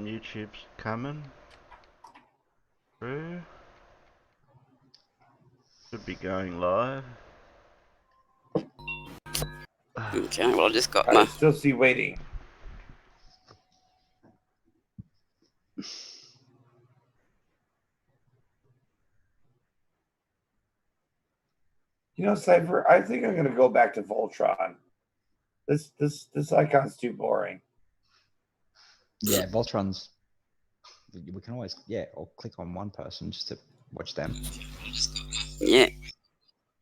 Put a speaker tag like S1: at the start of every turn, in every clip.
S1: YouTube's coming through. Should be going live.
S2: Okay, well I just got
S3: I
S2: my...
S3: still see waiting. You know, Cypher, I think I'm gonna go back to Voltron. This icon's too boring.
S4: Yeah, Voltron's. We can always, or click on one person just to watch them.
S2: Yeah.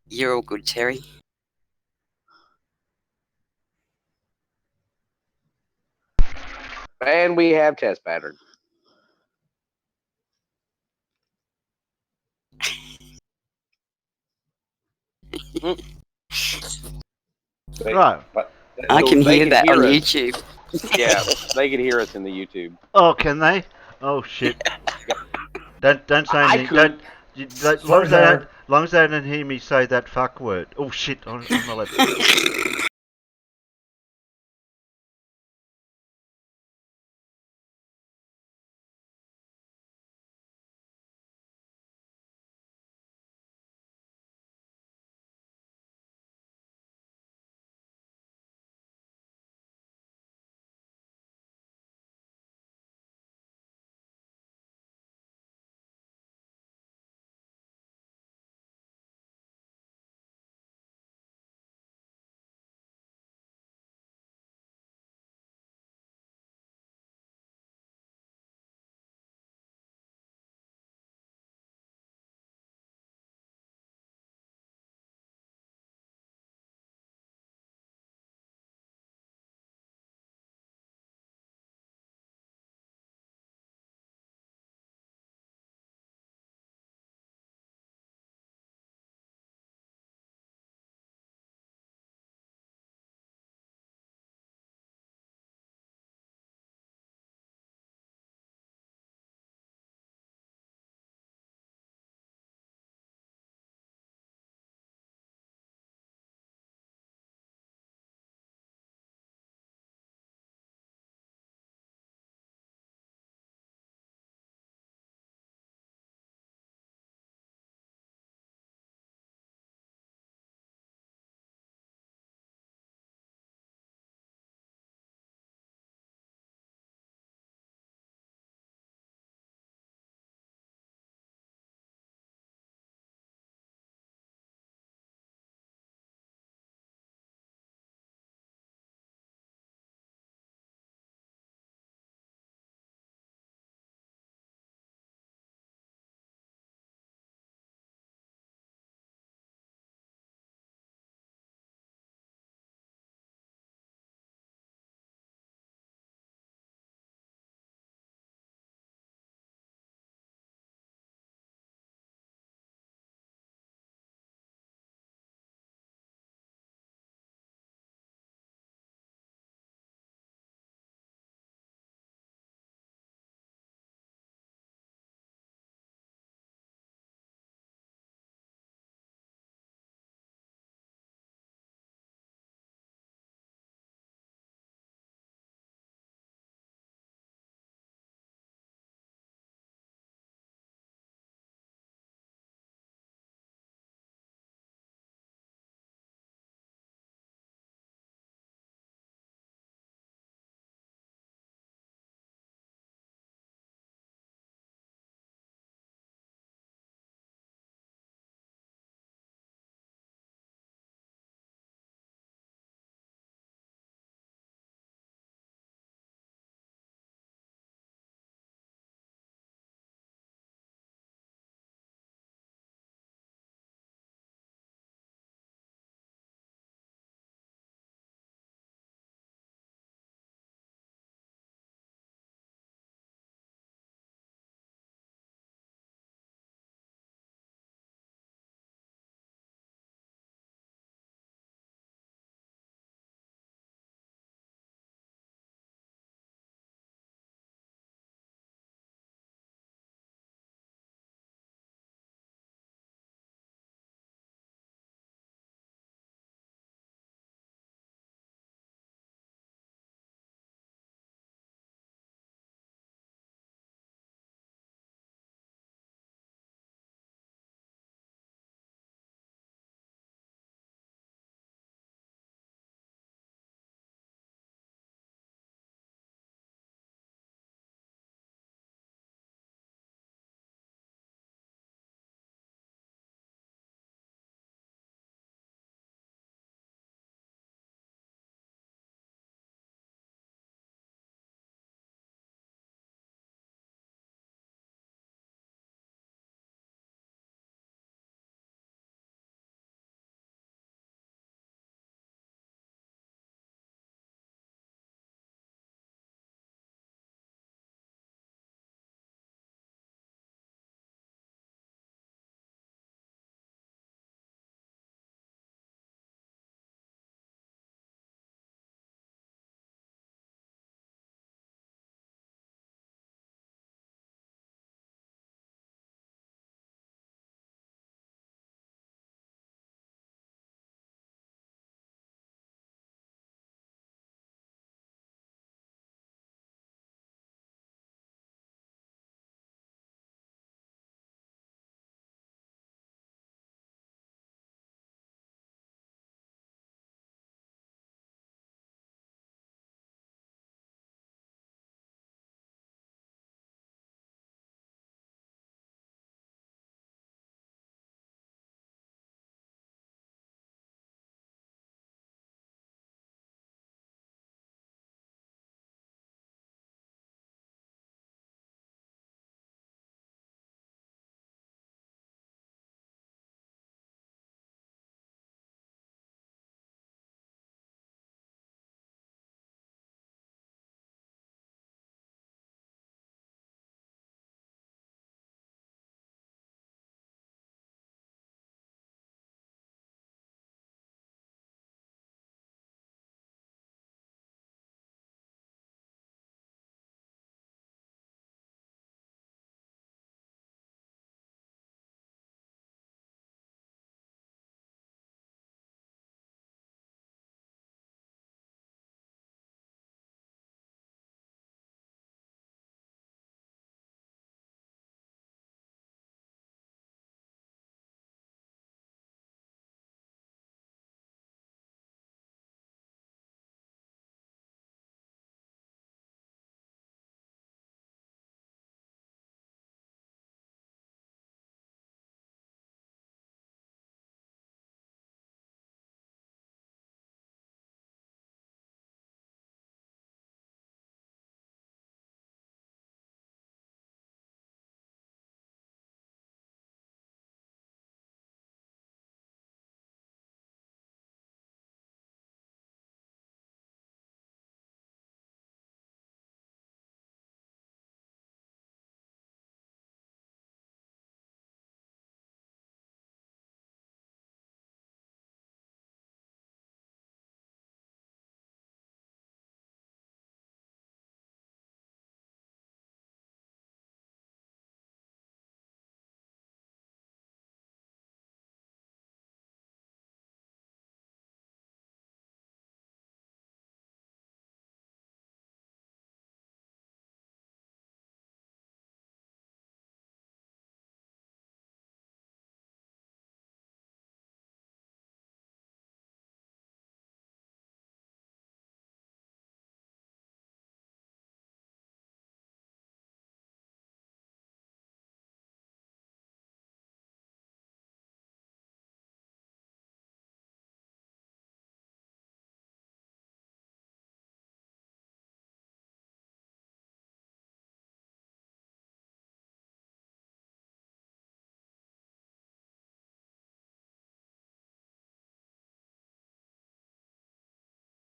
S2: You're all good, Terry.
S5: And we have test pattern.
S1: Right.
S3: But
S2: I can
S5: they
S2: hear that on
S5: us.
S2: YouTube.
S5: Yeah, they can hear us in the YouTube.
S1: Oh, can they? Oh shit! Don't say
S5: I
S1: anything.
S5: could.
S1: Long as they don't hear me say that fuck word. Oh shit! I'm not allowed.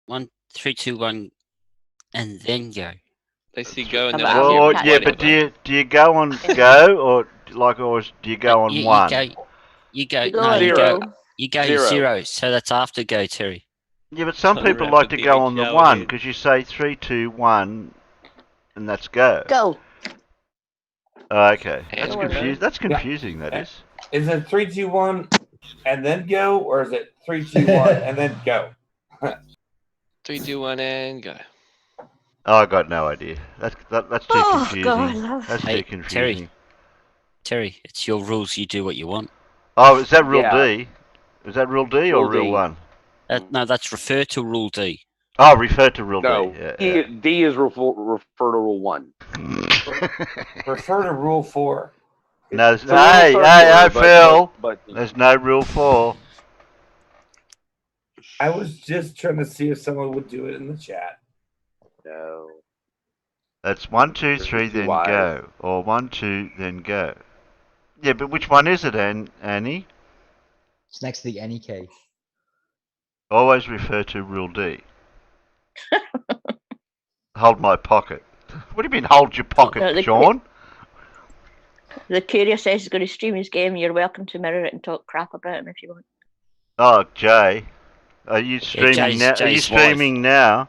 S2: 1, 3, 2, 1, and then go.
S6: They see go and
S7: How
S6: then
S7: about
S6: they
S7: you,
S1: Well,
S6: hear
S7: Pat?
S1: yeah, but
S6: whatever.
S1: do you go on go or do you go on
S2: you,
S1: one?
S2: You go.
S7: You go
S2: No,
S7: on
S2: you
S5: Zero.
S2: go. You go
S5: Zero.
S2: 0. So that's after go, Terry.
S1: Yeah, but some
S6: Time
S1: people
S6: wrap
S1: like
S6: at
S1: to
S6: the
S1: go
S6: 8
S1: on the
S6: hour
S1: one
S6: head.
S1: because you say 3, 2, 1, and that's go.
S7: Go.
S1: Oh, okay,
S6: And
S1: that's
S7: Go on,
S6: go.
S1: confusing. That's confusing. That is.
S3: Is it 3, 2, 1, and then go, or is it 3, 2, 1, and then go?
S6: 3, 2, 1, and go.
S1: Oh, I got no idea. That's too
S7: Oh,
S1: confusing.
S7: God, love.
S1: That's
S2: Hey,
S1: too confusing.
S2: Terry, it's your rules. You do what you want.
S1: Oh, is that rule
S5: Yeah.
S1: D? Is that rule D or
S5: Rule
S1: rule
S5: D.
S1: 1?
S2: No, that's refer to rule D.
S1: Oh, refer to rule
S5: No,
S1: D. Yeah,
S5: D is refer to rule 1.
S1: yeah.
S3: Refer to Rule 4.
S1: No,
S5: It's a little
S1: hey,
S5: circular,
S1: Phil.
S5: but
S1: There's no rule 4.
S3: I was just trying to see if someone would do it in the chat.
S5: no.
S1: That's 1, 2,
S5: You're
S1: 3,
S5: too
S1: then
S5: wise.
S1: go, or 1, 2, then go. Yeah, but which one is it, Annie?
S4: It's next to the any key.
S1: Always refer to rule D. Hold my pocket. What do you mean, hold your pocket,
S7: No,
S1: Sean?
S7: The Courier says he's going to stream his game. You're welcome to mirror it and talk crap about him if you want.
S1: Oh, Jay. Are you streaming now? Are you
S2: Jay's
S1: streaming now?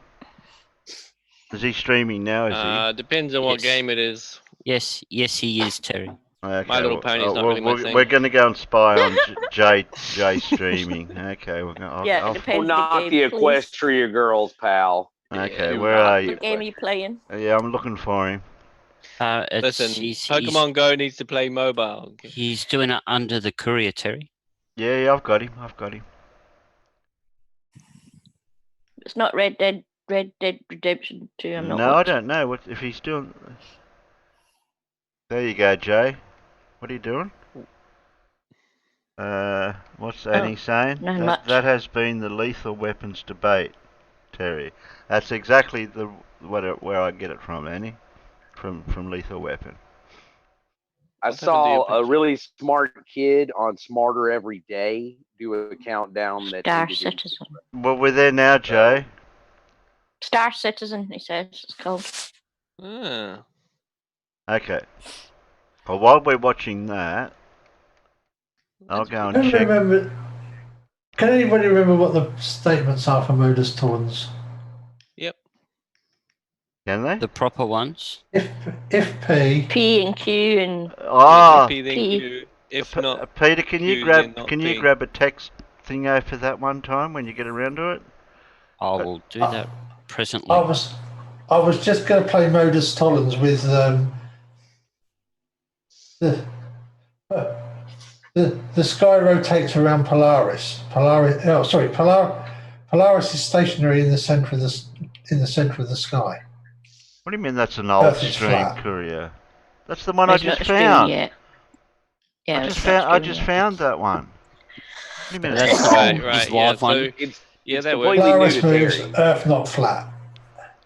S1: Is he streaming now, is he?
S6: Depends on what
S2: Yes.
S6: game it is.
S2: Yes, he is, Terry.
S1: Okay,
S6: My Little Pony's not really my thing.
S1: we're going to go and spy on Jay streaming. Okay, we're going.
S7: Yeah, it
S1: I'll,
S7: depends.
S5: Not
S7: the
S5: the
S7: game, please.
S5: Equestria girls, pal.
S1: okay,
S6: Yeah,
S1: where
S5: not
S1: are
S5: the
S1: you?
S7: What game are you playing?
S1: Yeah, I'm looking for him.
S6: Listen,
S2: He's
S6: Pokemon Go needs to play mobile.
S2: He's doing it under the Courier, Terry.
S1: Yeah, I've got him.
S7: It's not Red Dead Redemption 2. I'm not
S1: No, I
S7: watching.
S1: don't know what if he's doing. There you go, Jay. What are you doing? What's Annie saying?
S7: not much.
S1: That has been the lethal weapons debate, Terry. That's exactly where I get it from, Annie. From Lethal Weapon.
S5: I
S6: What happened to your
S5: saw a
S6: picture?
S5: really smart kid on Smarter Every Day do a countdown that
S7: Star
S5: ended in
S7: Citizen.
S1: Well, we're there now, Jay.
S7: Star Citizen, he says it's called.
S6: Ah.
S1: Okay. Well, while we're watching that, I'll go and
S8: Can
S1: check.
S8: remember? Can anybody remember what the statements are for modus tollens?
S6: Yep.
S1: Can they?
S2: The proper ones.
S8: If P,
S7: P and Q and
S1: Ah,
S6: P, then
S7: P.
S6: Q. If not,
S1: Peter, can you
S6: Q, then
S1: grab
S6: not
S1: can you
S6: P.
S1: grab a text thingo for that one time when you get around to it?
S2: I will do that presently.
S8: I was just going to play modus tollens with the sky rotates around Polaris. Polaris is stationary in the center of the sky.
S1: What do you mean that's an old
S8: Earth is
S1: stream
S8: flat.
S1: courier? That's the one I
S7: it's not
S1: just
S7: streaming
S1: found.
S7: yet. Yeah,
S1: I
S7: it's
S1: just
S7: not
S1: found. I
S7: streaming
S1: just
S7: yet.
S1: found that one. What do you mean?
S2: That's
S1: It's
S6: Right,
S1: old?
S6: right.
S2: His
S6: Yeah,
S2: live one.
S6: so
S5: it's
S6: yeah,
S5: it's
S6: that
S5: completely
S6: works.
S5: new
S8: Polaris
S5: to
S8: moves,
S5: Terry.
S8: Earth not flat.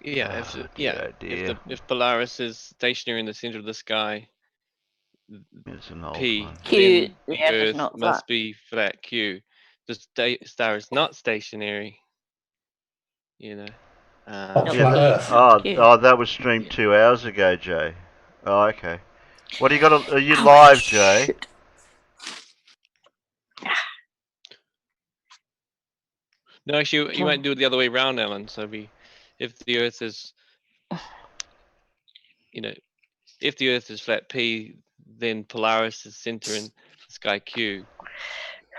S6: Yeah, if Polaris is stationary in the center of the sky,
S1: It's an old
S6: P,
S1: one.
S7: Q,
S6: then
S7: the
S6: the
S7: Earth is
S6: Earth
S7: not
S6: must
S7: flat.
S6: be flat. Q, the star is not stationary. You know.
S8: Not
S7: No,
S8: flat
S7: P.
S8: Earth.
S1: Oh, that was streamed 2 hours ago, Jay. Oh, okay. What do you got? Are you
S7: Oh,
S1: live, Jay?
S7: shoot.
S6: No, actually, you might do it the other way around, Ellen. So if the Earth is, if the Earth is flat P, then Polaris is center in the sky Q.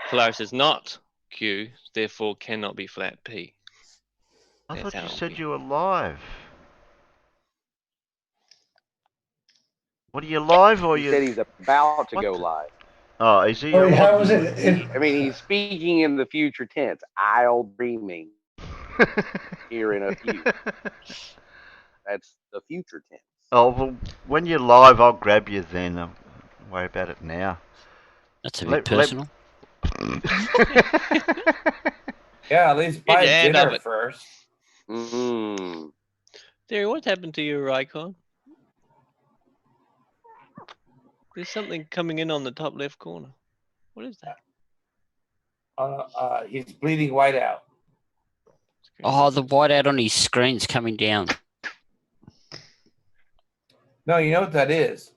S6: Polaris is not Q, therefore cannot be flat P.
S1: I
S6: That's
S1: thought
S6: how
S1: you
S6: it'll
S1: said
S6: be.
S1: you were live. What are you live or
S5: He
S1: you?
S5: said he's about to
S1: What
S5: go
S1: the-
S5: live.
S1: Oh, is he?
S8: Sorry, how was it?
S5: I mean, he's speaking in the future tense. I'll dreaming here in a few. That's the future tense.
S1: Oh, well, when you're live, I'll grab you then. Don't worry about it now.
S2: That's a bit personal.
S3: Yeah, at least
S6: Get
S3: buy
S6: your hand
S3: dinner
S6: off it.
S3: first.
S5: Mm.
S6: Terry, what happened to your icon? There's something coming in on the top left corner. What is that?
S3: He's bleeding white out.
S2: Oh, the whiteout on his screen's coming down.
S3: No, you know what that is?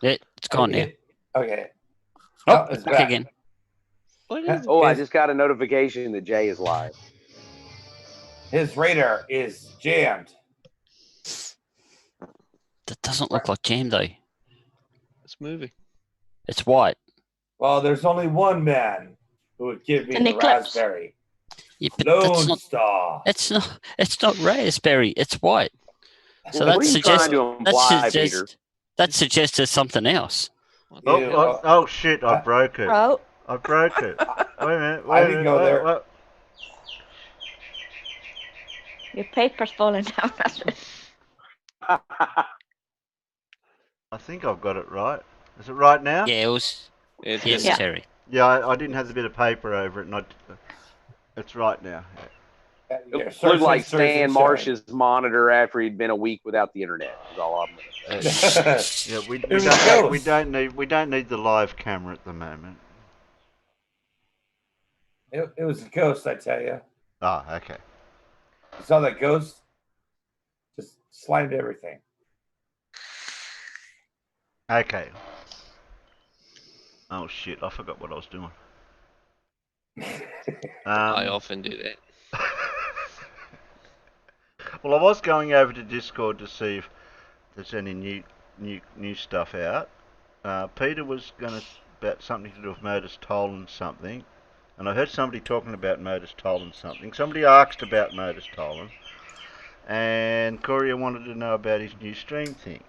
S2: It's gone now.
S3: Okay.
S2: Oh,
S3: No,
S2: it's
S3: it's
S2: back
S3: back.
S2: again.
S6: What
S3: Yeah.
S6: is
S5: Oh, I
S3: His-
S5: just got a notification that Jay is live.
S3: His radar is jammed.
S2: That doesn't look like jam though.
S6: it's moving?
S2: It's white.
S3: Well, there's only one man who would give me
S7: An
S3: the
S7: eclipse.
S3: raspberry.
S2: Yeah, but that's
S3: Lone
S2: not.
S3: Star.
S2: It's not raspberry. It's white. So
S5: What
S2: that
S5: are you
S2: suggests
S5: trying to imply, Peter?
S2: that suggests there's something else.
S1: Oh,
S3: You-
S1: oh shit! I broke it.
S7: Oh,
S1: I broke it. Wait a minute.
S3: I
S1: Wait a
S3: didn't
S1: minute.
S3: go there.
S1: What?
S7: your paper's falling down.
S1: I think I've got it right. Is it right now?
S2: Yeah, it was.
S6: It's
S2: Yes,
S7: Yeah.
S2: Terry.
S1: Yeah, I didn't have the bit of paper over it, and it's right now.
S3: You're
S5: It
S3: searching,
S5: looked like
S3: searching,
S5: Stan Marsh's monitor after he'd been a week without the internet. Is all I'm gonna say.
S1: Yeah, we
S3: There's a
S1: we don't need the live camera at the moment.
S3: It was a ghost, I tell you.
S1: Ah, okay.
S3: You saw that ghost? Just slimed everything.
S1: Okay. Oh shit! I forgot what I was doing.
S6: I often do that.
S1: Well, I was going over to Discord to see if there's any new stuff out. Peter was going to about something to do with Modus Tollin something, and I heard somebody talking about Modus Tollin something. Somebody asked about Modus Tollin, and Courier wanted to know about his new stream thing.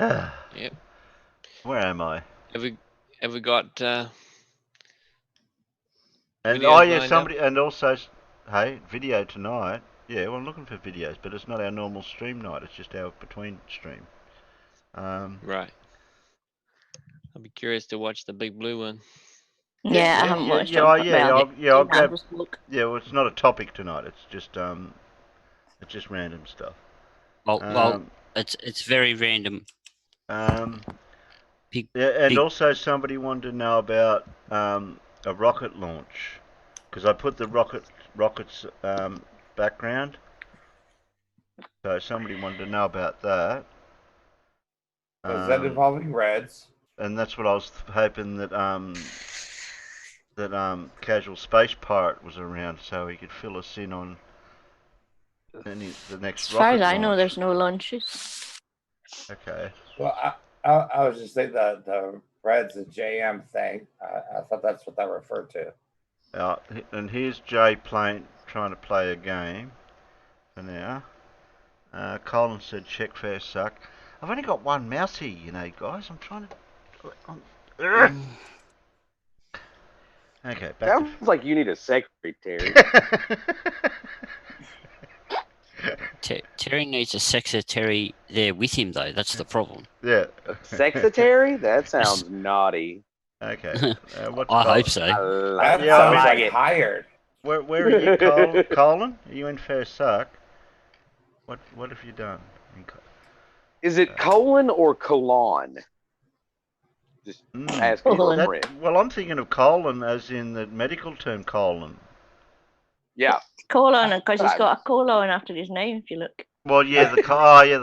S6: Yep.
S1: Where am I?
S6: Have we got?
S1: And
S6: Videos
S1: oh yeah,
S6: lined
S1: somebody, and also, hey, video tonight. Yeah, well, I'm looking for videos, but it's not our normal stream night. It's just our between stream.
S6: Right. I'll be curious to watch the big blue one.
S7: Yeah, I haven't watched it.
S1: I'll grab.
S7: Just look.
S1: Yeah, well, it's not a topic tonight. It's just random stuff.
S2: Well, it's very random. Big,
S1: Yeah, and
S2: big-
S1: also somebody wanted to know about a rocket launch, because I put the rocket's background. So somebody wanted to know about that.
S3: Is that involving Reds?
S1: And that's what I was hoping that Casual Space Pirate was around, so he could fill us in on the next
S7: As far
S1: rocket
S7: as I know,
S1: launch.
S7: there's no lunches.
S1: Okay.
S3: Well, I was just saying the Reds and JM thing. I thought that's what that referred to.
S1: And here's Jay trying to play a game for now. Colin said check fair suck. I've only got one mouse here, you know, guys. I'm trying to. Okay, back
S5: Sounds like you need a secretary.
S2: Terry needs a secretary there with him, though. That's the problem.
S1: Yeah.
S5: Secretary? That sounds naughty.
S1: Okay.
S2: I hope so.
S3: That
S1: Yeah,
S3: sounds
S1: I
S3: like
S1: mean-
S3: hired.
S1: Where are you, Colin? Are you in fair suck? What have you done?
S5: Is it colon or colon? Just asking for a
S1: That-
S5: friend.
S1: well, I'm thinking of colon as in the medical term colon.
S5: Yeah.
S7: Colon, because he's got a colon after his name, if you look.
S1: Well, yeah, the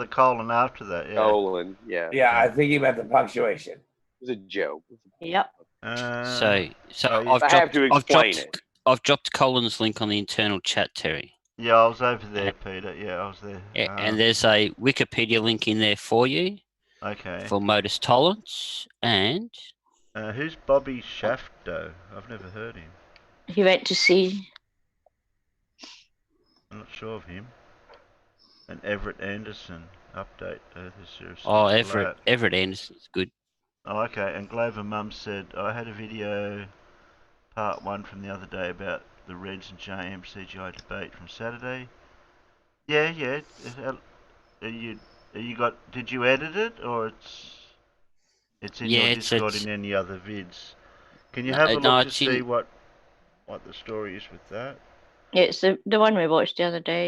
S1: colon after that. Yeah.
S5: Colon. Yeah.
S3: Yeah, I think he meant the punctuation.
S5: It was a joke.
S7: Yep.
S2: So
S1: oh,
S2: I've
S5: I have to explain it.
S2: I've dropped Colin's link on the internal chat, Terry.
S1: Yeah, I was over there, Peter. Yeah, I was there.
S2: And there's a Wikipedia link in there for you
S1: Okay.
S2: for Modus Tollins. And
S1: Who's Bobby Shafto? I've never heard him.
S7: He went to sea.
S1: I'm not sure of him. And Everett Anderson update. Earth is seriously
S2: Everett
S1: flat.
S2: Anderson's good.
S1: Oh, okay. And Glover Mum said I had a video, part 1 from the other day about the Reds and JM CGI debate from Saturday. Yeah. Did you edit it, or it's in your Discord in any other vids? Can you have a look to see what the story is with that?
S7: Yeah, it's the one we watched the other day.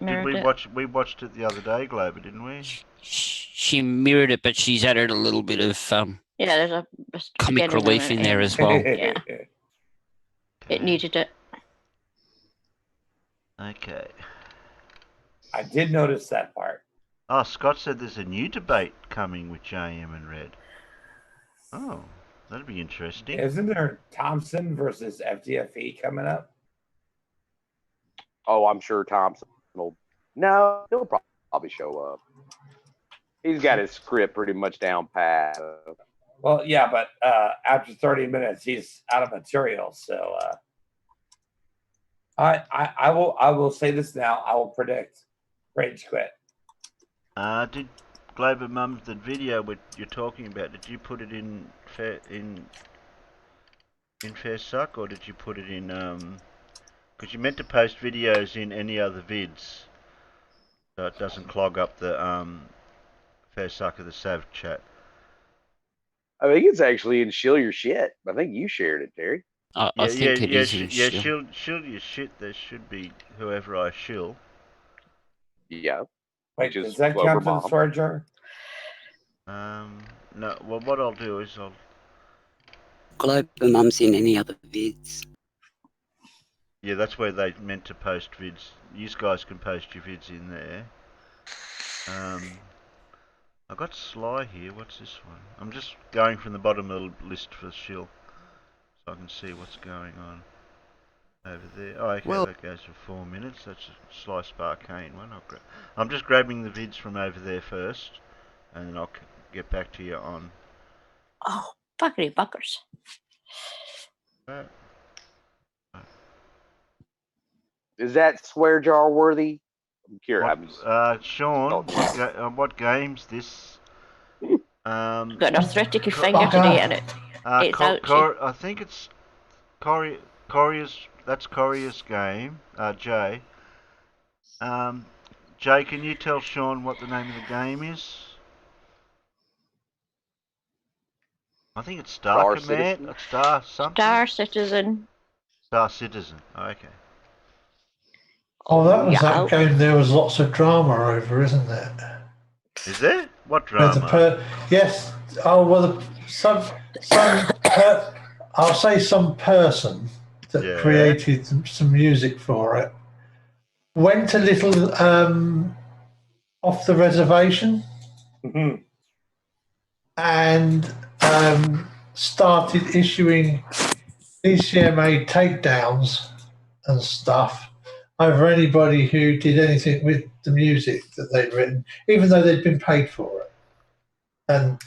S1: We watched it the other day, Glover, didn't we?
S2: She mirrored it, but she's added a little bit of
S7: Yeah, there's a
S2: comic
S7: beginning
S2: relief
S7: and
S2: in there as well.
S7: Yeah. It needed it.
S1: Okay.
S3: I did notice that part.
S1: Oh, Scott said there's a new debate coming with JM and Red. Oh, that'd be interesting.
S3: Isn't there Thompson versus FDFE coming up?
S5: Oh, I'm sure Thompson will. No, he'll probably show up. He's got his script pretty much down pat.
S3: Well, yeah, but after 30 minutes, he's out of material. So I will say this now. I will predict Rage Quit.
S1: Did Global Mums, the video you're talking about, did you put it in Fair Suck, or did you put it in because you meant to post videos in any other vids, so it doesn't clog up the Fair Suck of the Sav chat.
S5: I think it's actually in Shill Your Shit. I think you shared it, Terry.
S2: I think it is in Shill.
S1: Shill your shit. There should be whoever I shill.
S5: Yeah.
S3: Wait,
S5: Which is
S3: does that
S5: Clover
S3: count to the
S5: Mom.
S3: swear jar?
S1: No. Well, what I'll do is
S9: Global Mum's in any other vids.
S1: yeah, that's where they meant to post vids. You guys can post your vids in there. I got Sly here. What's this one? I'm just going from the bottom of the list for shill, so I can see what's going on over there. Oh, okay, that goes for 4 minutes. That's a Sly Sparkane one. I'm just grabbing the vids from over there first, and then I'll get back to you on.
S7: Oh, buggery buggers.
S5: Is that swear jar worthy? I'm curious.
S1: Sean, what game's this?
S7: Got an arthritic finger today in it. It's out.
S1: I think it's Coria's. That's Coria's game. Jay. Jay, can you tell Sean what the name of the game is? I think it's Star Command. Star something.
S7: Star Citizen.
S1: Star Citizen. Okay.
S8: Oh, that was that game. There was lots of drama over, isn't there?
S1: Is there? What drama?
S8: Yes. Oh well, I'll say some person that created some music for it went a little off the reservation and started issuing DCMA takedowns and stuff over anybody who did anything with the music that they'd written, even though they'd been paid for it. And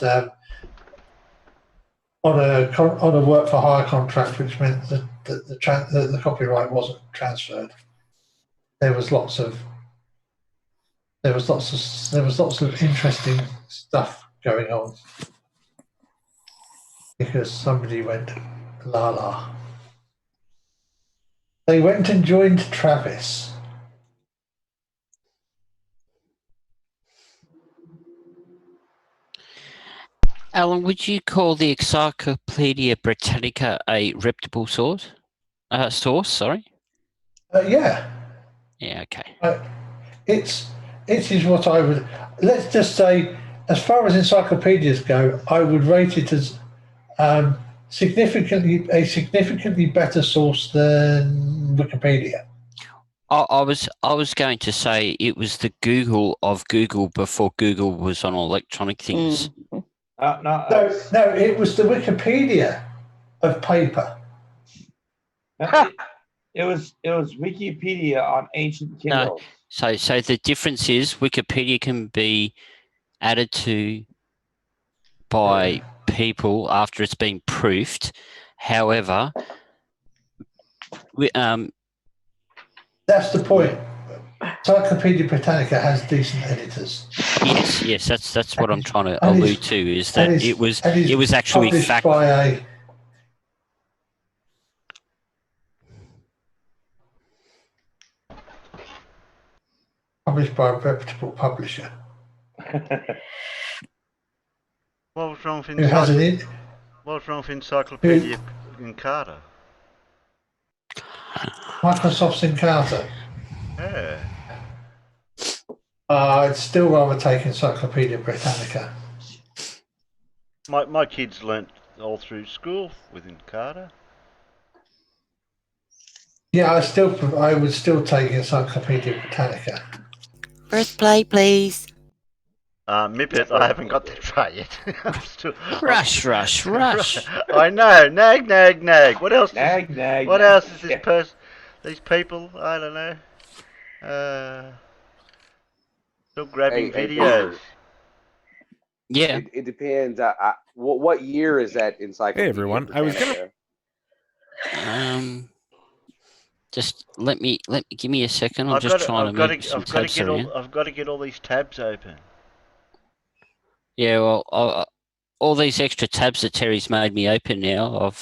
S8: on a work for hire contract, which meant that the copyright wasn't transferred. There was lots of interesting stuff going on because somebody went la la. They went and joined Travis.
S2: Alan, would you call the Encyclopedia Britannica a reputable source? Sorry.
S8: Yeah.
S2: Yeah. Okay.
S8: It is what I would. Let's just say, as far as encyclopedias go, I would rate it as significantly better source than Wikipedia.
S2: I was going to say it was the Google of Google before Google was on electronic things.
S8: No, it was the Wikipedia of paper.
S3: It was Wikipedia on ancient Kindles.
S2: No, so the difference is Wikipedia can be added to by people after it's been proofed. However,
S8: that's the point. Encyclopedia Britannica has decent editors.
S2: Yes, that's what I'm trying to allude to. Is that it was actually fact.
S8: Published by a reputable publisher.
S1: What was wrong with Encyclopedia Encarta?
S8: Microsoft's Encarta.
S1: Yeah.
S8: I'd still rather take Encyclopedia Britannica.
S1: My kids learnt all through school with Encarta.
S8: Yeah, I would still take Encyclopedia Britannica.
S9: First play, please.
S1: Mippet, I haven't got that far yet. I'm still.
S2: Rush, rush, rush.
S1: I know. Nag, nag, nag. What else?
S3: Nag, nag,
S1: What
S3: nag.
S1: else is this
S3: Yeah.
S1: These people? I don't know. Still grabbing
S5: Hey,
S1: videos.
S5: Peter,
S2: Yeah.
S5: it depends. What year is that Encyclopedia
S10: everyone, I was gonna-
S5: Britannica?
S2: Just let me give me a second. I'm
S1: I've
S2: just
S1: got
S2: trying to move some tabs around.
S1: I've got to get all these tabs open.
S2: Yeah, well, all these extra tabs that Terry's made me open now.
S5: All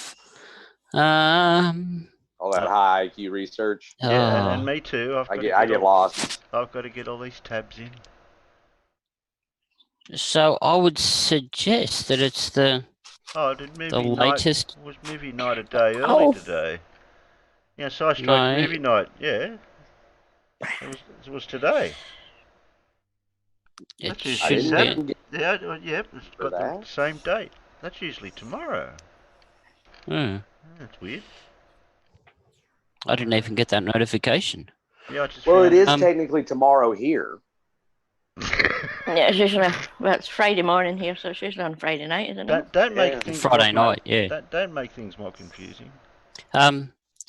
S5: that high IQ research.
S1: Yeah, and me too.
S5: I get lost.
S1: I've got to get all these tabs in.
S2: So I would suggest that it's the latest.
S1: Was movie night a day early today? Yeah, Sci
S2: No.
S1: movie night. Yeah, it was today.
S2: It
S1: That's usually
S2: shouldn't be.
S1: yeah, it's got the same date. That's usually tomorrow. That's weird.
S2: I didn't even get that notification.
S1: Yeah, I just
S5: Well,
S1: found
S5: it is technically tomorrow here.
S7: Yeah, it's usually it's Friday morning here, so it's usually on Friday night, isn't it?
S1: Don't make things
S2: Friday night. Yeah.
S1: Don't make things more confusing.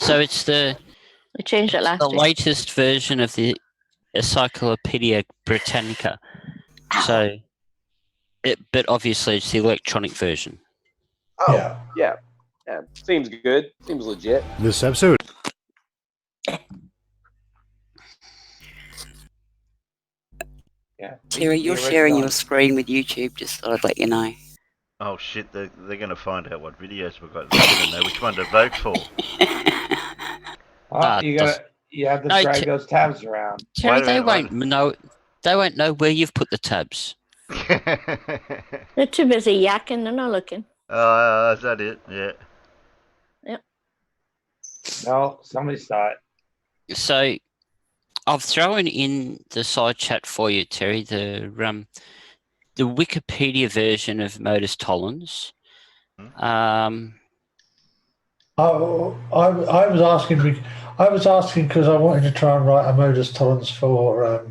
S2: So it's
S7: They changed it last
S2: the
S7: week.
S2: latest version of the Encyclopedia Britannica. So, but obviously it's the electronic version.
S5: Oh, yeah. Seems good. Seems legit.
S10: This episode.
S3: Yeah.
S9: Terry, you're sharing your screen with YouTube, just thought I'd let you know.
S1: Oh shit, they're going to find out what videos we've got. They're going to know which one to vote for.
S3: You have to drag those tabs around.
S2: Terry, they won't know. They won't know where you've put the tabs.
S7: They're too busy yakking. They're not looking.
S1: Is that it? Yeah.
S7: Yep.
S3: No, somebody saw it.
S2: So, I've thrown in the side chat for you, Terry. The Wikipedia version of Modus Tollens.
S8: I was asking because I wanted to try and write a modus tollens for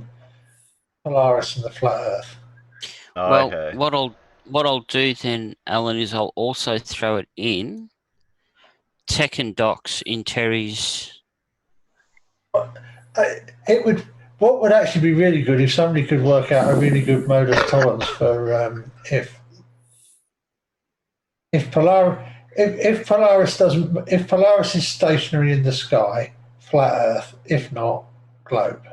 S8: Polaris and the Flat Earth.
S2: Well, what I'll do then, Alan, is I'll also throw it in Tech and Docs in Terry's.
S8: What would actually be really good if somebody could work out a really good modus tollens for if Polaris is stationary in the sky, flat Earth, if not globe,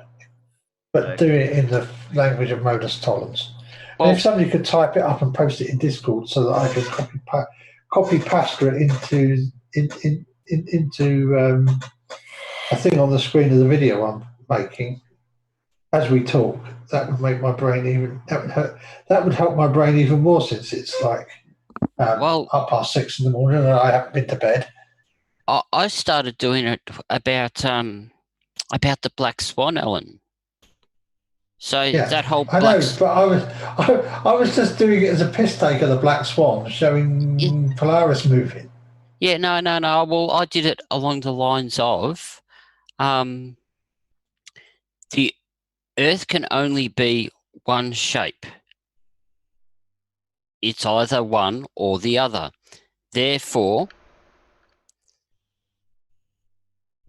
S8: but do it in the language of modus tollens. And if somebody could type it up and post it in Discord so that I could copy pasta it into a thing on the screen of the video I'm making as we talk, that would make my brain that would help my brain even more, since it's like 6:30 in the morning and I haven't been to bed.
S2: I started doing it about the Black Swan, Alan. So that whole
S8: I know, but I was just doing it as a piss take of the Black Swan, showing Polaris moving.
S2: Yeah, no. Well, I did it along the lines of the Earth can only be one shape. It's either one or the other. Therefore,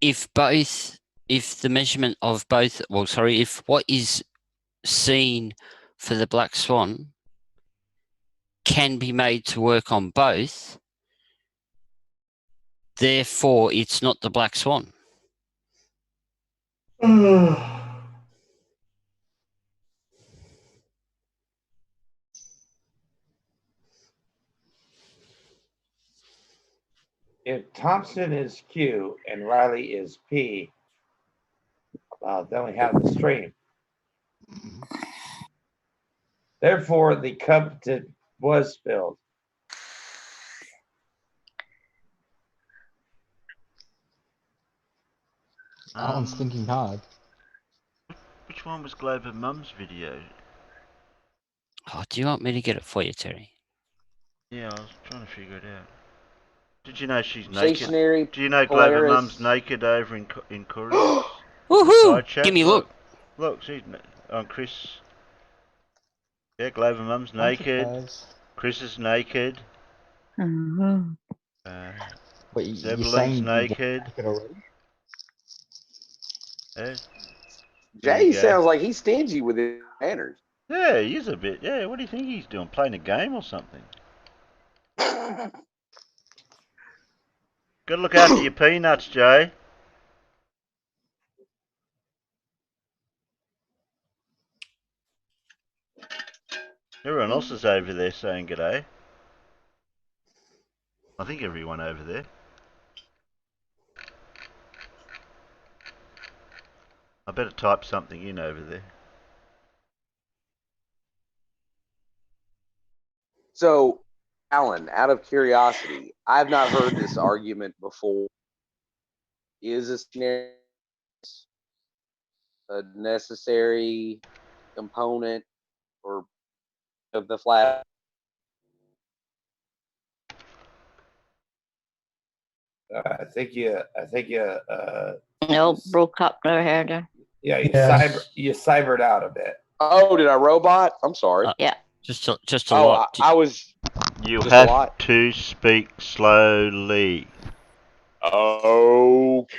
S2: if the measurement of both, if what is seen for the Black Swan can be made to work on both, therefore it's not the Black Swan.
S3: If Thompson is Q and Riley is P, then we have the stream. Therefore, the cup was filled.
S4: Alan's thinking hard.
S1: Which one was Glover Mum's video?
S2: Oh, do you want me to get it for you, Terry?
S1: Yeah, I was trying to figure it out. Did you know she's naked?
S5: Stationary.
S1: Do you know Global
S5: Polaris.
S1: Mum's naked over in Korea's
S2: Woohoo!
S1: side chat?
S2: Give me a look.
S1: Look, she's on Chris. Yeah, Global Mum's naked. Chris is naked.
S7: Mhm.
S4: Wait, you're
S1: Zebulon's
S4: saying you want
S1: naked.
S4: it already?
S1: Yeah. There
S5: Jay
S1: you go.
S5: sounds like he's stingy with his manners.
S1: Yeah, he is a bit. Yeah, what do you think he's doing? Playing a game or something? Gotta look after your peanuts, Jay. Everyone else is over there saying g'day. I think everyone over there. I better type something in over there.
S5: So, Alan, out of curiosity, I've not heard this argument before. Is a necessary component or of the flat?
S3: I think you.
S7: No, broke up there, Herder.
S3: Yeah,
S8: Yes.
S3: you cybered out a bit.
S5: Oh, did I robot? I'm sorry.
S7: Yeah.
S2: Just a
S5: Oh,
S2: lot.
S5: I was.
S1: You
S5: Just a
S1: have
S5: lot?
S1: to speak slowly.
S5: Okay,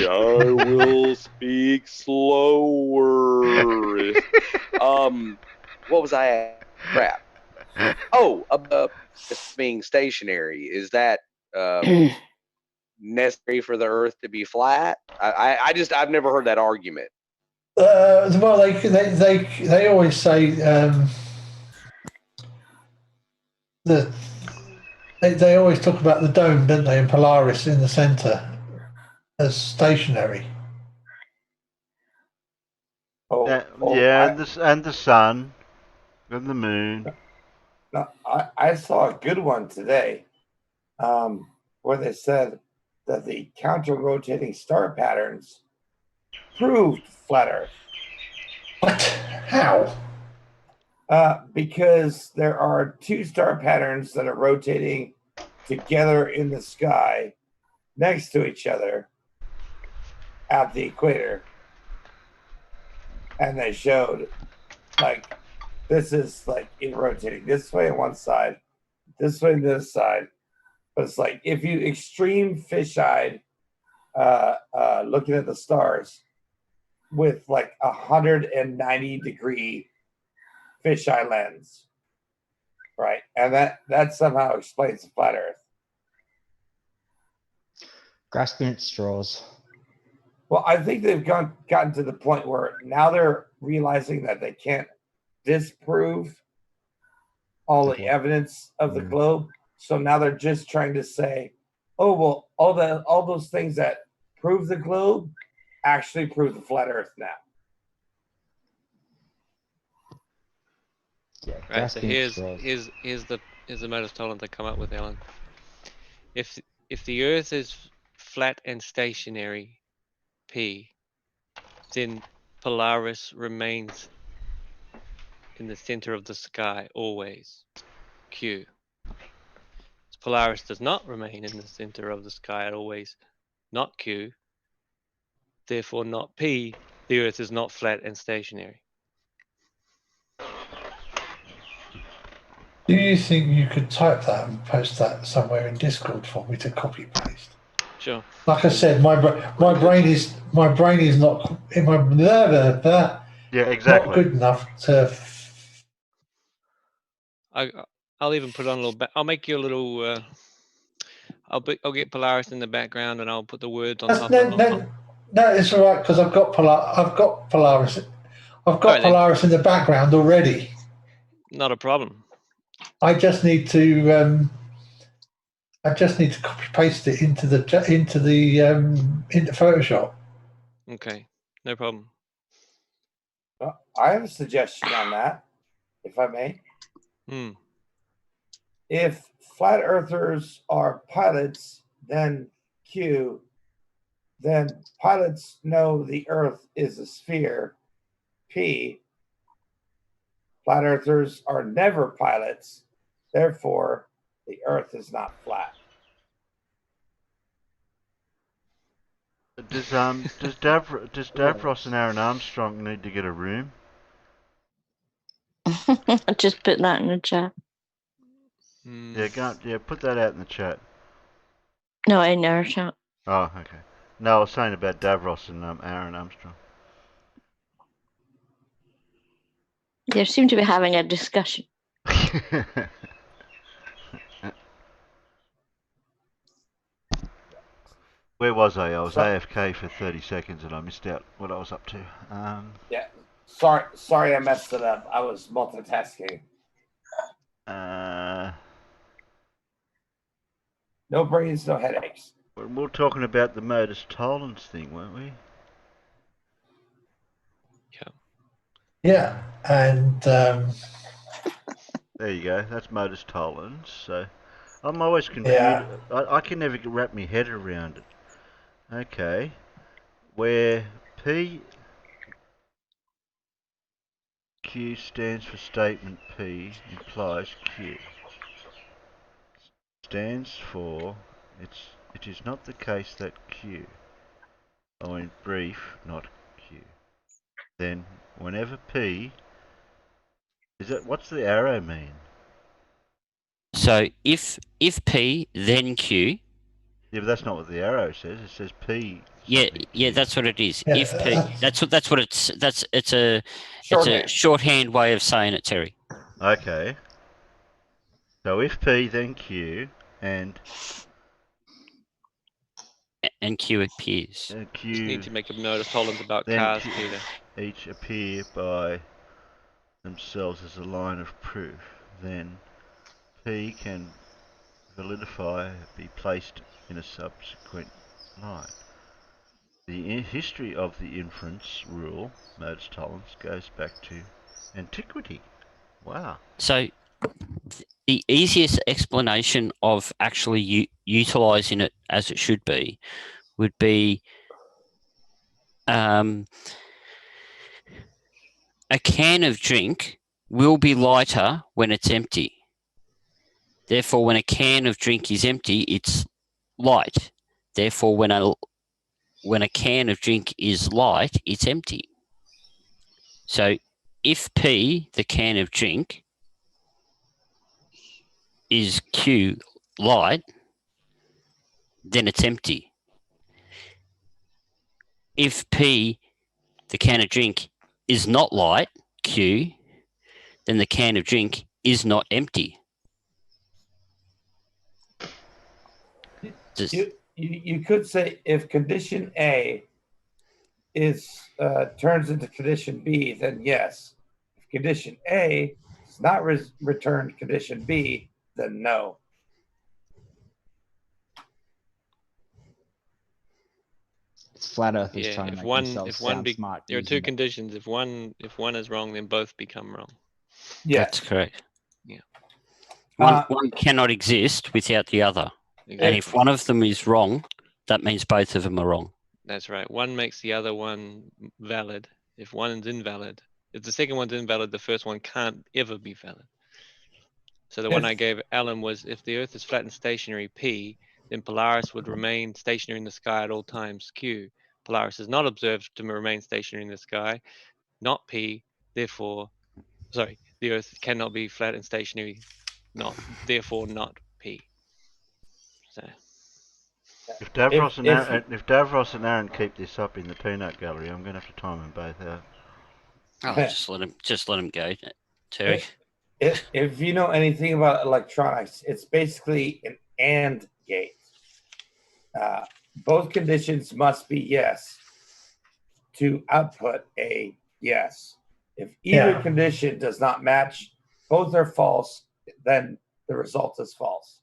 S5: I will speak slower. What was I at? Crap. Oh, this being stationary, is that necessary for the Earth to be flat? I've never heard that argument.
S8: Well, they always say that they always talk about the dome, don't they, and Polaris in the centre as stationary.
S1: Yeah, and the sun and the moon.
S3: No, I saw a good one today, where they said that the counter-rotating star patterns proved flat Earth.
S8: What? How?
S3: Because there are two star patterns that are rotating together in the sky next to each other at the equator. And they showed, like, this is like it rotating this way on one side, this way on this side. But it's like if you extreme fisheye looking at the stars with like 190-degree fisheye lens, right? And that somehow explains the flat Earth.
S4: Grasping at straws.
S3: Well, I think they've gotten to the point where now they're realizing that they can't disprove all the evidence of the globe. So now they're just trying to say, oh well, all those things that prove the globe actually prove the flat Earth now.
S4: Yeah,
S6: Right. So
S4: grasping at
S6: here's
S4: straws.
S6: the modus tolerant I come up with, Alan. If the Earth is flat and stationary, P, then Polaris remains in the center of the sky always, Q. Polaris does not remain in the center of the sky at always, not Q. Therefore, not P. The Earth is not flat and stationary.
S8: Do you think you could type that and post that somewhere in Discord for me to copy paste?
S6: Sure.
S8: Like I said, my brain is not
S1: Yeah, exactly.
S8: not good enough to.
S6: I'll even put on a little. I'll make you a little. I'll get Polaris in the background and I'll put the words on top.
S8: No, it's all right because I've got Polaris. I've got
S6: All right,
S8: Polaris in the background already.
S6: Not a problem.
S8: I just need to copy paste it into Photoshop.
S6: Okay, no problem.
S3: Well, I have a suggestion on that, if I may. If flat earthers are pilots, then Q, then pilots know the Earth is a sphere, P. Flat earthers are never pilots, therefore the Earth is not flat.
S1: Does Davros and Aaron Armstrong need to get a room?
S7: I just put that in the chat.
S1: Yeah, put that out in the chat.
S7: No, in our chat.
S1: Oh, okay. No, I was saying about Davros and Aaron Armstrong.
S7: They seem to be having a discussion.
S1: Where was I? I was AFK for 30 seconds and I missed out what I was up to.
S3: Yeah. Sorry, I messed it up. I was multitasking. No brains, no headaches.
S1: We were talking about the Modus Tollens thing, weren't we?
S8: Yeah, and
S1: there you go. That's Modus Tollens. So I'm always confused.
S8: Yeah.
S1: I can never wrap my head around it. Okay, where Q stands for statement P implies Q stands for it is not the case that Q, or in brief, not Q. Then whenever P what's the arrow mean?
S2: So if P then Q.
S1: Yeah, but that's not what the arrow says. It says P.
S2: Yeah, that's what it is.
S8: Yeah,
S2: if P, that's what it's. It's a
S3: Shorthand.
S2: shorthand way of saying it, Terry.
S1: Okay. So if P then Q and
S2: Q appears.
S1: Q
S6: Just need to make a note of Tollens about
S1: then
S6: cars,
S1: Q,
S6: Peter.
S1: each appear by themselves as a line of proof, then P can validify be placed in a subsequent line. The history of the inference rule, Modus Tollens, goes back to antiquity. Wow.
S2: So the easiest explanation of actually utilizing it as it should be would be a can of drink will be lighter when it's empty. Therefore, when a can of drink is empty, it's light. Therefore, when a can of drink is light, it's empty. So if P, the can of drink, is Q light, then it's empty. If P, the can of drink, is not light, Q, then the can of drink is not empty.
S3: You could say if condition A turns into condition B, then yes. If condition A does not return condition B, then no.
S4: It's flat Earth is
S6: Yeah,
S4: trying to
S6: if
S4: make
S6: one
S4: themselves
S6: if one
S4: sound
S6: be
S4: smart.
S6: there are
S4: using
S6: two conditions. If one is wrong, then both become wrong.
S3: Yes.
S2: That's correct.
S6: Yeah.
S2: One cannot exist without the other.
S6: Exactly.
S2: And if one of them is wrong, that means both of them are wrong.
S6: That's right. One makes the other one valid. If one is invalid, if the second one's invalid, the first one can't ever be valid. So the one I gave Alan was if the Earth is flat and stationary P, then Polaris would remain stationary in the sky at all times Q. Polaris is not observed to remain stationary in the sky, not P. Therefore, sorry, the Earth cannot be flat and stationary, therefore not P. So.
S1: If Davros and Aaron keep this up in the peanut gallery, I'm going to have to time them both out.
S2: Oh, just let him go, Terry.
S3: If you know anything about electronics, it's basically an AND gate. Both conditions must be yes to output a yes. If either condition does not match, both are false, then the result is false.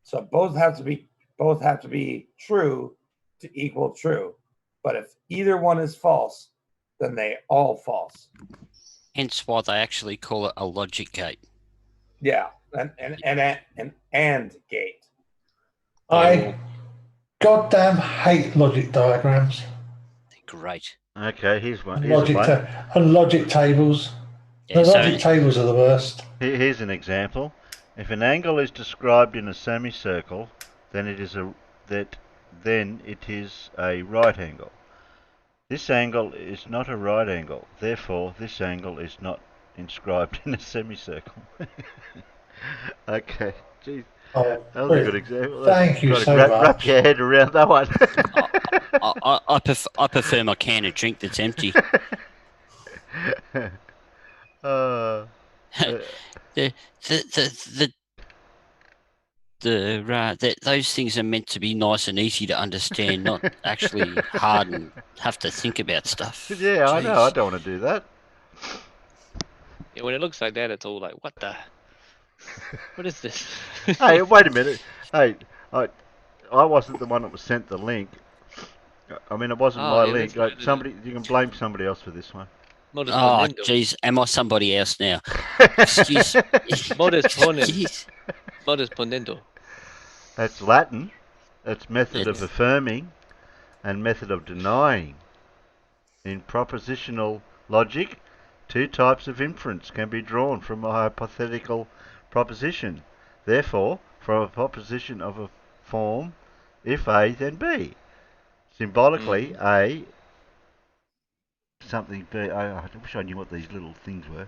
S3: So both have to be true to equal true. But if either one is false, then they all false.
S2: Hence why they actually call it a logic gate.
S3: Yeah, an AND gate.
S8: I goddamn hate logic diagrams.
S2: They're great.
S1: Okay, here's one.
S8: And logic tables.
S2: Yeah,
S8: the logic tables are the worst.
S1: Here's an example. If an angle is described in a semicircle, then it is then it is a right angle. This angle is not a right angle, therefore this angle is not inscribed in a semicircle. Okay, geez,
S8: Oh,
S1: that was a
S8: brilliant.
S1: good example.
S8: Thank you
S1: Trying to
S8: so
S1: wrap
S8: much.
S1: your head around that one.
S2: I prefer my can of drink that's empty.
S1: uh,
S2: Those things are meant to be nice and easy to understand, not actually hard and have to think about stuff.
S1: yeah, I know. I
S2: Jeez.
S1: don't want to do that.
S6: Yeah, when it looks like that, it's all like, what the? What is this?
S1: Hey, wait a minute. Hey, I wasn't the one that was sent the link. I mean, it wasn't
S6: Oh,
S1: my
S6: yeah,
S1: link.
S6: that's right,
S1: Somebody, you can blame somebody else for this one.
S6: Modus
S2: Oh,
S6: ponendo.
S2: jeez, am I somebody else now? Excuse.
S6: Modus ponens.
S2: Jeez.
S6: Modus ponendo.
S1: That's Latin. That's method of
S2: It's-
S1: affirming and method of denying. In propositional logic, two types of inference can be drawn from a hypothetical proposition. Therefore, from a proposition of a form, if A, then B. Symbolically, A, something B. I wish I knew what these little things were.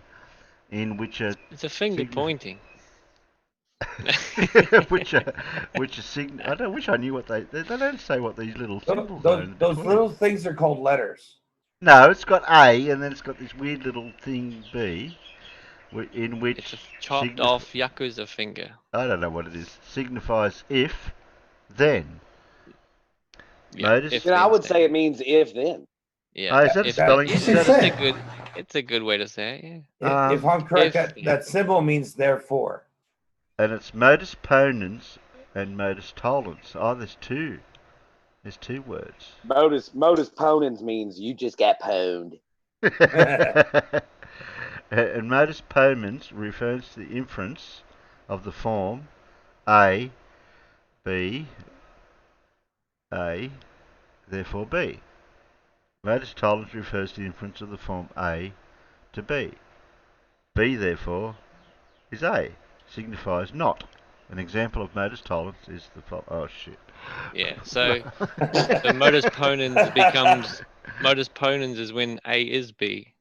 S1: In which a
S6: It's a finger
S1: Sigma.
S6: pointing.
S1: which a I don't wish I knew what they don't say what these little symbols are. in
S3: Those
S1: between.
S3: little things are called letters.
S1: No, it's got A and then it's got this weird little thing B, in which
S6: It's a chopped off Yakuza finger.
S1: I don't know what it is. Signifies if, then.
S6: Yeah,
S1: Modus-
S6: if
S5: And I
S6: then
S5: would
S6: statement.
S5: say it means if then.
S6: Yeah.
S1: Oh, is that a
S6: if
S1: spelling?
S6: then-
S8: Is it
S6: It's a
S8: then?
S6: good. It's a good way to say it. Yeah.
S3: If I'm correct,
S6: if-
S3: that symbol means therefore.
S1: And it's modus ponens and modus tollens. Oh, there's two. There's two words.
S5: Modus ponens means you just got pwned.
S1: And modus ponens refers to the inference of the form A, B, A, therefore B. Modus tollens refers to the inference of the form A to B. B, therefore, is A, signifies not. An example of modus tollens is the following. Oh, shit.
S6: Yeah. So the modus ponens becomes modus ponens is when A is B,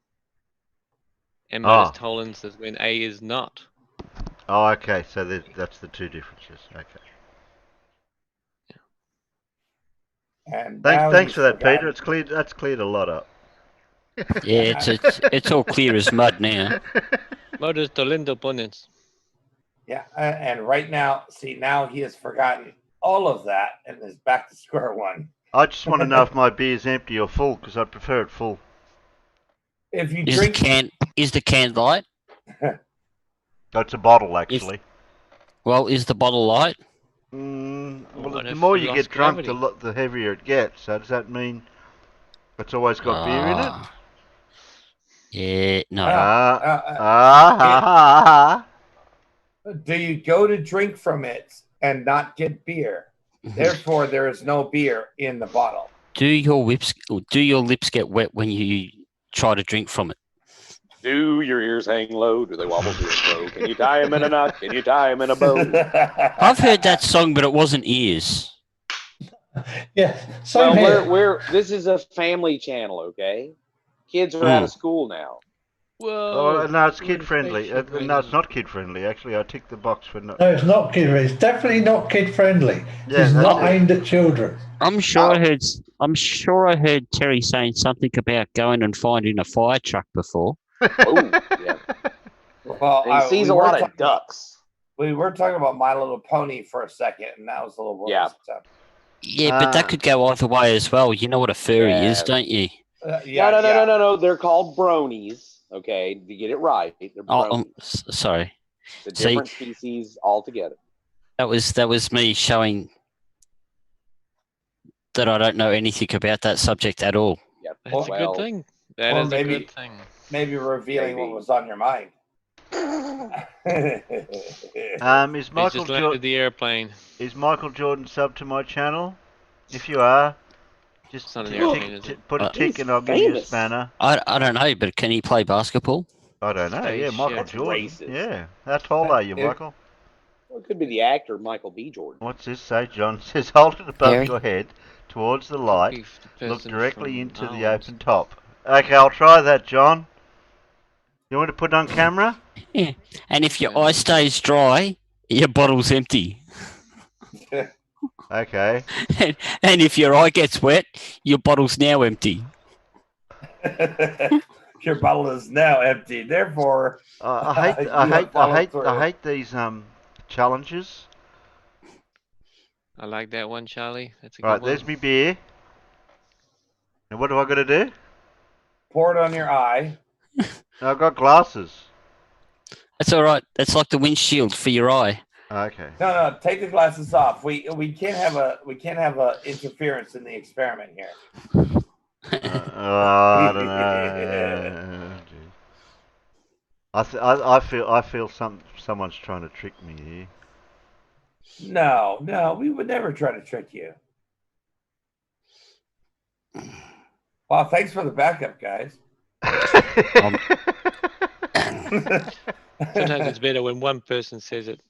S6: and modus tollens is when A is not.
S1: Oh, okay. So that's the two differences. Okay.
S3: And now
S1: Thanks
S3: he's
S1: for that,
S3: forgotten.
S1: Peter. It's cleared. That's cleared a lot up.
S2: Yeah, it's all clear as mud now.
S6: Modus tollendo ponens.
S3: Yeah, and right now, see, now he has forgotten all of that and is back to square one.
S1: I just want to know if my beer's empty or full, because I prefer it full.
S3: If you
S2: Is
S3: drink,
S2: the can light?
S1: It's a bottle, actually.
S2: Well, is the bottle light?
S1: Well,
S6: What
S1: the
S6: if
S1: more
S6: we
S1: you
S6: lost
S1: get drunk,
S6: gravity?
S1: the heavier it gets. So does that mean it's always got beer in it?
S2: Ah. Yeah, no.
S3: do you go to drink from it and not get beer? Therefore, there is no beer in the bottle.
S2: Do your lips get wet when you try to drink from it?
S5: Do your ears hang low? Do they wobble to and fro? Can you tie them in a knot? Can you tie them in a bow?
S2: I've heard that song, but it wasn't ears.
S8: Yeah, same here.
S5: Well, this is a family channel, okay? Kids are out of school now.
S6: Whoa.
S1: Oh, no, it's kid friendly. No, it's not kid friendly. Actually, I ticked the box for no.
S8: No, it's not kid friendly. It's definitely not kid friendly.
S1: Yeah,
S8: it's
S1: that's
S8: not
S1: it.
S8: aimed at children.
S2: I'm sure I heard Terry saying something about going and finding a fire truck before.
S5: Oh, yeah.
S3: Well,
S5: And he sees a lot of ducks.
S3: We were talking about My Little Pony for a second, and that was a little
S5: Yeah.
S2: Yeah, but that could go either way as well. You know what a furry is, don't you?
S5: No. They're called bronies. Okay, to get it right, they're bronies.
S2: Sorry.
S5: It's a different species altogether.
S2: That was me showing that I don't know anything about that subject at all.
S5: Yeah,
S6: That's a good thing. That
S3: or
S6: is
S3: maybe-
S6: a good thing.
S3: Maybe revealing what was on your mind.
S1: Is
S6: He
S1: Michael
S6: just landed the airplane.
S1: Is Michael Jordan sub to my channel? If you are, just
S6: It's not an airplane, is it?
S1: put a tick
S5: He's
S1: and I'll give you a
S5: famous.
S1: spanner.
S2: I don't know, but can he play basketball?
S1: I don't know.
S6: Hey,
S1: Yeah,
S6: shit.
S1: Michael
S6: That's
S1: Jordan.
S5: racist.
S1: Yeah. How tall are you, Michael?
S5: Well, it could be the actor Michael B. Jordan.
S1: What's this say? John says, hold it above
S2: Harry?
S1: your head, towards the light,
S6: If the
S1: look
S6: person
S1: directly
S6: from
S1: into the
S6: Arms-
S1: open top. Okay, I'll try that, John. You want to put it on camera?
S2: Yeah. And if your
S6: Yeah.
S2: eye stays dry, your bottle's empty.
S1: Okay.
S2: And if your eye gets wet, your bottle's now empty.
S3: Your bottle is now empty. Therefore,
S1: I hate these challenges.
S6: I like that one, Charlie. That's a good
S1: Right,
S6: one.
S1: there's me beer. And what do I got to do?
S3: pour it on your eye.
S1: I've got glasses.
S2: That's all right. That's like the windshield for your eye.
S1: Okay.
S3: No, take the glasses off. We can't have a interference in the experiment here.
S1: I don't know. I feel someone's trying to trick me here.
S3: No, we would never try to trick you. Well, thanks for the backup, guys.
S6: Sometimes it's better when one person says it.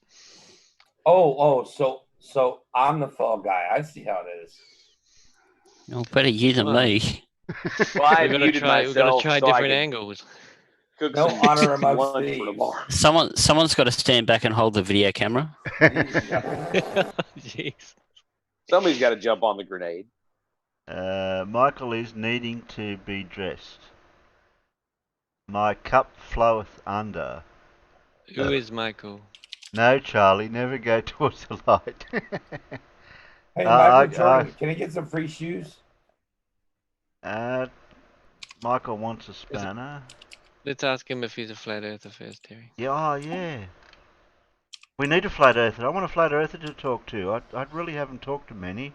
S3: So I'm the fall guy. I see how it is.
S2: Oh, better you than me.
S5: Well, I
S6: We've got to
S5: muted
S6: try. We've got to
S5: myself
S6: try
S5: so I
S6: different
S5: can
S6: angles.
S5: cook
S3: No
S5: some
S3: honor amongst
S5: lunch for
S3: thieves.
S5: tomorrow.
S2: Someone's got to stand back and hold the video camera.
S6: Jeez.
S5: Somebody's got to jump on the grenade.
S1: Michael is needing to be dressed. My cup floweth under.
S6: Who is Michael?
S1: No, Charlie, never go towards the light.
S3: Hey, Michael Jordan, can he get some free shoes?
S1: Michael wants a spanner.
S6: Let's ask him if he's a flat earther first, Terry.
S1: Yeah, yeah. We need a flat earther. I want a flat earther to talk to. I really haven't talked to many.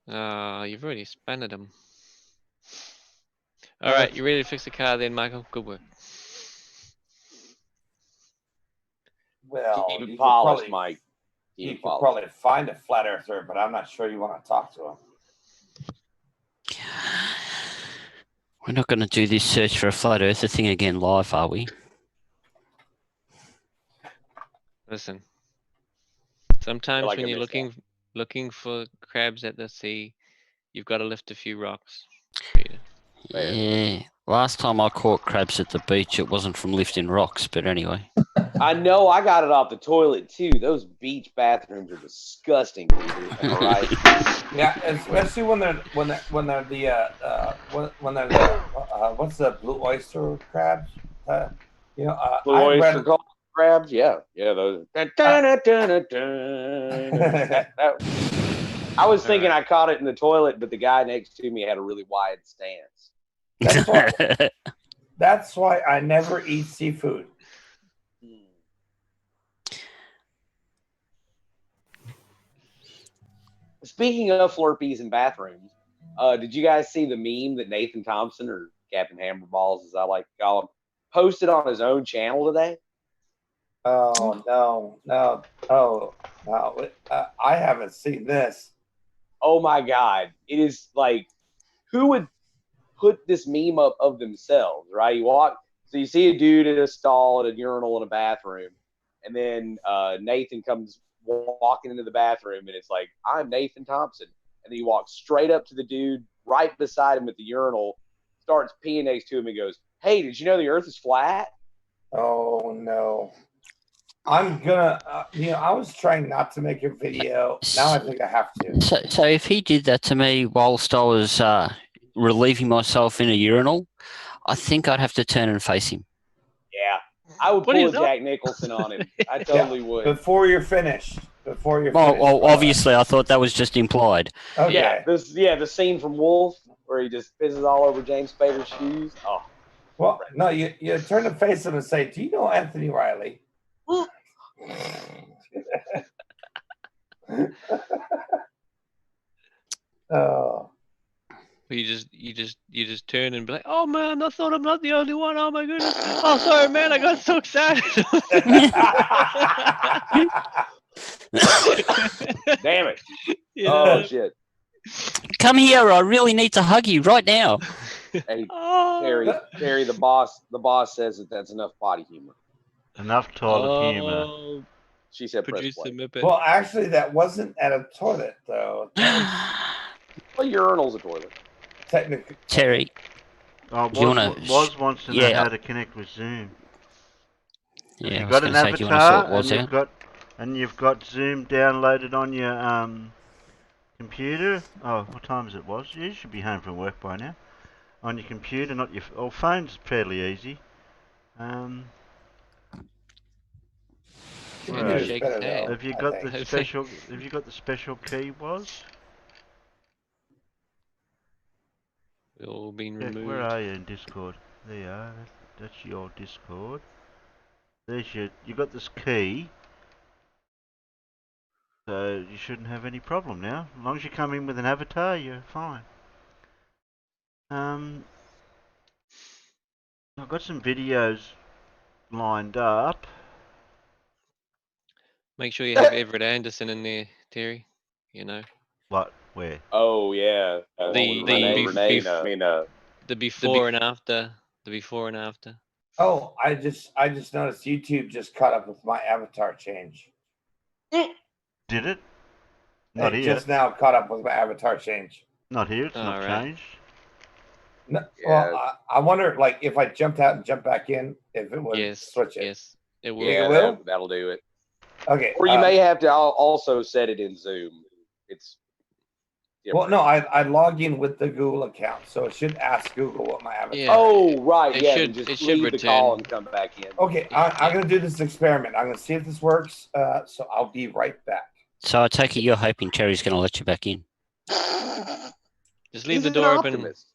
S6: You've already spanned him. All right, you ready to fix the car then, Michael? Good work.
S3: Well,
S5: Keep
S3: you
S5: it
S3: could
S5: polished,
S3: probably-
S5: Mike.
S3: You
S5: Keep it
S3: could
S5: polished.
S3: probably find a flat earther, but I'm not sure you want to talk to him.
S2: We're not going to do this search for a flat earther thing again live, are we?
S6: Listen. Sometimes
S5: like
S6: when
S5: I
S6: you're
S5: missed
S6: looking for crabs at the sea, you've got to lift a few rocks. Peter.
S5: Fair.
S2: Yeah. Last time I caught crabs at the beach, it wasn't from lifting rocks, but anyway.
S5: I know I got it off the toilet too. Those beach bathrooms are disgusting, Peter. Am I right?
S3: Yeah, especially when they're the what's the blue oyster crabs?
S5: Blue
S3: I
S5: oyster
S3: read
S5: crabs. Yeah, those. I was thinking I caught it in the toilet, but the guy next to me had a really wide stance.
S3: that's why I never eat seafood.
S5: Speaking of Flurpees and bathrooms, did you guys see the meme that Nathan Thompson, or Captain Hammerballs as I like to call him, posted on his own channel today?
S3: Oh no! I haven't seen this.
S5: Oh my God! It is like, who would put this meme up of themselves? Right? So you see a dude at a stall at a urinal in a bathroom, and then Nathan comes walking into the bathroom, and it's like, I'm Nathan Thompson. And then he walks straight up to the dude right beside him at the urinal, starts peeing next to him, and goes, "Hey, did you know the earth is flat?"
S3: Oh no. I'm gonna, I was trying not to make a video. Now I think I have to.
S2: So if he did that to me whilst I was relieving myself in a urinal, I think I'd have to turn and face him.
S5: Yeah. I would pull a Jack Nicholson on him. I totally would.
S3: Before you're finished.
S2: Well, obviously, I thought that was just implied.
S3: Okay.
S5: Yeah, the scene from Wolf where he just pisses all over James Spader's shoes. Oh.
S3: Well, no, you turn to face him and say, "Do you know Anthony Riley?" Oh.
S6: You just turn and be like, "Oh man, I thought I'm not the only one. Oh my goodness. Oh sorry, man, I got so excited."
S5: Damn it.
S6: You
S5: Oh
S6: know?
S5: shit.
S2: Come here, I really need to hug you right now.
S5: Hey,
S6: Oh.
S5: Terry, the boss says that's enough potty humor.
S1: Enough toilet humor.
S5: She said press
S6: Producer
S5: play.
S6: Muppet.
S3: Well, actually, that wasn't at a toilet, though. That
S5: Well, urinal's a toilet.
S3: was technically.
S2: Terry,
S1: Oh,
S2: Do you wanna
S1: was wants to know
S2: yeah.
S1: how to connect with Zoom. If
S2: yeah, I
S1: you've
S2: was
S1: got
S2: going
S1: an
S2: to say, do you want to sort
S1: avatar
S2: was out?
S1: and you've got Zoom downloaded on your computer. Oh, what time is it? Was you should be home from work by now. On your computer, not your phone's fairly easy.
S3: Computer's
S6: shake
S3: better,
S6: his head.
S3: though,
S1: Have you
S3: I
S1: got
S3: think.
S1: the special? Have you got the special key? Was?
S6: We've all been
S1: Yeah,
S6: removed.
S1: where are you in Discord? There you are. That's your Discord. There's your. You got this key. So you shouldn't have any problem now. As long as you come in with an avatar, you're fine. I've got some videos lined up.
S6: Make sure you have Everett Anderson in there, Terry. You know.
S1: What? Where?
S5: Oh yeah,
S6: The before and after. The before and after.
S3: Oh, I just noticed YouTube just caught up with my avatar change.
S1: Did it? Not
S3: It
S1: here.
S3: just now caught up with my avatar change.
S1: Not here. It's not
S6: Alright.
S1: changed.
S3: No,
S5: Yeah.
S3: well, I wonder, like, if I jumped out and jumped back in, if it would
S6: Yes.
S3: switch it.
S6: Yes. It will.
S3: Yeah.
S5: Yeah,
S3: it will?
S5: that'll do it.
S3: Okay.
S5: Or you may have to also set it in Zoom. It's
S3: Well, no, I log in with the Google account, so it should ask Google what my avatar.
S6: Yeah.
S5: Oh, right.
S6: It
S5: Yeah,
S6: should-
S5: then
S6: it
S5: just
S6: should
S5: leave the
S6: return.
S5: call and come back in.
S3: Okay, I'm going to do this experiment. I'm going to see if this works. So I'll be right back.
S2: So I take it you're hoping Terry's going to let you back in.
S6: Just leave
S5: He's
S6: the
S5: an
S6: door open.
S5: optimist.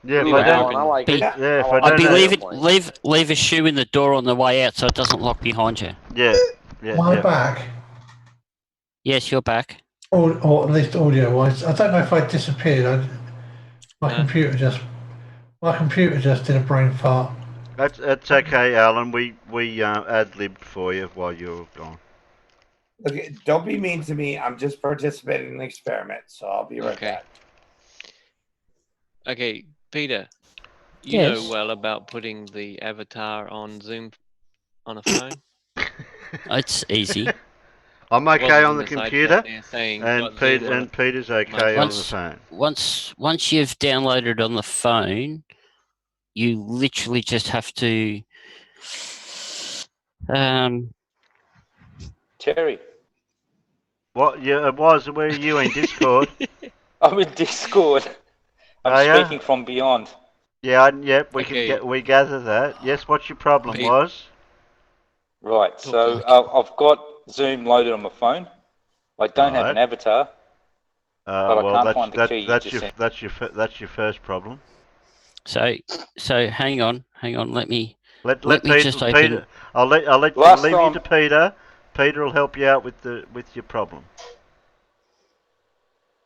S1: Yeah, if
S6: Leave
S1: I
S6: it
S1: don't.
S6: open.
S5: I like it.
S3: Yeah.
S1: Yeah, if I
S5: like
S1: don't
S2: I'd be
S1: know-
S2: leave a shoe in the door on the way out so it doesn't lock behind you.
S1: Yeah. Yeah.
S8: Am I
S1: Yeah.
S8: back?
S2: Yes, you're back.
S8: Or at least audio wise. I don't know if I disappeared. My
S6: No.
S8: computer just did a brain fart.
S1: That's okay, Alan. We ad-libbed for you while you were gone.
S3: Okay, don't be mean to me. I'm just participating in the experiment, so I'll be right
S6: Okay.
S3: back.
S6: Okay, Peter. You
S2: Yes.
S6: know well about putting the avatar on Zoom on a phone.
S2: It's easy.
S1: I'm okay
S6: Wasn't
S1: on
S6: in
S1: the
S6: side
S1: computer,
S6: chat there saying
S1: and
S6: got Zoom on a-
S1: Peter's okay on the
S2: Once-
S1: phone.
S2: Once you've downloaded on the phone, you literally just have to
S10: Terry,
S1: What? Yeah, it was. Where are you in Discord?
S10: I'm in Discord. I'm
S1: Are ya?
S10: speaking from beyond.
S1: Yeah, yep.
S6: Okay.
S1: We gather that. Yes. What's your problem?
S6: Pete.
S1: Was?
S10: Right, so I've got Zoom loaded on my phone. I don't have an
S1: Right.
S10: avatar. But I
S1: Well,
S10: can't find the key you
S1: that's
S10: just
S1: your
S10: sent.
S1: that's your first problem.
S2: so hang on. Let me
S1: Let
S2: me
S1: Peter,
S2: just open-
S1: Peter. I'll let
S10: Last
S1: leave you
S10: time-
S1: to Peter. Peter will help you out with your problem.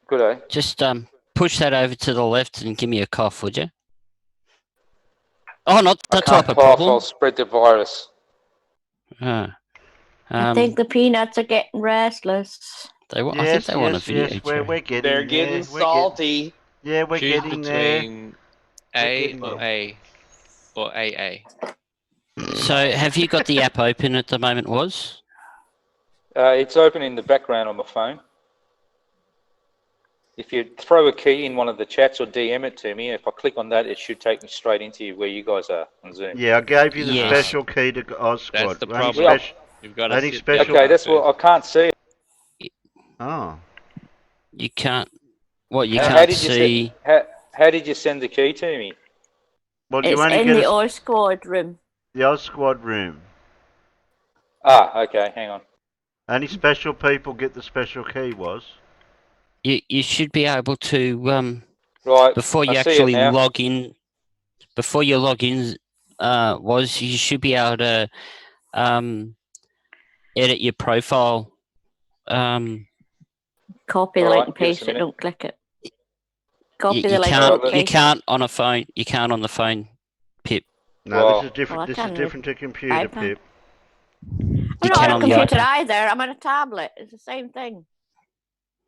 S10: Good, eh?
S2: just push that over to the left and give me a cough, would you? Oh, not
S10: I
S2: that
S10: can't
S2: type of
S10: cough,
S2: problem.
S10: I'll spread the virus.
S2: Ah.
S7: I think the peanuts are getting restless.
S2: I think they want a video.
S1: We're getting
S5: They're
S1: there.
S5: getting
S1: We're
S5: salty.
S1: we're
S6: Choose
S1: getting there.
S6: between
S1: We're
S6: A
S1: getting
S6: or
S1: there.
S6: A or AA.
S2: So have you got the app open at the moment, Was?
S10: It's open in the background on my phone. If you throw a key in one of the chats or DM it to me, if I click on that, it should take me straight into where you guys are on Zoom.
S1: Yeah, I gave you the
S2: Yes.
S1: special key to Oz Squad.
S6: That's the
S1: Only
S6: problem.
S1: speci-
S6: You've got to
S1: Only
S6: sit
S1: special-
S6: there
S10: Okay, that's
S6: first.
S10: what I can't see.
S1: Oh.
S2: You can't. What you
S10: How
S2: can't
S10: did you
S2: see?
S10: how did you send the key to me?
S1: Well, you
S7: It's
S1: only
S7: in
S1: get
S7: the Oz Squad room.
S1: the Oz Squad room.
S10: Ah, okay, hang on.
S1: Only special people get the special key. Was.
S2: You should be able to
S10: Right,
S2: before you
S10: I see it
S2: actually
S10: now.
S2: log in. Before you log in, Was you should be able to edit your profile.
S7: Copy the
S10: All
S7: link
S10: right,
S7: and
S10: give us a
S7: paste it.
S10: minute.
S7: Don't click it. Copy
S2: You
S7: the link.
S2: can't.
S7: Don't
S2: You
S7: paste
S2: can't on a phone. You can't on the phone. Pip.
S1: No,
S10: Well-
S1: this is different.
S7: Well, I
S1: This
S7: can
S1: is
S7: with
S1: different to computer,
S7: iPad.
S1: Pip.
S7: I'm
S2: You
S7: not
S2: can
S7: on a
S2: on the
S7: computer
S2: iPad.
S7: either. I'm on a tablet. It's the same thing.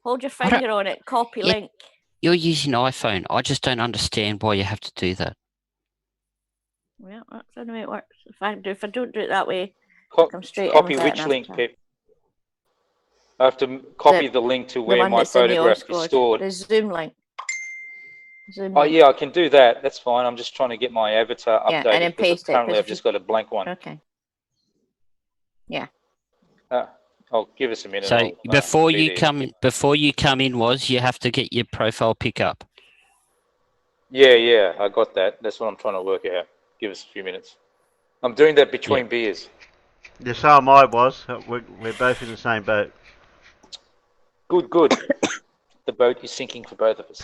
S7: Hold your
S2: I don't-
S7: finger on it. Copy
S2: Yeah.
S7: link.
S2: You're using iPhone. I just don't understand why you have to do that.
S7: Well, that's the way it works. If I don't do it that way,
S10: Co-
S7: come straight in
S10: copy
S7: without
S10: which
S7: an
S10: link,
S7: avatar.
S10: Pip? I have to copy the link to where
S7: one
S10: my
S7: that's in the
S10: photograph is
S7: Oscars.
S10: stored.
S7: The Zoom link. Zoom
S10: Oh
S7: link.
S10: yeah, I can do that. That's fine. I'm just trying to get my avatar
S7: Yeah,
S10: updated
S7: and then
S10: because
S7: paste it,
S10: currently
S7: 'cause
S10: I've
S7: if
S10: just got a blank one.
S7: Okay. Yeah.
S10: I'll give us a minute.
S2: So
S10: I'll,
S2: before
S10: be
S2: you
S10: there.
S2: come in, you have to get your profile pickup.
S10: Yeah, I got that. That's what I'm trying to work out. Give us a few minutes. I'm doing that between beers.
S1: Yeah, so am I, was. We're both in the same boat.
S10: Good. The boat is sinking for both of us.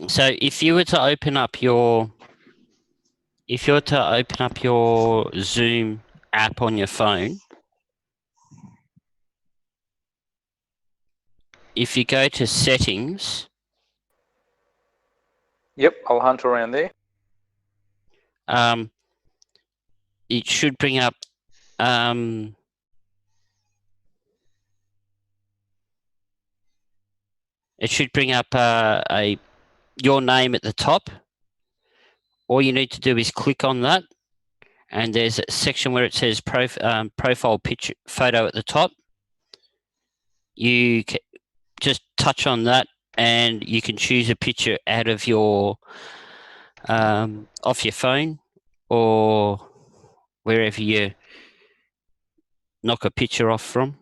S2: So if you were to open up your Zoom app on your phone, if you go to settings,
S10: Yep, I'll hunt around there.
S2: it should bring up your name at the top. All you need to do is click on that, and there's a section where it says profile picture photo at the top. You just touch on that, and you can choose a picture out of your off your phone or wherever you knock a picture off from,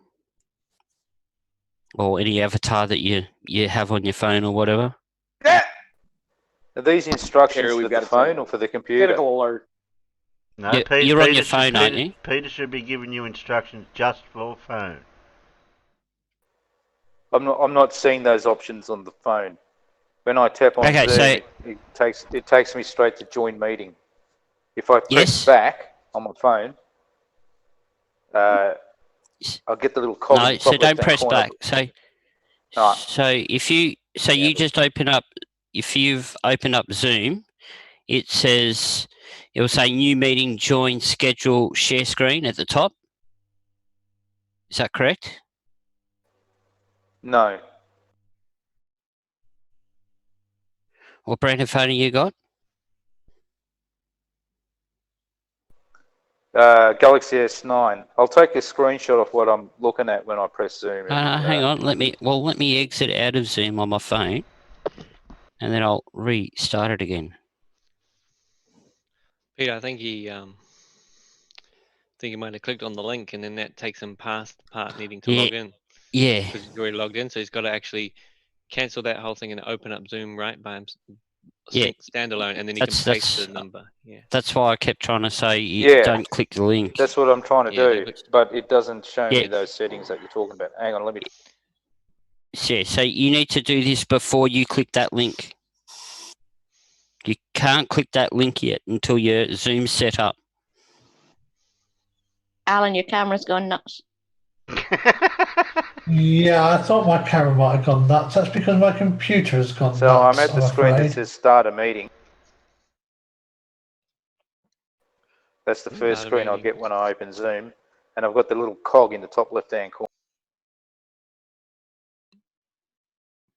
S2: or any avatar that you have on your phone or whatever.
S10: Are these instructions
S5: Here,
S10: for
S5: we've
S10: the
S5: got a
S10: phone or for the computer?
S5: Critical alert.
S1: No,
S2: You're on your phone, aren't you?
S1: Peter should be giving you instructions just for phone.
S10: I'm not seeing those options on the phone. When I tap on
S2: Okay,
S10: Zoom,
S2: so
S10: it takes me straight to join meeting. If I press back on my phone, I'll get the little cog in the top
S2: so don't
S10: left-hand
S2: press
S10: corner.
S2: back. So if you you just open up, if you've opened up Zoom, it will say new meeting, join, schedule, share screen at the top. Is that correct?
S10: No.
S2: What brand of phone have you got?
S10: Galaxy S9. I'll take a screenshot of what I'm looking at when I press Zoom.
S2: Hang on. Let me exit out of Zoom on my phone, and then I'll restart it again.
S6: Peter, I think he might have clicked on the link, and then that takes him past the part needing to log in.
S2: Yeah.
S6: Because he's already logged in, so he's got to actually cancel that whole thing and open up Zoom right by himself.
S2: Yeah.
S6: Standalone, and then you can paste the number. Yeah.
S2: That's why I kept trying to say
S10: Yeah.
S2: don't click the link.
S10: That's what I'm trying to do, but it doesn't show
S2: Yeah.
S10: me those settings that you're talking about. Hang on, let me.
S2: Yeah, so you need to do this before you click that link. You can't click that link yet until your Zoom's set up.
S7: Alan, your camera's gone nuts.
S8: Yeah, I thought my camera might have gone nuts. That's because my computer has gone nuts.
S10: So I'm at the screen that
S8: afraid.
S10: says start a meeting. That's the first
S6: Start a
S10: screen I'll
S6: meeting.
S10: get when I open Zoom, and I've got the little cog in the top left-hand corner.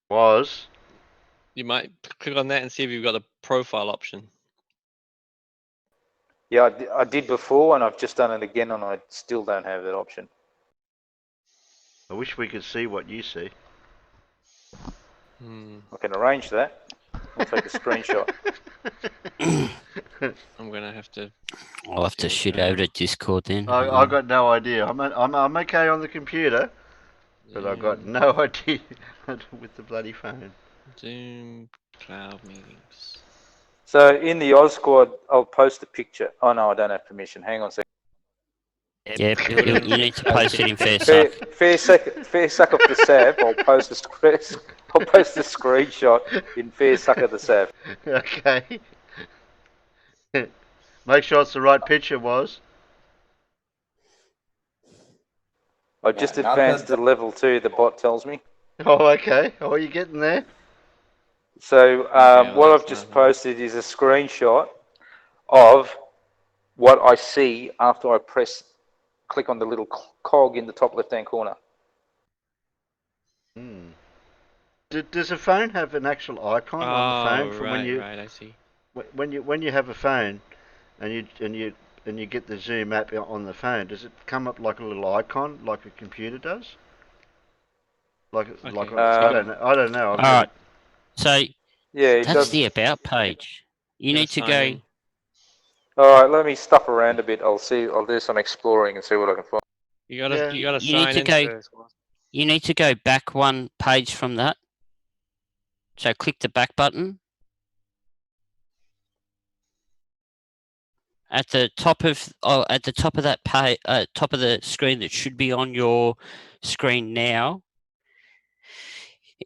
S1: Was.
S6: You might click on that and see if you've got a profile option.
S10: Yeah, I did before, and I've just done it again, and I still don't have that option.
S1: I wish we could see what you see.
S10: I can arrange that. I'll take a screenshot.
S6: I'm gonna have to.
S2: I'll have to shoot over to Discord then.
S1: I got no idea. I'm okay on the computer, but I got no idea with the bloody phone.
S6: Zoom cloud meetings.
S10: So in the Oz Squad, I'll post a picture. Oh no, I don't have permission. Hang on a second.
S2: Yeah, you need to post it in FairSuck.
S10: Fair suck of the Sav. I'll post a screenshot in fair suck of the Sav.
S1: Okay. Make sure it's the right picture, was.
S10: I just advanced to level 2. The bot tells me.
S1: Oh, okay. Oh, are you getting there?
S10: So what I've just posted is a screenshot of what I see after I click on the little cog in the top left-hand corner.
S1: Does a phone have an actual icon on the phone
S6: Oh,
S1: for
S6: right,
S1: when you?
S6: right, I see.
S1: When you have a phone, and you and you get the Zoom app on the phone, does it come up like a little icon, like a computer does? Like
S6: Okay.
S1: I don't know. I don't know. I've
S2: All
S1: never,
S2: right. So
S10: Yeah, it
S2: that's
S10: does.
S2: the about page. You
S6: Gotta
S2: need to
S6: sign
S2: go.
S6: in.
S10: All right, let me stuff around a bit. I'll do some exploring and see what I can find.
S6: You gotta
S1: Yeah.
S6: you gotta
S2: You need
S6: sign
S2: to
S6: in
S2: go.
S6: first.
S2: You need to go back one page from that. So click the back button. At the top of that page, top of the screen that should be on your screen now,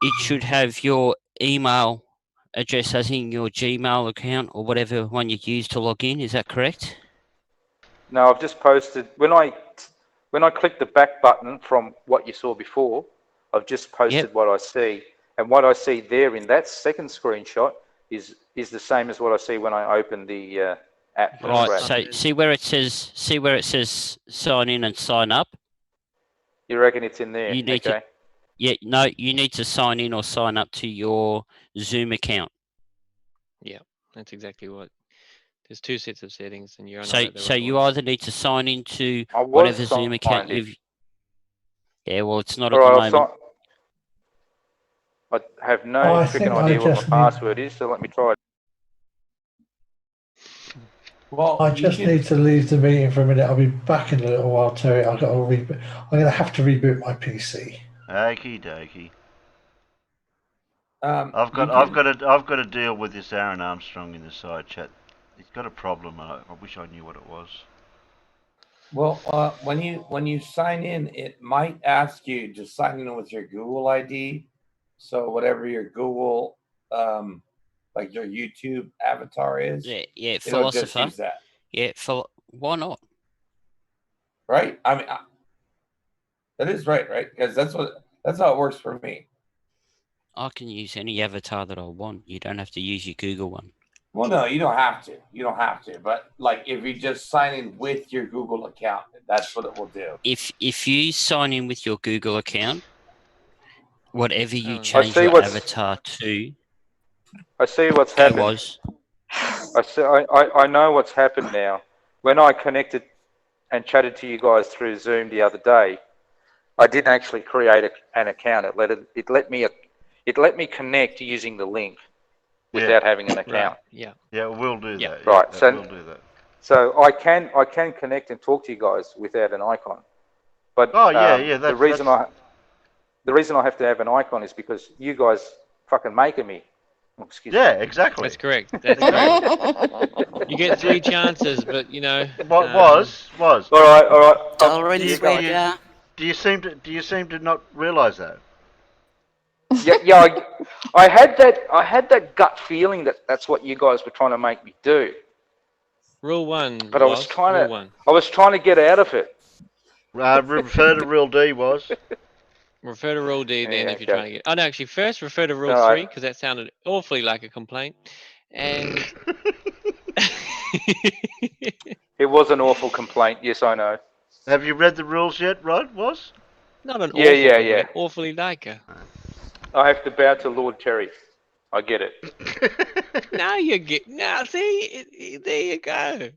S2: it should have your email address as in your Gmail account or whatever one you use to log in. Is that correct?
S10: No, I've just posted when I click the back button from what you saw before. I've just posted what I see, and what I see there in that second screenshot is the same as what I see when I open the app from
S2: Right.
S10: scratch.
S2: So see where it says sign in and sign up.
S10: You reckon it's in there?
S2: You need
S10: Okay.
S2: you need to sign in or sign up to your Zoom account.
S6: Yeah, that's exactly what. There's two sets of settings, and you're not
S2: So
S6: at the
S2: so
S6: right
S2: you
S6: one.
S2: either need to sign into
S10: I was
S2: whatever Zoom account
S10: signed in.
S2: you've. Yeah, well, it's not
S10: All
S2: at the
S10: right,
S2: moment.
S10: I have no
S8: I
S10: freaking
S8: think I
S10: idea what my
S8: just need-
S10: password is, so let me try it.
S3: Well,
S8: I just need to leave the meeting for a minute. I'll be back in a little while, Terry. I'm going to have to reboot my PC.
S1: okie dokie.
S3: Um,
S1: I've got to deal with this Aaron Armstrong in the side chat. He's got a problem, and I wish I knew what it was.
S3: Well, when you sign in, it might ask you to sign in with your Google ID. So whatever your Google, like your YouTube avatar is,
S2: Yeah,
S3: it'll just
S2: philosopher.
S3: use that.
S2: Yeah, why not?
S3: Right? I mean, that is right? Because that's how it works for me.
S2: I can use any avatar that I want. You don't have to use your Google one.
S3: Well, no, you don't have to. You don't have to. But like, if you just sign in with your Google account, that's what it will do.
S2: If you sign in with your Google account, whatever you
S6: Oh,
S2: change
S10: see
S2: your
S10: what's-
S2: avatar to,
S10: I see what's
S2: go
S10: happened.
S2: was.
S10: I know what's happened now. When I connected and chatted to you guys through Zoom the other day, I didn't actually create an account. It let me connect using the link without having an account.
S6: Right. Yeah.
S1: Yeah, we'll do
S6: Yeah.
S1: that.
S10: Right,
S1: Yeah,
S10: so-
S1: we'll do that.
S10: So I can connect and talk to you guys without an icon. But
S1: Oh yeah,
S10: the reason I have to have an icon is because you guys fucking making me. Oh, excuse me.
S1: Yeah, exactly.
S6: That's correct. That's correct. You get 3 chances, but you know.
S1: What was?
S10: All right.
S9: Tolerance
S1: go.
S9: reader.
S1: Do you seem to not realise that?
S10: Yeah. I had that gut feeling that that's what you guys were trying to make me do.
S6: Rule 1.
S10: But I was trying to get out of it.
S1: Refer to Real D was.
S6: Refer to Rule D then
S10: Yeah,
S6: if you're trying to get. Oh no, actually, first refer to Rule
S10: All
S6: 3
S10: right.
S6: because that sounded awfully like a complaint. And
S10: It was an awful complaint. Yes, I know.
S1: Have you read the rules yet, Rod? Was?
S6: not an
S10: Yeah,
S6: awful
S10: yeah,
S6: complaint,
S10: yeah.
S6: awfully like a.
S10: I have to bow to Lord Terry. I get it.
S6: Now you get. Now see, there you go.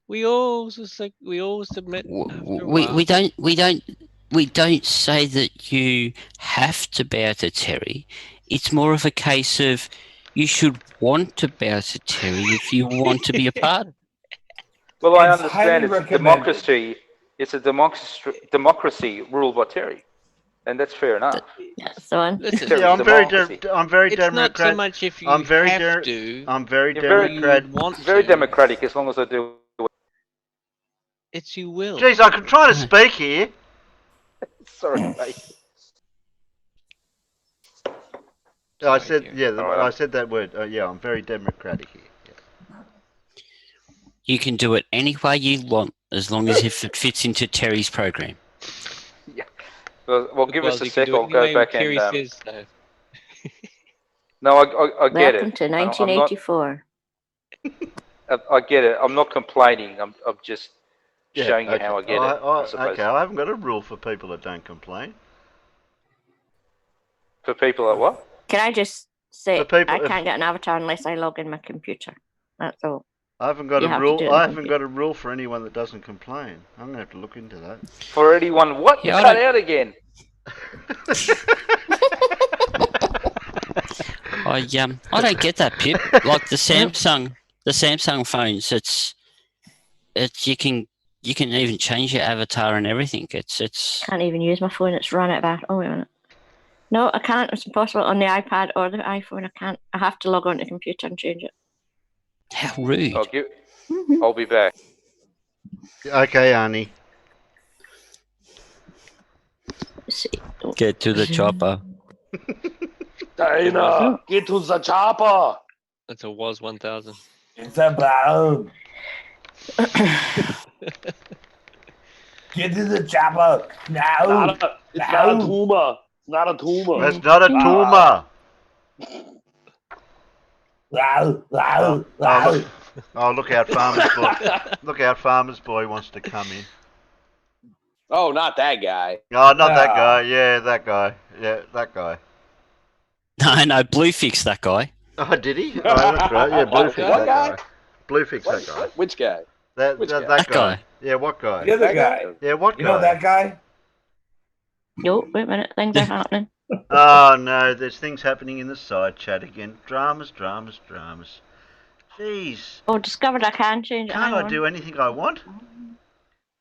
S6: We all submit. After a while.
S2: We don't say that you have to bow to Terry. It's more of a case of you should want to bow to Terry if you want to be a part of it.
S10: Well, I
S3: It's highly
S10: understand it's a
S3: recommended.
S10: democracy. It's a democracy ruled by Terry, and that's fair enough.
S7: That's the one.
S6: Listen,
S10: Terry's
S1: Yeah, I'm very
S10: democracy.
S6: it's not so
S1: democratic.
S6: much if you
S1: I'm very
S6: have to.
S1: I'm very
S10: You're very-
S1: democratic.
S6: You want
S10: Very
S6: to.
S10: democratic as long as I do.
S6: It's you will.
S1: Jeez, I'm trying to speak here.
S10: Sorry, mate.
S1: I
S6: Sorry,
S1: said,
S6: dear.
S1: yeah,
S10: All right.
S1: I said that word. Yeah, I'm very democratic here. Yeah.
S2: You can do it any way you want as long as if it fits into Terry's program.
S10: Well, give us
S6: Well,
S10: a
S6: you can
S10: sec.
S6: do it
S10: I'll
S6: any
S10: go
S6: way
S10: back
S6: Terry
S10: and.
S6: says so.
S10: No, I get
S7: Welcome
S10: it.
S7: to
S10: I'm not-
S7: 1984.
S10: I get it. I'm not complaining. I'm just
S1: Yeah,
S10: showing you
S1: okay.
S10: how I get it. I suppose.
S1: Okay, I haven't got a rule for people that don't complain.
S10: For people that what?
S7: Can I just say
S1: For people-
S7: I can't get an avatar unless I log in my computer. That's all.
S1: I haven't got
S7: You
S1: a
S7: have to
S1: rule.
S7: do it
S1: I
S7: on
S1: haven't
S7: computer.
S1: got a rule for anyone that doesn't complain. I'm gonna have to look into that.
S10: For anyone, what? You
S2: Yeah, I
S10: cut
S2: don't-
S10: out again.
S2: I don't get that, Pip. Like the Samsung phones, it's you can even change your avatar and everything. It's
S7: Can't even use my phone. It's run out of battery. Oh, wait a minute. No, I can't. It's impossible on the iPad or the iPhone. I can't. I have to log on to the computer and change it.
S2: how rude.
S10: I'll be back.
S1: Okay, Arnie.
S7: Let's see.
S2: Get to the chopper.
S5: Dana, get to the chopper.
S6: That's a was 1000.
S3: It's a balloon. Get to the chopper. No.
S5: It's not a tumor. It's not a tumor.
S1: That's not a tumor. Look out, Farmer's Boy. Look out, Farmer's Boy wants to come in.
S5: Oh, not that guy.
S1: Oh, not that guy. Yeah, that guy. Yeah, that guy.
S2: No, Blue fixed that guy.
S1: Oh, did he? Oh, that's right. Yeah, Blue fixed
S5: What
S1: that
S5: guy?
S1: guy. Blue fixed that guy.
S5: Which guy?
S1: That
S2: That
S1: guy.
S2: guy.
S1: Yeah, what guy?
S3: The other
S5: That
S3: guy.
S1: Yeah, what
S3: You
S1: guy?
S3: know that guy?
S7: No, wait a minute. Things are happening.
S1: Oh no, there's things happening in the side chat again. Dramas. Jeez.
S7: Oh, discovered I can change it.
S1: Can't
S7: Hang
S1: I
S7: on.
S1: do anything I want?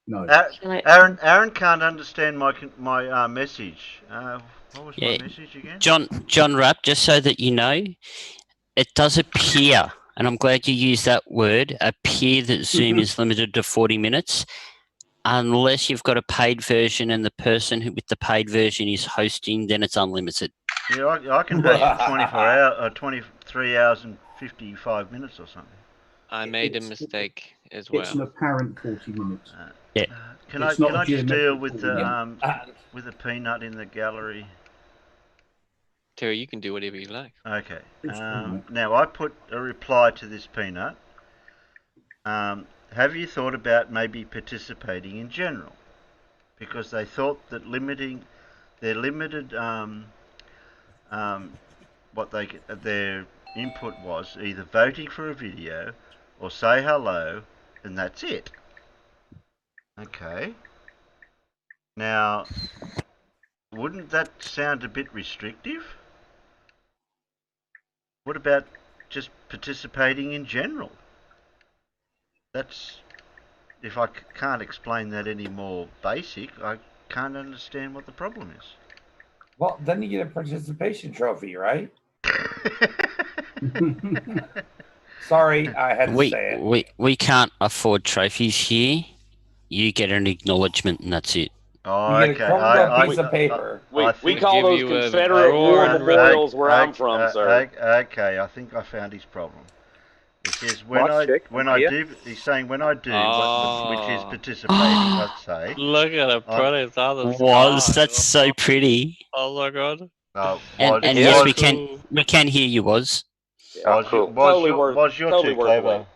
S8: No.
S1: Aaron can't understand my message. What was
S2: Yeah.
S1: my message again?
S2: John Rapp, just so that you know, it does appear, and I'm glad you used that word, appear that Zoom is limited to 40 minutes, unless you've got a paid version and the person with the paid version is hosting, then it's unlimited.
S1: Yeah, I can host for 24 hours, 23 hours and 55 minutes or something.
S6: I made a mistake as well.
S8: It's an apparent 40 minutes.
S2: Yeah.
S1: Can
S8: It's
S1: I
S8: not a
S1: just deal
S8: geometric
S1: with the peanut in the gallery?
S6: Terry, you can do whatever you like.
S1: Okay.
S8: It's fine.
S1: Now I put a reply to this peanut. Have you thought about maybe participating in general? Because they thought that their limited their input was either voting for a video or say hello, and that's it. Okay. Now, wouldn't that sound a bit restrictive? What about just participating in general? That's, if I can't explain that any more basic, I can't understand what the problem is.
S3: Well, then you get a participation trophy, right? Sorry, I had to say it.
S2: We can't afford trophies here. You get an acknowledgement and that's it.
S1: Oh,
S3: You get a crumpled up piece of paper.
S5: We call
S6: give
S5: those
S6: you a
S5: Confederate war
S6: roaring
S5: memorials where I'm from, sir.
S1: Okay, I think I found his problem. It says he's saying when I do, which is participating, I'd say.
S6: Look at the products on the
S2: Was
S6: sky.
S2: that's so pretty.
S6: Oh my god.
S2: And yes, we can hear you, Was.
S1: Was you're
S5: totally
S1: too
S5: worth
S1: clever.
S5: it.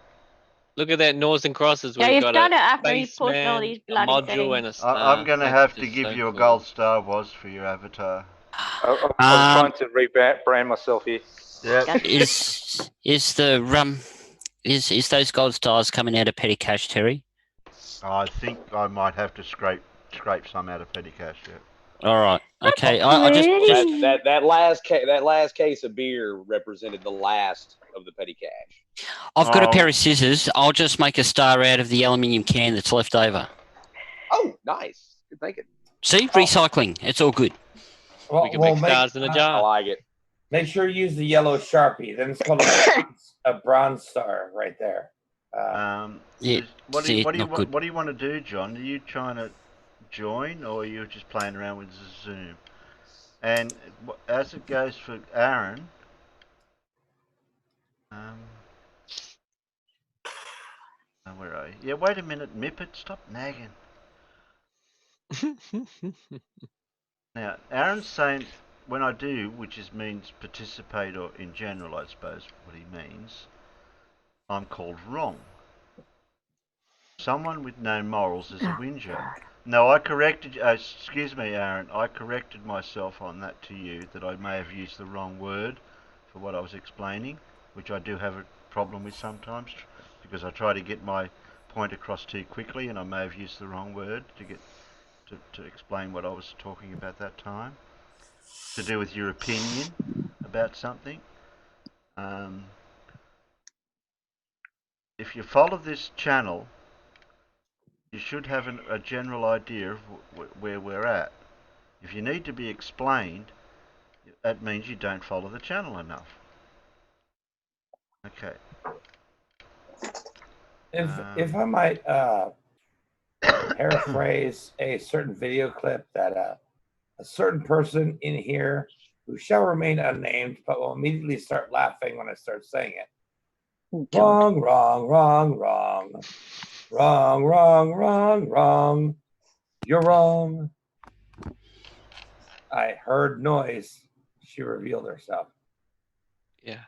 S6: Look at that Northern Crosses.
S7: Yeah,
S6: We've
S7: you've
S6: got
S7: done
S6: a
S7: it after you posted all
S6: spaceman,
S7: these
S6: a
S7: bloody
S6: module, and a
S7: things.
S6: star.
S1: I'm going to
S6: That's
S1: have to
S6: just
S1: give
S6: so
S1: you a
S6: cool.
S1: gold star, Was, for your avatar.
S10: I was trying to rebrand myself here.
S1: Yeah.
S2: Is those gold stars coming out of petty cash, Terry?
S1: I think I might have to scrape some out of petty cash. Yeah.
S2: All right. Okay. I just
S5: That last case of beer represented the last of the petty cash.
S2: I've got a pair of scissors. I'll just make a star out of the aluminium can that's left over.
S5: Oh, nice. Good thinking.
S2: See, recycling. It's all good.
S3: Well,
S6: We can make stars in a
S5: I
S6: jar.
S5: like it.
S3: Make sure you use the yellow Sharpie. Then it's called a bronze star right there.
S2: Yeah.
S1: What
S2: see,
S1: do
S2: not good.
S1: you want to do, John? Are you trying to join, or are you just playing around with Zoom? And as it goes for Aaron, where are you? Yeah, wait a minute, Mippet, stop nagging. Now, Aaron's saying when I do, which means participate or in general, I suppose what he means, I'm called wrong. Someone with no morals is a whinger. No, I corrected. Excuse me, Aaron. I corrected myself on that to you that I may have used the wrong word for what I was explaining, which I do have a problem with sometimes because I try to get my point across too quickly, and I may have used the wrong word to explain what I was talking about that time. To do with your opinion about something. If you follow this channel, you should have a general idea of where we're at. If you need to be explained, that means you don't follow the channel enough. Okay.
S3: If I might paraphrase a certain video clip that a certain person in here who shall remain unnamed but will immediately start laughing when I start saying it. Wrong, wrong, wrong, wrong. Wrong, wrong, wrong, wrong. You're wrong. I heard noise. She revealed herself.
S6: Yeah.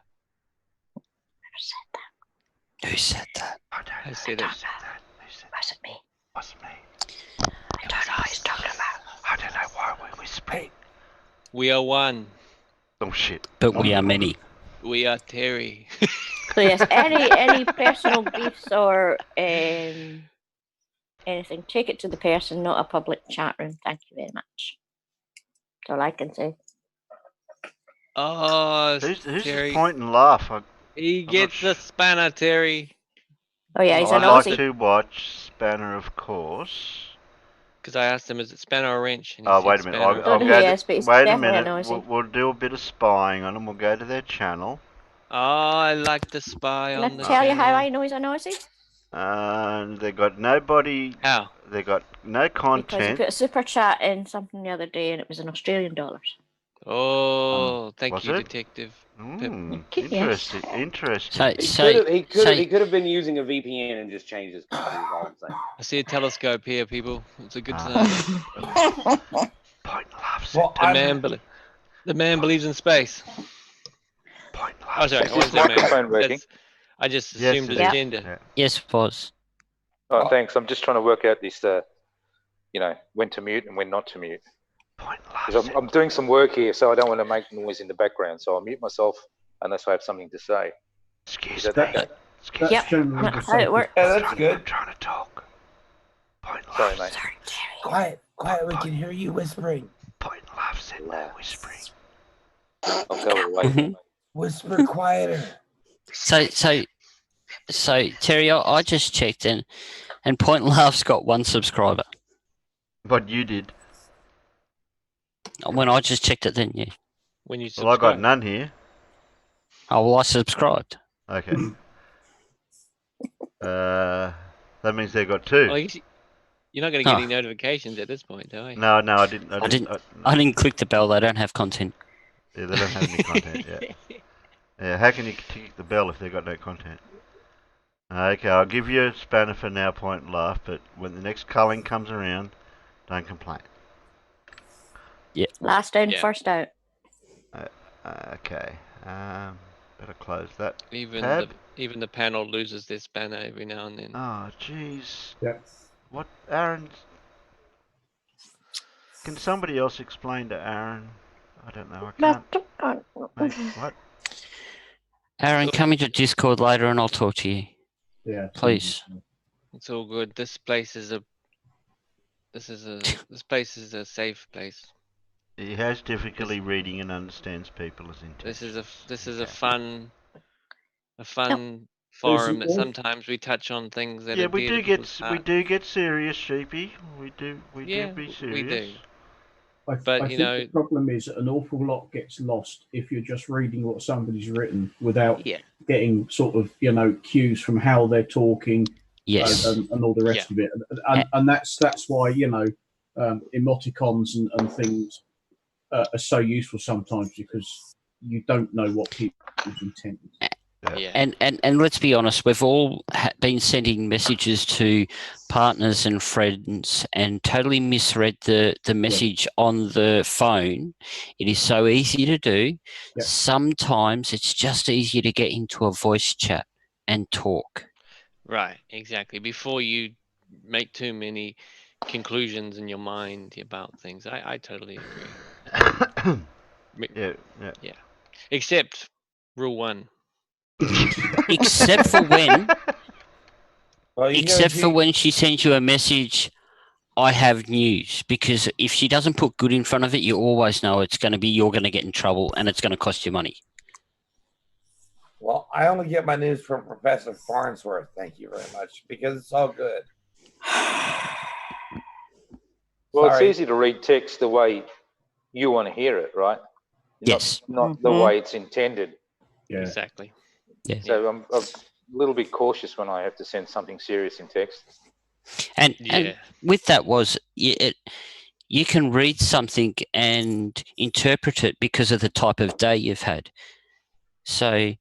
S2: Who said that?
S6: I said it.
S7: Wasn't me.
S1: Wasn't me.
S7: I don't know what he's talking about.
S1: I don't know why we're whispering.
S6: We are one.
S1: Oh shit.
S2: But we are many.
S6: We are Terry.
S7: So yes, any personal beefs or anything, take it to the person, not a public chat room. Thank you very much. That's all I can say.
S6: Oh,
S1: Who's
S6: Terry.
S1: this point and laugh?
S6: He gets the spanner, Terry.
S7: Oh yeah, he's
S1: I
S7: an
S1: like
S7: Aussie.
S1: to watch Spanner, of course.
S6: Because I asked him, is it spanner or wrench? And he
S1: Oh,
S6: said
S1: wait a minute.
S6: spanner.
S1: I'll
S7: Don't
S1: go
S7: he is, but he's
S1: wait a
S7: definitely an
S1: minute.
S7: Aussie.
S1: We'll do a bit of spying on them. We'll go to their channel.
S6: Oh, I like to spy
S7: Can
S6: on the
S7: I tell you how
S6: channel.
S7: I know he's an Aussie?
S1: And they got nobody.
S6: How?
S1: They got no
S7: Because he
S1: content.
S7: put a super chat in something the other day and it was in Australian dollars.
S6: Oh, thank
S1: Was
S6: you,
S1: it?
S6: Detective.
S1: Interesting. Interesting.
S6: He could have been using a VPN and just changed his country. Is all I'm saying. I see a telescope here, people. It's a good sign.
S1: Point loves
S3: Well,
S6: the man believes in space.
S1: Point
S6: Oh,
S1: loves
S6: sorry.
S10: Is
S6: I
S10: this
S6: wasn't saying man.
S10: microphone working?
S6: That's- I just
S1: Yes,
S6: assumed
S1: it
S6: his
S1: is.
S6: gender.
S1: Yeah.
S2: Yes, it was.
S10: Oh, thanks. I'm just trying to work out this, when to mute and when not to mute.
S1: Point
S10: Because I'm doing some work here, so I don't want to make noise in the background. So I'll mute myself unless I have something to say.
S1: Excuse
S10: Is that
S1: me.
S10: okay?
S8: That's
S7: Yep,
S8: generally the
S7: that's how it
S8: safest.
S7: works.
S3: Yeah, that's good.
S1: I'm trying to talk. Point
S10: Sorry,
S1: loves
S10: mate.
S3: Quiet, quiet. We can hear you whispering.
S1: Point loves it. No whispering.
S10: I'll go away.
S2: Mhm.
S3: Whisper quieter.
S2: So Terry, I just checked and Point Laugh's got 1 subscriber.
S1: But you did.
S2: When I just checked it, then yeah.
S6: When you
S1: Well, I
S6: subscribe.
S1: got none here.
S2: Oh well, I subscribed.
S1: Okay. That means they got 2.
S6: Oh, you're not going to get any notifications at this point, are you?
S1: No, I didn't.
S2: I didn't click the bell. They don't have content.
S1: Yeah, they don't have any content yet. Yeah, how can you tick the bell if they've got no content? Okay, I'll give you a spanner for now, Point and Laugh, but when the next culling comes around, don't complain.
S2: Yeah.
S7: Last in, first out.
S1: Okay. Better close that
S6: Even
S1: tab.
S6: the panel loses their spanner every now and then.
S1: Oh, jeez.
S8: Yeah.
S1: What, Aaron? Can somebody else explain to Aaron? I don't know. I can't. Mate, what?
S2: Aaron, come into Discord later and I'll talk to you.
S8: Yeah.
S2: Please.
S6: It's all good. This place is a safe place.
S1: He has difficulty reading and understands people's intentions.
S6: This is a fun forum that sometimes we touch on things that are dear to people's heart.
S1: We do get serious, Sheepy. We do be serious.
S6: We do.
S11: I think the problem is an awful lot gets lost if you're just reading what somebody's written without getting sort of cues from how they're talking, and all the rest of it, and that's why emoticons and things are so useful sometimes, because you don't know what people's intent is.
S2: And let's be honest, we've all been sending messages to partners and friends and totally misread the message on the phone. It is so easy to do. Sometimes it's just easier to get into a voice chat and talk.
S6: Right, exactly. Before you make too many conclusions in your mind about things. I totally agree. Yeah. Except rule 1.
S2: Except for when
S3: Well, you
S2: except
S3: know,
S2: for when she sends you a message, I have news. Because if she doesn't put good in front of it, you always know it's going to be you're going to get in trouble and it's going to cost you money.
S3: Well, I only get my news from Professor Farnsworth. Thank you very much, because it's all good.
S10: Well,
S3: Sorry.
S10: it's easy to read text the way you want to hear it, right?
S2: Yes.
S10: Not the way it's intended.
S11: Yeah.
S6: Exactly.
S2: Yeah.
S10: So I'm a little bit cautious when I have to send something serious in text.
S2: And
S6: Yeah.
S2: with that was you can read something and interpret it because of the type of day you've had. So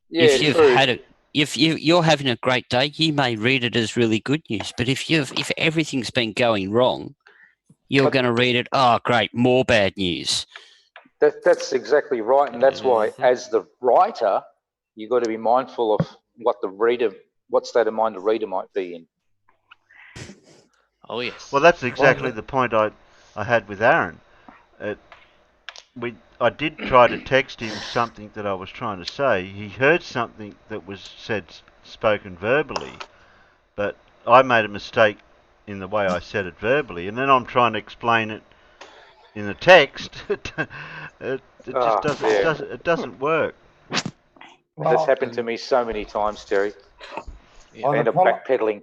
S2: if you've
S10: true.
S2: had if you're having a great day, you may read it as really good news. But if everything's been going wrong, you're going to read it. Oh, great, more bad news.
S10: That's exactly right, and that's why, as the writer, you've got to be mindful of what state of mind the reader might be in.
S6: Oh yes.
S1: Well, that's exactly the point I had with Aaron. I did try to text him something that I was trying to say. He heard something that was spoken verbally, but I made a mistake in the way I said it verbally, and then I'm trying to explain it in the text. It doesn't work.
S3: Well,
S10: That's happened to me so many times, Terry.
S3: Well,
S10: I end up backpedaling.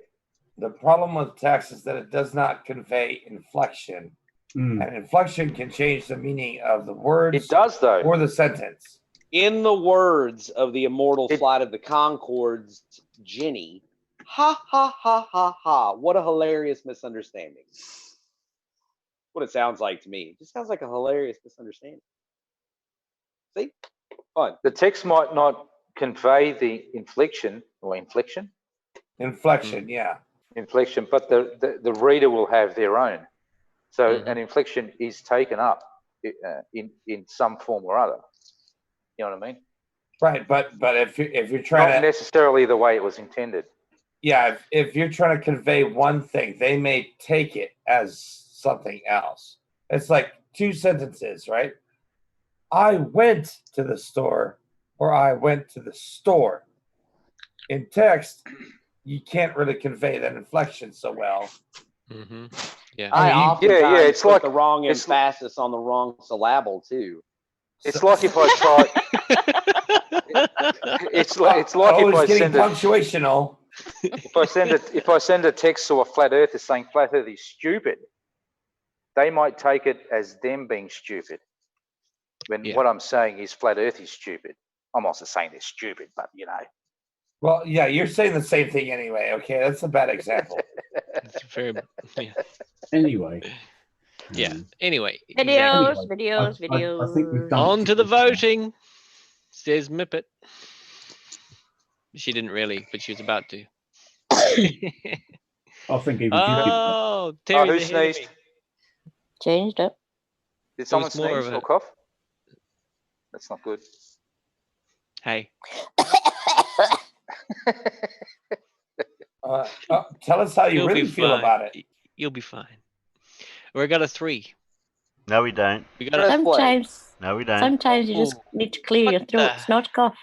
S3: The problem with text is that it does not convey inflection. And inflection can change the meaning of the words.
S10: It does, though.
S3: Or the sentence.
S5: In the words of the immortal Flight of the Conchords, Jenny, ha, ha, ha, ha, ha. What a hilarious misunderstanding. What it sounds like to me. It just sounds like a hilarious misunderstanding. See? Fun.
S10: The text might not convey the inflection,
S3: yeah.
S10: Inflection, but the reader will have their own. So an inflection is taken up in some form or other. You know what I mean?
S3: Right, but if you're trying
S10: not necessarily the way it was intended.
S3: Yeah, if you're trying to convey one thing, they may take it as something else. It's like two sentences, right? I went to the store, or I went to the store. In text, you can't really convey that inflection so well.
S6: Mm-hmm. Yeah.
S5: I oftentimes
S10: it's
S5: put
S10: like
S5: the wrong emphasis on the wrong syllable too.
S10: It's like if I try. it's like if I send
S3: punctuational.
S10: If I send a text to a flat earther saying flat earth is stupid, they might take it as them being stupid. When what I'm saying is flat earth is stupid. I'm also saying they're stupid, but you know.
S3: Well, yeah, you're saying the same thing anyway. Okay, that's a bad example.
S6: It's very, yeah.
S11: Anyway.
S6: Yeah. Anyway.
S7: Videos.
S11: I think we've done
S6: On to the voting, says Mippet. She didn't really, but she was about to.
S11: I think even
S6: oh, Terry's
S10: who
S6: ahead of
S10: sneezed?
S6: me.
S7: Changed it.
S10: Did someone
S6: more
S10: sneeze
S6: of
S10: or cough? That's not good.
S6: Hey.
S3: Tell us how you
S6: You'll
S3: really
S6: be
S3: feel
S6: fine.
S3: about it.
S6: You'll be fine. We got a 3.
S1: No, we don't.
S6: We got
S7: Sometimes.
S1: No, we don't.
S7: Sometimes you just need to clear your throat. It's not a cough.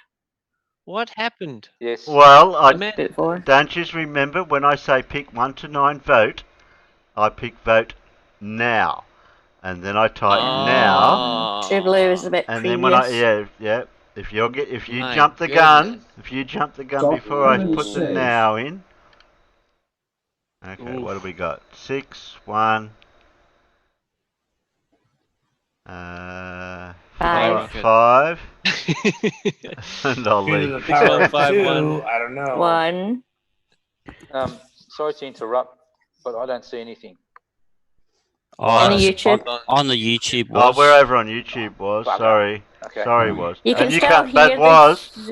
S6: What happened?
S10: Yes.
S1: Well,
S7: Before.
S1: don't you remember when I say pick 1 to 9 vote, I pick vote now. And then I type now.
S7: True Blue is a bit
S1: And
S7: previous.
S1: then when if you
S6: My
S1: jump the gun before I put the
S11: says-
S1: now in. Okay,
S6: Oof.
S1: what have we got? 6, 1. 5. And I'll
S3: Two to
S1: leave.
S3: the power of
S6: 5,
S3: 2,
S6: 1.
S3: I don't know.
S7: 1.
S10: Sorry to interrupt, but I don't see anything.
S7: On YouTube.
S2: On the YouTube
S1: Oh,
S2: was.
S1: we're over on YouTube. Sorry.
S10: Okay.
S1: Sorry, was.
S7: You can
S1: And you
S7: still
S1: can't.
S7: hear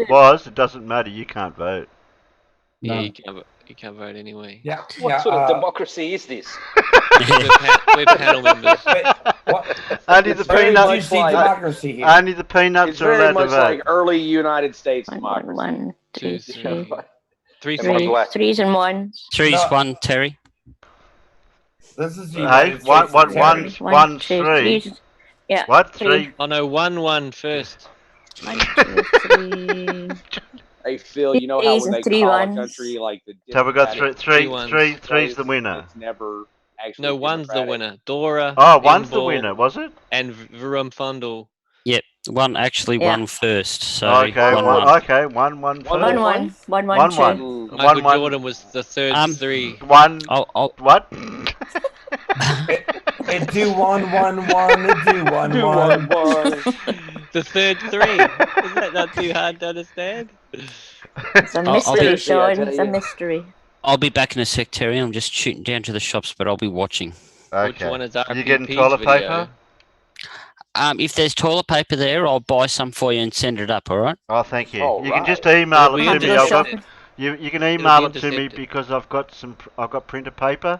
S1: But
S7: this.
S1: it doesn't matter. You can't vote.
S6: Yeah,
S11: No.
S6: you can't vote anyway.
S3: Yeah.
S10: What sort of democracy is this?
S6: We're panel members.
S1: Only the
S5: It's very
S1: peanuts.
S5: much like-
S3: democracy here.
S1: Only the peanuts
S5: It's
S1: are
S5: very
S1: allowed to
S5: much
S1: vote.
S5: like early United States
S7: 1,
S5: democracy.
S7: 1,
S6: 2,
S7: 3,
S6: 3. 3,
S10: Am I
S6: 3.
S10: black?
S7: 3s and 1s.
S2: 3's
S3: No.
S2: 1, Terry.
S3: This is the
S1: Hey,
S3: United States.
S1: one's
S7: 1, 2,
S1: 3.
S7: 3. Yeah.
S1: What?
S7: 3.
S1: 3?
S6: Oh no, 1, 1 first.
S7: 1, 2, 3.
S5: Hey Phil, you know how when they call a country like the
S1: So we got
S5: Democratic
S1: three's the winner.
S5: It's never actually
S6: No, one's the
S5: democratic.
S6: winner. Dora.
S1: Oh, one's the
S6: Inbal,
S1: winner, was it?
S6: And Virumfundle.
S2: Yep, one actually
S7: Yeah.
S2: won first. So
S1: Okay,
S2: one.
S1: okay, one.
S7: One,
S1: first.
S7: one. One, one,
S1: One,
S7: two.
S1: one.
S6: Michael
S1: One.
S6: Jordan was the third three.
S1: One.
S2: I'll
S1: What?
S3: It do one, one, one. It do one,
S5: Do
S3: one.
S6: The third three. Is that not too hard to understand?
S7: It's a
S2: I'll
S7: mystery,
S2: be-
S7: Sean.
S5: I tell
S7: It's a
S5: you.
S7: mystery.
S2: I'll be back in a sec, Terry. I'm just shooting down to the shops, but I'll be watching.
S6: Which one is
S1: You getting
S6: RPP's
S1: toilet
S6: video?
S1: paper?
S2: If there's toilet paper there, I'll buy some for you and send it up. All right?
S1: Oh, thank you.
S5: All
S1: You can
S5: right.
S1: just email
S6: It'll
S1: it
S6: be
S1: to me.
S6: intercepted.
S1: You can email it to me
S6: intercepted.
S1: because I've got printer paper,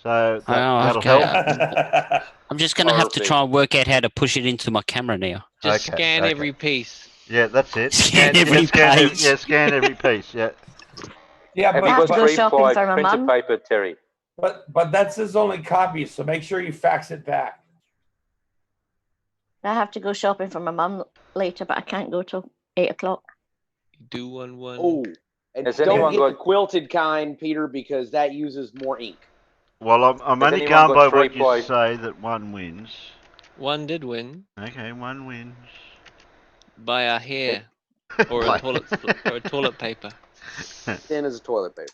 S1: so
S2: Oh,
S1: that'll
S2: okay.
S1: help.
S2: I'm just going to have to
S5: Perfect.
S2: try and work out how to push it into my camera now.
S6: Just
S1: Okay,
S6: scan
S1: okay.
S6: every piece.
S1: Yeah, that's it.
S2: Scan
S1: You
S2: every
S1: scan
S2: page.
S1: scan every piece. Yeah.
S3: Yeah,
S10: Have
S7: I
S10: you
S7: have
S10: got
S7: to go
S10: 3
S7: shopping
S10: ply
S7: for my
S10: printed
S7: mum.
S10: paper, Terry?
S3: but that's his only copy, so make sure you fax it back.
S7: I have to go shopping for my mum later, but I can't go till 8 o'clock.
S6: Do one.
S5: Oh, and
S10: Has
S5: don't
S10: anyone
S5: get the
S10: got-
S5: quilted kind, Peter, because that uses more ink.
S1: Well, I'm
S10: Has
S1: only
S10: anyone
S1: going
S10: got
S1: by what
S10: 3
S1: you
S10: ply?
S1: say that one wins.
S6: One did win
S1: Okay, one wins.
S6: by a hair or a toilet paper.
S5: 10 is a toilet paper.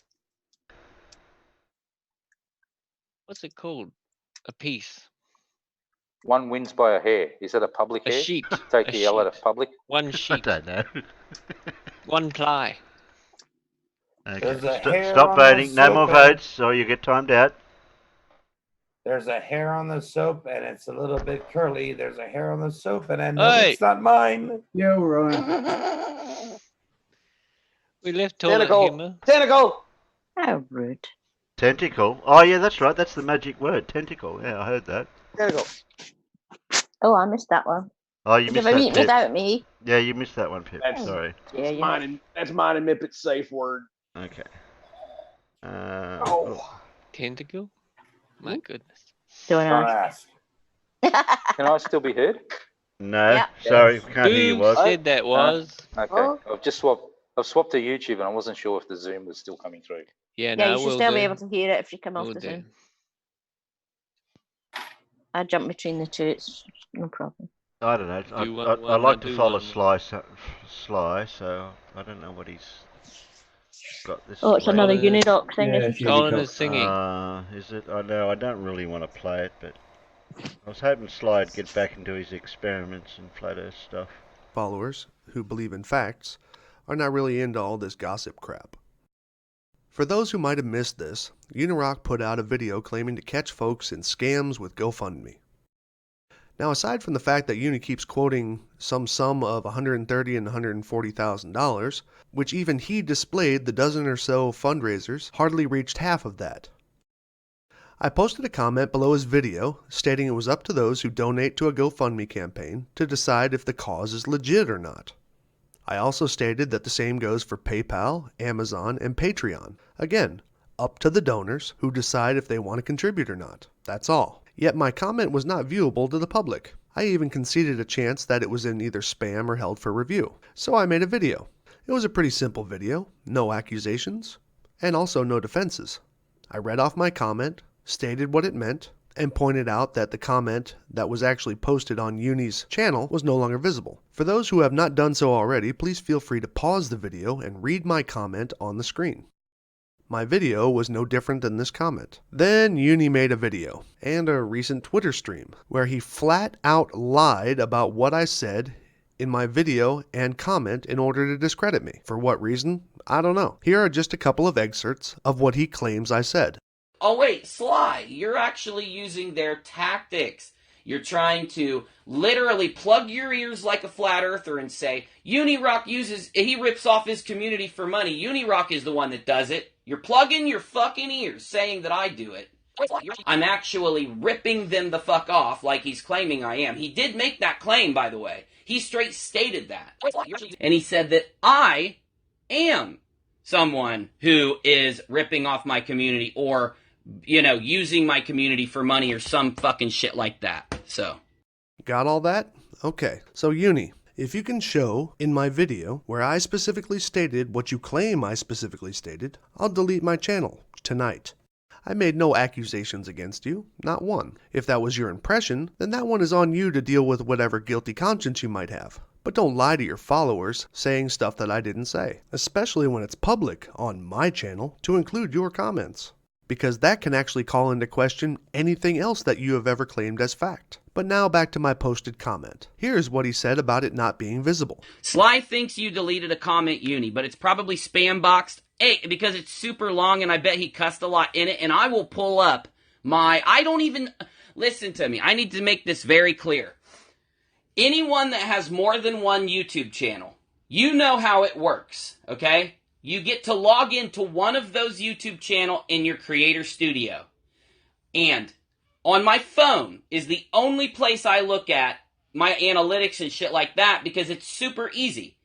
S6: What's it called? A piece.
S10: One wins by a hair. Is that a public
S6: A
S10: hair?
S6: sheet.
S10: Take
S6: A
S10: the L out of
S6: sheet.
S10: public.
S6: One
S1: I
S6: sheet.
S1: don't know.
S6: One ply.
S1: Okay.
S3: There's a hair
S1: Stop
S3: on
S1: voting.
S3: the
S1: No more
S3: soap and-
S1: votes, or you get timed out.
S3: There's a hair on the soap and it's a little bit curly. There's a hair on the soap and I know
S6: Hey.
S3: it's not mine.
S11: Yeah, all right.
S6: We left toilet
S5: Tentacle.
S6: humor.
S5: Tentacle.
S7: How rude.
S1: Tentacle. Oh yeah, that's right. That's the magic word. Tentacle. Yeah, I heard that.
S5: Tentacle.
S7: Oh, I missed that one.
S1: Oh, you
S7: You've
S1: missed
S7: never
S1: that,
S7: eaten
S1: Pip.
S7: without me.
S1: Yeah, you missed that one, Pip.
S5: That's-
S1: Sorry.
S7: Yeah, you know.
S5: That's mine and Mippett's safe word.
S1: Okay.
S5: Oh.
S6: Tentacle? My goodness.
S7: Don't
S3: Don't
S7: ask.
S3: ask.
S10: Can I still be heard?
S1: No,
S7: Yeah.
S1: sorry, we can't hear you.
S6: Who
S1: Was
S6: said that was?
S10: Okay.
S7: Oh.
S10: I've swapped to YouTube and I wasn't sure if the Zoom was still coming through.
S6: Yeah,
S7: Yeah,
S6: no,
S7: you should
S6: we'll
S7: still be
S6: do.
S7: able to hear it if you come off
S6: We'll
S7: the
S6: do.
S7: Zoom. I jump between the two. It's no problem.
S1: I don't know.
S6: Do one,
S1: I
S6: one,
S1: like
S6: I
S1: to
S6: do
S1: follow
S6: one.
S1: Sly, so I don't know what he's got this.
S7: Oh, it's
S1: week.
S7: another
S6: Colin is-
S7: Unidoc thing.
S11: Yeah,
S7: isn't
S11: it's
S7: it?
S6: Colin
S11: Unidoc.
S6: is singing.
S1: Is it? I know. I don't really want to play it, but I was hoping Sly would get back into his experiments and flat Earth stuff.
S12: Followers who believe in facts are not really into all this gossip crap. For those who might have missed this, Unirock put out a video claiming to catch folks in scams with GoFundMe. Now, aside from the fact that Uni keeps quoting some sum of $130,000 and $140,000, which even he displayed the dozen or so fundraisers hardly reached half of that. I posted a comment below his video stating it was up to those who donate to a GoFundMe campaign to decide if the cause is legit or not. I also stated that the same goes for PayPal, Amazon, and Patreon. Again, up to the donors who decide if they want to contribute or not. That's all. Yet my comment was not viewable to the public. I even conceded a chance that it was in either spam or held for review. So I made a video. It was a pretty simple video, no accusations, and also no defenses. I read off my comment, stated what it meant, and pointed out that the comment that was actually posted on Uni's channel was no longer visible. For those who have not done so already, please feel free to pause the video and read my comment on the screen. My video was no different than this comment. Then Uni made a video, and a recent Twitter stream, where he flat out lied about what I said in my video and comment in order to discredit me. For what reason? I don't know. Here are just a couple of excerpts of what he claims I said.
S13: Oh wait, Sly, you're actually using their tactics. You're trying to literally plug your ears like a flat earther and say, Unirock he rips off his community for money. Unirock is the one that does it. You're plugging your fucking ears saying that I do it. I'm actually ripping them the fuck off like he's claiming I am. He did make that claim, by the way. He straight stated that. And he said that I am someone who is ripping off my community or, using my community for money or some fucking shit like that. So.
S12: Got all that? Okay, so Uni, If you can show in my video where I specifically stated what you claim I specifically stated, I'll delete my channel tonight. I made no accusations against you, not one. If that was your impression, then that one is on you to deal with whatever guilty conscience you might have. But don't lie to your followers saying stuff that I didn't say, especially when it's public on my channel to include your comments, because that can actually call into question anything else that you have ever claimed as fact. But now back to my posted comment. Here's what he said about it not being visible.
S13: Sly thinks you deleted a comment, Uni, but it's probably spam boxed. Hey, because it's super long and I bet he cussed a lot in it. And I will pull up I don't even, listen to me. I need to make this very clear. Anyone that has more than one YouTube channel, you know how it works, okay? You get to log into one of those YouTube channel in your Creator Studio. And on my phone is the only place I look at my analytics and shit like that because it's super easy.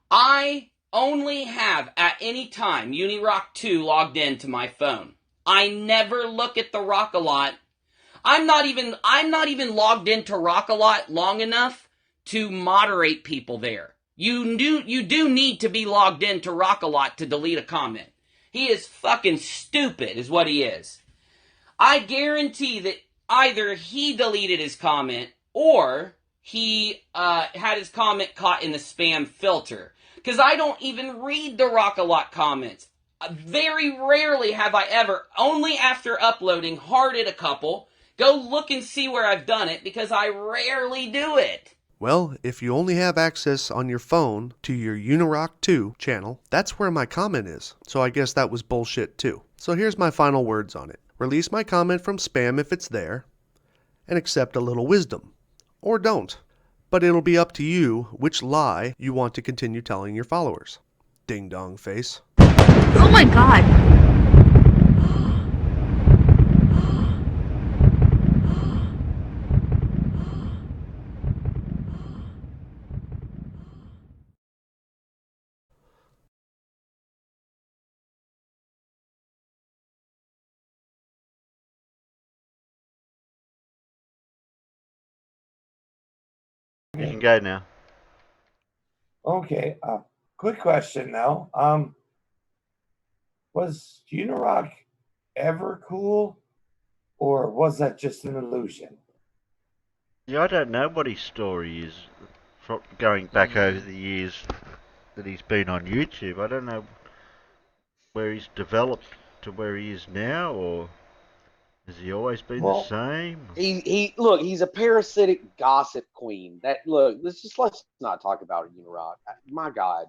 S13: I only have at any time Unirock 2 logged into my phone. I never look at the Rock-A-Lot. I'm not even logged into Rock-A-Lot long enough to moderate people there. You do need to be logged into Rock-A-Lot to delete a comment. He is fucking stupid is what he is. I guarantee that either he deleted his comment or he had his comment caught in the spam filter. Because I don't even read the Rock-A-Lot comments. Very rarely have I ever, only after uploading, hearted a couple. Go look and see where I've done it because I rarely do it.
S12: Well, if you only have access on your phone to your Unirock 2 channel, that's where my comment is. So I guess that was bullshit too. So here's my final words on it. Release my comment from spam if it's there, and accept a little wisdom. Or don't. But it'll be up to you which lie you want to continue telling your followers. Ding dong face.
S7: Oh my god.
S1: You can go now.
S3: Okay. Quick question though. Was Unirock ever cool, or was that just an illusion?
S1: Yeah, I don't know what his story is from going back over the years that he's been on YouTube. I don't know where he's developed to where he is now, or has he always been the same?
S5: Look, he's a parasitic gossip queen. Let's not talk about Unirock. My God.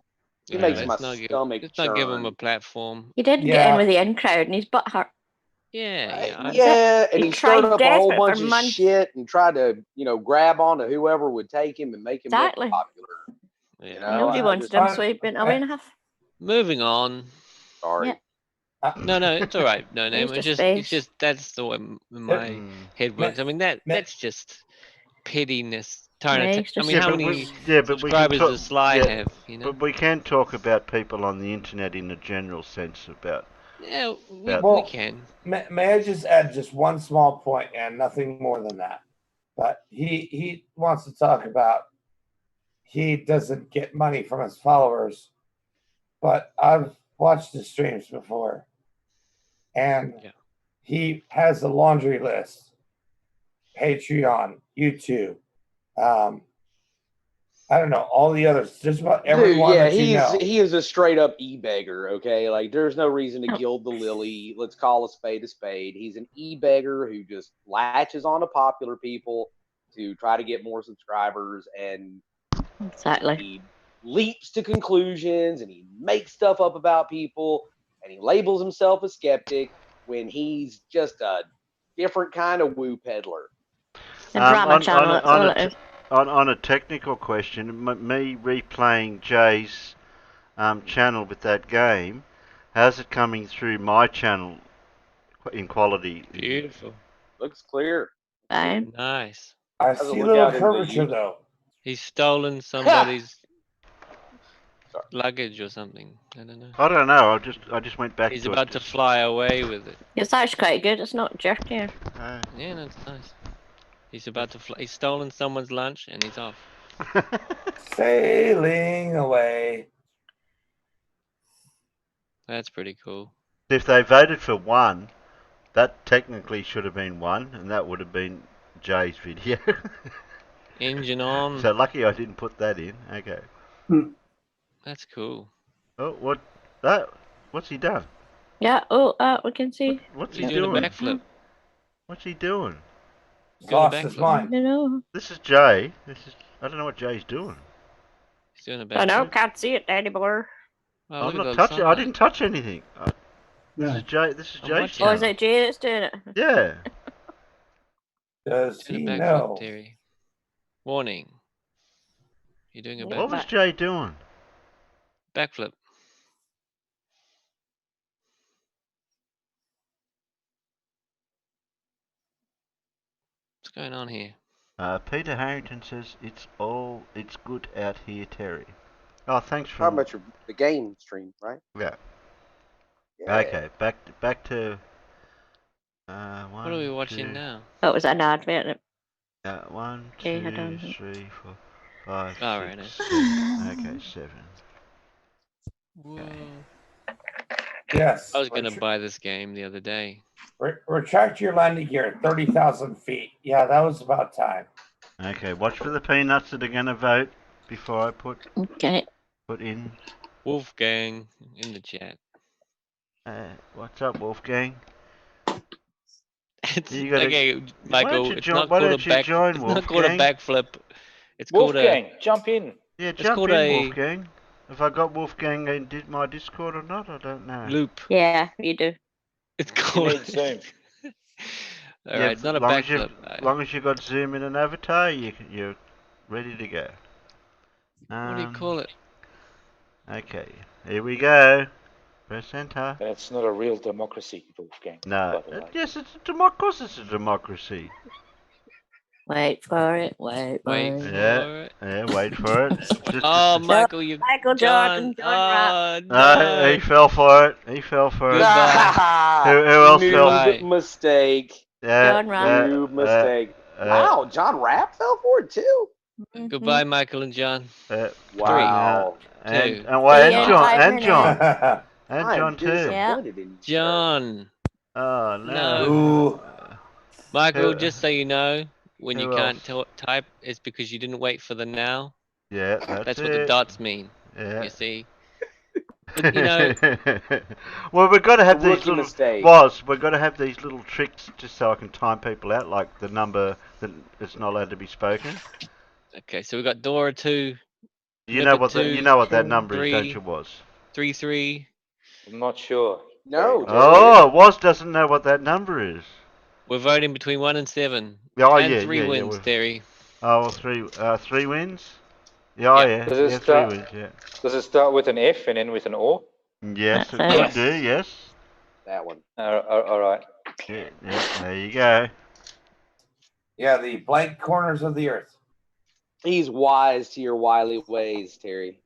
S5: He makes my stomach
S6: Let's not give him a platform.
S7: He did get in with the in crowd and he's butt hurt.
S5: Yeah, and he stirred up a whole bunch of shit and tried to, grab onto whoever would take him and make him look popular.
S7: Nobody wanted him, so he went away and a half.
S6: Moving on.
S5: Sorry.
S6: Yeah. No, it's all right. No, it's just that's the way my head works. I mean that's just pettiness. How many subscribers does Sly have?
S1: But we can talk about people on the internet in a general sense about.
S6: Yeah, we can.
S3: May I just add just one small point and nothing more than that? But he wants to talk about he doesn't get money from his followers, but I've watched his streams before, and he has a laundry list: Patreon, YouTube. I don't know, all the others, just about everyone.
S5: He is a straight up e-beggar, okay? Like, there's no reason to gild the lily. Let's call a spade a spade. He's an e-beggar who just latches on to popular people to try to get more subscribers, and he leaps to conclusions, and he makes stuff up about people, and he labels himself a skeptic when he's just a different kind of woo peddler.
S7: A drama channel, that's all it is.
S1: On a technical question, me replaying Jay's channel with that game, how's it coming through my channel in quality?
S6: Beautiful.
S5: Looks clear.
S7: Fine.
S6: Nice.
S3: I see a little curvature though.
S6: He's stolen somebody's luggage or something. I don't know.
S1: I don't know. I just went back.
S6: He's about to fly away with it.
S7: It's actually quite good. It's not jerky.
S6: Yeah, that's nice. He's about to fly. He's stolen someone's lunch and he's off.
S3: Sailing away.
S6: That's pretty cool.
S1: If they voted for 1, that technically should have been 1, and that would have been Jay's video.
S6: Engine on.
S1: So lucky I didn't put that in. Okay.
S6: That's cool.
S1: Oh, what's he done?
S7: Yeah. We can see.
S1: What's he
S6: He's
S1: doing?
S6: doing a backflip.
S1: What's he doing?
S3: Lost his mind.
S7: No.
S1: This is Jay. I don't know what Jay's doing.
S6: He's doing a
S7: I know.
S6: backflip.
S7: Can't see it anymore.
S6: Oh,
S1: I'm
S6: look at
S1: not
S6: the
S1: touching. I
S6: sunlight.
S1: didn't touch anything. This is Jay. This is
S6: I'm
S1: Jay's
S6: watching.
S7: Oh, is
S1: channel.
S7: it Jay that's doing it?
S1: Yeah.
S3: Does
S6: Doing
S3: he
S6: a backflip,
S3: know?
S6: Terry. Warning. You're doing a
S1: What was
S6: backflip.
S1: Jay doing?
S6: Backflip. What's going on here?
S1: Peter Harrington says it's good out here, Terry. Oh, thanks for.
S14: How much the game stream, right?
S1: Yeah.
S14: Yeah.
S1: Okay, back to. One,
S6: What are we watching
S1: two,
S6: now?
S7: Oh, it was an advert.
S1: 1,
S7: Okay,
S1: 2,
S7: hold on.
S1: 3, 4, 5,
S6: All right,
S1: 6, 7. Okay, 7.
S6: Whoa.
S3: Yes.
S6: I was going to buy this game the other day.
S3: Retract your landing gear at 30,000 feet. Yeah, that was about time.
S1: Okay, watch for the peanuts that are going to vote before I put in.
S6: Wolfgang in the chat.
S1: What's up, Wolfgang?
S6: It's,
S1: You gotta-
S6: okay,
S1: Why
S6: Michael.
S1: don't you
S6: It's
S1: join-
S6: not
S1: why
S6: called a
S1: don't you
S6: back.
S1: join,
S6: It's not called a
S1: Wolfgang?
S6: backflip. It's called a.
S10: Wolfgang, jump in.
S1: Yeah,
S6: It's
S1: jump
S6: called
S1: in,
S6: a-
S1: Wolfgang. Have I got Wolfgang in my Discord or not? I don't know.
S6: Loop.
S7: Yeah, you do.
S6: It's
S10: You
S6: called.
S10: need Zoom.
S6: All right, it's not a backflip.
S1: As long as you got Zoom in an avatar, you're ready to go.
S6: What do you call it?
S1: Okay, here we go. Press enter.
S10: That's not a real democracy, Wolfgang.
S1: No.
S10: by the way.
S1: Yes, it's a democracy. It's a democracy.
S7: Wait for it. Wait for
S6: Wait
S7: it.
S6: for
S1: Yeah,
S6: it.
S1: yeah. Wait for it.
S6: Oh, Michael, you.
S7: Michael Jordan, John Rapp.
S6: no.
S1: He fell for it. He fell for it.
S6: Goodbye.
S1: Who else
S5: Noob
S1: fell?
S5: mistake.
S1: Yeah,
S7: John Rapp.
S5: Noob mistake.
S1: uh,
S5: Wow, John Rapp fell for it too.
S6: Goodbye, Michael and John.
S5: Wow.
S6: Two.
S1: and
S7: Yeah,
S1: John,
S7: 5
S1: and
S7: minutes.
S1: John, and
S5: I'm
S1: John too.
S5: disappointed in you.
S6: John.
S1: Oh no.
S6: No.
S3: Ooh.
S6: Michael,
S1: Who-
S6: just so you know, when you
S1: who
S6: can't
S1: else?
S6: type, it's because you didn't wait for the now.
S1: Yeah, that's
S6: What the
S1: it.
S6: dots mean.
S1: Yeah.
S6: You see. But, you know,
S1: well, we've got to have these
S5: Rookie
S1: little.
S5: mistake.
S1: We've got to have these little tricks just so I can time people out, like the number that it's not allowed to be spoken.
S6: okay, so we got Dora 2,
S1: You know
S6: Nipper
S1: what?
S6: 2,
S1: You know what that
S5: two,
S1: number is, don't
S6: 3,
S1: you, Was?
S6: 3, 3.
S10: I'm not sure.
S5: No.
S1: Oh, Was doesn't know what that number is.
S6: We're voting between 1 and 7.
S1: Oh,
S6: and
S1: yeah,
S6: 3
S1: yeah, yeah,
S6: wins,
S1: we've-
S6: Terry.
S1: Oh, well, three wins. Yeah, oh,
S6: Yep.
S1: yeah,
S10: Does it
S1: yeah,
S10: start-
S1: 3 wins. Yeah.
S10: Does it start with an F and end with an O?
S1: Yes, it
S7: That's
S1: could
S7: it.
S1: do. Yes.
S5: That one.
S10: All right.
S1: Yeah, there you go.
S3: Yeah, the blank corners of the earth.
S5: He's wise to your wily ways, Terry.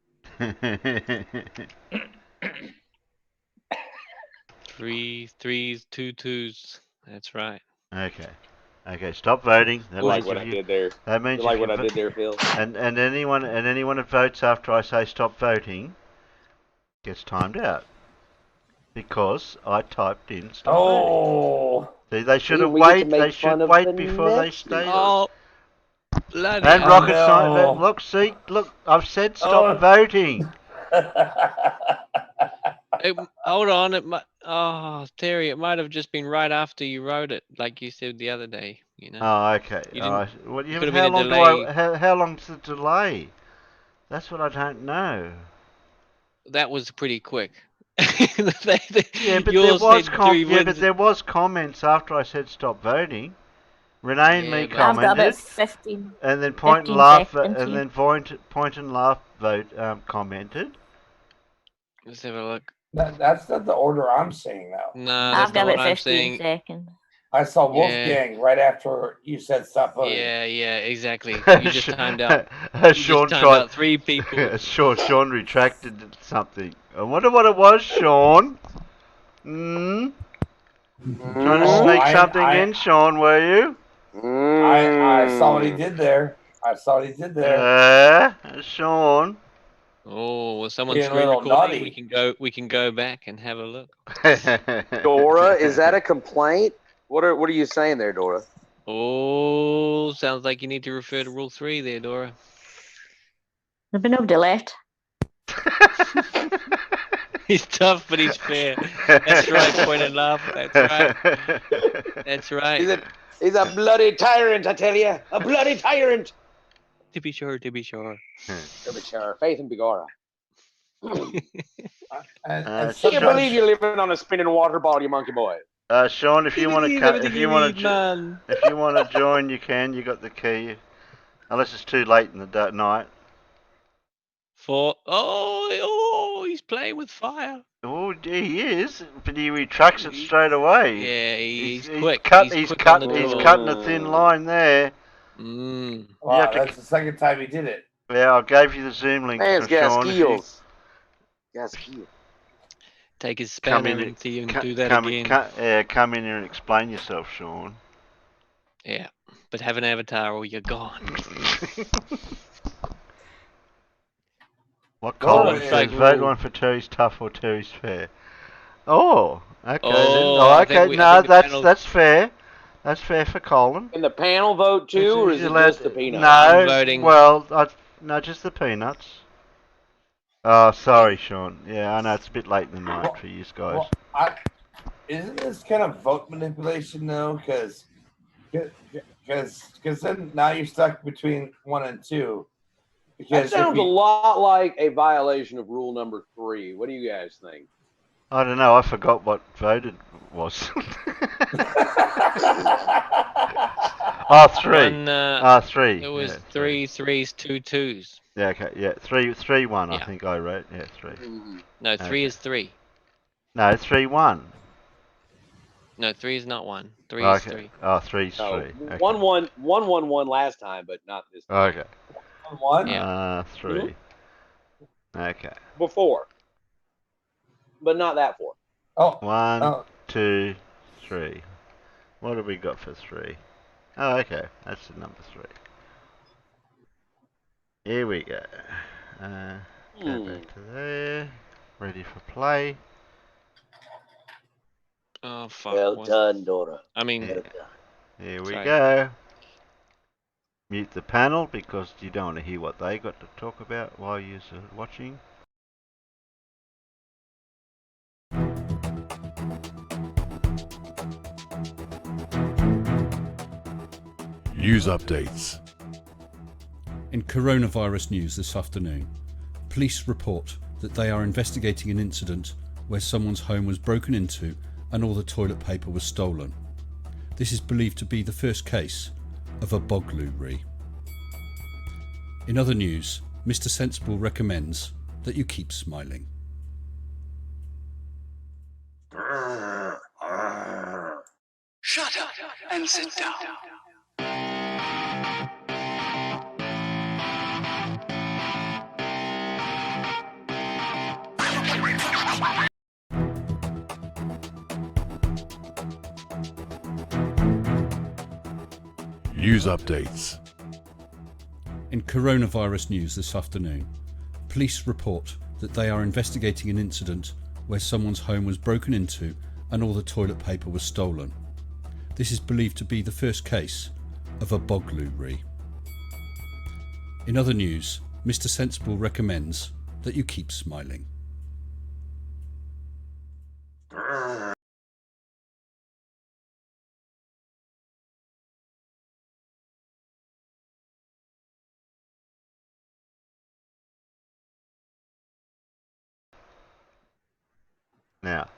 S6: 3 3s, 2 2s. That's right.
S1: Okay, stop voting. That
S5: You like
S1: means
S5: what
S1: if
S5: I
S1: you-
S5: did there.
S1: That means
S5: You like
S1: if
S5: what I
S1: vo-
S5: did there, Phil?
S1: And anyone that votes after I say stop voting gets timed out because I typed in stop voting.
S3: Oh.
S1: See, they should have
S5: we get to
S1: waited.
S5: make
S1: They
S5: fun
S1: should
S5: of
S1: wait
S5: the
S1: before they
S5: next
S1: stated.
S6: Oh, bloody
S1: And
S6: hell.
S1: rocket
S3: no.
S1: science. Look, see, look. I've said stop
S3: Oh.
S1: voting.
S6: Hold on, it might. Oh, Terry, it might have just been right after you wrote it, like you said the other day. You know.
S1: Oh, okay.
S6: You
S1: All
S6: didn't-
S1: right. Well, yeah,
S6: could have
S1: how
S6: been a
S1: long
S6: delay.
S1: How long's the delay? That's what I don't know.
S6: That was pretty quick.
S1: Yeah, but
S6: You
S1: there
S6: all
S1: was
S6: said 3 wins.
S1: there was comments after I said stop voting. Renee and me
S6: Yeah, but-
S7: I've got about
S1: commented,
S7: 15.
S1: and then Point and
S7: 15
S1: Laugh,
S7: seconds,
S1: and
S7: yeah.
S1: then Point and Laugh vote commented.
S6: Let's have a look.
S3: That's not the order I'm seeing now.
S6: No,
S7: I've
S6: that's
S7: got
S6: not what
S7: about
S6: I'm
S7: 15
S6: saying.
S7: seconds.
S3: I saw
S6: Yeah.
S3: Wolfgang right after you said stop voting.
S6: Yeah, exactly. You just timed out. You
S1: Sean
S6: just timed out 3 people.
S1: Sean retracted something. I wonder what it was, Sean. Trying to
S3: Oh,
S1: sneak
S3: I-
S1: something
S3: I-
S1: in, Sean, were you?
S3: I saw what he did there. I saw what he did there.
S1: Sean.
S6: Oh, well, someone's
S3: Being a little
S6: re-recording.
S3: naughty.
S6: We can go back and have a look.
S14: Dora, is that a complaint? What are you saying there, Dora?
S6: Oh, sounds like you need to refer to Rule 3 there, Dora.
S7: There'll be no delete.
S6: He's tough, but he's fair. That's right, point and laugh. That's right. That's right.
S14: He's a bloody tyrant, I tell you. A bloody tyrant.
S6: To be sure, to be sure.
S14: To be sure. Faith and Begora.
S3: And
S14: I can't believe you're living on a spinning water ball, you monkey boy.
S1: Sean, if you want to join, you can. You got the key, unless it's too late in the night.
S6: He's playing with fire.
S1: Oh, he is, but he retracts it straight away.
S6: Yeah, he's quick.
S1: He's cutting a thin line there.
S3: Wow, that's the second time he did it.
S1: Yeah, I gave you the Zoom link.
S14: Man's got skills. Got skills.
S6: Take his spam and see him do that again.
S1: Come in here and explain yourself, Sean.
S6: Yeah, but have an avatar or you're gone.
S1: What Colin says, vote one for Terry's tough or Terry's fair. Oh, okay. That's fair. That's fair for Colin.
S5: Can the panel vote too, or is it just the peanuts?
S1: No, well, no, just the peanuts. Oh, sorry, Sean. Yeah, I know it's a bit late in the night for you guys.
S3: Well, isn't this kind of vote manipulation though? Because then now you're stuck between 1 and 2.
S5: That sounds a lot like a violation of rule number 3. What do you guys think?
S1: I don't know. I forgot what voted was. 3. 3.
S6: It was 3 3s, 2 2s.
S1: Yeah, okay. Yeah, 3 1. I think I wrote. Yeah, 3.
S6: No, 3 is 3.
S1: No, 3 1.
S6: No, 3 is not 1. 3 is 3.
S1: Oh, 3 is 3.
S5: No,
S1: Okay.
S5: 1 last time, but not this time.
S1: Okay.
S3: 1?
S6: Yeah.
S1: 3.
S5: Mm-hmm.
S1: Okay.
S5: Before, but not that 4.
S3: Oh.
S1: 1, 2, 3. What have we got for 3? Oh, okay. That's the number 3. Here we go. Go back to there. Ready for play.
S6: Oh, fuck.
S14: Well done, Dora.
S6: I mean,
S1: here we go. Mute the panel because you don't want to hear what they got to talk about while you're watching.
S15: News updates.
S16: In coronavirus news this afternoon, police report that they are investigating an incident where someone's home was broken into and all the toilet paper was stolen. This is believed to be the first case of a boglooery. In other news, Mr. Sensible recommends that you keep smiling.
S17: Shut up and sit down.
S15: News updates.
S16: In coronavirus news this afternoon, police report that they are investigating an incident where someone's home was broken into and all the toilet paper was stolen. This is believed to be the first case of a boglooery. In other news, Mr. Sensible recommends that you keep smiling.
S1: Now.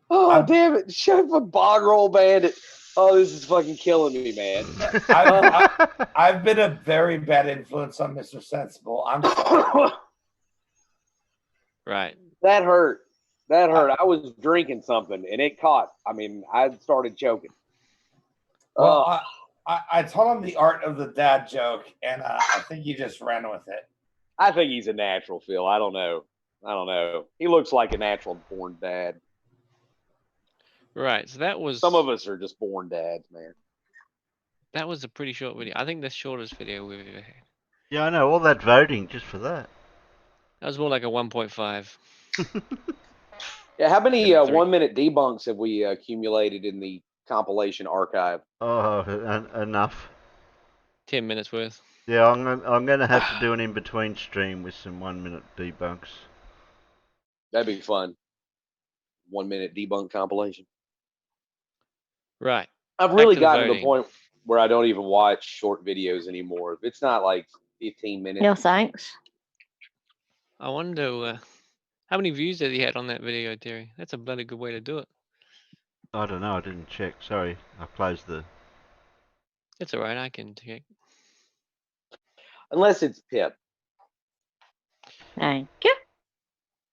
S5: Oh, damn it. Shut up, a bog roll bandit. Oh, this is fucking killing me, man.
S3: I've been a very bad influence on Mr. Sensible. I'm sorry.
S6: Right.
S5: That hurt. That hurt. I was drinking something and it caught. I mean, I started choking.
S3: Well, I told him the art of the dad joke, and I think he just ran with it.
S5: I think he's a natural, Phil. I don't know. He looks like a natural born dad.
S6: Right. So that was.
S5: Some of us are just born dads, man.
S6: That was a pretty short video. I think the shortest video we've ever had.
S1: Yeah, I know. All that voting just for that.
S6: That was more like a 1.5.
S14: Yeah, how many
S6: Maybe 3.
S14: 1 minute debunks have we accumulated in the compilation archive?
S1: Oh, enough.
S6: 10 minutes worth.
S1: Yeah, I'm gonna have to do an in-between stream with some 1 minute debunks.
S14: That'd be fun. 1 minute debunk compilation.
S6: Right.
S14: I've
S6: Back
S14: really
S6: to the
S14: gotten to the
S6: voting.
S14: point where I don't even watch short videos anymore. If it's not like 15 minutes.
S7: No thanks.
S6: I wonder how many views has he had on that video, Terry? That's a bloody good way to do it.
S1: I don't know. I didn't check. Sorry, I closed the.
S6: It's all right. I can check.
S14: Unless it's Pip.
S7: Thank you.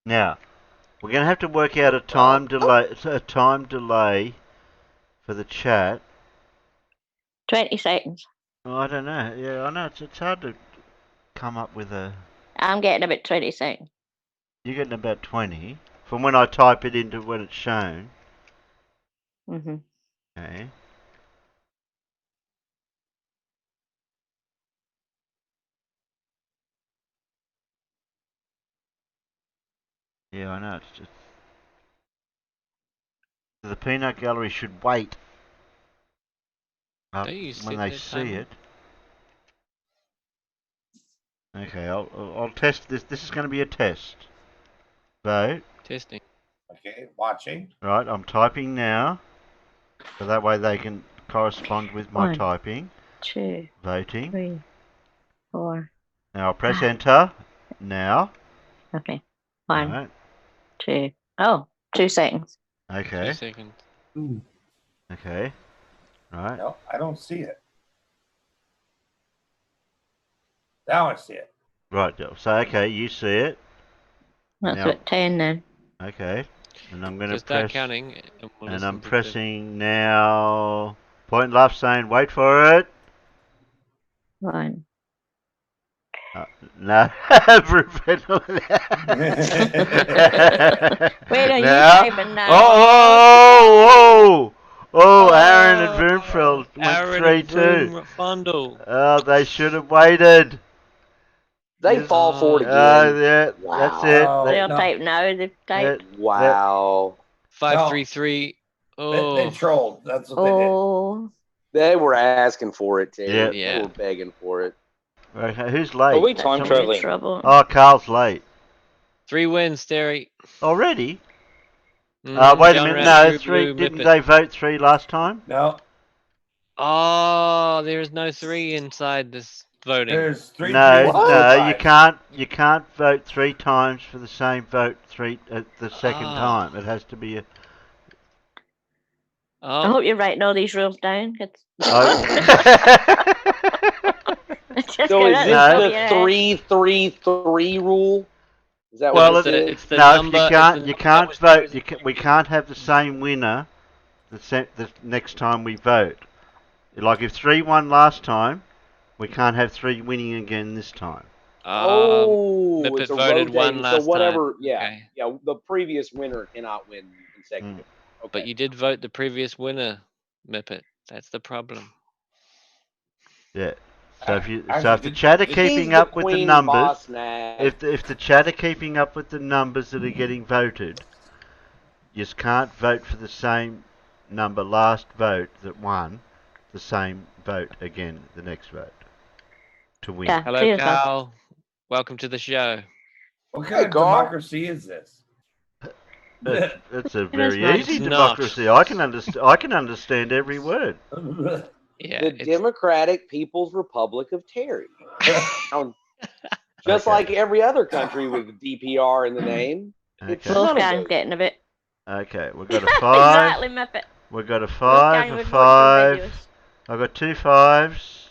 S1: Now, we're gonna have to work out a time delay. A time delay for the chat.
S7: 20 seconds.
S1: Oh, I don't know. Yeah, I know it's hard to come up with a.
S7: I'm getting about 20 seconds.
S1: You're getting about 20 from when I type it into when it's shown.
S7: Mm-hmm.
S1: Okay. Yeah, I know. It's just the peanut gallery should wait
S6: Don't you
S1: when
S6: set
S1: they
S6: that
S1: see
S6: timer?
S1: it. Okay, I'll test this. This is going to be a test. Vote.
S6: Testing.
S3: Okay, watching.
S1: Right, I'm typing now, so that way they can correspond with my
S7: 1,
S1: typing.
S7: 2,
S1: Voting.
S7: 3, 4.
S1: Now I'll press enter. Now.
S7: Okay. 1,
S1: Right.
S7: 2. Oh, 2 seconds.
S1: Okay.
S6: 2 seconds.
S11: Ooh.
S1: Okay. Right.
S3: No, I don't see it. Now I see it.
S1: Right. So okay, you see it.
S7: That's
S1: Now,
S7: about 10 then.
S1: okay. And I'm going to
S6: So start
S1: press.
S6: counting. And, we'll
S1: And
S6: listen
S1: I'm
S6: to the-
S1: pressing now. Point left saying wait for it.
S7: 1.
S1: No.
S7: Where are you
S1: Now.
S7: typing now?
S1: Oh, Aaron and Broomfield went
S6: Aaron
S1: 3-2.
S6: and Broom Fondle.
S1: Oh, they should have waited.
S14: They
S1: Yes.
S14: fall for it again.
S1: Yeah,
S14: Wow.
S1: that's it.
S3: Oh,
S7: They'll
S3: no.
S7: type now. They've typed.
S14: Wow.
S6: 533. Oh.
S3: They trolled. That's what they did.
S7: Oh.
S14: They were asking for it, too.
S1: Yeah.
S14: They were begging for it.
S1: Okay, who's late?
S10: Are we
S7: That's
S10: time
S7: some
S10: traveling?
S7: trouble.
S1: Oh, Carl's late.
S6: 3 wins, Terry.
S1: Already? Wait a
S6: John
S1: minute.
S6: Rat,
S1: No,
S6: Drew
S1: 3.
S6: Blue,
S1: Didn't
S6: Mippet.
S1: they vote 3 last time?
S3: No,
S6: Oh, there is no 3 inside this voting.
S3: there's 3
S1: No,
S3: threes and 2
S1: no,
S3: fives.
S1: you can't vote 3 times for the same vote the second
S6: Ah.
S1: time. It has to be a.
S7: I
S6: Oh,
S7: hope you're writing all these rules down.
S14: So is this the 3-3-3 rule? Is that
S1: Well,
S14: what this is?
S6: it's the
S1: no,
S6: number.
S1: you
S6: it's
S1: can't.
S6: the
S1: You
S6: number
S1: can't
S6: that was
S1: vote.
S6: chosen.
S1: We can't have the same winner the next time we vote. Like if 3 won last time, we can't have 3 winning again this time.
S14: Oh,
S6: Mippet
S14: it's a
S6: voted
S14: rotating.
S6: 1 last
S14: So whatever,
S6: time.
S14: yeah,
S6: Okay.
S14: yeah. The previous winner cannot win consecutive. Okay.
S6: But you did vote the previous winner, Mippet. That's the problem.
S1: Yeah. So if you,
S3: Actually,
S1: so if the chat are
S14: She's
S1: keeping
S14: the
S1: up with the
S14: queen
S1: numbers,
S14: boss now.
S1: if the chat are keeping up with the numbers that are getting voted, you just can't vote for the same number last vote that won the same vote again the next vote to win.
S7: Yeah,
S6: Hello,
S7: clear as that.
S6: Carl. Welcome to the show.
S3: What kind of
S14: Carl.
S3: democracy is this?
S1: It's a very
S7: not.
S1: easy
S6: It's not.
S1: democracy. I can understand every word.
S6: Yeah,
S14: The Democratic People's Republic of Terry. Just
S1: Okay.
S14: like every other country with DPR in the name. It's
S1: Okay.
S14: none of
S7: Wolfgang's
S14: those.
S7: getting a bit.
S1: Okay, we've got a 5.
S7: Exactly, Muppet.
S1: We've got a
S7: Wolfgang
S1: 5, a
S7: would watch
S1: 5.
S7: your videos.
S1: I've got 2 5s.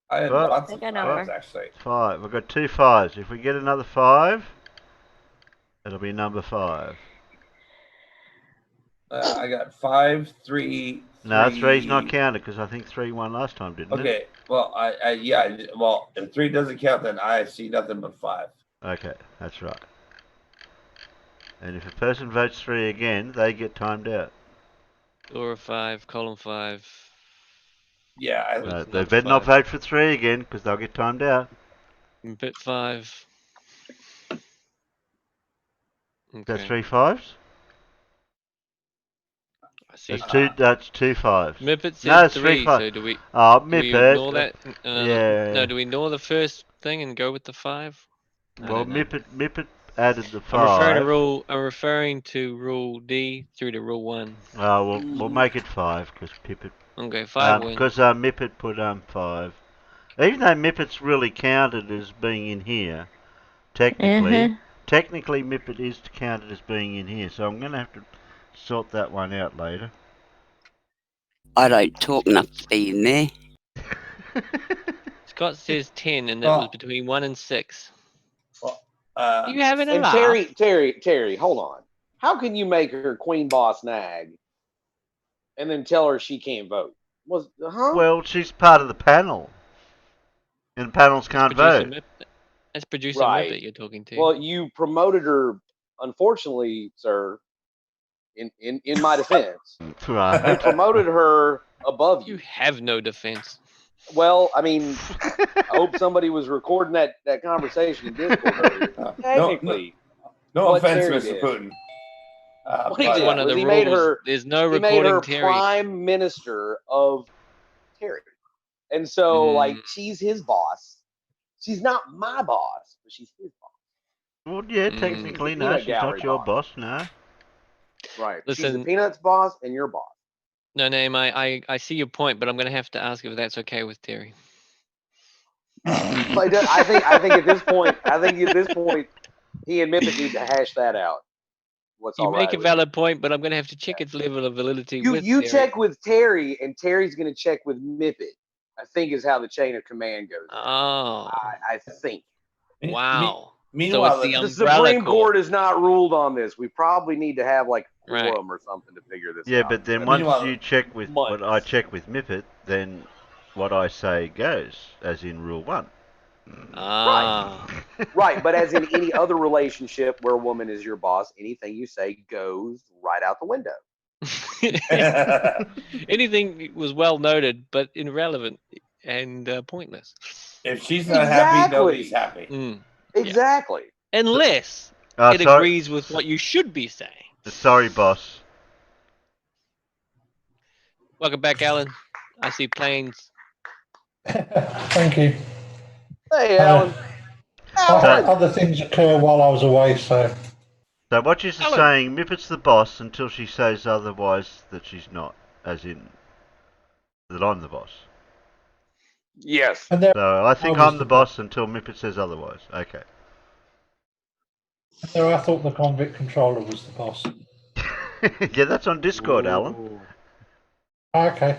S3: I had
S1: Well,
S3: lots of
S7: Pick a number.
S3: fives, actually.
S1: 5. We've got 2 5s. If we get another 5, it'll be number 5.
S3: I got 5, 3.
S1: No, 3's not counted because I think 3 won last time, didn't it?
S3: Okay, well, well, if 3 doesn't count, then I see nothing but 5.
S1: Okay, that's right. And if a person votes 3 again, they get timed out.
S6: Dora 5, column 5.
S3: Yeah.
S1: They better not vote for 3 again, because they'll get timed out.
S6: Bit 5.
S1: That's 3 5s?
S6: I see.
S1: That's 2 5s.
S6: Mippet says
S1: No, it's
S6: 3,
S1: 5.
S6: so do we...
S1: Oh,
S6: Do we
S1: Mippet.
S6: ignore that?
S1: Yeah.
S6: No, do we ignore the first thing and go with the 5?
S1: Well, Mippet added the 5.
S6: I'm referring to rule D through to rule 1.
S1: We'll make it 5, because Pippet...
S6: Okay, 5 wins.
S1: Because Mippet put 5. Even though Mippet's really counted as being in here, technically, Mippet is counted as being in here, so I'm going to have to sort that one out later.
S9: I don't talk enough to be in there.
S6: Scott says 10, and that was between 1 and 6. You having a
S5: and
S6: laugh?
S5: Terry, hold on. How can you make her queen boss nag and then tell her she can't vote?
S1: Well, she's part of the panel, and panels can't vote.
S6: That's producer
S5: Right.
S6: Mippet you're talking to.
S5: Well, you promoted her, unfortunately, sir. In my defense,
S1: right.
S5: You promoted her above you.
S6: You have no defense.
S5: Well, I mean, I hope somebody was recording that conversation in Discord earlier. Technically,
S3: no offense,
S5: Terry
S3: Mr.
S5: did.
S3: Putin.
S5: What he did
S6: one of
S5: was
S6: the
S5: he made
S6: rules.
S5: her.
S6: There's no
S5: He made
S6: recording
S5: her
S6: Terry.
S5: prime minister of Terry, and so like she's his boss. She's not my boss, but she's his boss.
S1: Well, yeah, technically, no, she's not your boss, no.
S5: Right.
S6: Listen,
S5: she's the Peanuts boss and your boss.
S6: No, Name, I see your point, but I'm going to have to ask if that's okay with Terry.
S5: I think at this point, he and Mippet need to hash that out. What's
S6: You
S5: all
S6: make
S5: right
S6: a valid point, but I'm going to have to check its level of validity with
S5: you
S6: Terry.
S5: check with Terry, and Terry's going to check with Mippet. I think is how the chain of command goes.
S6: Oh,
S5: I think.
S6: Wow.
S3: Meanwhile,
S6: so it's
S5: the
S6: umbrella
S5: Supreme Court has not ruled on this. We probably need to have like a forum or something to figure this out.
S1: Yeah, but then once you check with what I check with Mippet, then what I say goes, as in Rule 1.
S5: Right, but as in any other relationship where a woman is your boss, anything you say goes right out the window.
S6: Anything was well noted, but irrelevant and pointless.
S3: If she's not happy, nobody's happy.
S5: Exactly.
S6: Unless it agrees with what you should be saying.
S1: Sorry, boss.
S6: Welcome back, Alan. I see planes.
S8: Thank you.
S5: Hey, Alan.
S8: Other things occur while I was away, so.
S1: So what she's saying, Mippet's the boss until she says otherwise that she's not, as in that I'm the boss.
S5: Yes.
S1: So I think I'm the boss until Mippet says otherwise. Okay.
S8: So I thought the convict controller was the boss.
S1: Yeah, that's on Discord, Alan.
S8: Okay.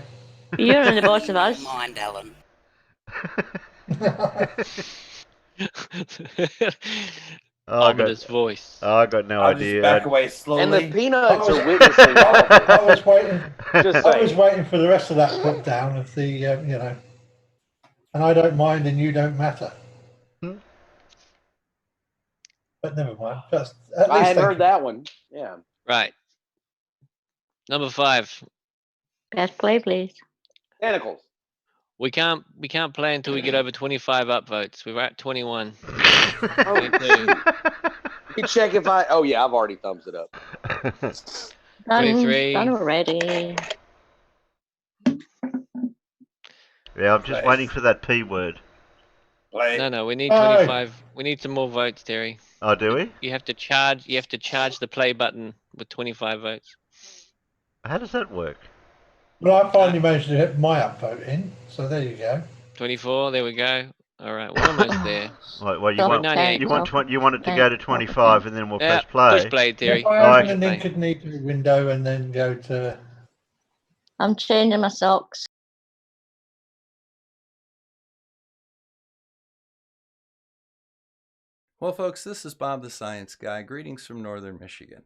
S7: You're the boss of us.
S9: Mind, Alan.
S6: Ominous voice.
S1: I got no idea.
S3: Just back away slowly.
S5: And the Peanuts are witnessing all of this.
S8: I was waiting.
S5: Just
S8: I was waiting for the rest of that put down of the, and I don't mind and you don't matter. But never mind.
S5: I hadn't heard that one. Yeah.
S6: Right. Number 5.
S7: Best play, please.
S5: Tentacles.
S6: We can't play until we get over 25 upvotes. We're at 21.
S5: You check if I. Oh yeah, I've already thumbs it up.
S6: 23.
S7: Done already.
S1: Yeah, I'm just waiting for that P word.
S6: No, we need 25. We need some more votes, Terry.
S1: Oh, do we?
S6: You have to charge the play button with 25 votes.
S1: How does that work?
S8: Well, I finally managed to get my upvote in, so there you go.
S6: 24. There we go. All right, we're almost there.
S1: Well, you want it to go to 25, and then we'll press play.
S6: Push play, Terry.
S8: If I open an incognito window and then go to.
S7: I'm changing my socks.
S18: Well, folks, this is Bob the Science Guy. Greetings from Northern Michigan.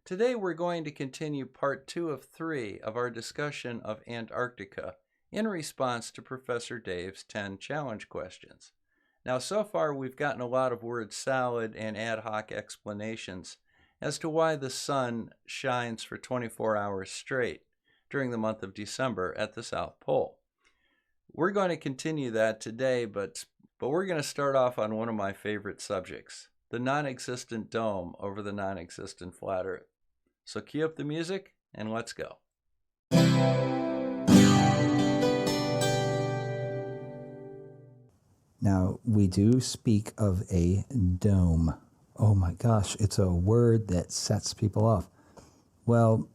S18: Today we're going to continue part 2 of 3 of our discussion of Antarctica in response to Professor Dave's 10 challenge questions. Now, so far we've gotten a lot of word salad and ad hoc explanations as to why the sun shines for 24 hours straight during the month of December at the South Pole. We're going to continue that today, but we're going to start off on one of my favorite subjects, the non-existent dome over the non-existent flat Earth. So cue up the music and let's go.
S19: Now, we do speak of a dome. Oh my gosh, it's a word that sets people off. Well,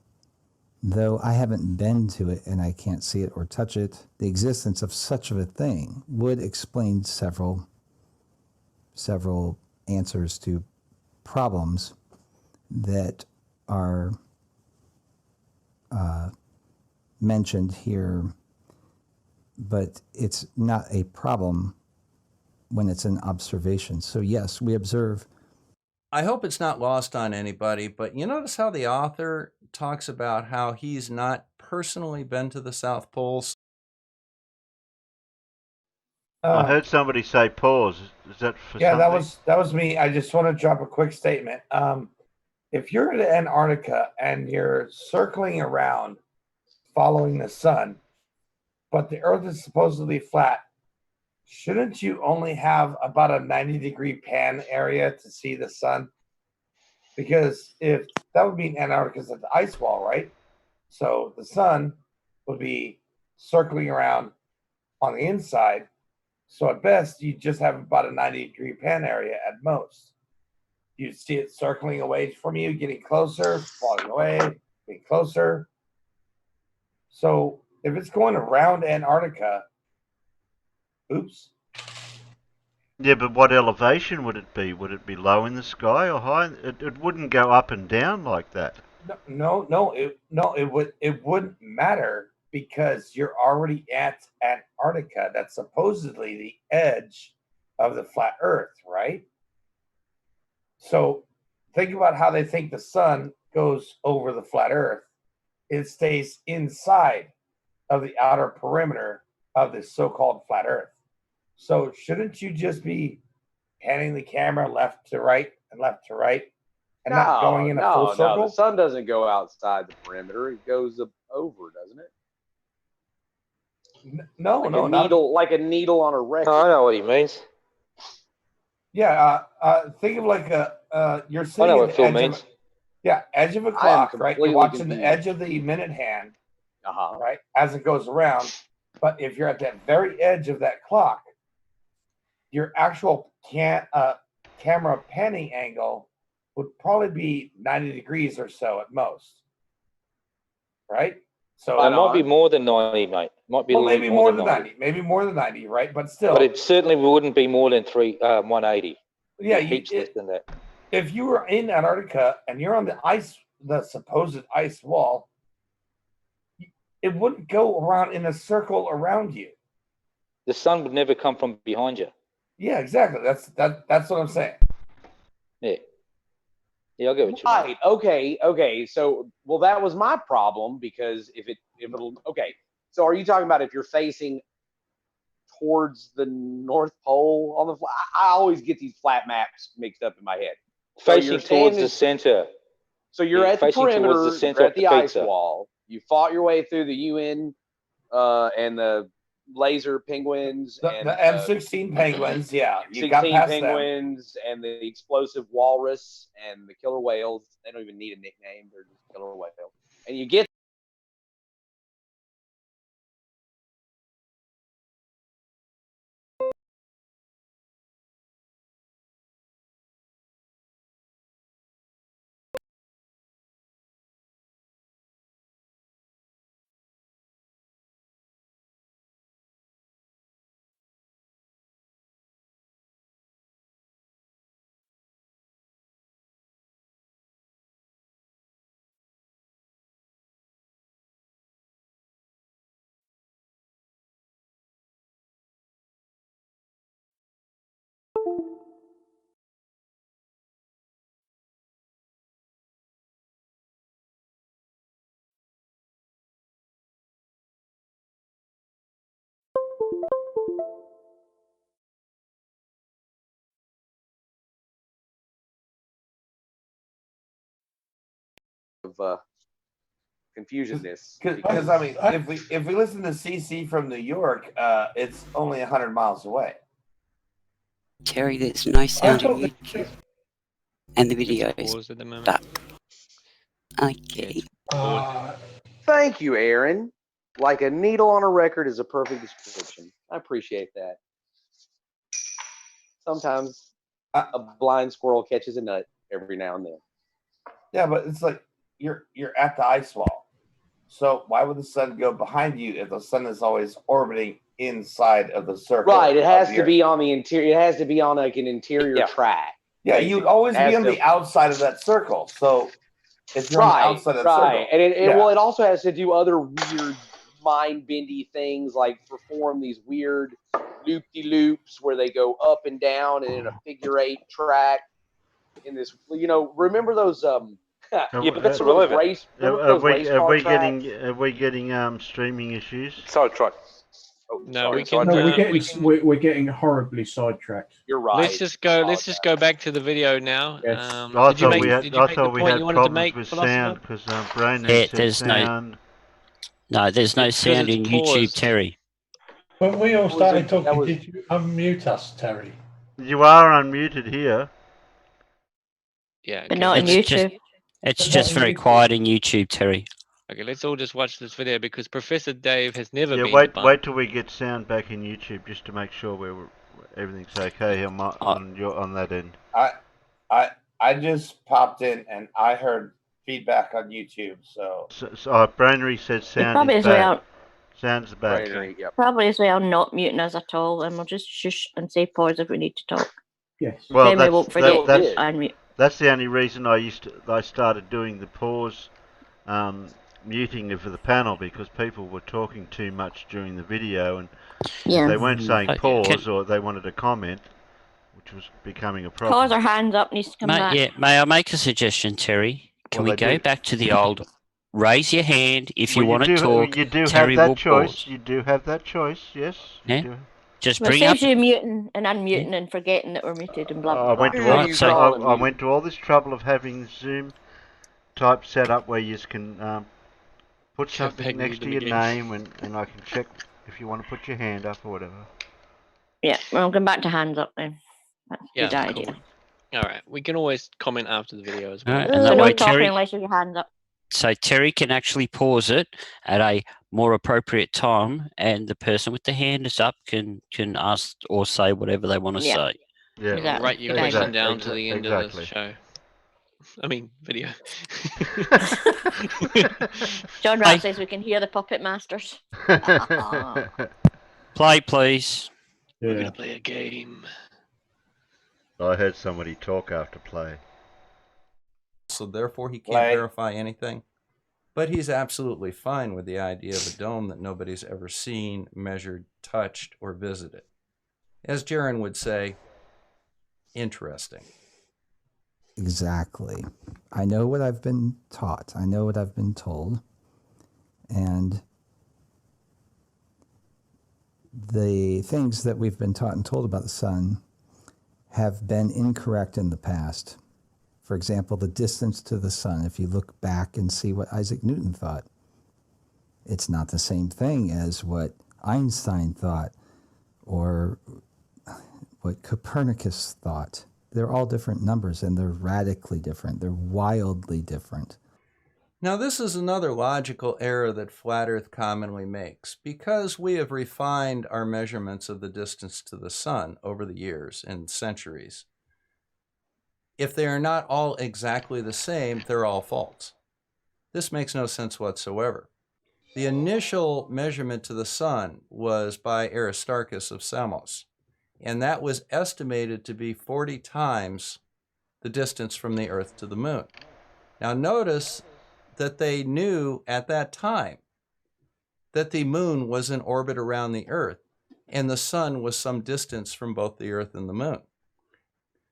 S19: though I haven't been to it and I can't see it or touch it, the existence of such a thing would explain several answers to problems that are mentioned here, but it's not a problem when it's an observation. So yes, we observe.
S18: I hope it's not lost on anybody, but you notice how the author talks about how he's not personally been to the South Pole.
S1: I heard somebody say pause. Is that for
S3: yeah,
S1: something?
S3: that was me. I just want to drop a quick statement. If you're in Antarctica and you're circling around following the sun, but the Earth is supposedly flat, shouldn't you only have about a 90-degree pan area to see the sun? Because if that would mean Antarctica's at the ice wall, right? So the sun would be circling around on the inside. So at best, you just have about a 90-degree pan area at most. You see it circling away from you, getting closer, falling away, getting closer. So if it's going around Antarctica, oops.
S1: Yeah, but what elevation would it be? Would it be low in the sky or high? It wouldn't go up and down like that.
S3: It wouldn't matter because you're already at Antarctica. That's supposedly the edge of the flat Earth, right? So think about how they think the sun goes over the flat Earth. It stays inside of the outer perimeter of this so-called flat Earth. So shouldn't you just be panning the camera left to right and left to right and not going in a full circle?
S5: No, the sun doesn't go outside the perimeter. It goes over, doesn't it? Like a needle on a record.
S10: I know what he means.
S3: Yeah, think of like you're sitting at the edge of a clock, right? You're watching the edge of the minute hand, right, as it goes around. But if you're at that very edge of that clock, your actual camera panning angle would probably be 90 degrees or so at most, right? So
S10: it might be more than 90, mate. Might be
S3: maybe more than 90. Maybe more than 90, right? But still.
S10: But it certainly wouldn't be more than 180.
S3: Yeah,
S10: heaps less than that.
S3: If you were in Antarctica and you're on the supposed ice wall, it wouldn't go around in a circle around you.
S10: The sun would never come from behind you.
S3: Yeah, exactly. That's what I'm saying.
S10: Yeah. Yeah, I'll get what you
S5: mean. Right. Okay. So, well, that was my problem because so are you talking about if you're facing towards the North Pole on the I always get these flat maps mixed up in my head.
S10: Facing towards the center.
S5: So you're at the perimeter, you're at the ice wall. You fought your way through the UN and the laser penguins and
S3: the M16 penguins, yeah.
S5: You got past penguins them. And the explosive walrus and the killer whales. They don't even need a nickname, they're just killer whales. And you get confusionness.
S3: Because I mean, if we listen to CC from New York, it's only 100 miles away.
S9: Terry, there's no sound on YouTube, and the video is stuck. Okay.
S5: Thank you, Aaron. Like a needle on a record is a perfect description. I appreciate that. Sometimes a blind squirrel catches a nut every now and then.
S3: Yeah, but it's like you're at the ice wall. So why would the sun go behind you if the sun is always orbiting inside of the circle?
S5: Right, it has to be on the interior. It has to be on like an interior track.
S3: Yeah, you'd always be on the outside of that circle. So if you're on the outside of that circle,
S5: and it also has to do other weird mind-bendy things, like perform these weird loop-de-loops where they go up and down and in a figure-8 track. In this, remember those?
S10: Yeah, but that's irrelevant.
S1: Are we getting streaming issues?
S10: Sidetrack.
S6: No,
S11: we're getting horribly sidetracked.
S5: You're right.
S6: Let's just go back to the video now.
S11: Yes.
S1: I thought we had problems with sound because Brandon said sound.
S2: There's no sound in YouTube, Terry.
S8: When we all started talking, did you unmute us, Terry?
S1: You are unmuted here.
S6: Yeah,
S7: but not on YouTube.
S2: It's just very quiet in YouTube, Terry.
S6: Okay, let's all just watch this video because Professor Dave has never been.
S1: Wait till we get sound back in YouTube just to make sure everything's okay on that end.
S3: I just popped in and I heard feedback on YouTube. So
S1: Brannery said sound is back. Sounds back.
S7: Probably as well not muting us at all, and we'll just shush and say pause if we need to talk.
S11: Yes.
S1: Well,
S7: then we won't forget to unmute.
S1: That's the only reason I started doing the pause muting of the panel, because people were talking too much during the video and they weren't saying pause or they wanted to comment, which was becoming a problem.
S7: Pause or hands up needs to come back.
S2: Yeah, may I make a suggestion, Terry? Can we go back to the old raise your hand if you want to talk?
S1: You do
S2: Terry
S1: have that
S2: will
S1: choice.
S2: pause.
S1: You do have that choice, yes.
S2: Yeah.
S1: You do.
S2: Just
S7: Well,
S2: bring
S7: it
S2: up.
S7: saves you muting and unmuting and forgetting that we're muted and blah blah
S1: I
S7: blah.
S1: went to all this trouble of having Zoom type set up where you can put something next to your name and I can check if you want to put your hand up or whatever.
S7: Yeah, we'll go back to hands up then. That's a good idea.
S6: Cool. All right, we can always comment after the video as well.
S2: And that
S7: no
S2: way,
S7: talking
S2: Terry.
S7: unless you have your hands up.
S2: So Terry can actually pause it at a more appropriate time, and the person with the hand is up can ask or say whatever they want to say.
S1: Yeah.
S7: Exactly.
S6: Write your question down to the end of the show. I mean, video.
S7: John Rat says we can hear the puppet masters.
S2: Play, please.
S6: We're gonna play a game.
S1: I heard somebody talk after play.
S18: So therefore he can't verify anything. But he's absolutely fine with the idea of a dome that nobody's ever seen, measured, touched, or visited. As Jaron would say, interesting.
S19: Exactly. I know what I've been taught. I know what I've been told. And the things that we've been taught and told about the sun have been incorrect in the past. For example, the distance to the sun, if you look back and see what Isaac Newton thought, it's not the same thing as what Einstein thought or what Copernicus thought. They're all different numbers, and they're radically different. They're wildly different.
S18: Now, this is another logical error that Flat Earth commonly makes. Because we have refined our measurements of the distance to the sun over the years and centuries, if they are not all exactly the same, they're all false. This makes no sense whatsoever. The initial measurement to the sun was by Aristarchus of Samos, and that was estimated to be 40 times the distance from the Earth to the moon. Now notice that they knew at that time that the moon was in orbit around the Earth, and the sun was some distance from both the Earth and the moon.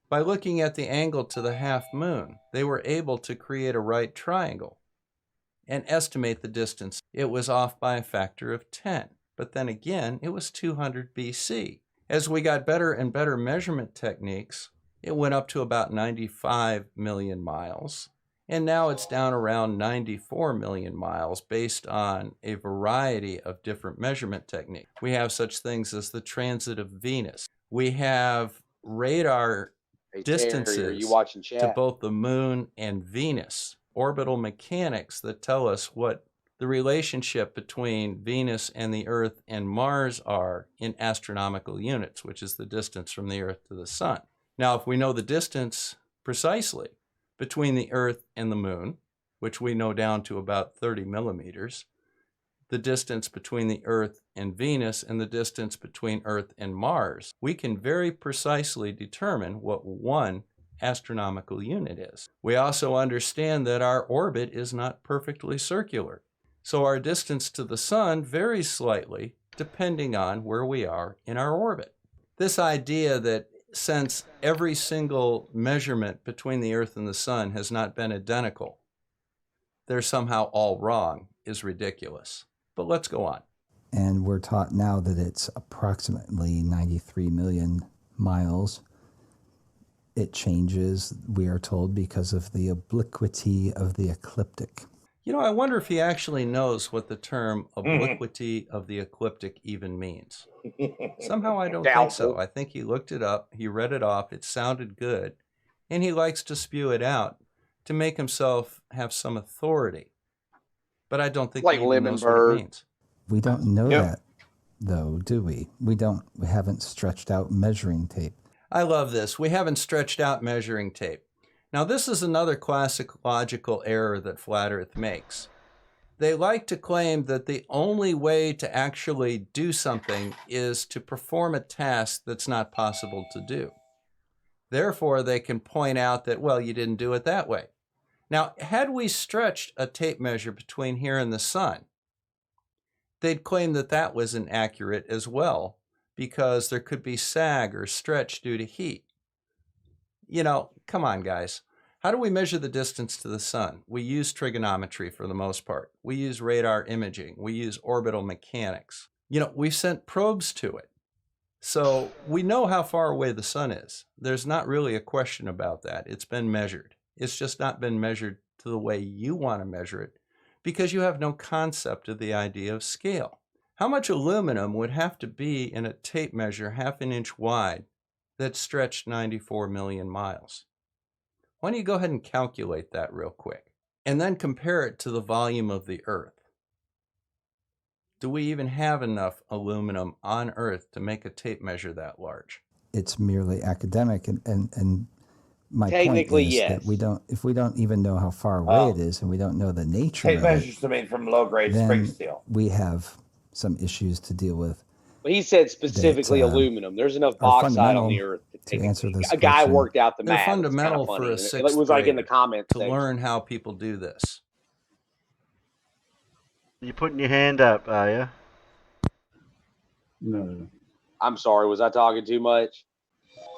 S18: By looking at the angle to the half moon, they were able to create a right triangle and estimate the distance. It was off by a factor of 10, but then again, it was 200 BC. As we got better and better measurement techniques, it went up to about 95 million miles. and now it's down around 94 million miles based on a variety of different measurement techniques. We have such things as the transit of Venus. We have radar distances
S5: Terry, are you watching
S18: to
S5: chat?
S18: both the moon and Venus, orbital mechanics that tell us what the relationship between Venus and the Earth and Mars are in astronomical units, which is the distance from the Earth to the Sun. Now, if we know the distance precisely between the Earth and the Moon, which we know down to about 30 millimeters, the distance between the Earth and Venus, and the distance between Earth and Mars, we can very precisely determine what one astronomical unit is. We also understand that our orbit is not perfectly circular. So our distance to the Sun varies slightly depending on where we are in our orbit. This idea that since every single measurement between the Earth and the Sun has not been identical, they're somehow all wrong is ridiculous. But let's go on.
S19: And we're taught now that it's approximately 93 million miles. It changes, we are told, because of the obliquity of the ecliptic.
S18: You know, I wonder if he actually knows what the term obliquity of the ecliptic even means. Somehow I don't think so. I think he looked it up, he read it off, it sounded good, and he likes to spew it out to make himself have some authority. But I don't think
S5: Like
S18: he even knows what it means.
S19: We don't know that, though, do we? We haven't stretched out measuring tape.
S18: I love this. We haven't stretched out measuring tape. Now, this is another classic logical error that Flat Earth makes. They like to claim that the only way to actually do something is to perform a task that's not possible to do. Therefore, they can point out that, well, you didn't do it that way. Now, had we stretched a tape measure between here and the Sun, they'd claim that that was inaccurate as well, because there could be sag or stretch due to heat. You know, come on, guys. How do we measure the distance to the Sun? We use trigonometry for the most part. We use radar imaging. We use orbital mechanics. You know, we've sent probes to it. So we know how far away the Sun is. There's not really a question about that. It's been measured. It's just not been measured to the way you want to measure it because you have no concept of the idea of scale. How much aluminum would have to be in a tape measure half an inch wide that stretched 94 million miles? Why don't you go ahead and calculate that real quick and then compare it to the volume of the Earth? Do we even have enough aluminum on Earth to make a tape measure that large?
S19: It's merely academic, and my
S5: Technically,
S19: point is
S5: yes.
S19: that we don't, if we don't even know how far away it is and we don't know the nature
S3: Tape
S19: of
S3: measures are made from low-grade
S19: then
S3: spring steel.
S19: we have some issues to deal with.
S5: But he said specifically
S19: that,
S5: aluminum. There's enough
S19: are
S5: bauxite on the
S19: fundamental
S5: Earth to
S19: to
S5: take
S19: answer this
S5: a guy
S19: question.
S5: worked out the
S18: They're
S5: math.
S18: fundamental
S5: It's kinda
S18: for
S5: funny.
S18: a sixth
S5: It was like in the
S18: grader
S5: comments
S18: to
S5: section.
S18: learn how people do this.
S1: You're putting your hand up, are you?
S11: No.
S5: I'm sorry, was I talking too much?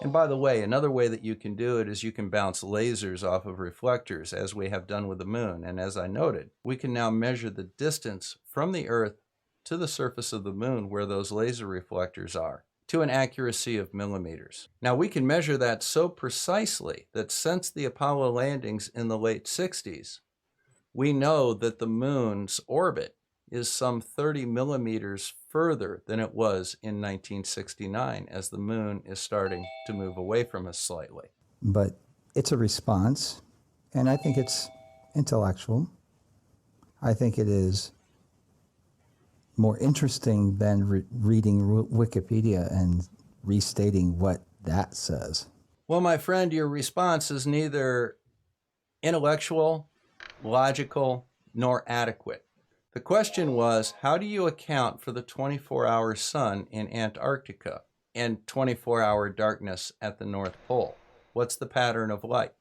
S18: And by the way, another way that you can do it is you can bounce lasers off of reflectors, as we have done with the moon. And as I noted, we can now measure the distance from the Earth to the surface of the moon where those laser reflectors are, to an accuracy of millimeters. Now, we can measure that so precisely that since the Apollo landings in the late 60s, we know that the moon's orbit is some 30 millimeters further than it was in 1969 as the moon is starting to move away from us slightly.
S19: But it's a response, and I think it's intellectual. I think it is more interesting than reading Wikipedia and restating what that says.
S18: Well, my friend, your response is neither intellectual, logical, nor adequate. The question was, how do you account for the 24-hour sun in Antarctica and 24-hour darkness at the North Pole? What's the pattern of light?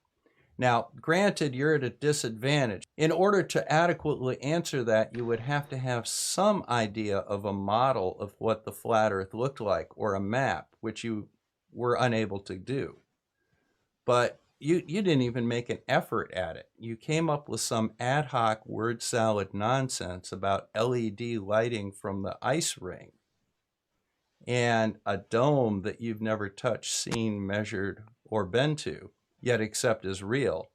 S18: Now, granted, you're at a disadvantage. In order to adequately answer that, you would have to have some idea of a model of what the flat Earth looked like, or a map, which you were unable to do. But you didn't even make an effort at it. You came up with some ad hoc word salad nonsense about LED lighting from the ice ring and a dome that you've never touched, seen, measured, or been to, yet accept as real.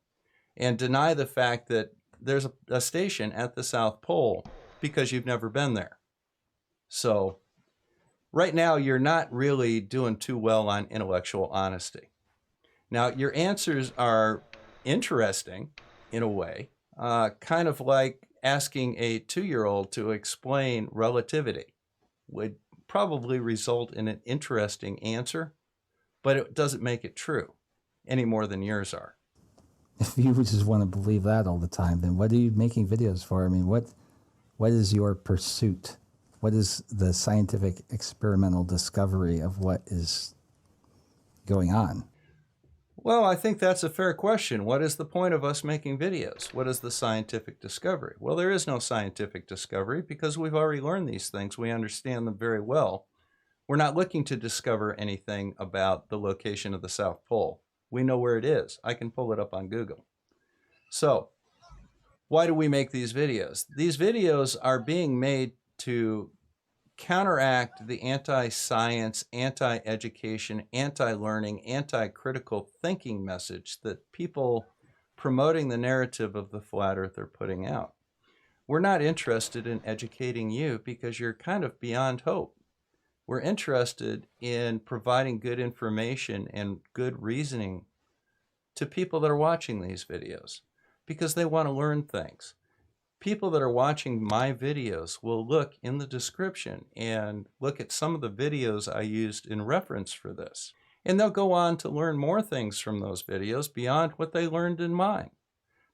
S18: and deny the fact that there's a station at the South Pole because you've never been there. So right now, you're not really doing too well on intellectual honesty. Now, your answers are interesting in a way, kind of like asking a 2-year-old to explain relativity would probably result in an interesting answer, but it doesn't make it true any more than yours are.
S19: If you just want to believe that all the time, then what are you making videos for? I mean, what is your pursuit? What is the scientific experimental discovery of what is going on?
S18: Well, I think that's a fair question. What is the point of us making videos? What is the scientific discovery? Well, there is no scientific discovery because we've already learned these things. We understand them very well. We're not looking to discover anything about the location of the South Pole. We know where it is. I can pull it up on Google. So, why do we make these videos? These videos are being made to counteract the anti-science, anti-education, anti-learning, anti-critical thinking message that people promoting the narrative of the flat earth are putting out. We're not interested in educating you because you're kind of beyond hope. We're interested in providing good information and good reasoning to people that are watching these videos because they want to learn things. People that are watching my videos will look in the description and look at some of the videos I used in reference for this. And they'll go on to learn more things from those videos beyond what they learned in mine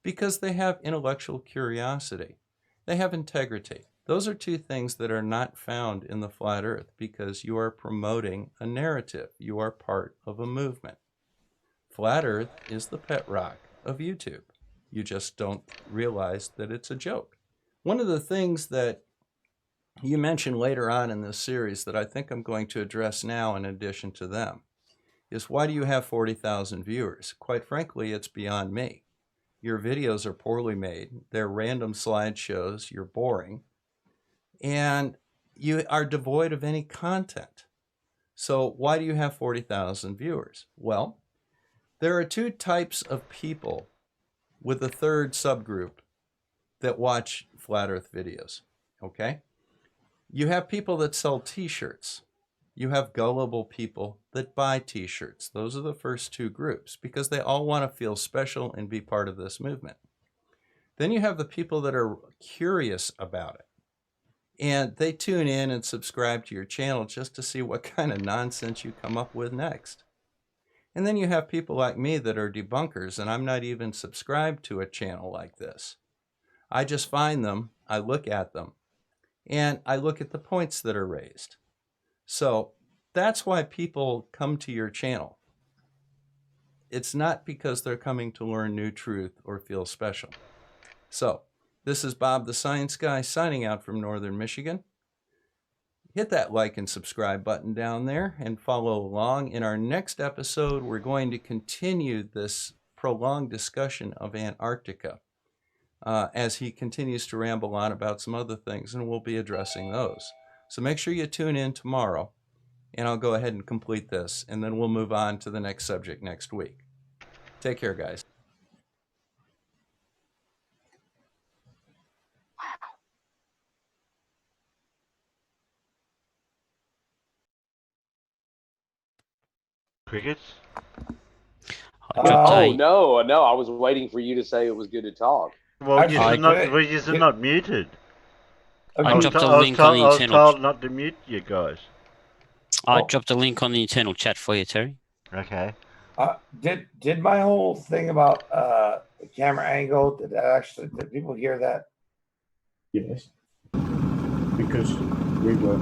S18: because they have intellectual curiosity. They have integrity. Those are two things that are not found in the flat earth because you are promoting a narrative. You are part of a movement. Flat earth is the pet rock of YouTube. You just don't realize that it's a joke. One of the things that you mentioned later on in this series that I think I'm going to address now in addition to them is why do you have 40,000 viewers? Quite frankly, it's beyond me. Your videos are poorly made. They're random slideshows. You're boring. And you are devoid of any content. So why do you have 40,000 viewers? Well, there are two types of people with a third subgroup that watch flat earth videos, okay? You have people that sell t-shirts. You have gullible people that buy t-shirts. Those are the first two groups because they all want to feel special and be part of this movement. Then you have the people that are curious about it. And they tune in and subscribe to your channel just to see what kind of nonsense you come up with next. And then you have people like me that are debunkers, and I'm not even subscribed to a channel like this. I just find them, I look at them, and I look at the points that are raised. So that's why people come to your channel. It's not because they're coming to learn new truth or feel special. So this is Bob the Science Guy signing out from Northern Michigan. Hit that like and subscribe button down there and follow along. In our next episode, we're going to continue this prolonged discussion of Antarctica as he continues to ramble on about some other things, and we'll be addressing those. So make sure you tune in tomorrow, and I'll go ahead and complete this, and then we'll move on to the next subject next week. Take care, guys.
S1: Crickets?
S5: Oh, no, I was waiting for you to say it was good to talk.
S1: Well, you're not muted.
S2: I dropped a link on the
S1: I was
S2: internal.
S1: told not to mute you guys.
S2: I dropped a link on the internal chat for you, Terry.
S1: Okay.
S3: Did my whole thing about the camera angle, did people hear that?
S11: Yes. Because we were.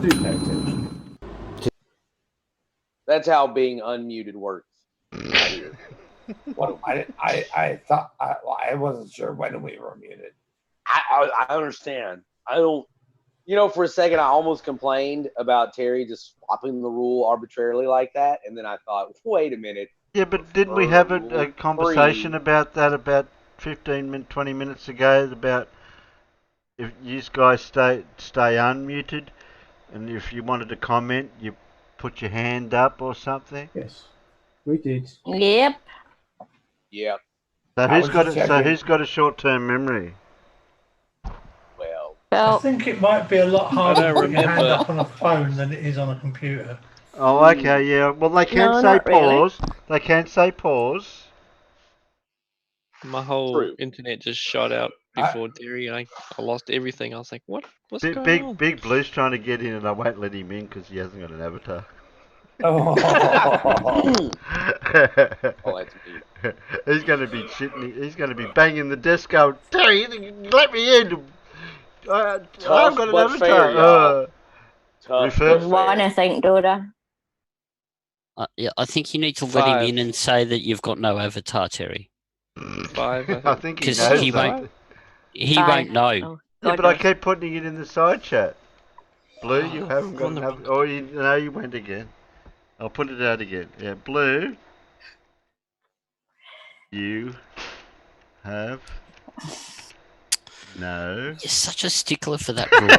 S11: Do pay attention.
S5: That's how being unmuted works.
S3: Well, I thought I wasn't sure when we were muted.
S5: I understand. I don't. You know, for a second, I almost complained about Terry just swapping the rule arbitrarily like that, and then I thought, wait a minute.
S1: Yeah, but didn't we have a conversation about that about 20 minutes ago about if you guys stay unmuted, and if you wanted to comment, you put your hand up or something?
S11: Yes, we did.
S7: Yep.
S5: Yeah.
S1: So
S3: I
S1: who's
S3: was
S1: got
S3: just
S1: it? So
S3: checking.
S1: who's got a short-term memory?
S5: Well,
S8: I think it might be a lot harder to
S6: don't
S8: put your hand
S6: remember.
S8: up on a phone than it is on a computer.
S1: Oh, okay, yeah. Well, they can
S7: No,
S1: say
S7: not really.
S1: pause. They can say pause.
S6: My whole
S5: True.
S6: internet just shot out before Terry. I lost everything. I was like, what? What's going on?
S1: Big Blue's trying to get in, and I won't let him in because he hasn't got an avatar.
S5: Oh, that's me.
S1: He's going to be sitting. He's going to be banging the desk, going, "Terry, let me in. I've
S5: Tough
S1: got an
S5: but fair,
S1: avatar."
S5: y'all. Tough
S7: There's
S5: but
S7: one,
S5: fair.
S7: I think, Dora.
S2: Yeah, I think you need to let him
S6: 5.
S2: in and say that you've got no avatar, Terry.
S6: 5, I
S1: I
S6: think.
S1: think he
S2: 'Cause
S1: knows
S2: he
S1: that.
S2: won't- He
S7: 5.
S2: won't know.
S7: Oh,
S1: Yeah,
S7: God
S1: but I
S7: knows.
S1: keep putting it in the side chat. Blue, you haven't got
S6: on the
S1: enough. Oh, no, you went again. I'll put it out again. Yeah, Blue, you have no.
S2: You're such a stickler for that rule.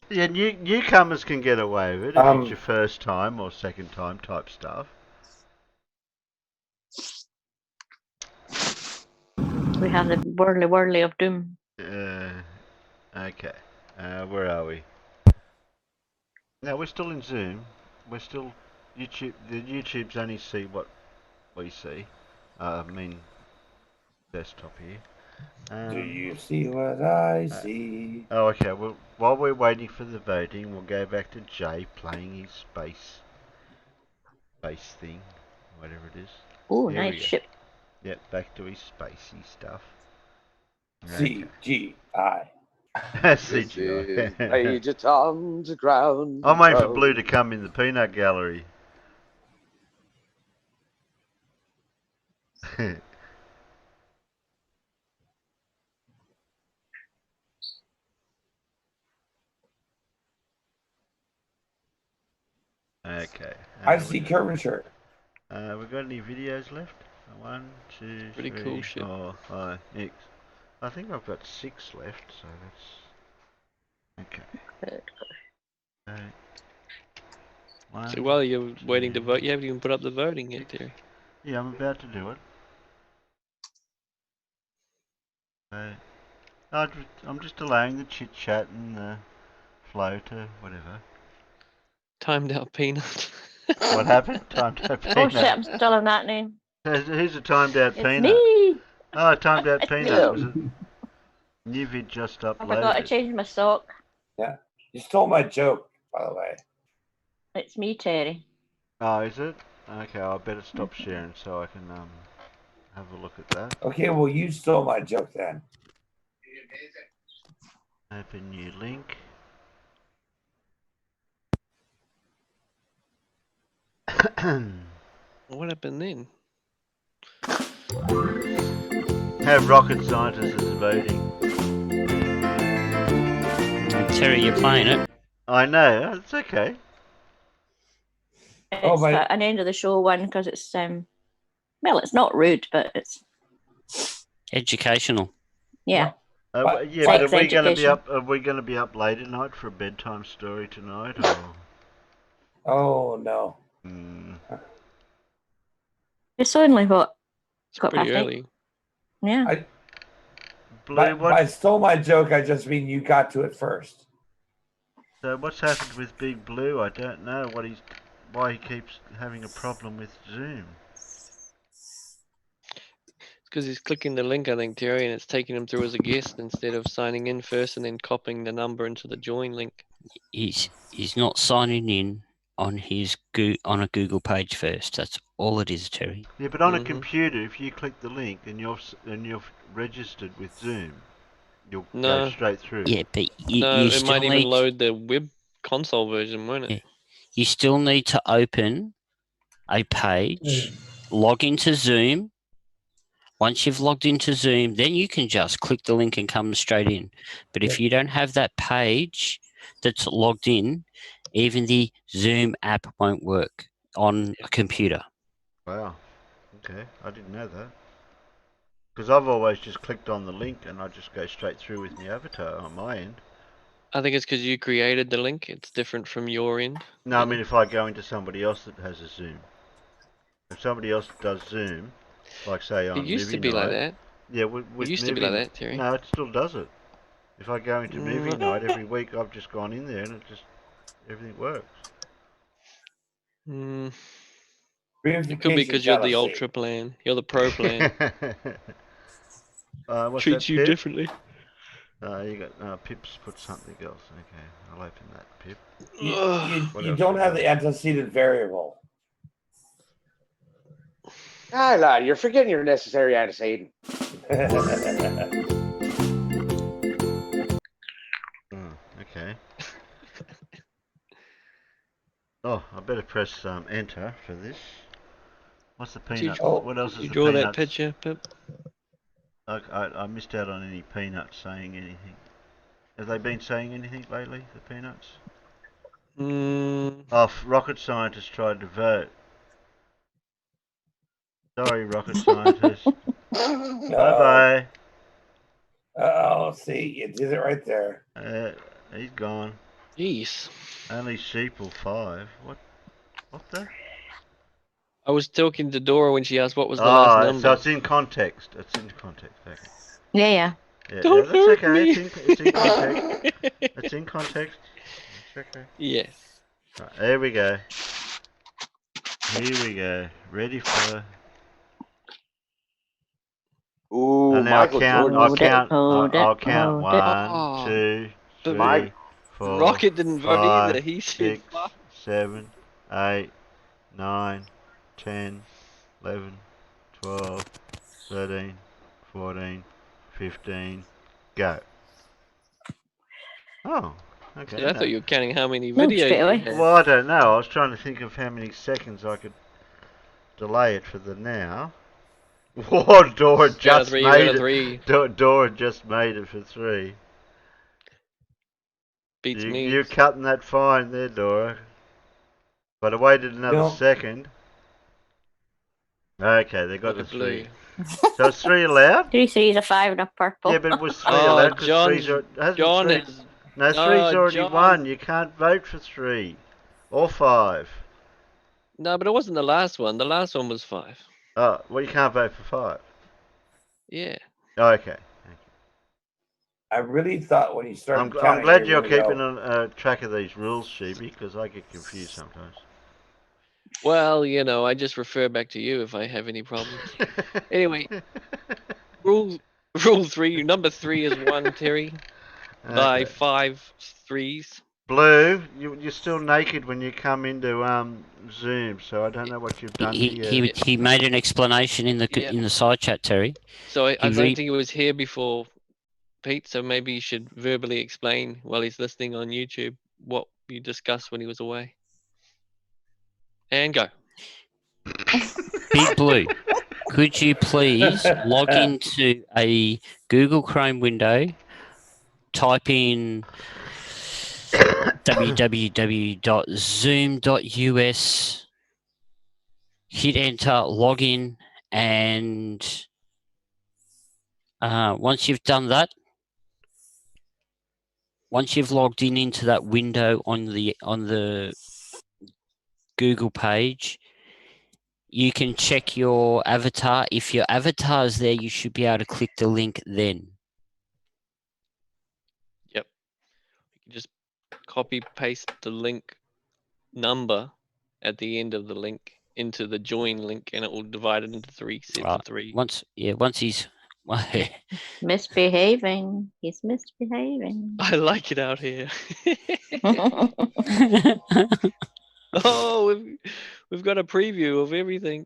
S1: Yeah, newcomers can get away with it if it's your first time or second time type stuff.
S7: We have the whirly of doom.
S1: Okay. Where are we? No, we're still in Zoom. We're still YouTube. The YouTube's only see what we see. I mean, desktop here.
S3: Do you see what I see?
S1: Oh, okay. Well, while we're waiting for the voting, we'll go back to Jay playing his space thing, whatever it is.
S7: Oh,
S1: There we
S7: nice
S1: go.
S7: ship.
S1: Yep, back to his spacey stuff.
S3: CGI.
S1: CGI.
S5: Major Tom's ground.
S1: I'm waiting for Blue to come in the peanut gallery. Okay.
S3: I see curvature.
S1: We got any videos left? 1, 2,
S6: Pretty
S1: 3,
S6: cool ship.
S1: 4, 5, 6. I think I've got 6 left, so that's okay.
S6: So while you're waiting to vote, you haven't even put up the voting yet, Terry.
S1: Yeah, I'm about to do it. I'm just allowing the chit chat and the flow to whatever.
S6: Timed out peanut.
S1: What happened? Timed out peanut.
S7: Oh shit, I'm still on that name.
S1: Who's a timed out
S7: It's
S1: peanut?
S7: me.
S1: Oh, timed out
S7: It's
S1: peanut. Was
S7: me.
S1: it? New vid just
S7: I forgot to
S1: uploaded.
S7: change my sock.
S3: Yeah. You stole my joke, by the way.
S7: It's me, Terry.
S1: Oh, is it? Okay, I better stop sharing so I can have a look at that.
S3: Okay, well, you stole my joke then.
S1: Open new link.
S6: What happened then?
S1: Have rocket scientists as voting.
S2: Terry, you're playing it.
S1: I know, it's okay.
S7: It's an end of the show one because it's well, it's not rude, but it's
S2: educational.
S7: Yeah.
S1: Yeah, but are we going to be up? Are we going to be up late at night for a bedtime story tonight? Or?
S3: Oh no.
S7: It's only what?
S6: It's pretty early.
S7: Yeah.
S3: I stole my joke. I just mean you got to it first.
S1: So what's happened with Big Blue? I don't know why he keeps having a problem with Zoom.
S6: It's because he's clicking the link, I think, Terry, and it's taking him through as a guest instead of signing in first and then copying the number into the join link.
S2: He's not signing in on his on a Google page first. That's all it is, Terry.
S1: Yeah, but on a computer, if you click the link and you're registered with Zoom, you'll go straight through.
S2: Yeah, but
S6: it might even load the web console version, won't it?
S2: Yeah. You still need to open a page, log into Zoom. Once you've logged into Zoom, then you can just click the link and come straight in. But if you don't have that page that's logged in, even the Zoom app won't work on a computer.
S1: Wow. Okay, I didn't know that. Because I've always just clicked on the link and I just go straight through with my avatar on my end.
S6: I think it's because you created the link. It's different from your end.
S1: No, I mean if I go into somebody else that has a Zoom. If somebody else does Zoom, like say on
S6: It used
S1: movie
S6: to be
S1: night.
S6: like that.
S1: Yeah, with
S6: It used to be
S1: movie.
S6: like that, Terry.
S1: No, it still does it. If I go into movie night every week, I've just gone in there and it just everything works.
S6: It could be because you're the ultra plan. You're the pro plan.
S1: What's
S6: Treats
S1: that,
S6: you
S1: Pip?
S6: differently.
S1: You got Pip's put something else. Okay, I'll open that, Pip.
S3: You don't have the antecedent variable.
S14: Ah, lad, you're forgetting your necessary antecedent.
S1: Okay. Oh, I better press enter for this. What's the peanut? What else is
S6: You
S1: the
S6: draw
S1: peanuts?
S6: that picture, Pip?
S1: I missed out on any peanuts saying anything. Have they been saying anything lately, the peanuts? Oh, rocket scientists tried to vote. Sorry, rocket scientists. Bye-bye.
S3: Oh, see, you did it right there.
S1: He's gone.
S6: Jeez.
S1: Only sheeple 5. What the?
S6: I was talking to Dora when she asked what was the last number.
S1: So it's in context. It's in context. Okay.
S7: Yeah.
S6: Don't
S1: that's
S6: hurt
S1: okay.
S6: me.
S1: It's in context. It's in context. It's okay.
S6: Yes.
S1: Right, there we go. Here we go. Ready for.
S14: Ooh,
S1: And now
S14: Michael Jordan.
S1: I'll count 1, 2,
S6: But
S1: 3, 4,
S6: Rocket didn't vote
S1: 5,
S6: either. He said
S1: 6, 7, 8, 9, 10, 11, 12, 13, 14, 15, go. Oh, okay.
S6: See, I thought you were counting how many
S7: No,
S6: videos
S7: straight
S6: you
S7: away.
S6: had.
S1: Well, I don't know. I was trying to think of how many seconds I could delay it for the now. Whoa, Dora just made it. Dora just made it for 3.
S6: Beats me.
S1: You're cutting that fine there, Dora. But I waited another second. Okay, they got the 3. So is 3 allowed?
S7: 3 threes, a 5, and a purple.
S1: Yeah, but it was 3 allowed because 3's
S6: John
S1: 3.
S6: is...
S1: No, 3's already won. You can't vote for 3 or 5.
S6: No, but it wasn't the last one. The last one was 5.
S1: Oh, well, you can't vote for 5.
S6: Yeah.
S1: Okay.
S3: I really thought when you started
S1: I'm
S3: counting,
S1: glad
S3: you were
S1: you're
S3: gonna
S1: keeping
S3: go,
S1: on track of these rules, Sheepy, because I get confused sometimes.
S6: Well, you know, I just refer back to you if I have any problems. Anyway, rule 3, number 3 is 1, Terry, by
S1: Okay.
S6: 5 threes.
S1: Blue, you're still naked when you come into Zoom, so I don't know what you've done to you.
S2: He made an explanation in the side chat, Terry.
S6: So I don't think he was here before, Pete, so maybe you should verbally explain while he's listening on YouTube what you discussed when he was away. And go.
S2: Big Blue, could you please log into a Google Chrome window, type in www.zoom.us, hit enter, log in, and once you've done that, once you've logged into that window on the Google page, you can check your avatar. If your avatar is there, you should be able to click the link then.
S6: Yep. You can just copy paste the link number at the end of the link into the join link, and it will divide it into 3 sets of 3.
S2: Once he's
S7: Misbehaving. He's misbehaving.
S6: I like it out here. Oh, we've got a preview of everything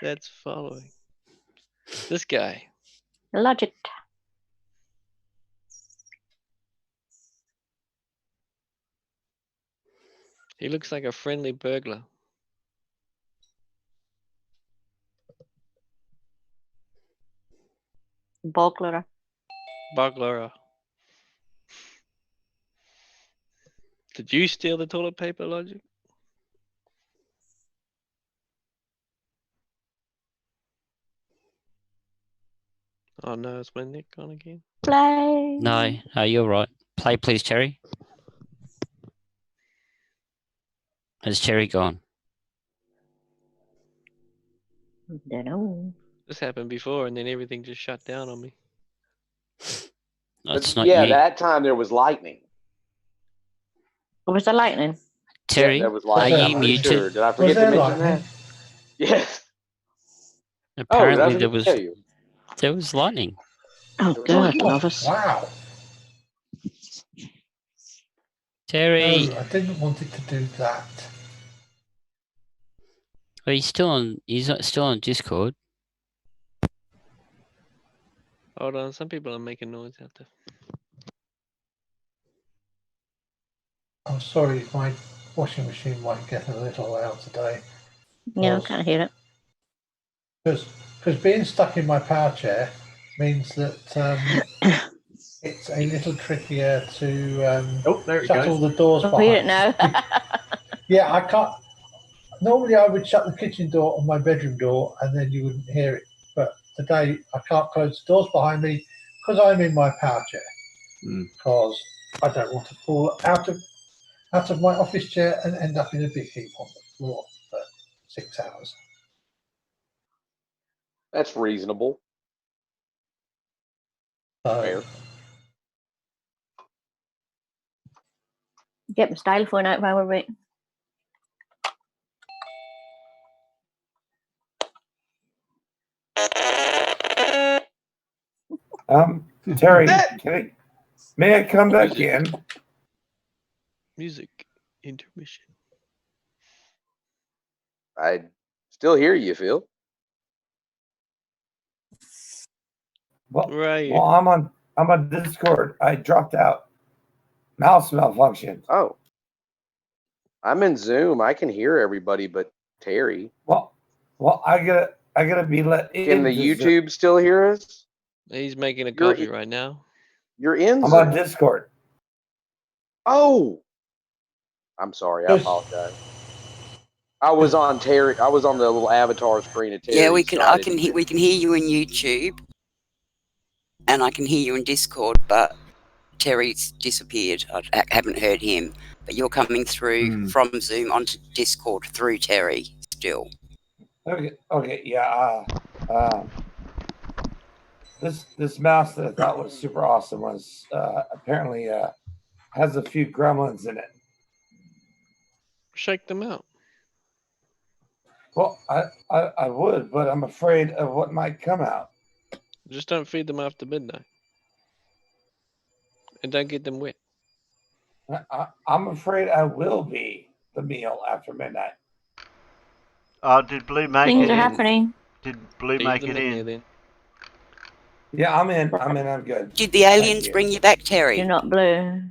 S6: that's following. This guy.
S7: Logicked.
S6: He looks like a friendly burglar.
S7: Burglar.
S6: Burglar. Did you steal the toilet paper, Logic? Oh no, it's my neck gone again.
S7: Play.
S2: No, you're right. Play, please, Terry. Has Terry gone?
S7: Don't know.
S6: This happened before, and then everything just shut down on me.
S2: That's not
S5: yeah,
S2: you.
S5: that time there was lightning.
S7: What was the lightning?
S2: Terry,
S5: Yeah, there was
S2: are
S5: lightning.
S2: you
S5: I'm pretty
S2: muted?
S5: sure. Did I forget to mention that? Yes.
S2: Apparently
S5: did I forget to tell you?
S2: there was lightning.
S7: Oh, God, novice.
S8: Wow.
S2: Terry.
S8: No, I didn't want it to do that.
S2: Well, he's still on. Still on Discord.
S6: Hold on, some people are making noise out there.
S8: I'm sorry, my washing machine might get a little loud today.
S7: Yeah, I can't hear it.
S8: Because being stuck in my power chair means that it's a little trickier to
S11: there it
S8: shut
S11: goes.
S8: all the doors
S7: I
S8: behind.
S7: hear it now.
S8: Yeah, I can't. Normally, I would shut the kitchen door and my bedroom door, and then you wouldn't hear it. But today, I can't close the doors behind me because I'm in my power chair. Because I don't want to fall out of my office chair and end up in a big heap on the floor for 6 hours.
S5: That's reasonable. Fair.
S7: Get my stylophone out while we're waiting.
S3: Terry, may I come back in?
S6: Music intermission.
S5: I still hear you, Phil.
S3: Well,
S6: right.
S3: Well, I'm on Discord. I dropped out. Mouse malfunction.
S5: Oh. I'm in Zoom. I can hear everybody but Terry.
S3: Well, I gotta be let in.
S5: Can the YouTube still hear us?
S6: He's making a coffee right now.
S5: You're in
S3: I'm
S5: Zoom.
S3: on Discord.
S5: Oh. I'm sorry. I apologize. I was on Terry. I was on the little avatar screen of Terry.
S9: Yeah, we can. We can hear you in YouTube, and I can hear you in Discord. But Terry's disappeared. I haven't heard him. But you're coming through from Zoom onto Discord through Terry still.
S3: Okay, yeah. This mouse that I thought was super awesome was apparently has a few gremlins in it.
S6: Shake them out.
S3: Well, I would, but I'm afraid of what might come out.
S6: Just don't feed them after midnight. And don't get them wet.
S3: I'm afraid I will be the meal after midnight.
S1: Did Blue make it in?
S7: Things are happening.
S1: Did Blue make it in?
S6: Then.
S3: Yeah, I'm in. I'm good.
S9: Did the aliens bring you back, Terry?
S7: You're not Blue.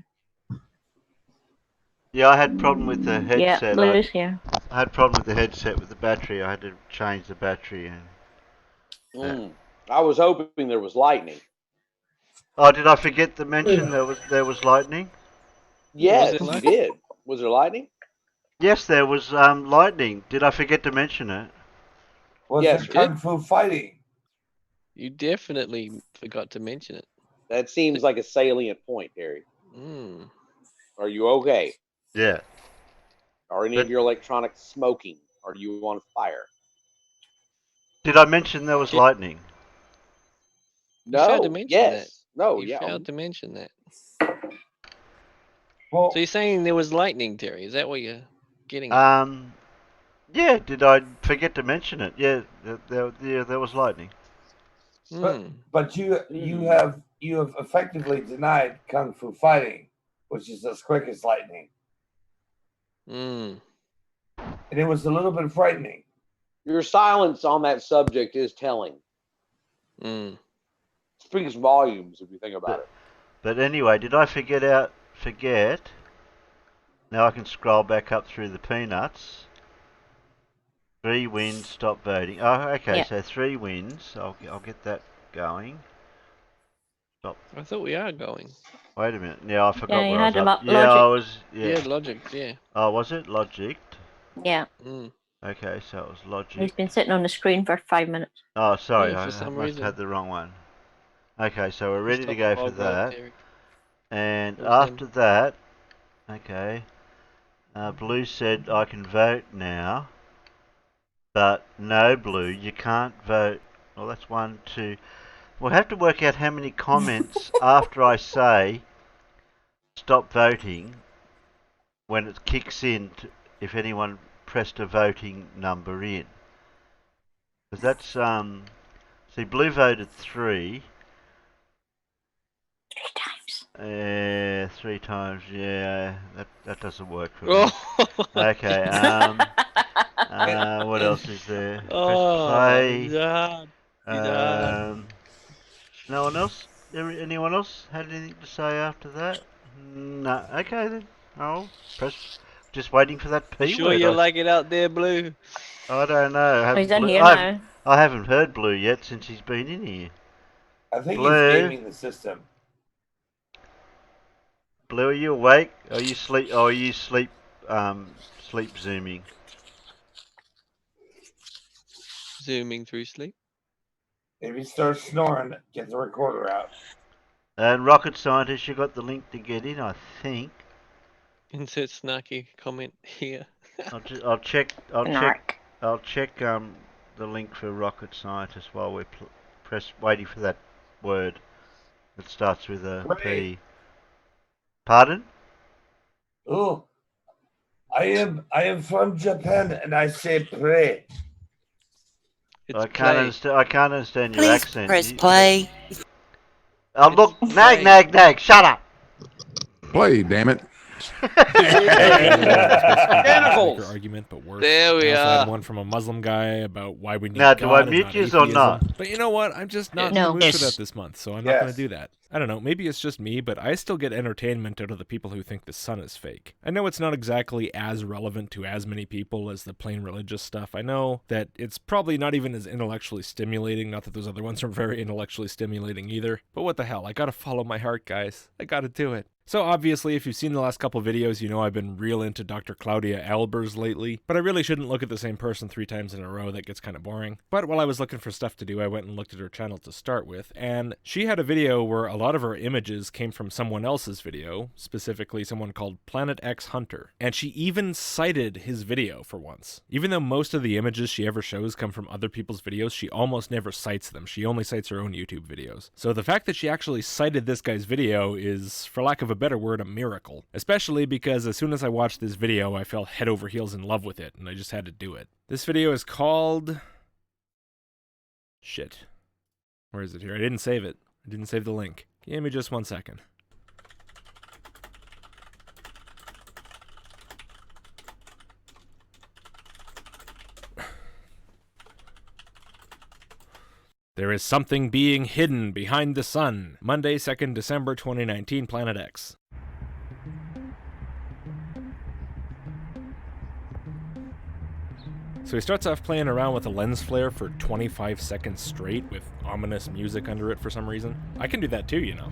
S1: Yeah, I had a problem with the headset.
S7: Yeah, Blue's here.
S1: I had a problem with the headset with the battery. I had to change the battery. And,
S5: I was hoping there was lightning.
S1: Oh, did I forget to mention there was lightning?
S5: Yes, you did. Was there lightning?
S1: Yes, there was lightning. Did I forget to mention it?
S3: Was
S5: Yes,
S3: there kung fu fighting?
S6: You definitely forgot to mention it.
S5: That seems like a salient point, Terry. Are you okay?
S1: Yeah.
S5: Are any of your electronics smoking? Are you on fire?
S1: Did I mention there was lightning?
S5: No.
S6: You failed to mention that.
S5: No.
S6: You failed to mention that.
S3: Well,
S6: so you're saying there was lightning, Terry? Is that what you're getting at?
S1: Yeah. Did I forget to mention it? Yeah. There was lightning.
S3: But you have effectively denied kung fu fighting, which is as quick as lightning. And it was a little bit frightening.
S5: Your silence on that subject is telling. Speaks volumes if you think about it.
S1: But anyway, did I forget? Now I can scroll back up through the peanuts. 3 wins, stop voting. Oh, okay,
S7: Yeah.
S1: so 3 wins. I'll get that going. Stop.
S6: I thought we are going.
S1: Wait a minute. Now I forgot
S7: you
S1: where I was
S7: had
S1: up.
S7: Logic.
S1: Yeah, I was. Yeah,
S6: Logicked, yeah.
S1: Oh, was it? Logicked?
S7: Yeah.
S1: Okay, so it was Logicked.
S7: He's been sitting on the screen for 5 minutes.
S1: Oh, sorry,
S6: Yeah,
S1: I
S6: for some
S1: must
S6: reason.
S1: have had the wrong one. Okay, so we're ready to go for that. And
S6: Awesome.
S1: after that, okay, Blue said I can vote now, but no, Blue, you can't vote. Well, that's 1, 2. We'll have to work out how many comments after I say stop voting when it kicks in, if anyone pressed a voting number in. Because that's, see, Blue voted 3. 3 times, yeah, that doesn't work for me. Okay, what else is there? Press play. No one else? Anyone else had anything to say after that? No. Okay then. Oh, just waiting for that P
S6: Sure
S1: word.
S6: you like it out there, Blue?
S1: I don't know.
S7: He's in here now.
S1: I haven't heard Blue yet since he's been in here.
S3: I think
S1: Blue.
S3: he's gaming the system.
S1: Blue, are you awake? Are you sleep? Or are you sleep zooming?
S6: Zooming through sleep.
S3: If he starts snoring, get the recorder out.
S1: And Rocket Scientist, you got the link to get in, I think.
S6: Insert snarky comment here.
S1: I'll check the link for Rocket Scientist while we're waiting for that word that starts with a P. Pardon?
S3: Oh, I am from Japan and I say pray.
S1: I can't understand your
S9: Please
S1: accent.
S9: press play.
S1: Oh look, nag, shut up.
S20: Play, damn it.
S6: Tentacles.
S21: Argument, but worse.
S6: There we
S21: I also
S6: are.
S21: had one from a Muslim guy about why we need
S1: Now,
S21: God
S1: do I
S21: and
S1: mute
S21: not
S1: yous or not?
S21: atheism. But you know what? I'm just not in the mood for that this month, so I'm not going to do that. I don't know. Maybe it's just me, but I still get entertainment out of the people who think the sun is fake. I know it's not exactly as relevant to as many people as the plain religious stuff. I know that it's probably not even as intellectually stimulating. Not that those other ones are very intellectually stimulating either. But what the hell? I gotta follow my heart, guys. I gotta do it. So obviously, if you've seen the last couple videos, you know I've been real into Dr. Claudia Albers lately, but I really shouldn't look at the same person 3 times in a row. That gets kind of boring. But while I was looking for stuff to do, I went and looked at her channel to start with, and she had a video where a lot of her images came from someone else's video, specifically someone called Planet X Hunter, and she even cited his video for once. Even though most of the images she ever shows come from other people's videos, she almost never cites them. She only cites her own YouTube videos. So the fact that she actually cited this guy's video is, for lack of a better word, a miracle. Especially because as soon as I watched this video, I fell head over heels in love with it, and I just had to do it. This video is called... Shit. Where is it here? I didn't save it. I didn't save the link. Give me just 1 second. There is something being hidden behind the sun. Monday, 2nd December 2019, Planet X. So he starts off playing around with a lens flare for 25 seconds straight with ominous music under it for some reason. I can do that too, you know.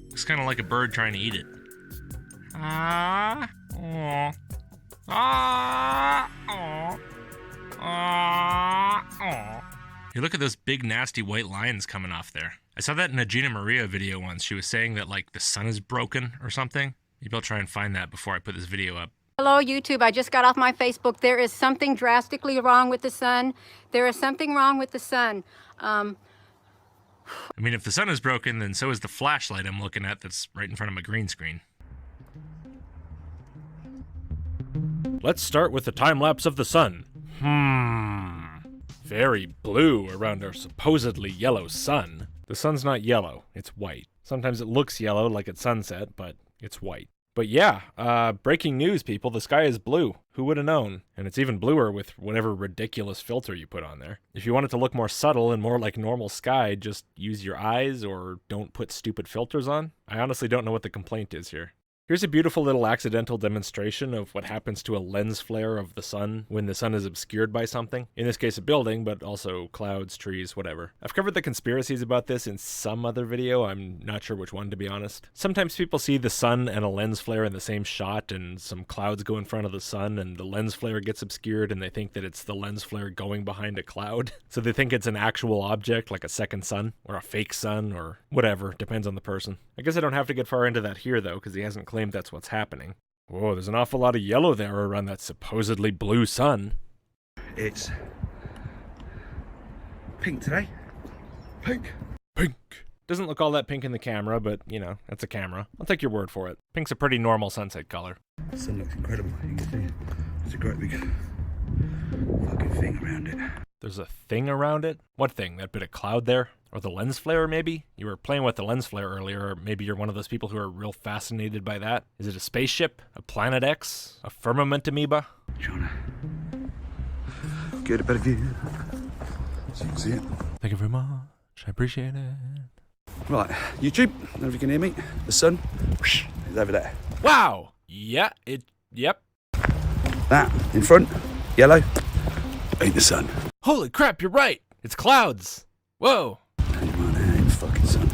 S21: Looks kind of like a bird trying to eat it. Hey, look at those big nasty white lines coming off there. I saw that in a Gina Maria video once. She was saying that like the sun is broken or something. Maybe I'll try and find that before I put this video up.
S22: Hello, YouTube. I just got off my Facebook. There is something drastically wrong with the sun. There is something wrong with the sun.
S21: I mean, if the sun is broken, then so is the flashlight I'm looking at that's right in front of my green screen. Let's start with the time-lapse of the sun. Very blue around our supposedly yellow sun. The sun's not yellow, it's white. Sometimes it looks yellow like at sunset, but it's white. But yeah, breaking news, people, the sky is blue. Who would have known? And it's even bluer with whatever ridiculous filter you put on there. If you want it to look more subtle and more like normal sky, just use your eyes or don't put stupid filters on. I honestly don't know what the complaint is here. Here's a beautiful little accidental demonstration of what happens to a lens flare of the sun when the sun is obscured by something. In this case, a building, but also clouds, trees, whatever. I've covered the conspiracies about this in some other video. I'm not sure which one, to be honest. Sometimes people see the sun and a lens flare in the same shot, and some clouds go in front of the sun, and the lens flare gets obscured, and they think that it's the lens flare going behind a cloud. So they think it's an actual object, like a second sun, or a fake sun, or whatever. Depends on the person. I guess I don't have to get far into that here, though, because he hasn't claimed that's what's happening. Whoa, there's an awful lot of yellow there around that supposedly blue sun.
S4: It's pink today. Pink.
S21: Pink. Doesn't look all that pink in the camera, but, you know, that's a camera. I'll take your word for it. Pink's a pretty normal sunset color.
S4: The sun looks incredible. You can see there's a great big fucking thing around it.
S21: There's a thing around it? What thing? That bit of cloud there? Or the lens flare, maybe? You were playing with the lens flare earlier, or maybe you're one of those people who are real fascinated by that. Is it a spaceship? A Planet X? A firmament amoeba?
S4: Trying to get a better view so you can see it.
S21: Thank you very much. I appreciate it.
S4: Right, YouTube, I don't know if you can hear me. The sun is over there.
S21: Wow! Yeah, yep.
S4: That, in front, yellow, ain't the sun.
S21: Holy crap, you're right! It's clouds! Whoa!
S4: Ain't fucking sun.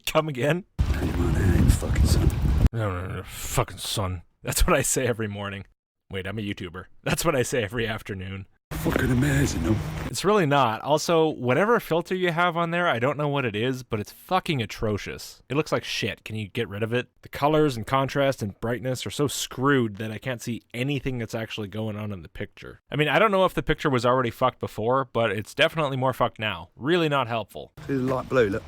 S21: Come again?
S4: Ain't fucking sun.
S21: No, fucking sun. That's what I say every morning. Wait, I'm a YouTuber. That's what I say every afternoon.
S4: Fucking amazing, no?
S21: It's really not. Also, whatever filter you have on there, I don't know what it is, but it's fucking atrocious. It looks like shit. Can you get rid of it? The colors and contrast and brightness are so screwed that I can't see anything that's actually going on in the picture. I mean, I don't know if the picture was already fucked before, but it's definitely more fucked now. Really not helpful.
S4: See the light blue, look.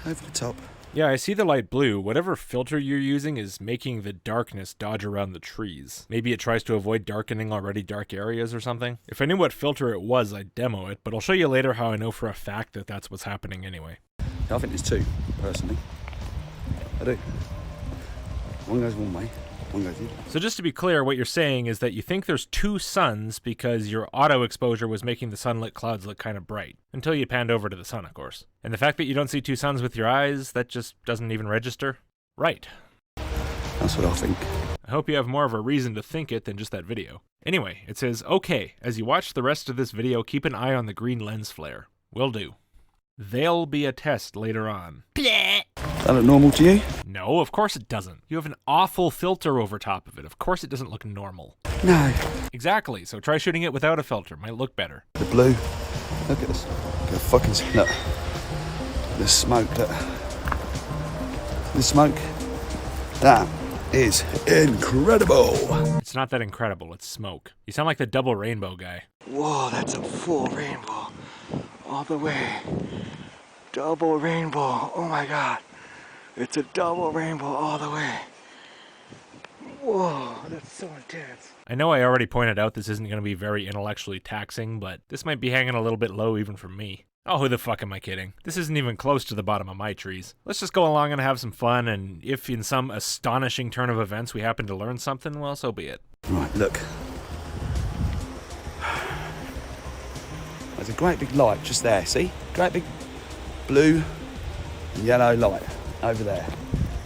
S4: Over the top.
S21: Yeah, I see the light blue. Whatever filter you're using is making the darkness dodge around the trees. Maybe it tries to avoid darkening already dark areas or something. If I knew what filter it was, I'd demo it, but I'll show you later how I know for a fact that that's what's happening anyway.
S4: I think there's two, personally. I do. One goes one way, one goes the other.
S21: So just to be clear, what you're saying is that you think there's two suns because your auto exposure was making the sunlit clouds look kind of bright. Until you panned over to the sun, of course. And the fact that you don't see two suns with your eyes, that just doesn't even register? Right.
S4: That's what I think.
S21: I hope you have more of a reason to think it than just that video. Anyway, it says, okay, as you watch the rest of this video, keep an eye on the green lens flare. Will do. There'll be a test later on.
S4: That look normal to you?
S21: No, of course it doesn't. You have an awful filter over top of it. Of course it doesn't look normal.
S4: No.
S21: Exactly, so try shooting it without a filter. Might look better.
S4: The blue. Look at this. Look, fucking look. The smoke, look. The smoke. That is incredible.
S21: It's not that incredible, it's smoke. You sound like the double rainbow guy.
S4: Whoa, that's a full rainbow. All the way. Double rainbow. Oh my god. It's a double rainbow all the way. Whoa, that's so intense.
S21: I know I already pointed out this isn't going to be very intellectually taxing, but this might be hanging a little bit low even from me. Oh, who the fuck am I kidding? This isn't even close to the bottom of my trees. Let's just go along and have some fun, and if in some astonishing turn of events we happen to learn something, well, so be it.
S4: Right, look. There's a great big light just there, see? Great big blue and yellow light over there.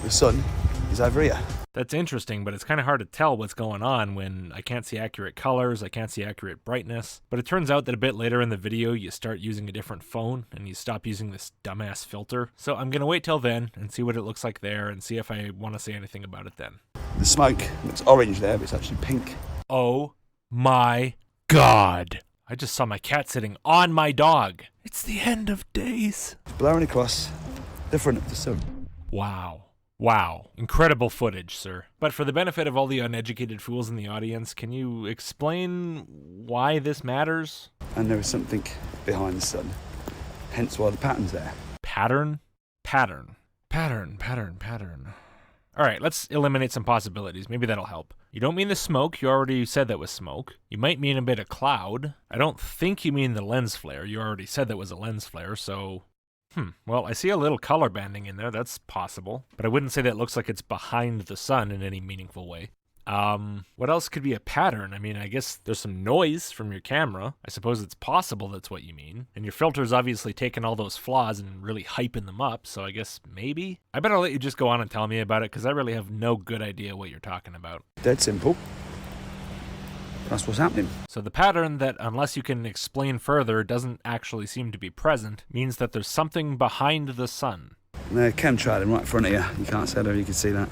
S4: The sun is over here.
S21: That's interesting, but it's kind of hard to tell what's going on when I can't see accurate colors, I can't see accurate brightness. But it turns out that a bit later in the video, you start using a different phone and you stop using this dumbass filter. So I'm going to wait till then and see what it looks like there and see if I want to say anything about it then.
S4: The smoke looks orange there, but it's actually pink.
S21: Oh my God. I just saw my cat sitting on my dog. It's the end of days.
S4: Blowing across the front of the sun.
S21: Wow. Wow. Incredible footage, sir. But for the benefit of all the uneducated fools in the audience, can you explain why this matters?
S4: And there is something behind the sun. Hence why the pattern's there.
S21: Pattern? Pattern. Pattern, pattern, pattern. Alright, let's eliminate some possibilities. Maybe that'll help. You don't mean the smoke. You already said that was smoke. You might mean a bit of cloud. I don't think you mean the lens flare. You already said that was a lens flare, so... Well, I see a little color banding in there. That's possible. But I wouldn't say that looks like it's behind the sun in any meaningful way. What else could be a pattern? I mean, I guess there's some noise from your camera. I suppose it's possible that's what you mean. And your filter's obviously taking all those flaws and really hyping them up, so I guess maybe? I better let you just go on and tell me about it, because I really have no good idea what you're talking about.
S4: Dead simple. That's what's happening.
S21: So the pattern that, unless you can explain further, doesn't actually seem to be present, means that there's something behind the sun.
S4: They're chemtrailing right in front of you. You can't say that, you can see that.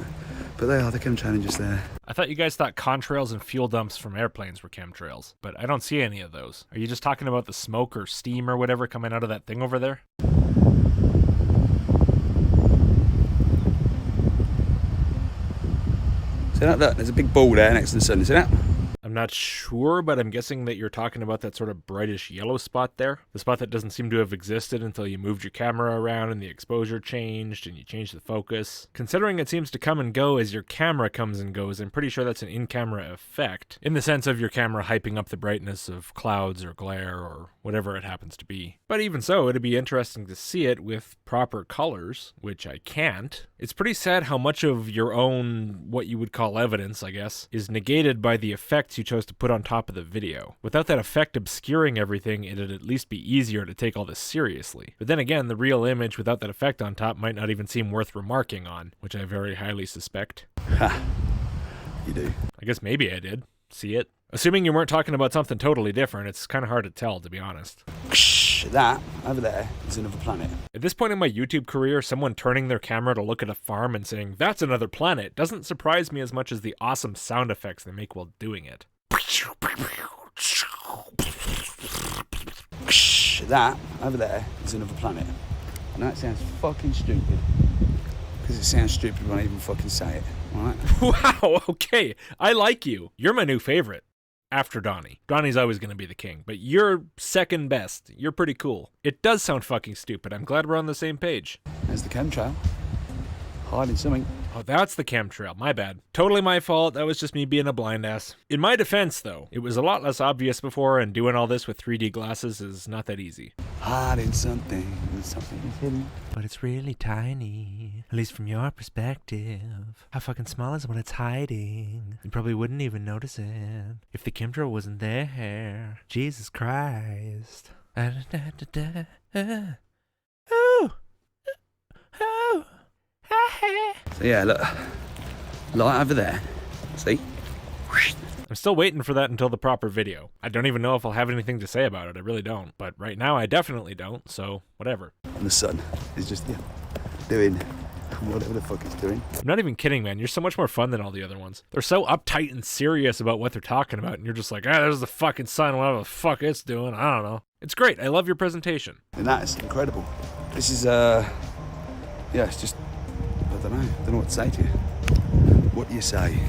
S4: But they are, the chemtrailing just there.
S21: I thought you guys thought contrails and fuel dumps from airplanes were chemtrails, but I don't see any of those. Are you just talking about the smoke or steam or whatever coming out of that thing over there?
S4: See that? Look, there's a big ball there next to the sun. See that?
S21: I'm not sure, but I'm guessing that you're talking about that sort of brightish yellow spot there. The spot that doesn't seem to have existed until you moved your camera around and the exposure changed and you changed the focus. Considering it seems to come and go as your camera comes and goes, I'm pretty sure that's an in-camera effect, in the sense of your camera hyping up the brightness of clouds or glare or whatever it happens to be. But even so, it'd be interesting to see it with proper colors, which I can't. It's pretty sad how much of your own, what you would call evidence, I guess, is negated by the effects you chose to put on top of the video. Without that effect obscuring everything, it'd at least be easier to take all this seriously. But then again, the real image without that effect on top might not even seem worth remarking on, which I very highly suspect.
S4: Ha! You do.
S21: I guess maybe I did. See it? Assuming you weren't talking about something totally different, it's kind of hard to tell, to be honest.
S4: That, over there, is another planet.
S21: At this point in my YouTube career, someone turning their camera to look at a farm and saying, "That's another planet," doesn't surprise me as much as the awesome sound effects they make while doing it.
S4: That, over there, is another planet. And that sounds fucking stupid. Because it sounds stupid when I even fucking say it, alright?
S21: Wow, okay. I like you. You're my new favorite. After Donnie. Donnie's always going to be the king, but you're second best. You're pretty cool. It does sound fucking stupid. I'm glad we're on the same page.
S4: There's the chemtrail. Hiding something.
S21: Oh, that's the chemtrail. My bad. Totally my fault. That was just me being a blind ass. In my defense, though, it was a lot less obvious before, and doing all this with 3D glasses is not that easy.
S4: Hiding something. Something is hidden.
S21: But it's really tiny. At least from your perspective. How fucking small is when it's hiding? You probably wouldn't even notice it if the chemtrail wasn't there. Jesus Christ. Oh. Oh.
S4: So yeah, look. Light over there. See?
S21: I'm still waiting for that until the proper video. I don't even know if I'll have anything to say about it. I really don't. But right now I definitely don't, so whatever.
S4: And the sun is just doing whatever the fuck it's doing.
S21: I'm not even kidding, man. You're so much more fun than all the other ones. They're so uptight and serious about what they're talking about, and you're just like, there's the fucking sun, whatever the fuck it's doing. I don't know. It's great. I love your presentation.
S4: And that is incredible. This is, yeah, it's just, I don't know what to say to you. What do you say?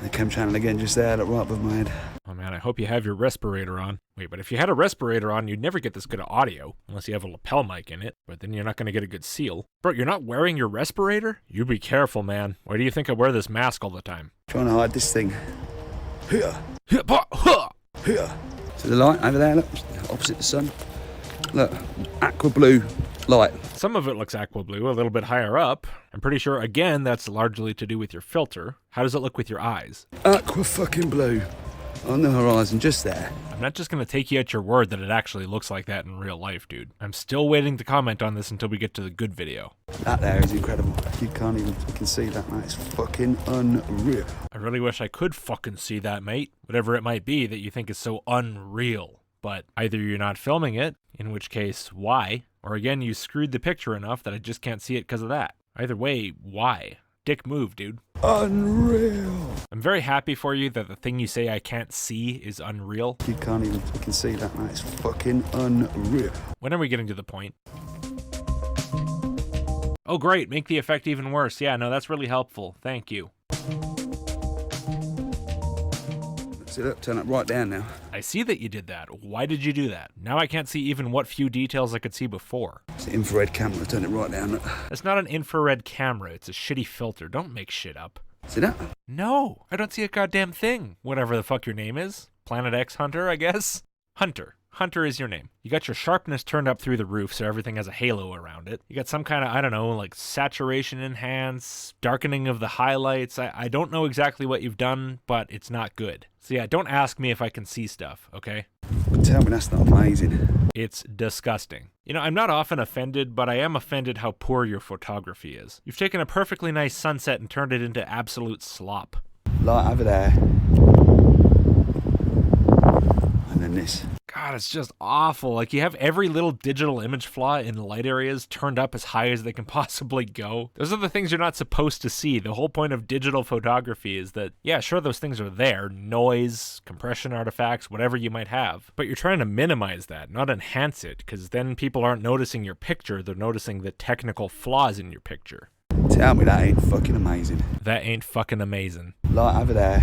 S4: The chem channel again, just there, right above my head.
S21: Oh man, I hope you have your respirator on. Wait, but if you had a respirator on, you'd never get this good audio, unless you have a lapel mic in it, but then you're not going to get a good seal. Bro, you're not wearing your respirator? You be careful, man. Why do you think I wear this mask all the time?
S4: Trying to hide this thing. Here. Here. So the light over there, look, opposite the sun. Look, aqua blue light.
S21: Some of it looks aqua blue, a little bit higher up. I'm pretty sure, again, that's largely to do with your filter. How does it look with your eyes?
S4: Aqua fucking blue. On the horizon, just there.
S21: I'm not just going to take you at your word that it actually looks like that in real life, dude. I'm still waiting to comment on this until we get to the good video.
S4: That there is incredible. You can't even fucking see that, mate. It's fucking unreal.
S21: I really wish I could fucking see that, mate. Whatever it might be that you think is so unreal. But either you're not filming it, in which case, why? Or again, you screwed the picture enough that I just can't see it because of that. Either way, why? Dick move, dude.
S4: Unreal.
S21: I'm very happy for you that the thing you say I can't see is unreal.
S4: You can't even fucking see that, mate. It's fucking unreal.
S21: When are we getting to the point? Oh, great. Make the effect even worse. Yeah, no, that's really helpful. Thank you.
S4: See, look, turn it right down now.
S21: I see that you did that. Why did you do that? Now I can't see even what few details I could see before.
S4: It's an infrared camera. Turn it right down. Look.
S21: It's not an infrared camera. It's a shitty filter. Don't make shit up.
S4: See that?
S21: No, I don't see a goddamn thing. Whatever the fuck your name is. Planet X Hunter, I guess? Hunter. Hunter is your name. You got your sharpness turned up through the roof so everything has a halo around it. You got some kind of, I don't know, like saturation enhance, darkening of the highlights. I don't know exactly what you've done, but it's not good. So yeah, don't ask me if I can see stuff, okay?
S4: Tell me that's not amazing.
S21: It's disgusting. You know, I'm not often offended, but I am offended how poor your photography is. You've taken a perfectly nice sunset and turned it into absolute slop.
S4: Light over there. And then this.
S21: God, it's just awful. Like, you have every little digital image flaw in the light areas turned up as high as they can possibly go. Those are the things you're not supposed to see. The whole point of digital photography is that, yeah, sure, those things are there. Noise, compression artifacts, whatever you might have. But you're trying to minimize that, not enhance it, because then people aren't noticing your picture. They're noticing the technical flaws in your picture.
S4: Tell me that ain't fucking amazing.
S21: That ain't fucking amazing.
S4: Light over there.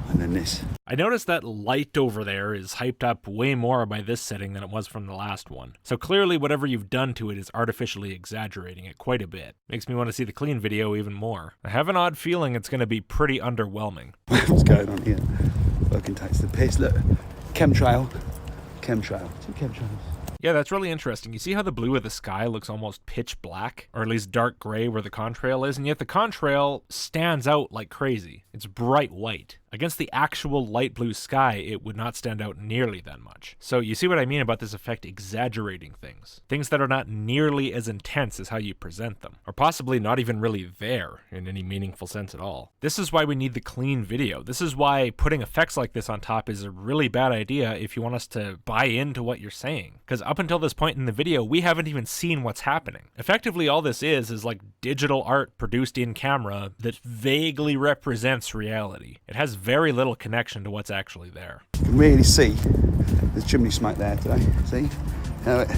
S4: And then this.
S21: I noticed that light over there is hyped up way more by this setting than it was from the last one. So clearly whatever you've done to it is artificially exaggerating it quite a bit. Makes me want to see the clean video even more. I have an odd feeling it's going to be pretty underwhelming.
S4: What's going on here? Fucking takes the piss. Look. Chemtrail. Chemtrail. Two chemtrails.
S21: Yeah, that's really interesting. You see how the blue of the sky looks almost pitch black? Or at least dark gray where the contrail is? And yet the contrail stands out like crazy. It's bright white. Against the actual light blue sky, it would not stand out nearly that much. So you see what I mean about this effect exaggerating things. Things that are not nearly as intense as how you present them. Or possibly not even really there in any meaningful sense at all. This is why we need the clean video. This is why putting effects like this on top is a really bad idea if you want us to buy into what you're saying. Because up until this point in the video, we haven't even seen what's happening. Effectively, all this is like digital art produced in camera that vaguely represents reality. It has very little connection to what's actually there.
S4: You can really see the chimney smoke there today. See how it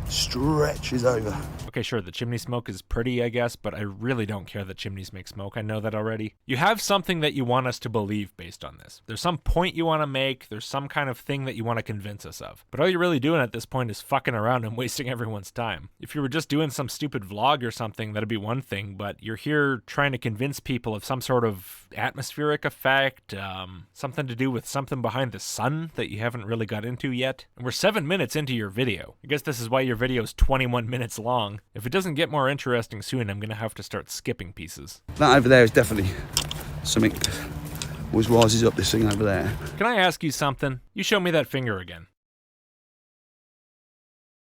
S4: stretches over.
S21: Okay, sure, the chimney smoke is pretty, I guess, but I really don't care that chimneys make smoke. I know that already. You have something that you want us to believe based on this. There's some point you want to make. There's some kind of thing that you want to convince us of. But all you're really doing at this point is fucking around and wasting everyone's time. If you were just doing some stupid vlog or something, that'd be one thing, but you're here trying to convince people of some sort of atmospheric effect, something to do with something behind the sun that you haven't really got into yet. And we're 7 minutes into your video. I guess this is why your video's 21 minutes long. If it doesn't get more interesting soon, I'm gonna have to start skipping pieces.
S4: That over there is definitely something always rises up, this thing over there.
S21: Can I ask you something? You show me that finger again.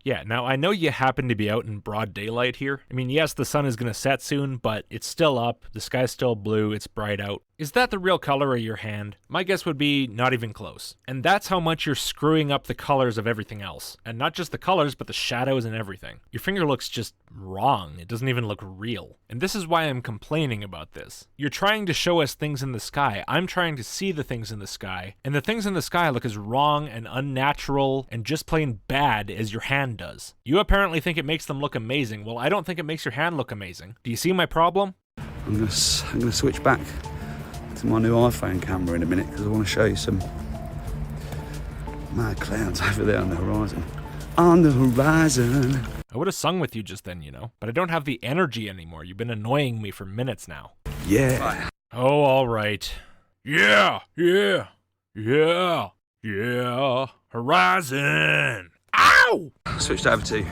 S21: Yeah, now I know you happen to be out in broad daylight here. I mean, yes, the sun is gonna set soon, but it's still up, the sky's still blue, it's bright out. Is that the real color of your hand? My guess would be not even close. And that's how much you're screwing up the colors of everything else. And not just the colors, but the shadows and everything. Your finger looks just wrong. It doesn't even look real. And this is why I'm complaining about this. You're trying to show us things in the sky. I'm trying to see the things in the sky. And the things in the sky look as wrong and unnatural and just plain bad as your hand does. You apparently think it makes them look amazing. Well, I don't think it makes your hand look amazing. Do you see my problem?
S4: I'm gonna switch back to my new iPhone camera in a minute because I want to show you some mad clouds over there on the horizon. On the horizon.
S21: I would have sung with you just then, you know, but I don't have the energy anymore. You've been annoying me for minutes now.
S4: Yeah.
S21: Oh, all right. Yeah, yeah, yeah, yeah. Horizon. Ow!
S4: Switched over to the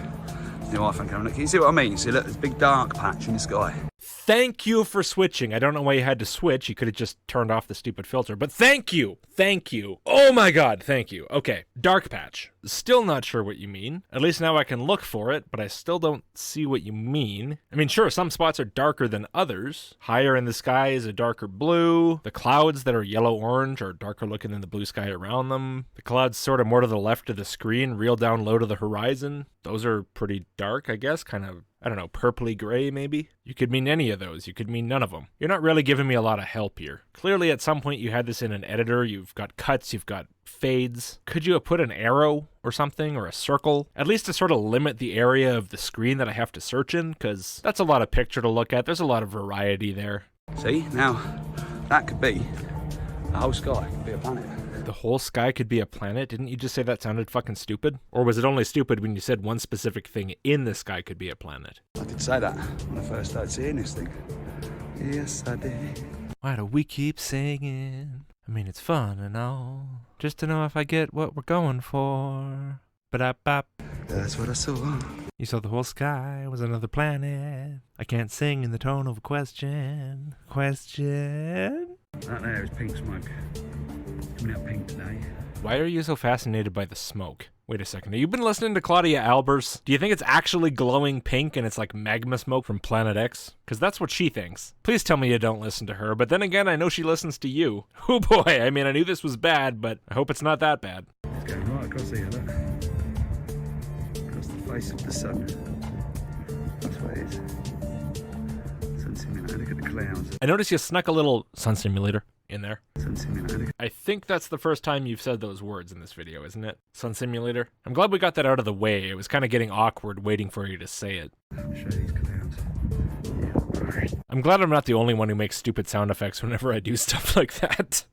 S4: new iPhone camera. Can you see what I mean? See, look, there's a big dark patch in the sky.
S21: Thank you for switching. I don't know why you had to switch. You could have just turned off the stupid filter, but thank you. Thank you. Oh my God, thank you. Okay, dark patch. Still not sure what you mean. At least now I can look for it, but I still don't see what you mean. I mean, sure, some spots are darker than others. Higher in the sky is a darker blue. The clouds that are yellow-orange are darker looking than the blue sky around them. The clouds sort of more to the left of the screen, real down low to the horizon. Those are pretty dark, I guess, kind of, I don't know, purpley gray maybe? You could mean any of those. You could mean none of them. You're not really giving me a lot of help here. Clearly at some point you had this in an editor. You've got cuts, you've got fades. Could you have put an arrow or something, or a circle? At least to sort of limit the area of the screen that I have to search in, because that's a lot of picture to look at. There's a lot of variety there.
S4: See, now that could be the whole sky, could be a planet.
S21: The whole sky could be a planet? Didn't you just say that sounded fucking stupid? Or was it only stupid when you said one specific thing in the sky could be a planet?
S4: I did say that when I first started seeing this thing. Yes, I did.
S21: Why do we keep singing I mean, it's fun and all, just to know if I get what we're going for. Ba-da-bop.
S4: That's what I saw.
S21: You saw the whole sky was another planet. I can't sing in the tone of a question. Question?
S4: That there is pink smoke. Coming out pink today.
S21: Why are you so fascinated by the smoke? Wait a second, have you been listening to Claudia Albers? Do you think it's actually glowing pink and it's like magma smoke from Planet X? Because that's what she thinks. Please tell me you don't listen to her, but then again, I know she listens to you. Oh boy, I mean, I knew this was bad, but I hope it's not that bad.
S4: It's going right across here, look. Across the face of the sun. That's what it is. Sun simulator, look at the clouds.
S21: I noticed you snuck a little sun simulator in there.
S4: Sun simulator.
S21: I think that's the first time you've said those words in this video, isn't it? Sun simulator. I'm glad we got that out of the way. It was kind of getting awkward waiting for you to say it.
S4: I'll show these clouds.
S21: I'm glad I'm not the only one who makes stupid sound effects whenever I do stuff like that.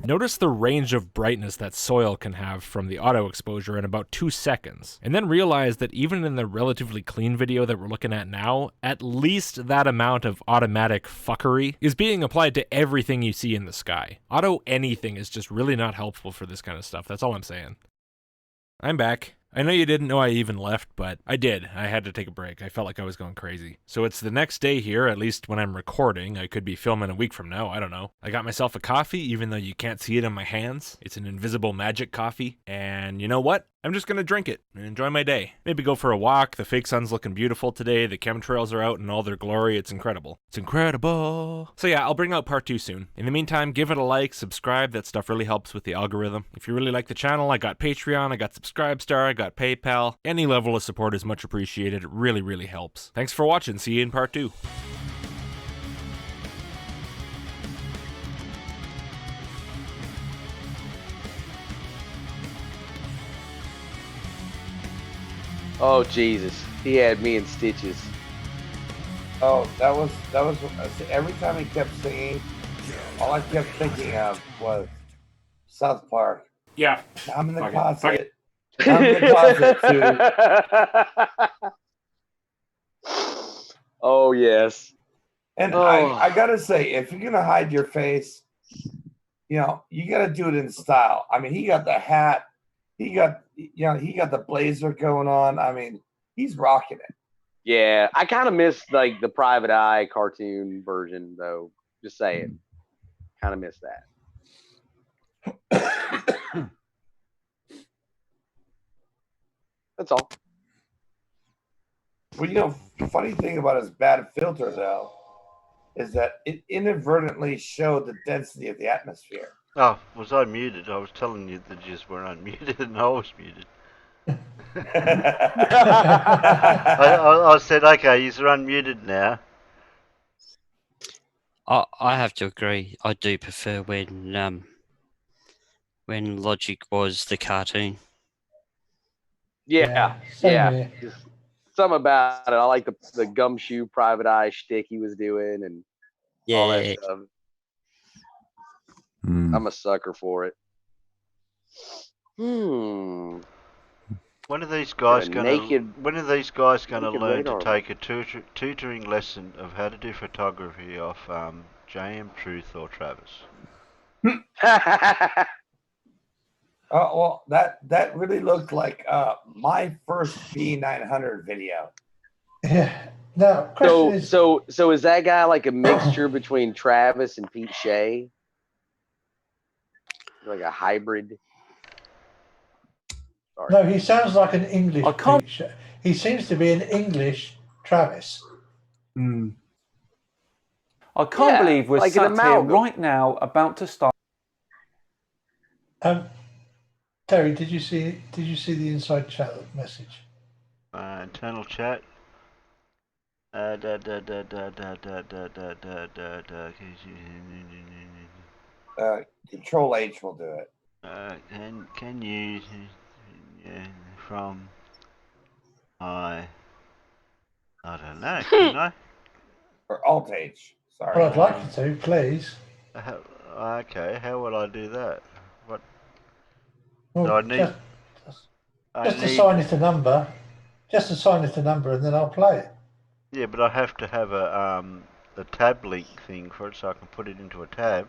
S21: Notice the range of brightness that soil can have from the auto exposure in about 2 seconds, and then realize that even in the relatively clean video that we're looking at now, at least that amount of automatic fuckery is being applied to everything you see in the sky. Auto anything is just really not helpful for this kind of stuff, that's all I'm saying. I'm back. I know you didn't know I even left, but I did. I had to take a break. I felt like I was going crazy. So it's the next day here, at least when I'm recording. I could be filming a week from now, I don't know. I got myself a coffee, even though you can't see it in my hands. It's an invisible magic coffee. And you know what? I'm just gonna drink it and enjoy my day. Maybe go for a walk. The fake sun's looking beautiful today. The chemtrails are out in all their glory. It's incredible. It's incredible. So yeah, I'll bring out part 2 soon. In the meantime, give it a like, subscribe. That stuff really helps with the algorithm. If you really like the channel, I got Patreon, I got Subscribestar, I got PayPal. Any level of support is much appreciated. It really, really helps. Thanks for watching. See you in part 2.
S14: Oh Jesus, he had me in stitches.
S3: Oh, that was every time he kept singing, all I kept thinking of was South Park.
S21: Yeah.
S3: I'm in the
S21: Fuck it.
S3: closet. I'm in the closet too.
S14: Oh yes.
S3: And
S14: Oh.
S3: I gotta say, if you're gonna hide your face, you know, you gotta do it in style. I mean, he got the hat, he got the blazer going on. I mean, he's rocking it.
S14: Yeah, I kind of miss like the Private Eye cartoon version though. Just saying, kind of miss that. That's all.
S3: Well, you know, the funny thing about his bad filter though is that it inadvertently showed the density of the atmosphere.
S1: Oh, was I muted? I was telling you that you just were unmuted and I was muted. I said, okay, you're unmuted now.
S2: I have to agree. I do prefer when Logic was the cartoon.
S14: Yeah. Just something about it. I like the gumshoe Private Eye shtick he was doing and all that stuff. I'm a sucker for it.
S1: When are these guys going to learn to take a tutoring lesson of how to do photography off JM Truth or Travis?
S3: Well, that really looked like my first B900 video.
S8: Yeah. No.
S14: So is that guy like a mixture between Travis and Pete Shea? Like a hybrid? Sorry.
S8: No, he sounds like an English. He seems to be an English Travis.
S12: I can't believe we're sat here right now about to start.
S8: Terry, did you see the inside chat message?
S1: Internal chat.
S3: Control H will do it.
S1: Can you from I don't know, can I?
S3: Or Alt H. Sorry.
S8: Well, I'd like you to, please.
S1: Okay, how would I do that? What?
S8: Well,
S1: do I need?
S8: Just assign it a number. Just assign it a number, and then I'll play it.
S1: Yeah, but I have to have a a tab link thing for it so I can put it into a tab.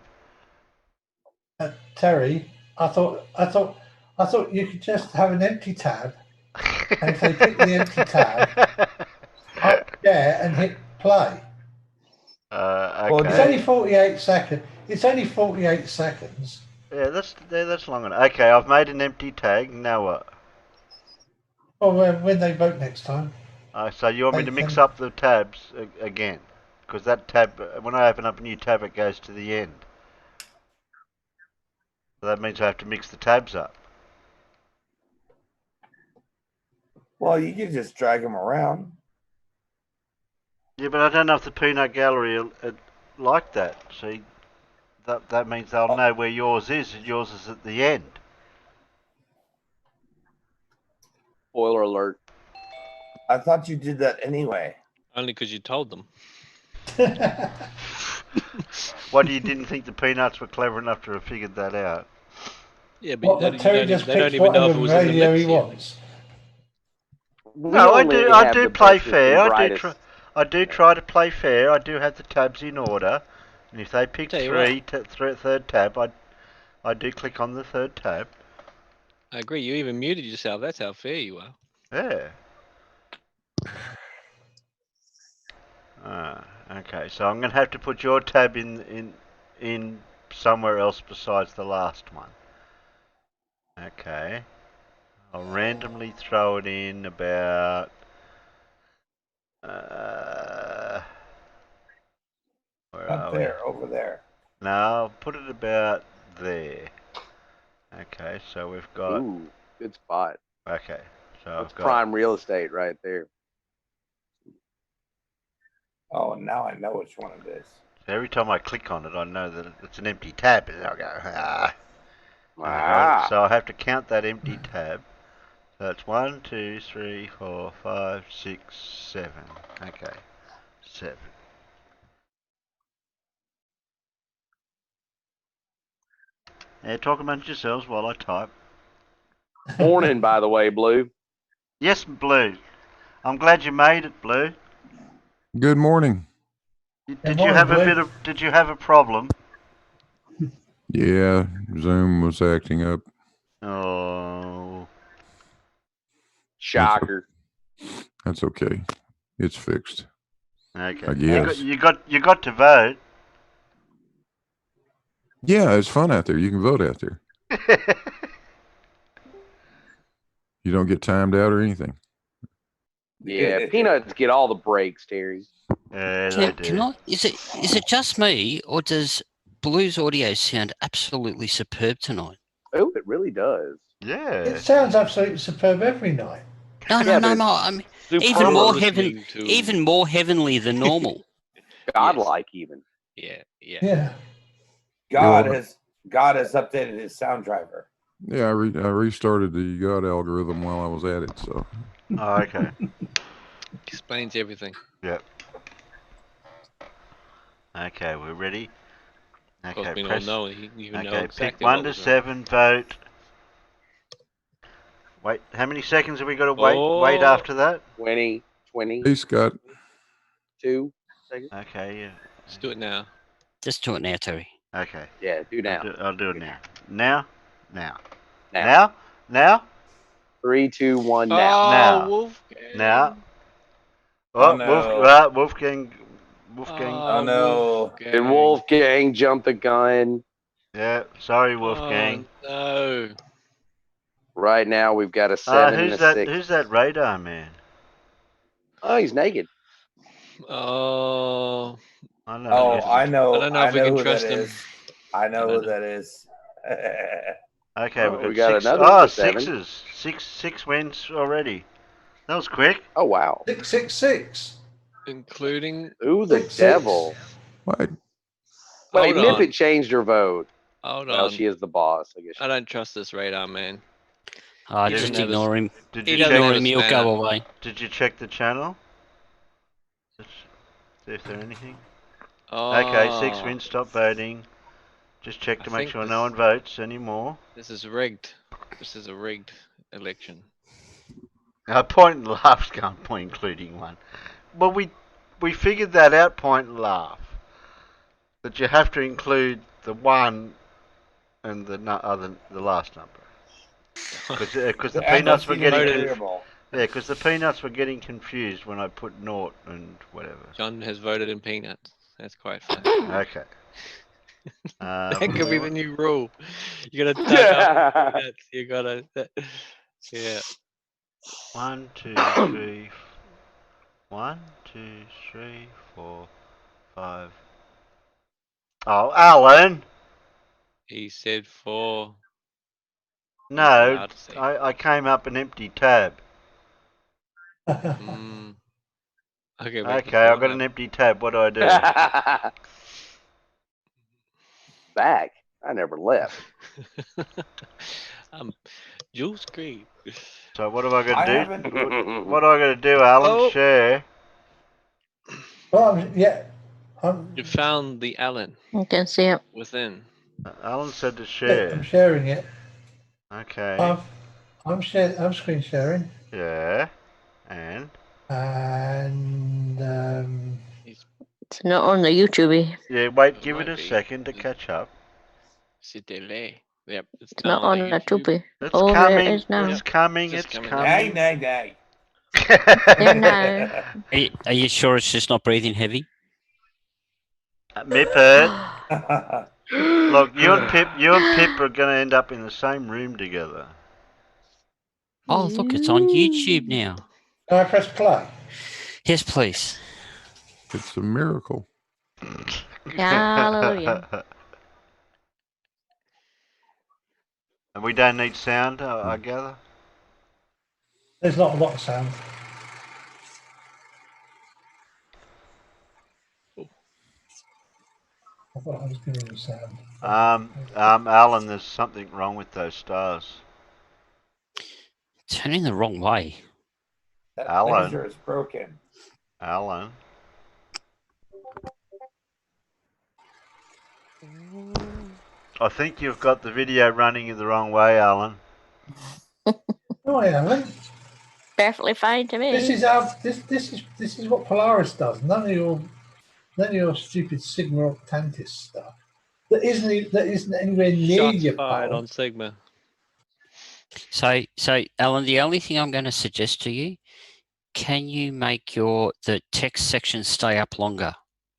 S8: Terry, I thought you could just have an empty tab, and if they pick the empty tab, up there and hit play.
S1: Okay.
S8: It's only 48 seconds. It's only 48 seconds.
S1: Yeah, that's long enough. Okay, I've made an empty tag. Now what?
S8: Well, when they vote next time.
S1: So you want me to mix up the tabs again? Because that tab, when I open up a new tab, it goes to the end. So that means I have to mix the tabs up.
S3: Well, you can just drag them around.
S1: Yeah, but I don't know if the peanut gallery like that. See, that means they'll know where yours is, and yours is at the end.
S14: Spoiler alert.
S3: I thought you did that anyway.
S6: Only because you told them.
S1: What, you didn't think the peanuts were clever enough to have figured that out?
S6: Yeah, but they don't
S8: picks
S6: even know if it was in the
S8: radio he
S6: mix yet.
S8: wants.
S1: No, I do play fair. I do
S14: brightest.
S1: try to play fair. I do have the tabs in order, and if they pick third tab, I do click on the third tab.
S6: I agree. You even muted yourself. That's how fair you are.
S1: Yeah. Okay, so I'm going to have to put your tab in somewhere else besides the last one. Okay. I'll randomly throw it in about... where
S3: Up
S1: are
S3: there,
S1: we?
S3: over there.
S1: No, I'll put it about there. Okay, so we've got...
S14: Ooh, good spot.
S1: Okay, so
S14: That's
S1: I've got...
S14: prime real estate right there.
S3: Oh, now I know which one it is.
S1: So every time I click on it, I know that it's an empty tab, and I'll go, ah.
S14: Ah.
S1: So I have to count that empty tab. So it's 1, 2, 3, 4, 5, 6, 7. Okay, 7. Yeah, talk amongst yourselves while I type.
S14: Morning, by the way, Blue.
S1: Yes, Blue. I'm glad you made it, Blue.
S20: Good morning.
S1: Did you have a problem?
S20: Yeah, Zoom was acting up.
S1: Oh.
S14: Shocker.
S20: That's okay. It's fixed.
S1: Okay.
S20: I guess.
S1: You got to vote.
S20: Yeah, it's fun out there. You can vote out there. You don't get timed out or anything.
S14: Yeah, peanuts get all the breaks, Terry.
S2: Is it just me, or does Blue's audio sound absolutely superb tonight?
S14: Oh, it really does.
S1: Yeah.
S8: It sounds absolutely superb every night.
S2: No. I mean, even more heavenly than normal.
S14: Godlike, even.
S6: Yeah.
S3: God has updated his sound driver.
S20: Yeah, I restarted the God algorithm while I was at it. So.
S1: Oh, okay.
S6: Explains everything.
S1: Yep. Okay, we're ready. Okay,
S6: we
S1: press.
S6: all know you know exactly
S1: pick 1 to 7, vote. Wait, how many seconds have we got to wait? Wait after that?
S14: 20.
S20: Hey, Scott.
S14: 2 seconds.
S1: Okay, yeah.
S6: Let's do it now.
S2: Just do it now, Terry.
S1: Okay.
S14: Yeah, do now.
S1: I'll do it now. Now.
S14: 3, 2, 1, now.
S1: Now.
S6: Wolfgang.
S1: Now.
S3: Oh, no.
S1: Wolfgang.
S3: Oh, no.
S14: Did Wolfgang jump the gun?
S1: Yeah, sorry, Wolfgang.
S6: Oh, no.
S14: Right now, we've got a 7 and a 6.
S1: Who's that radar man?
S14: Oh, he's naked.
S6: Oh.
S1: I know.
S3: Oh, I know.
S6: I don't know if we can trust him.
S3: I know who that is.
S1: Okay,
S14: we
S1: we've
S14: got
S1: got 6.
S14: another
S1: Oh,
S14: 7.
S1: 6s. Six wins already. That was quick.
S14: Oh, wow.
S8: 666.
S6: Including...
S14: Ooh, the
S8: 6,
S14: devil.
S20: What?
S14: Wait,
S6: Hold on.
S14: Nippet changed her vote.
S6: Hold
S14: Well,
S6: on.
S14: she is the boss, I guess.
S6: I don't trust this radar man.
S2: Just ignore him.
S1: Did you
S2: Ignore him, he'll go away.
S1: Did you check the channel? See if there's anything.
S6: Oh.
S1: Okay, 6 wins, stop voting. Just check to make sure no one votes anymore.
S6: This is rigged. This is a rigged election.
S1: Point and laugh's going point including one. Well, we figured that out, point and laugh. That you have to include the 1 and the last number. Because the peanuts were getting because the peanuts were getting confused when I put 0 and whatever.
S6: John has voted in peanuts. That's quite funny.
S1: Okay.
S6: That could be the new rule. You gotta type out peanuts. You gotta. Yeah.
S1: 1, 2, 3. 1, 2, 3, 4, 5. Oh, Alan.
S6: He said 4.
S1: No, I came up an empty tab.
S6: Okay,
S1: Okay, I've got an empty tab. What do I do?
S14: Back? I never left.
S6: Jules Green.
S1: So what have I got to do? What do I got to do, Alan?
S6: Oh.
S1: Share.
S8: Well,
S6: You found the Alan.
S7: You can see it.
S6: Within.
S1: Alan said to share.
S8: I'm sharing it.
S1: Okay.
S8: I'm screen sharing.
S1: Yeah. And
S7: it's not on the YouTube.
S1: Yeah, wait, give it a second to catch up.
S6: It's a delay. Yep,
S7: It's not on the YouTube.
S1: It's
S7: Oh,
S1: coming.
S7: there it is now.
S1: It's coming. It's coming.
S3: Nay.
S7: There now.
S2: Are you sure it's just not breathing heavy?
S1: Mippet. Look, you and Pip are going to end up in the same room together.
S2: Oh, look, it's on YouTube now.
S8: Can I press play?
S2: Yes, please.
S20: It's a miracle.
S7: Hallelujah.
S1: And we don't need sound, I gather?
S8: There's not a lot of sound. I thought I was giving you sound.
S1: Alan, there's something wrong with those stars.
S2: Turning the wrong way.
S3: That
S1: Alan.
S3: laser is broken.
S1: Alan. I think you've got the video running in the wrong way, Alan.
S8: No, I haven't.
S7: Perfectly fine to me.
S8: This is what Polaris does. None of your stupid Sigma Octantis stuff. That isn't anywhere near
S6: Shots
S8: your
S6: fired
S8: power.
S6: on Sigma.
S2: So, Alan, the only thing I'm going to suggest to you, can you make the text section stay up longer?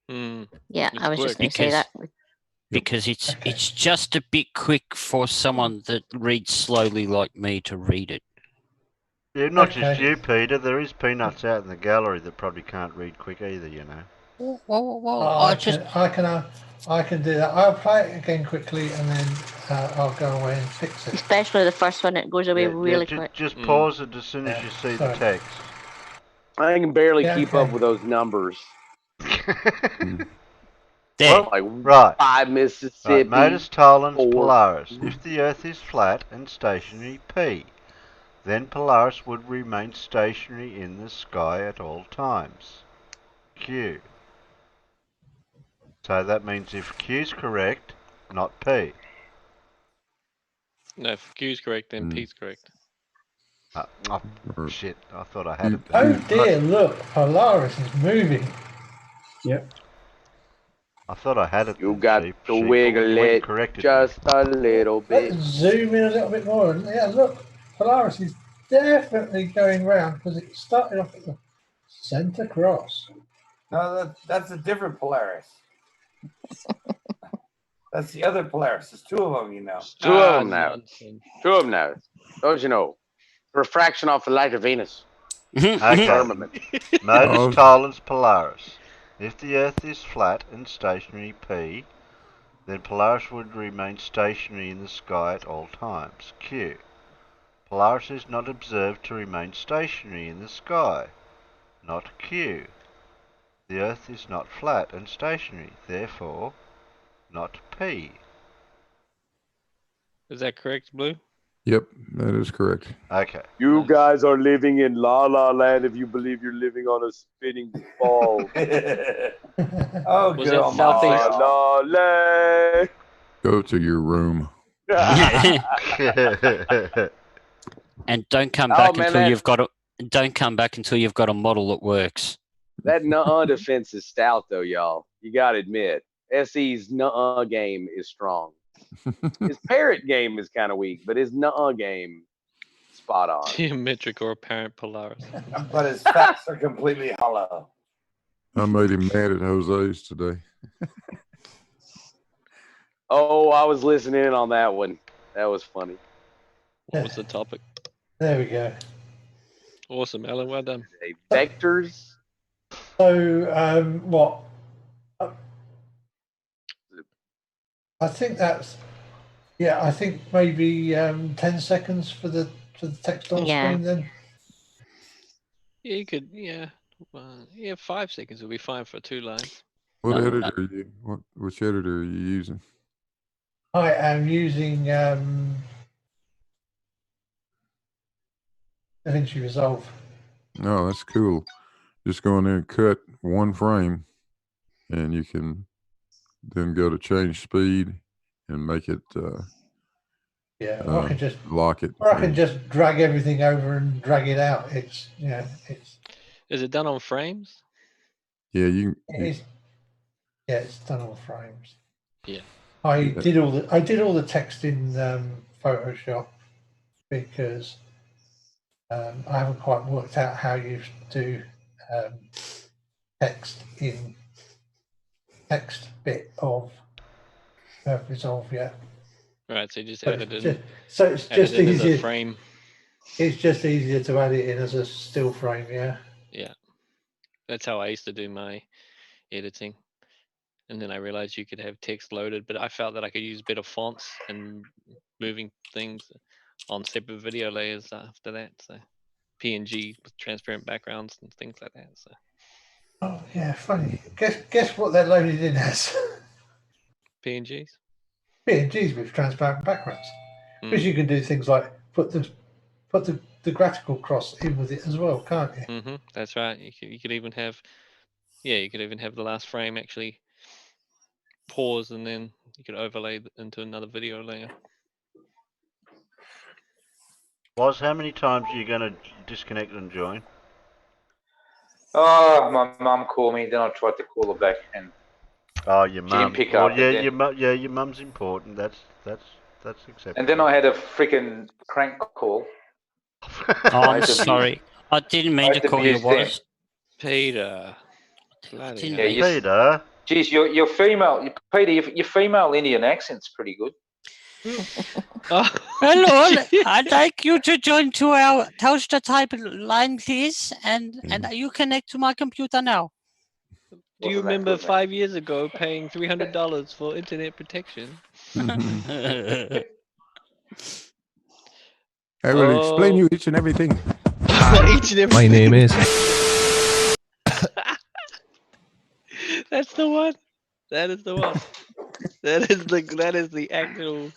S7: Yeah, I was just going to say that.
S2: Because it's just a bit quick for someone that reads slowly like me to read it.
S1: Yeah, not just you, Peter. There is peanuts out in the gallery that probably can't read quick either, you know.
S8: I can do that. I'll play it again quickly and then I'll go away and fix it.
S7: Especially the first one, it goes away really quick.
S1: Just pause it as soon as you see the text.
S14: I can barely keep up with those numbers.
S1: Well,
S14: like
S1: right.
S14: 5 Mississippi.
S1: Right, Modus Tollens
S14: 4.
S1: Polaris. If the Earth is flat and stationary, P, then Polaris would remain stationary in the sky at all times. Q. So that means if Q is correct, not P.
S6: No, if Q is correct, then P is correct.
S1: Shit, I thought I had it.
S8: Oh dear, look, Polaris is moving.
S11: Yep.
S1: I thought I had it.
S14: You got to wiggle it just a little bit.
S8: Let's zoom in a little bit more. Yeah, look, Polaris is definitely going round because it started off at the centre cross.
S3: No, that's a different Polaris. That's the other Polaris. There's 2 of them, you know.
S14: Two of them now. 2 of them now. Don't you know? Refraction off the light of Venus.
S1: Okay.
S14: Firmament.
S1: Modus Tollens Polaris. If the Earth is flat and stationary, P, then Polaris would remain stationary in the sky at all times. Q. Polaris is not observed to remain stationary in the sky. Not Q. The Earth is not flat and stationary, therefore, not P.
S6: Is that correct, Blue?
S20: Yep, that is correct.
S1: Okay.
S14: You guys are living in La La Land if you believe you're living on a spinning ball.
S3: Oh,
S6: Was
S3: good.
S6: that Southeast?
S14: La La Land.
S20: Go to your room.
S2: And don't come back until you've got a model that works.
S14: That nuh-uh defense is stout, though, y'all. You got to admit. SE's nuh-uh game is strong. His parrot game is kind of weak, but his nuh-uh game, spot on.
S6: Geometric or apparent Polaris.
S3: But his facts are completely hollow.
S20: I made him mad at Jose's today.
S14: Oh, I was listening in on that one. That was funny.
S6: What was the topic?
S8: There we go.
S6: Awesome, Alan. Well done.
S14: Vectors.
S8: So, what? I think that's, yeah, I think maybe 10 seconds for the text on screen then.
S6: Yeah, you could. Yeah, 5 seconds will be fine for 2 lines.
S20: What editor are you? Which editor are you using?
S8: I am using DaVinci Resolve.
S20: Oh, that's cool. Just go in there and cut 1 frame, and you can then go to change speed and make it.
S8: Yeah, or I can just
S20: lock it.
S8: Or I can just drag everything over and drag it out. It's it's.
S6: Is it done on frames?
S20: Yeah, you.
S8: It's, yeah, it's done on frames.
S6: Yeah.
S8: I did all the text in Photoshop because I haven't quite worked out how you do text in text bit of Resolve yet.
S6: Right, so you just
S8: So
S6: added
S8: it's
S6: it.
S8: just, so it's just
S6: added it as a
S8: easier.
S6: frame.
S8: It's just easier to add it in as a still frame, yeah.
S6: Yeah, that's how I used to do my editing. And then I realized you could have text loaded, but I felt that I could use better fonts and moving things on separate video layers after that. So PNG with transparent backgrounds and things like that. So
S8: Oh yeah, funny. Guess what they're loaded in as?
S6: PNGs.
S8: PNGs with transparent backgrounds. Because you can do things like put the graphical cross in with it as well, can't you?
S6: That's right. You could even have, you could even have the last frame actually pause, and then you could overlay into another video layer.
S1: Woz, how many times are you going to disconnect and join?
S10: Oh, my mum called me. Then I tried to call her back, and
S1: oh, your mum.
S10: She didn't pick up.
S1: Yeah, your mum's important. That's acceptable.
S10: And then I had a freaking crank call.
S2: Oh, I'm sorry. I didn't mean to call you Woz.
S6: Peter.
S1: Peter.
S10: Geez, your female, Peter, your female Indian accent's pretty good.
S2: Hello, I'd like you to join to our toaster type line, please, and you connect to my computer now.
S6: Do you remember 5 years ago paying $300 for internet protection?
S20: I will explain you each and everything.
S6: Each and everything.
S13: My name is.
S6: That's the one. That is the one. That is the actual.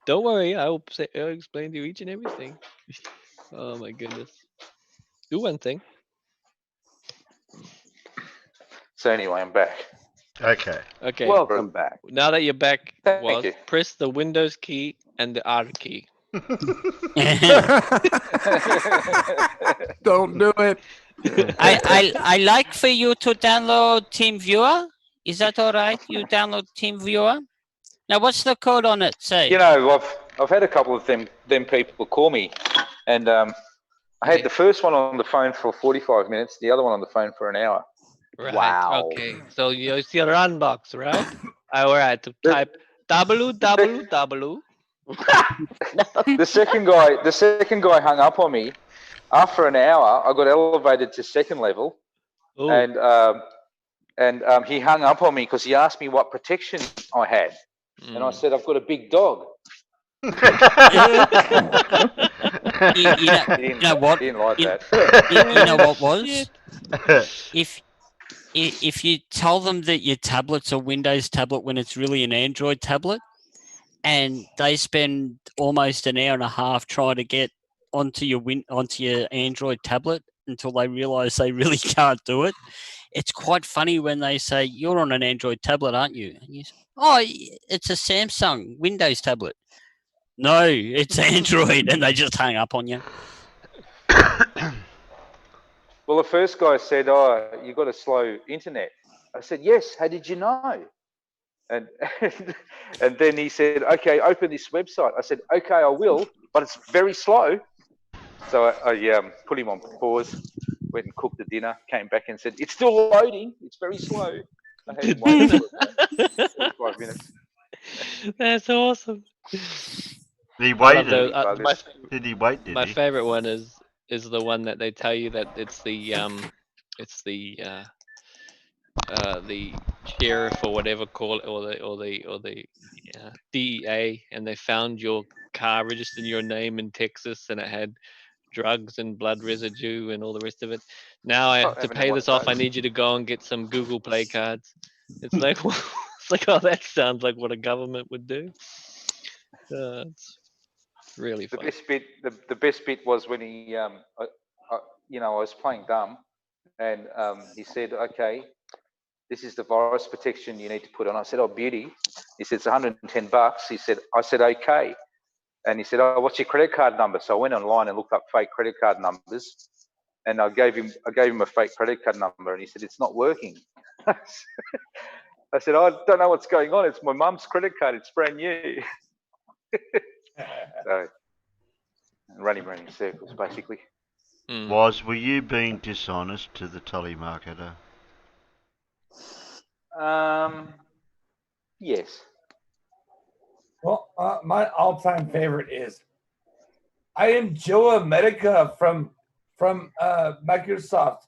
S6: Don't worry, I'll explain to you each and everything. Oh my goodness. Do one thing.
S10: So anyway, I'm back.
S1: Okay.
S6: Okay.
S14: Welcome back.
S6: Now that you're back,
S10: Thank you.
S6: press the Windows key and the R key.
S20: Don't do it.
S2: I like for you to download TeamViewer. Is that all right? You download TeamViewer. Now, what's the code on it say?
S10: You know, I've had a couple of them people call me, and I had the first one on the phone for 45 minutes, the other one on the phone for an hour.
S6: Right.
S14: Wow.
S6: Okay. So it's your unbox, right? All right. To type www.
S10: The second guy hung up on me. After an hour, I got elevated to second level, and he hung up on me because he asked me what protection I had, and I said I've got a big dog.
S2: You know what?
S10: He didn't like that.
S2: You know what was? If you tell them that your tablet's a Windows tablet when it's really an Android tablet, and they spend almost an hour and a half trying to get onto your Android tablet until they realise they really can't do it, it's quite funny when they say, "You're on an Android tablet, aren't you?" And you say, "Oh, it's a Samsung Windows tablet." No, it's Android, and they just hang up on you.
S10: Well, the first guy said, "Oh, you got a slow internet." I said, "Yes. How did you know?" And and then he said, "Okay, open this website." I said, "Okay, I will, but it's very slow." So I put him on pause, went and cooked the dinner, came back and said, "It's still loading. It's very slow." I had him wait for about 45 minutes.
S6: That's awesome.
S1: He
S6: I love
S1: waited.
S6: those.
S1: Did he wait? Did
S6: My
S1: he?
S6: favorite one is the one that they tell you that it's the sheriff or whatever call it, or the DEA, and they found your car registered in your name in Texas, and it had drugs and blood residue and all the rest of it. Now to pay this off, I need you to go and get some Google Play cards. It's like, it's like, oh, that sounds like what a government would do. It's really
S10: The
S6: funny.
S10: best bit was when he, I was playing dumb, and he said, "Okay, this is the virus protection you need to put on." I said, "Oh, beauty." He said, "It's $110." He said, I said, "Okay." And he said, "Oh, what's your credit card number?" So I went online and looked up fake credit card numbers, and I gave him a fake credit card number, and he said, "It's not working." I said, "I don't know what's going on. It's my mum's credit card. It's brand new." So, running around in circles, basically.
S1: Were you being dishonest to the telemarketer?
S10: Yes.
S3: Well, my all-time favorite is, "I am Joe Medica from Microsoft.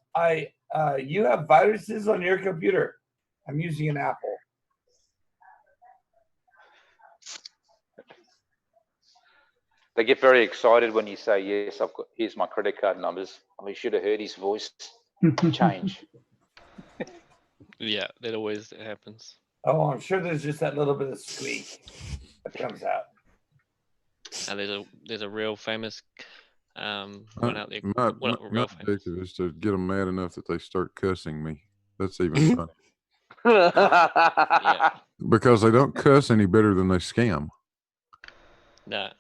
S3: You have viruses on your computer. I'm using an Apple."
S10: They get very excited when you say, "Yes, here's my credit card numbers." We should have heard his voice change.
S6: Yeah, that always happens.
S3: Oh, I'm sure there's just that little bit of squeak that comes out.
S6: And there's a real famous one out there.
S20: My
S6: Real famous.
S20: objective is to get them mad enough that they start cussing me. That's even funny.
S6: Yeah.
S20: Because they don't cuss any better than they scam.
S6: No.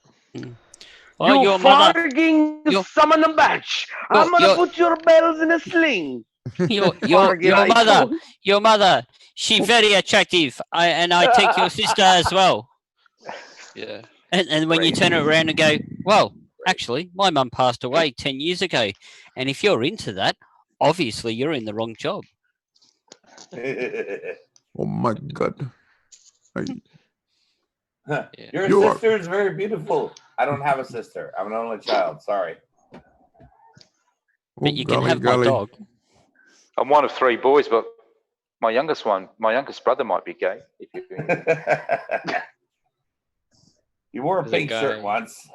S14: Well, you fucking summon a batch. I'm gonna put your bells in a sling.
S2: Your mother, she very attractive. I take your sister as well.
S6: Yeah.
S2: And when you turn it around and go, well, actually, my mum passed away 10 years ago. And if you're into that, obviously you're in the wrong job.
S20: Oh my God.
S3: Your sister is very beautiful. I don't have a sister. I'm an only child. Sorry.
S2: But you can have my dog.
S10: I'm one of 3 boys, but my youngest brother might be gay. If
S3: you wore a pink shirt once.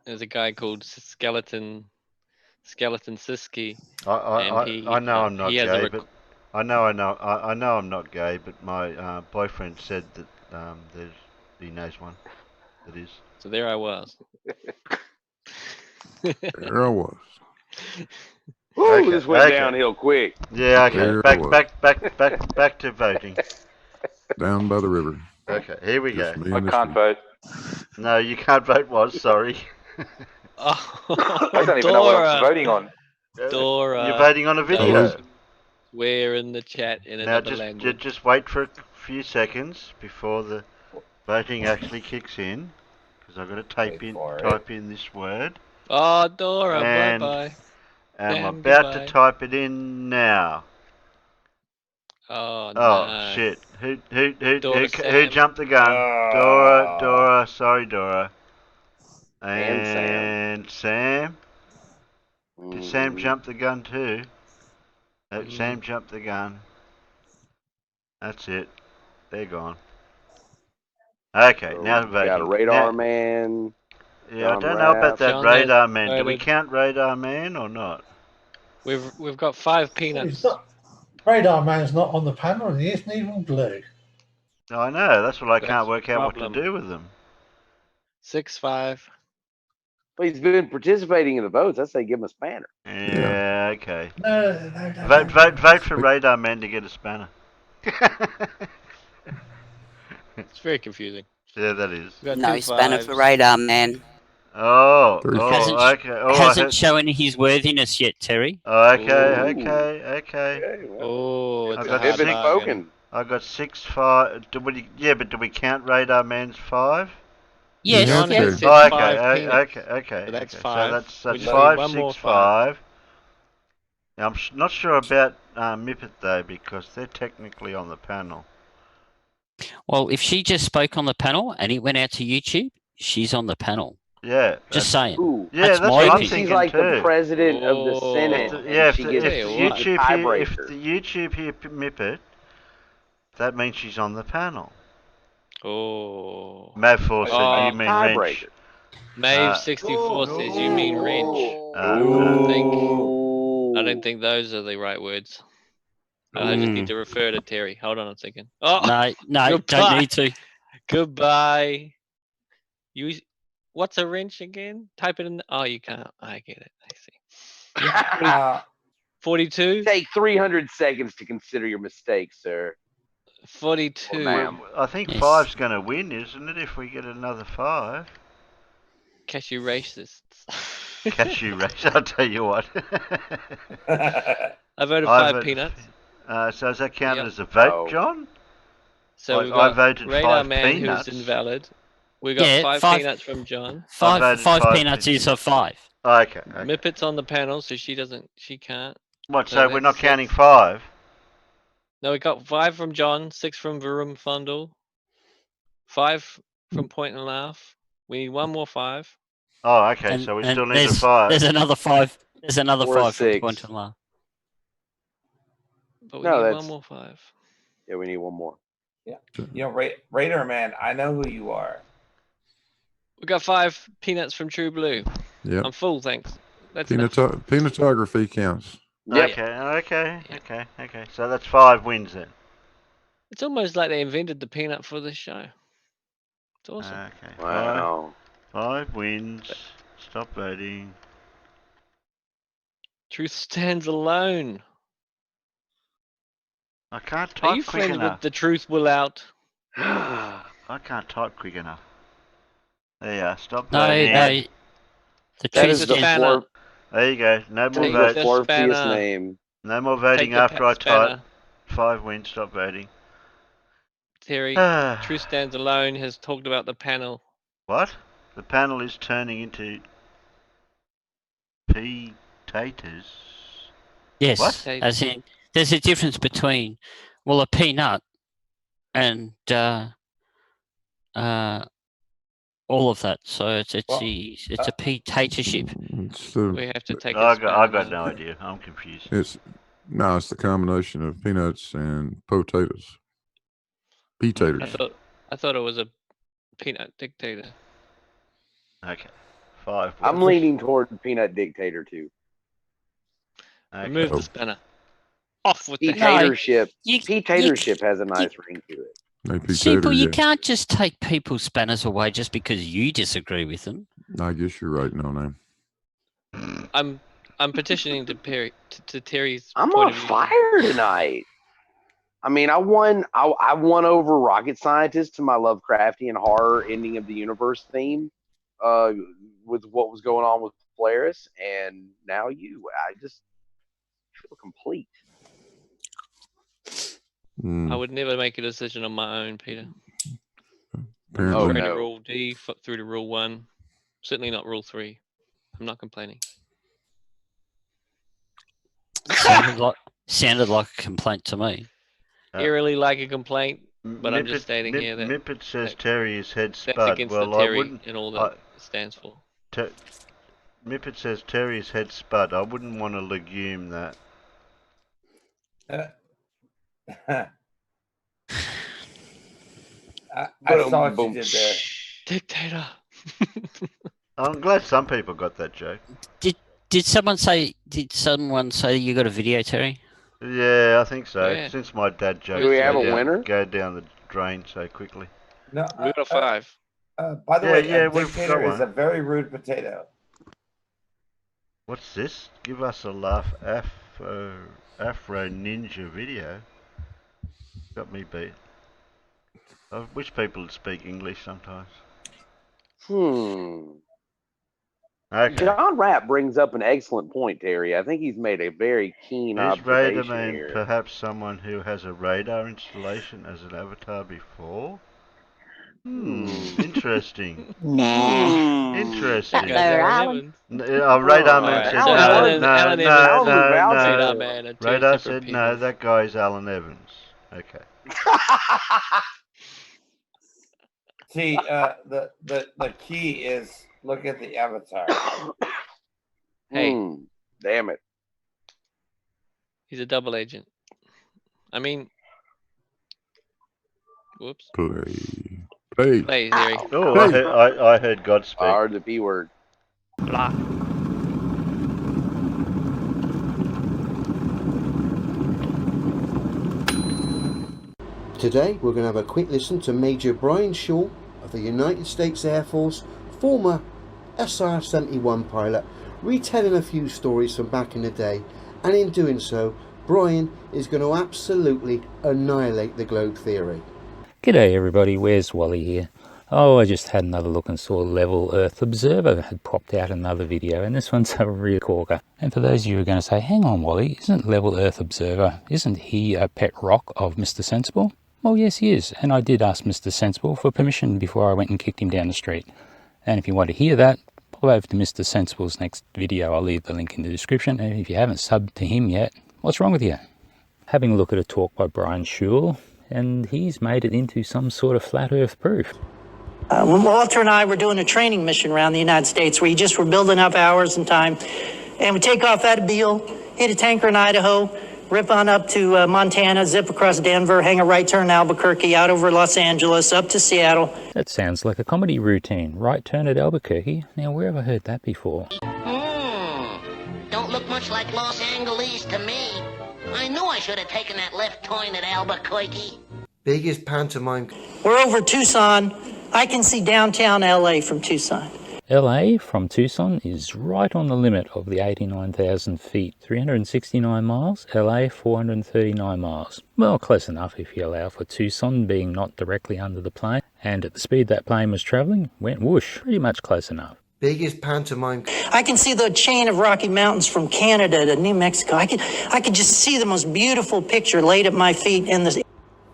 S6: There's a guy called Skeleton Siski.
S1: I know I'm not gay, but I know I'm not gay, but my boyfriend said that he knows one that is.
S6: So there I was.
S20: There I was.
S14: Woo, this went downhill quick.
S1: Yeah, okay. Back to voting.
S20: Down by the river.
S1: Okay, here we go.
S10: I can't vote.
S1: No, you can't vote. Sorry.
S10: I don't even know what I'm voting on.
S6: Dora.
S1: You're voting on a video.
S6: We're in the chat in another language.
S1: Just wait for a few seconds before the voting actually kicks in, because I've got to type in this word.
S6: Oh, Dora, bye-bye.
S1: And I'm about to type it in now.
S6: Oh,
S1: no. Shit. Who jumped the gun? Dora. Sorry, Dora. And Sam. Did Sam jump the gun too? Sam jumped the gun. That's it. They're gone. Okay, now the voting.
S14: Got a radar man.
S1: Yeah, I don't know about that radar man. Do we count radar man or not?
S6: We've got 5 peanuts.
S8: Radar man's not on the panel, and he isn't even blue.
S1: No, I know. That's what I can't work out what to do with them.
S6: 6-5.
S14: But he's been participating in the votes. I say give him a spanner.
S1: Yeah, okay.
S8: No.
S1: Vote for radar man to get a spanner.
S6: It's very confusing.
S1: Yeah, that is.
S9: No spanner for radar man.
S1: Oh,
S2: hasn't
S1: okay. Oh,
S2: hasn't shown his worthiness yet, Terry.
S1: Okay.
S14: Oh,
S1: I
S14: it's
S1: got
S14: a vivid
S1: six.
S14: spoken.
S1: I got 6, 5. But do we count Radar Man's 5?
S2: Yes.
S6: John has said
S1: Oh,
S6: 5 peanuts.
S1: okay.
S6: So that's
S1: So
S6: 5.
S1: that's
S6: We just need
S1: 5,
S6: one
S1: 6,
S6: more
S1: 5. Now, I'm not sure about Mippet though, because they're technically on the panel.
S2: Well, if she just spoke on the panel and it went out to YouTube, she's on the panel.
S1: Yeah.
S2: Just saying.
S14: Ooh.
S1: Yeah, that's
S2: my
S1: what I'm
S2: opinion.
S1: thinking
S14: She's like
S1: too.
S14: the president of the Senate,
S1: Yeah,
S14: and she gets
S1: if
S14: she's
S1: the
S14: the
S1: YouTube
S14: tiebreaker.
S1: hear Mippet, that means she's on the panel.
S6: Oh.
S1: Mav4 said, you mean Wrench.
S6: Mave64 says, you mean wrench. I don't think those are the right words. I just need to refer to Terry. Hold on a second. Oh,
S2: no, don't need to.
S6: Goodbye. What's a wrench again? Type it in. Oh, you can't. I get it. I see. 42.
S14: Take 300 seconds to consider your mistakes, sir.
S6: 42.
S14: Ma'am.
S1: I think 5's going to win, isn't it? If we get another 5.
S6: Cashew racists.
S1: Cashew race. I'll tell you what.
S6: I voted 5 peanuts.
S1: So is that counted as a vote, John?
S6: So
S1: I voted
S6: Radar
S1: 5
S6: Man,
S1: peanuts.
S6: who's invalid. We got 5 peanuts from John.
S2: 5 peanuts is a 5.
S1: Okay.
S6: Mippet's on the panel, so she can't.
S1: What? So we're not counting 5?
S6: No, we got 5 from John, 6 from Varum Fundle, 5 from Point and Laugh. We need one more 5.
S1: Oh, okay. So we still need a 5.
S2: There's another 5. There's another
S14: Or
S2: 5 from
S14: 6.
S2: Point and Laugh.
S6: But we need one more 5.
S14: Yeah, we need one more.
S3: Yeah. You know, Radar Man, I know who you are.
S6: We got 5 peanuts from True Blue.
S20: Yep.
S6: I'm full, thanks. That's
S20: Peanutography counts.
S6: Yep.
S1: Okay. So that's 5 wins then.
S6: It's almost like they invented the peanut for this show. It's awesome.
S1: Okay.
S14: Wow.
S1: 5 wins. Stop voting.
S6: Truth stands alone.
S1: I can't
S6: Are
S1: type
S6: you
S1: quick
S6: friends
S1: enough.
S6: with the truth will out?
S1: I can't type quick enough. There you are. Stop
S2: No,
S1: voting.
S2: no. The truth stands.
S1: There you go. No more
S14: Take the
S1: votes.
S14: florpiest name.
S1: No more voting after I type. 5 wins. Stop voting.
S6: Terry, Truth Stands Alone has talked about the panel.
S1: What? The panel is turning into potatoes.
S2: Yes.
S1: What?
S2: As in, there's a difference between, well, a peanut and all of that. So it's a potato-ship.
S6: We have to take.
S1: I got no idea. I'm confused.
S20: It's the combination of peanuts and potatoes. Potatoes.
S6: I thought it was a peanut dictator.
S1: Okay. 5 wins.
S14: I'm leaning toward Peanut Dictator too.
S1: Okay.
S6: Remove the spinner. Off with the
S14: Dictatorship. Dictatorship has a nice ring to it.
S2: Simple, you can't just take people's spanners away just because you disagree with them.
S20: I guess you're right, no name.
S6: I'm petitioning to Terry's.
S14: I'm
S6: point
S14: on
S6: of view.
S14: fire tonight. I mean, I won over Rocket Scientist to my Lovecraftian horror ending of the universe theme, with what was going on with Polaris, and now you. I just feel complete.
S6: I would never make a decision on my own, Peter.
S20: Apparently.
S6: Straight to Rule D through to Rule 1. Certainly not Rule 3. I'm not complaining.
S2: Sounded like a complaint to me.
S6: Eerily like a complaint, but I'm just stating here that
S1: Mippet says Terry is head
S6: that's
S1: spud.
S6: against
S1: Well,
S6: the
S1: I
S6: Terry
S1: wouldn't.
S6: and all that it stands for.
S1: Mippet says Terry is head spud. I wouldn't want to legume that.
S3: I saw what you did there.
S6: Dictator.
S1: I'm glad some people got that joke.
S2: Did someone say you got a video, Terry?
S1: Yeah, I think so.
S6: Yeah.
S1: Since my dad joked,
S14: Do we have a winner?
S1: Go down the drain so quickly.
S3: No,
S6: We got a 5.
S3: by the way, a
S1: we've
S3: dictator
S1: got
S3: is
S1: one.
S3: a very rude potato.
S1: What's this? Give us a laugh, Afro Ninja video. Got me beat. I wish people would speak English sometimes. Okay.
S14: John Rapp brings up an excellent point, Terry. I think he's made a very keen
S1: Is radar
S14: observation
S1: man
S14: here.
S1: perhaps someone who has a radar installation as an avatar before? Interesting.
S7: Nah.
S1: Interesting.
S7: That there, Alan.
S1: Radar man
S6: Alright,
S1: said
S6: so
S1: no,
S6: Alan
S1: no,
S6: Evans
S1: no,
S6: and
S1: no,
S6: Radar
S1: no.
S6: Man are two
S1: Radar
S6: different
S1: said
S6: people.
S1: no, that guy's Alan Evans. Okay.
S3: See, the key is look at the avatar.
S6: Hey.
S14: Damn it.
S6: He's a double agent. I mean, whoops.
S20: Play.
S6: Play, Terry.
S1: Oh, I heard God speak.
S14: I heard the B word.
S6: Blah.
S13: Today we're going to have a quick listen to Major Brian Shaw of the United States Air Force, former SR-71 pilot, retelling a few stories from back in the day, and in doing so Brian is going to absolutely annihilate the globe theory.
S17: G'day everybody, where's Wally here? Oh, I just had another look and saw Level Earth Observer had popped out another video, and this one's a real corker. And for those of you who are going to say, hang on Wally, isn't Level Earth Observer, isn't he a pet rock of Mr. Sensible? Well, yes he is, and I did ask Mr. Sensible for permission before I went and kicked him down the street. And if you want to hear that, pop over to Mr. Sensible's next video. I'll leave the link in the description, and if you haven't subbed to him yet, what's wrong with you? Having a look at a talk by Brian Shaw, and he's made it into some sort of flat earth proof.
S23: Walter and I were doing a training mission around the United States where you just were building up hours and time, and we take off out of Beale, hit a tanker in Idaho, rip on up to Montana, zip across Denver, hang a right turn Albuquerque, out over Los Angeles, up to Seattle.
S17: That sounds like a comedy routine. Right turn at Albuquerque. Now, where have I heard that before?
S24: Don't look much like Los Angeles to me. I knew I should have taken that left turn at Albuquerque.
S13: Biggest pantomime.
S23: We're over Tucson. I can see downtown LA from Tucson.
S17: LA from Tucson is right on the limit of the 89,000 feet, 369 miles, LA 439 miles. Well, close enough if you allow for Tucson being not directly under the plane, and at the speed that plane was travelling, went whoosh, pretty much close enough.
S13: Biggest pantomime.
S23: I can see the chain of Rocky Mountains from Canada to New Mexico. I could just see the most beautiful picture laid at my feet in the...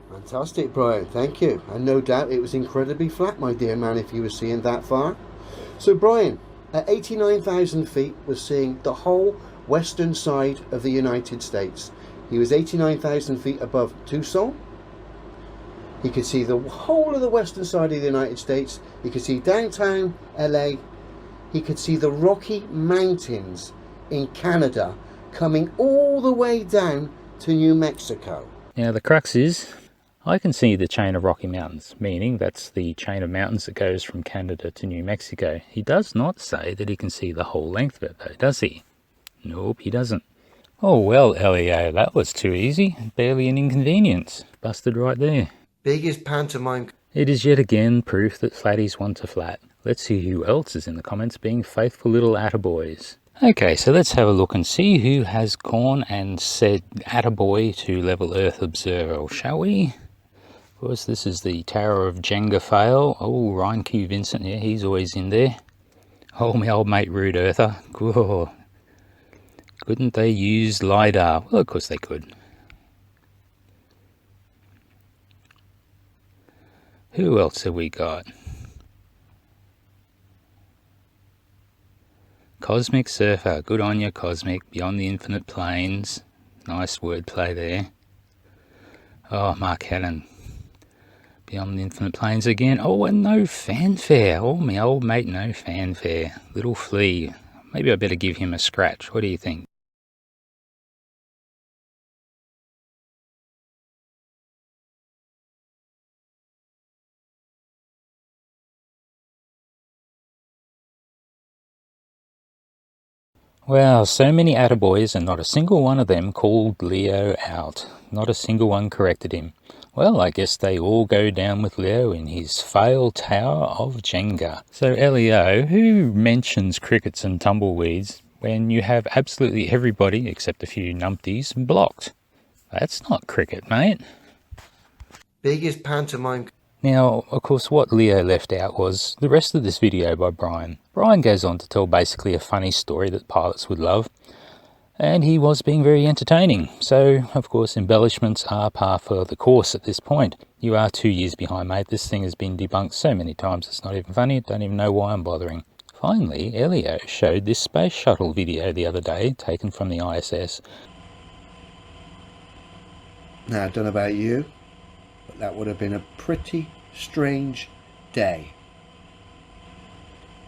S13: Fantastic, Brian, thank you. And no doubt it was incredibly flat, my dear man, if you were seeing that far. So Brian, at 89,000 feet, was seeing the whole western side of the United States. He was 89,000 feet above Tucson. He could see the whole of the western side of the United States. He could see downtown LA. He could see the Rocky Mountains in Canada coming all the way down to New Mexico.
S17: Now the crux is, I can see the chain of Rocky Mountains, meaning that's the chain of mountains that goes from Canada to New Mexico. He does not say that he can see the whole length of it though, does he? Nope, he doesn't. Oh well, LEO, that was too easy. Barely an inconvenience. Busted right there.
S13: Biggest pantomime.
S17: It is yet again proof that flatties want to flat. Let's see who else is in the comments being faithful little attaboys. Okay, so let's have a look and see who has gone and said attaboy to Level Earth Observer, shall we? Of course, this is the Tower of Jenga fail. Oh, Ryan Q. Vincent, yeah, he's always in there. Oh, my old mate Rude Earther. Whoa. Couldn't they use LiDAR? Well, of course they could. Who else have we got? Cosmic Surfer. Good on you, Cosmic. Beyond the Infinite Planes. Nice wordplay there. Oh, Mark Hannon. Beyond the Infinite Planes again. Oh, and no fanfare. Oh, my old mate, no fanfare. Little flea. Maybe I better give him a scratch. What do you think? Wow, so many attaboys and not a single one of them called Leo out. Not a single one corrected him. Well, I guess they all go down with Leo in his failed Tower of Jenga. So Leo, who mentions crickets and tumbleweeds when you have absolutely everybody, except a few numpties, blocked? That's not cricket, mate.
S13: Biggest pantomime.
S17: Now, of course, what Leo left out was the rest of this video by Brian. Brian goes on to tell basically a funny story that pilots would love, and he was being very entertaining. So, of course, embellishments are par for the course at this point. You are 2 years behind, mate. This thing has been debunked so many times it's not even funny. I don't even know why I'm bothering. Finally, Elio showed this space shuttle video the other day, taken from the ISS.
S13: Now, I don't know about you, but that would have been a pretty strange day.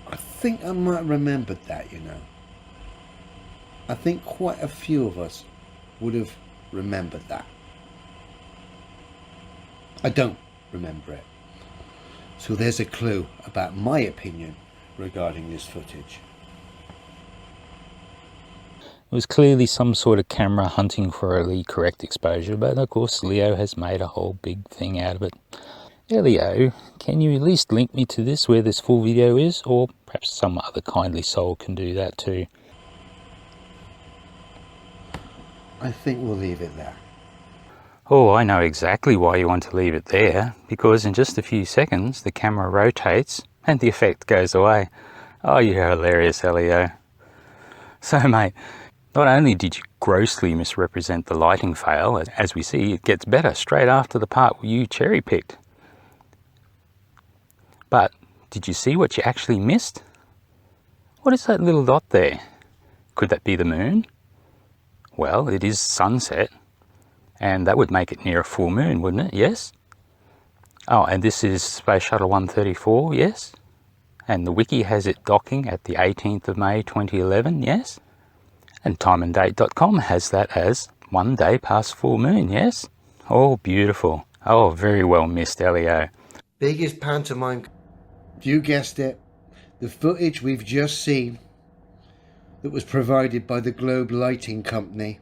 S13: I think I might have remembered that, you know. I think quite a few of us would have remembered that. I don't remember it. So there's a clue about my opinion regarding this footage.
S17: It was clearly some sort of camera hunting for a correct exposure, but of course Leo has made a whole big thing out of it. Elio, can you at least link me to this, where this full video is, or perhaps some other kindly soul can do that too?
S13: I think we'll leave it there.
S17: Oh, I know exactly why you want to leave it there, because in just a few seconds the camera rotates and the effect goes away. Oh, you're hilarious, Elio. So mate, not only did you grossly misrepresent the lighting fail, as we see it gets better straight after the part you cherry picked, but did you see what you actually missed? What is that little dot there? Could that be the moon? Well, it is sunset, and that would make it near a full moon, wouldn't it? Yes? Oh, and this is Space Shuttle 134, yes? And the wiki has it docking at the 18th of May 2011, yes? And TimeAndDate.com has that as 1 day past full moon, yes? Oh, beautiful. Oh, very well missed, Elio.
S13: Biggest pantomime. You guessed it. The footage we've just seen that was provided by the Globe Lighting Company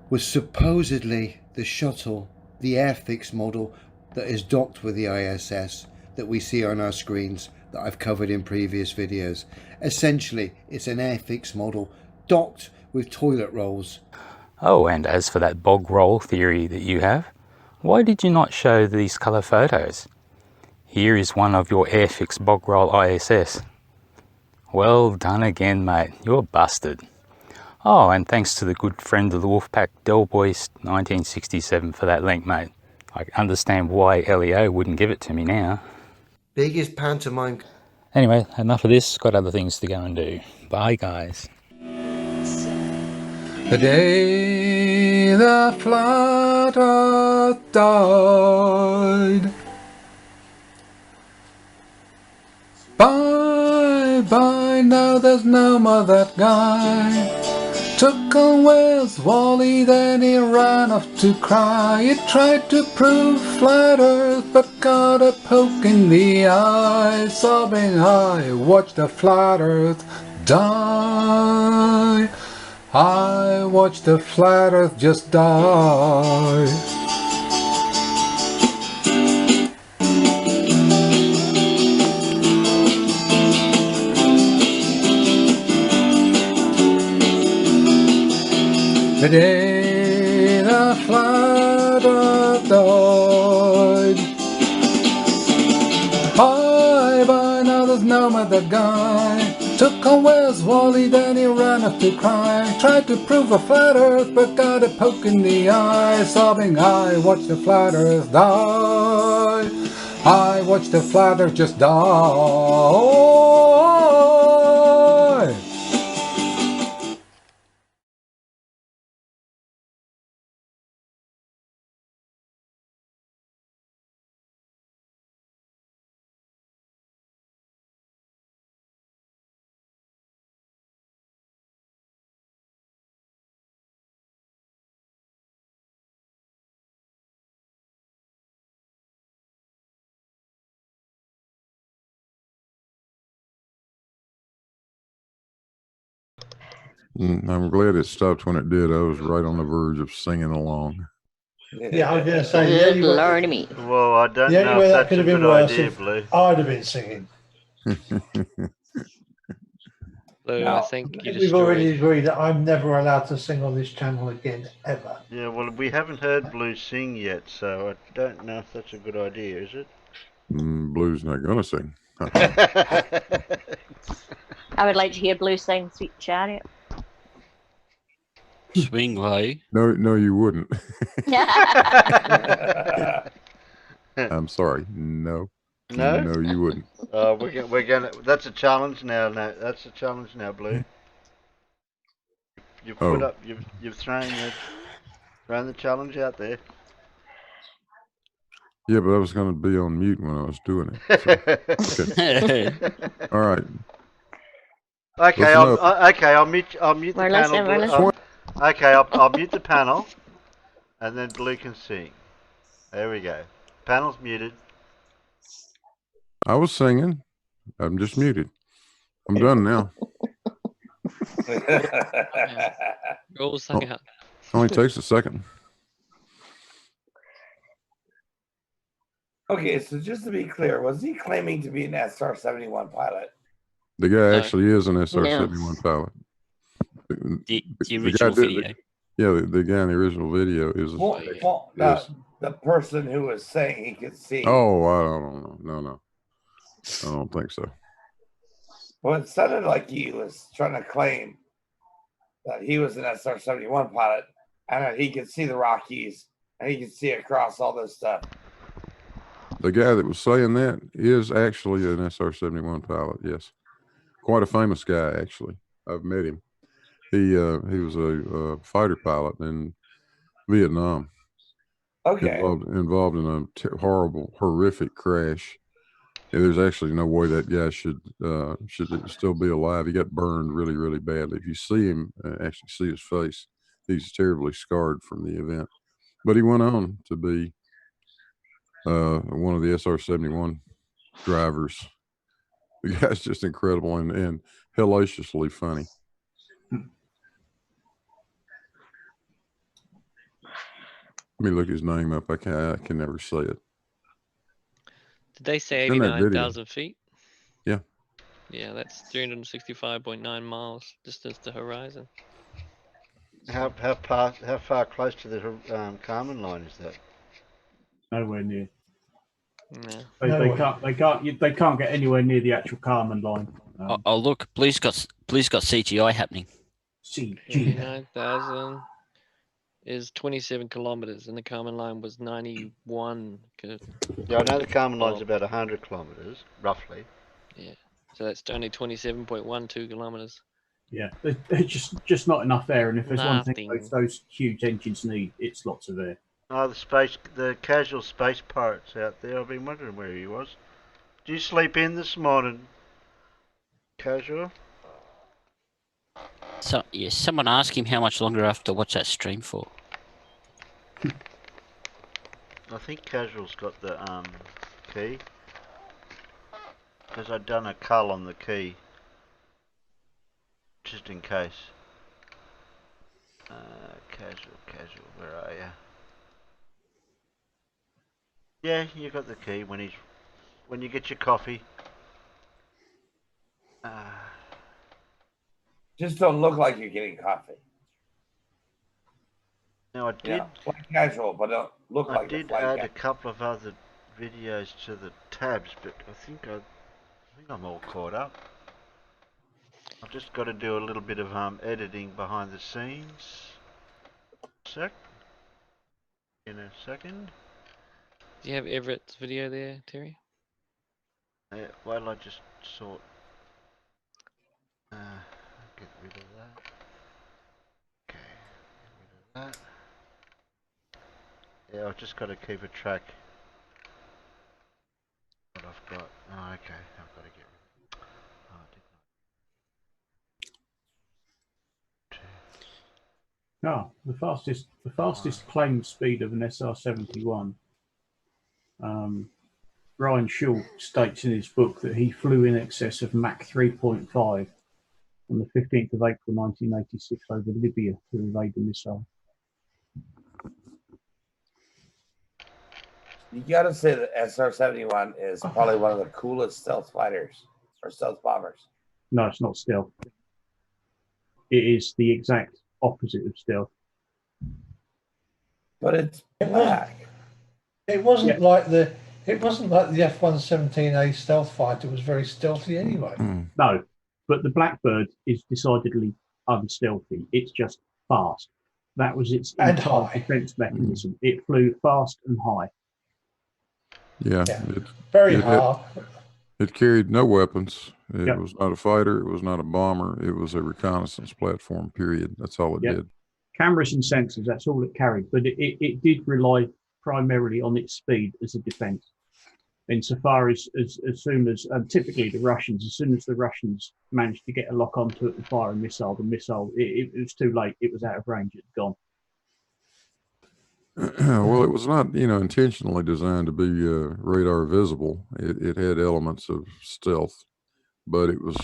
S13: was supposedly the shuttle, the Airfix model that is docked with the ISS that we see on our screens that I've covered in previous videos. Essentially, it's an Airfix model docked with toilet rolls.
S17: Oh, and as for that bog roll theory that you have, why did you not show these colour photos? Here is one of your Airfix bog roll ISS. Well done again, mate. You're busted. Oh, and thanks to the good friend of the Wolfpack, Delboy 1967 for that link, mate. I understand why Leo wouldn't give it to me now.
S13: Biggest pantomime.
S17: Anyway, enough of this. Got other things to go and do. Bye, guys.
S15: The day the flat earth died. Bye bye, now there's no more that guy. Took on Where's Wally, then he ran off to cry. He tried to prove flat earth, but got a poke in the eye. Sobbing I watched the flat earth die. I watched the flat earth just die. The day the flat earth died. Bye bye, now there's no more that guy. Took on Where's Wally, then he ran off to cry. Tried to prove a flat earth, but got a poke in the eye. Sobbing I watched the flat earth die. I watched the flat earth just die.
S20: I'm glad it stopped when it did. I was right on the verge of singing along.
S8: Yeah, I was going to say,
S7: Good Lord me.
S1: Well, I don't
S8: the
S1: know
S8: only way
S1: if
S8: that
S1: that's
S8: could
S1: a
S8: have been
S1: good
S8: worse
S1: idea,
S8: if
S1: Blue.
S8: I'd have been singing.
S6: Lou,
S8: Now,
S6: I think you
S8: we've already
S6: destroyed.
S8: agreed that I'm never allowed to sing on this channel again, ever.
S1: Yeah, well, we haven't heard Blue sing yet, so I don't know if that's a good idea, is it?
S20: Blue's not gonna sing.
S7: I would like to hear Blue sing Sweet Chariot.
S2: Swing low.
S20: No, you wouldn't. I'm sorry. No.
S1: No?
S20: No, you wouldn't.
S1: We're gonna. That's a challenge now. No, that's a challenge now, Blue. You've put up. You've thrown the challenge out there.
S20: Yeah, but I was going to be on mute when I was doing it. So. Okay. All right.
S1: Okay, I'll mute the
S7: We're
S1: panel.
S7: listening.
S1: Okay, I'll mute the panel, and then Blue can sing. There we go. Panel's muted.
S20: I was singing. I'm just muted. I'm done now.
S6: All sung out.
S20: Only takes a second.
S3: Okay, so just to be clear, was he claiming to be an SR-71 pilot?
S20: The guy actually is an SR-71 pilot.
S2: The original video.
S20: The guy in the original video is.
S3: The person who was saying he could see.
S20: Oh, I don't know. No. I don't think so.
S3: Well, it sounded like he was trying to claim that he was an SR-71 pilot and that he could see the Rockies and he could see across all this stuff.
S20: The guy that was saying that is actually an SR-71 pilot. Yes, quite a famous guy. Actually, I've met him. He was a fighter pilot in Vietnam.
S3: Okay.
S20: Involved in a horrific crash. And there's actually no way that guy should still be alive. He got burned really, really badly. If you see him, actually see his face, he's terribly scarred from the event. But he went on to be one of the SR-71 drivers. The guy's just incredible and hellaciously funny. Let me look his name up. I can never say it.
S6: Did they say
S20: In that video.
S6: 89,000 feet?
S20: Yeah.
S6: Yeah, that's 365.9 miles distance to horizon.
S1: How far close to the Kármán line is that?
S11: Nowhere near.
S6: No.
S11: They can't get anywhere near the actual Kármán line.
S2: Oh look, Blue's got CGI happening.
S11: CGI.
S6: 89,000 is 27 kilometers, and the Kármán line was 91.
S1: Yeah, I know the Kármán line's about 100 kilometers, roughly.
S6: Yeah, so that's only 27.12 kilometers.
S11: Yeah, there's just not enough air, and if there's one thing those huge engines need, it's lots of air.
S1: Oh, the casual space pirates out there. I've been wondering where he was. Did you sleep in this morning, Casual?
S2: So yes, someone asked him how much longer I have to watch that stream for.
S1: I think Casual's got the key, because I'd done a cull on the key, just in case. Casual, where are you? Yeah, you got the key when you get your coffee.
S3: Just don't look like you're getting coffee.
S1: Now I did.
S3: Yeah, like casual, but don't look like.
S1: I did add a couple of other videos to the tabs, but I think I'm all caught up. I've just got to do a little bit of editing behind the scenes. In a second.
S6: Do you have Everett's video there, Terry?
S1: Yeah, well, I just sort. Get rid of that. Okay, get rid of that. Yeah, I've just got to keep a track. What I've got. Oh, okay, I've got to get rid of it. Oh, I did not.
S11: No, the fastest claimed speed of an SR-71. Brian Shaw states in his book that he flew in excess of Mach 3.5 on the 15th of April 1986 over Libya to evade the missile.
S3: You gotta say that SR-71 is probably one of the coolest stealth fighters or stealth bombers.
S11: No, it's not stealth. It is the exact opposite of stealth.
S3: But it's black.
S8: It wasn't like the F-117A stealth fighter was very stealthy anyway.
S11: No, but the Blackbird is decidedly unstealthy. It's just fast. That was its entire defense mechanism. It flew fast and high.
S20: Yeah.
S8: Very hard.
S20: It carried no weapons. It was not a fighter. It was not a bomber. It was a reconnaissance platform, period. That's all it did.
S11: Cameras and sensors, that's all it carried. But it did rely primarily on its speed as a defense. Insofar as soon as, typically the Russians, as soon as the Russians managed to get a lock onto it and fire a missile, it was too late. It was out of range. It's gone.
S20: Well, it was not, intentionally designed to be radar visible. It had elements of stealth, but it was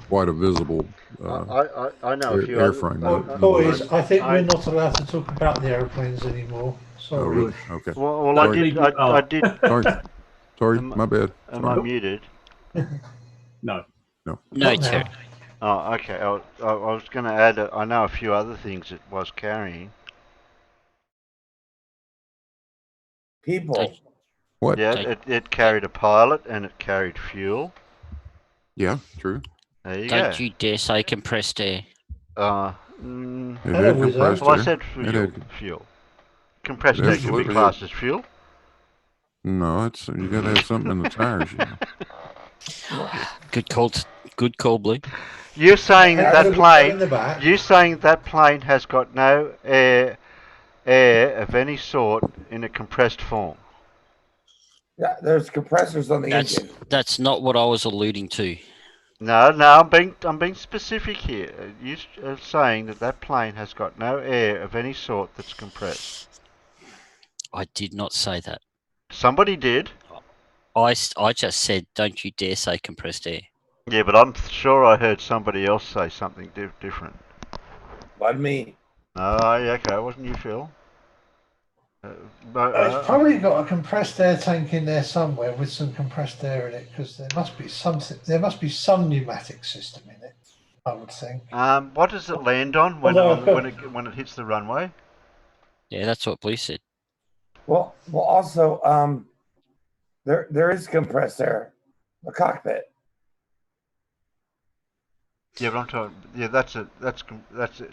S20: quite a visible
S1: I know a few
S20: airframe.
S8: Boys, I think we're not allowed to talk about the airplanes anymore. Sorry.
S20: Oh, really? Okay.
S1: Well, I did.
S20: Sorry, my bad.
S1: Am I muted?
S11: No.
S2: No, Terry.
S1: Oh, okay. I was going to add, I know a few other things it was carrying.
S3: People.
S20: What?
S1: Yeah, it carried a pilot and it carried fuel.
S20: Yeah, true.
S1: There you go.
S2: Don't you dare say compressed air.
S20: It had compressed
S1: Well, I
S20: air.
S1: said fuel. Compressed air can be classed as fuel.
S20: No, you got to have something in the tires.
S2: Good call, Blue.
S1: You're saying that plane has got no air of any sort in a compressed form.
S3: Yeah, there's compressors on the engine.
S2: That's not what I was alluding to.
S1: No, I'm being specific here. You are saying that plane has got no air of any sort that's compressed.
S2: I did not say that.
S1: Somebody did.
S2: I just said, don't you dare say compressed air.
S1: Yeah, but I'm sure I heard somebody else say something different.
S3: Wasn't me.
S1: Oh, yeah, okay, it wasn't you, Phil.
S8: It's probably got a compressed air tank in there somewhere with some compressed air in it, because there must be something. There must be some pneumatic system in it, I would think.
S1: What does it land on when it hits the runway?
S2: Yeah, that's what Blue said.
S3: Well, also, there is compressed air, the cockpit.
S1: Yeah, but I'm talking. Yeah, that's it.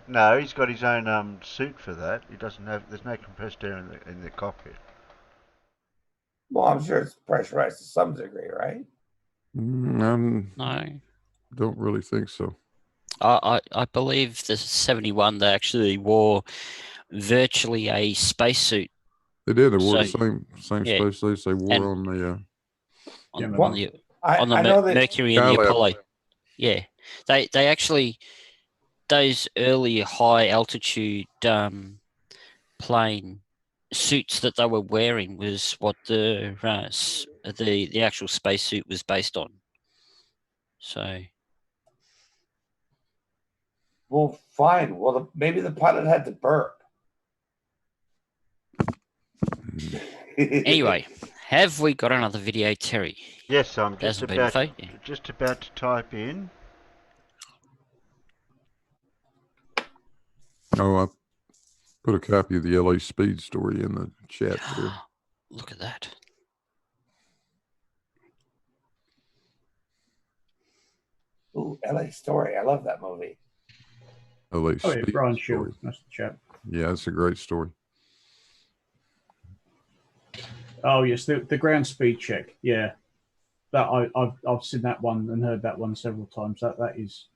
S1: No, he's got his own suit for that. He doesn't have. There's no compressed air in the cockpit.
S3: Well, I'm sure it's pressurized to some degree, right?
S2: No.
S20: Don't really think so.
S2: I believe the 71 they actually wore virtually a spacesuit.
S20: They did. They wore the same spacesuits they wore on the
S2: Mercury and the Apollo. Yeah, they actually, those early high altitude plane suits that they were wearing was what the actual spacesuit was based on. So.
S3: Well, fine. Well, maybe the pilot had to burp.
S2: Anyway, have we got another video, Terry?
S1: Yes, I'm just about to type in.
S20: Oh, I put a copy of the LA Speed story in the chat there.
S2: Look at that.
S3: Ooh, LA Story. I love that movie.
S20: LA Speed
S11: Brian
S20: story.
S11: Shaw. That's the chap.
S20: Yeah, it's a great story.
S11: Oh yes, the ground speed check. Yeah, that I've seen that one and heard that one several times. That is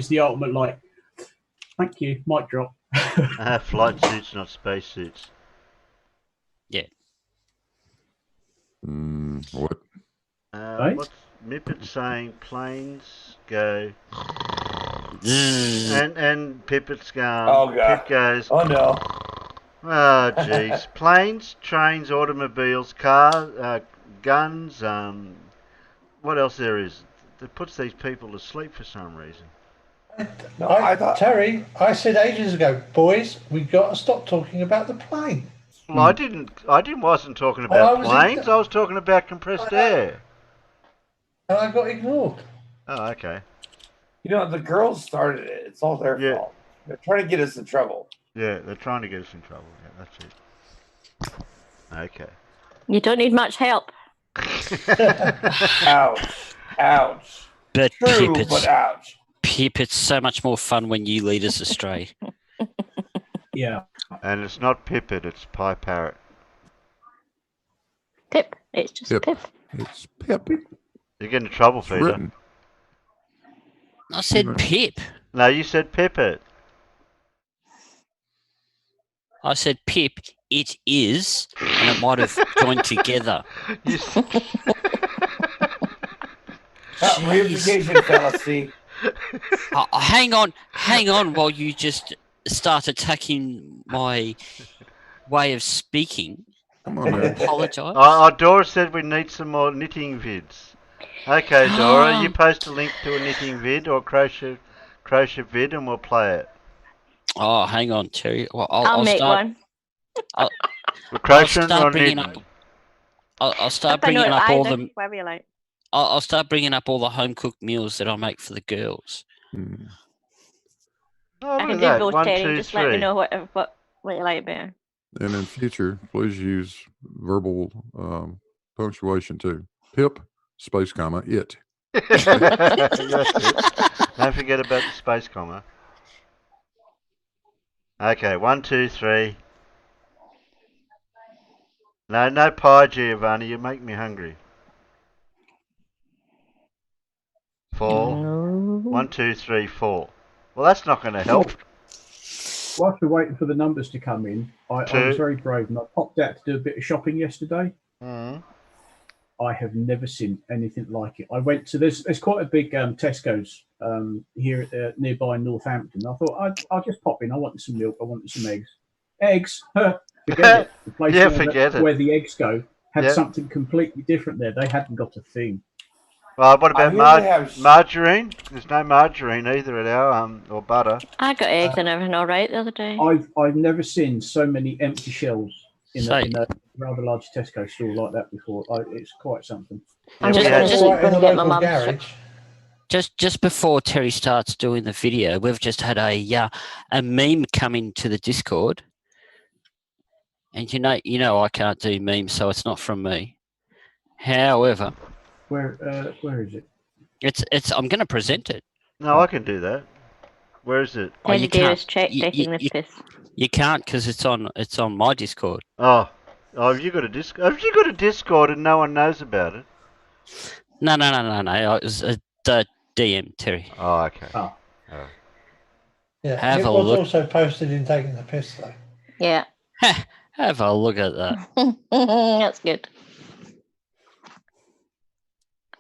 S11: the ultimate. Like, thank you, mic drop.
S1: Flight suits, not space suits.
S2: Yeah.
S20: What?
S1: What's Mippet saying? Planes go. and Pippett's going.
S3: Oh god.
S1: Pip goes.
S3: Oh no.
S1: Oh jeez. Planes, trains, automobiles, cars, guns. What else there is that puts these people to sleep for some reason?
S3: No, I thought
S8: Terry, I said ages ago, boys, we got to stop talking about the plane.
S1: Well, I wasn't talking about planes. I was talking about compressed air.
S8: And I got ignored.
S1: Oh, okay.
S3: You know, the girls started it. It's all their fault. They're trying to get us in trouble.
S1: Yeah, they're trying to get us in trouble. Yeah, that's it. Okay.
S7: You don't need much help.
S3: Ouch. Ouch.
S2: But
S3: True,
S2: Pip,
S3: but ouch.
S2: Pip, it's so much more fun when you lead us astray.
S11: Yeah.
S1: And it's not Pippet, it's piparrot.
S7: Pip. It's just Pip.
S20: It's Pip.
S1: You get in trouble, Peter.
S20: Written.
S2: I said Pip.
S1: No, you said Pippet.
S2: I said Pip. It is, and it might have joined together.
S3: Re-education fallacy.
S2: Hang on, while you just start attacking my way of speaking.
S20: Come on,
S2: I
S20: man.
S2: apologise.
S1: Dora said we need some more knitting vids. Okay, Dora, you post a link to a knitting vid or crochet vid, and we'll play it.
S2: Oh, hang on, Terry. Well,
S7: I'll make
S2: start,
S7: one.
S1: We're crocheting or knitting?
S2: I'll start bringing up all the.
S7: Whatever you like.
S2: I'll start bringing up all the home cooked meals that I make for the girls.
S1: Oh,
S7: I can
S1: look
S7: do
S1: at that.
S7: both,
S1: 1,
S7: Terry.
S1: 2,
S7: Just
S1: 3.
S7: let me know what you like better.
S20: And in future, please use verbal punctuation too. Pip, space comma, it.
S1: That's it. Don't forget about the space comma. Okay, 1, 2, 3. No pie, Giovanni. You make me hungry. 4. 1, 2, 3, 4. Well, that's not going to help.
S11: Whilst we're waiting for the numbers to come in, I was very brave and I popped out to do a bit of shopping yesterday. I have never seen anything like it. I went to there's quite a big Tesco's here nearby Northampton. I thought I'll just pop in. I wanted some milk. I wanted some eggs. Eggs? Forget it. The place where the eggs go had something completely different there. They hadn't got a thing.
S1: Well, what about margarine? There's no margarine either at our or butter.
S7: I got eggs and everything all right the other day.
S11: I've never seen so many empty shelves in a rather large Tesco store like that before. It's quite something.
S7: I'm just going to get my mum's.
S2: Just before Terry starts doing the video, we've just had a meme come into the Discord, and you know I can't do memes, so it's not from me. However,
S11: where is it?
S2: It's I'm going to present it.
S1: No, I can do that. Where is it?
S7: All you do is check taking the piss.
S2: You can't because it's on my Discord.
S1: Oh, have you got a Discord? Have you got a Discord and no one knows about it?
S2: No. It was the DM, Terry.
S1: Oh, okay.
S8: Oh.
S1: Oh.
S8: Yeah, it was also posted in taking the piss though.
S7: Yeah.
S2: Have a look at that.
S7: That's good.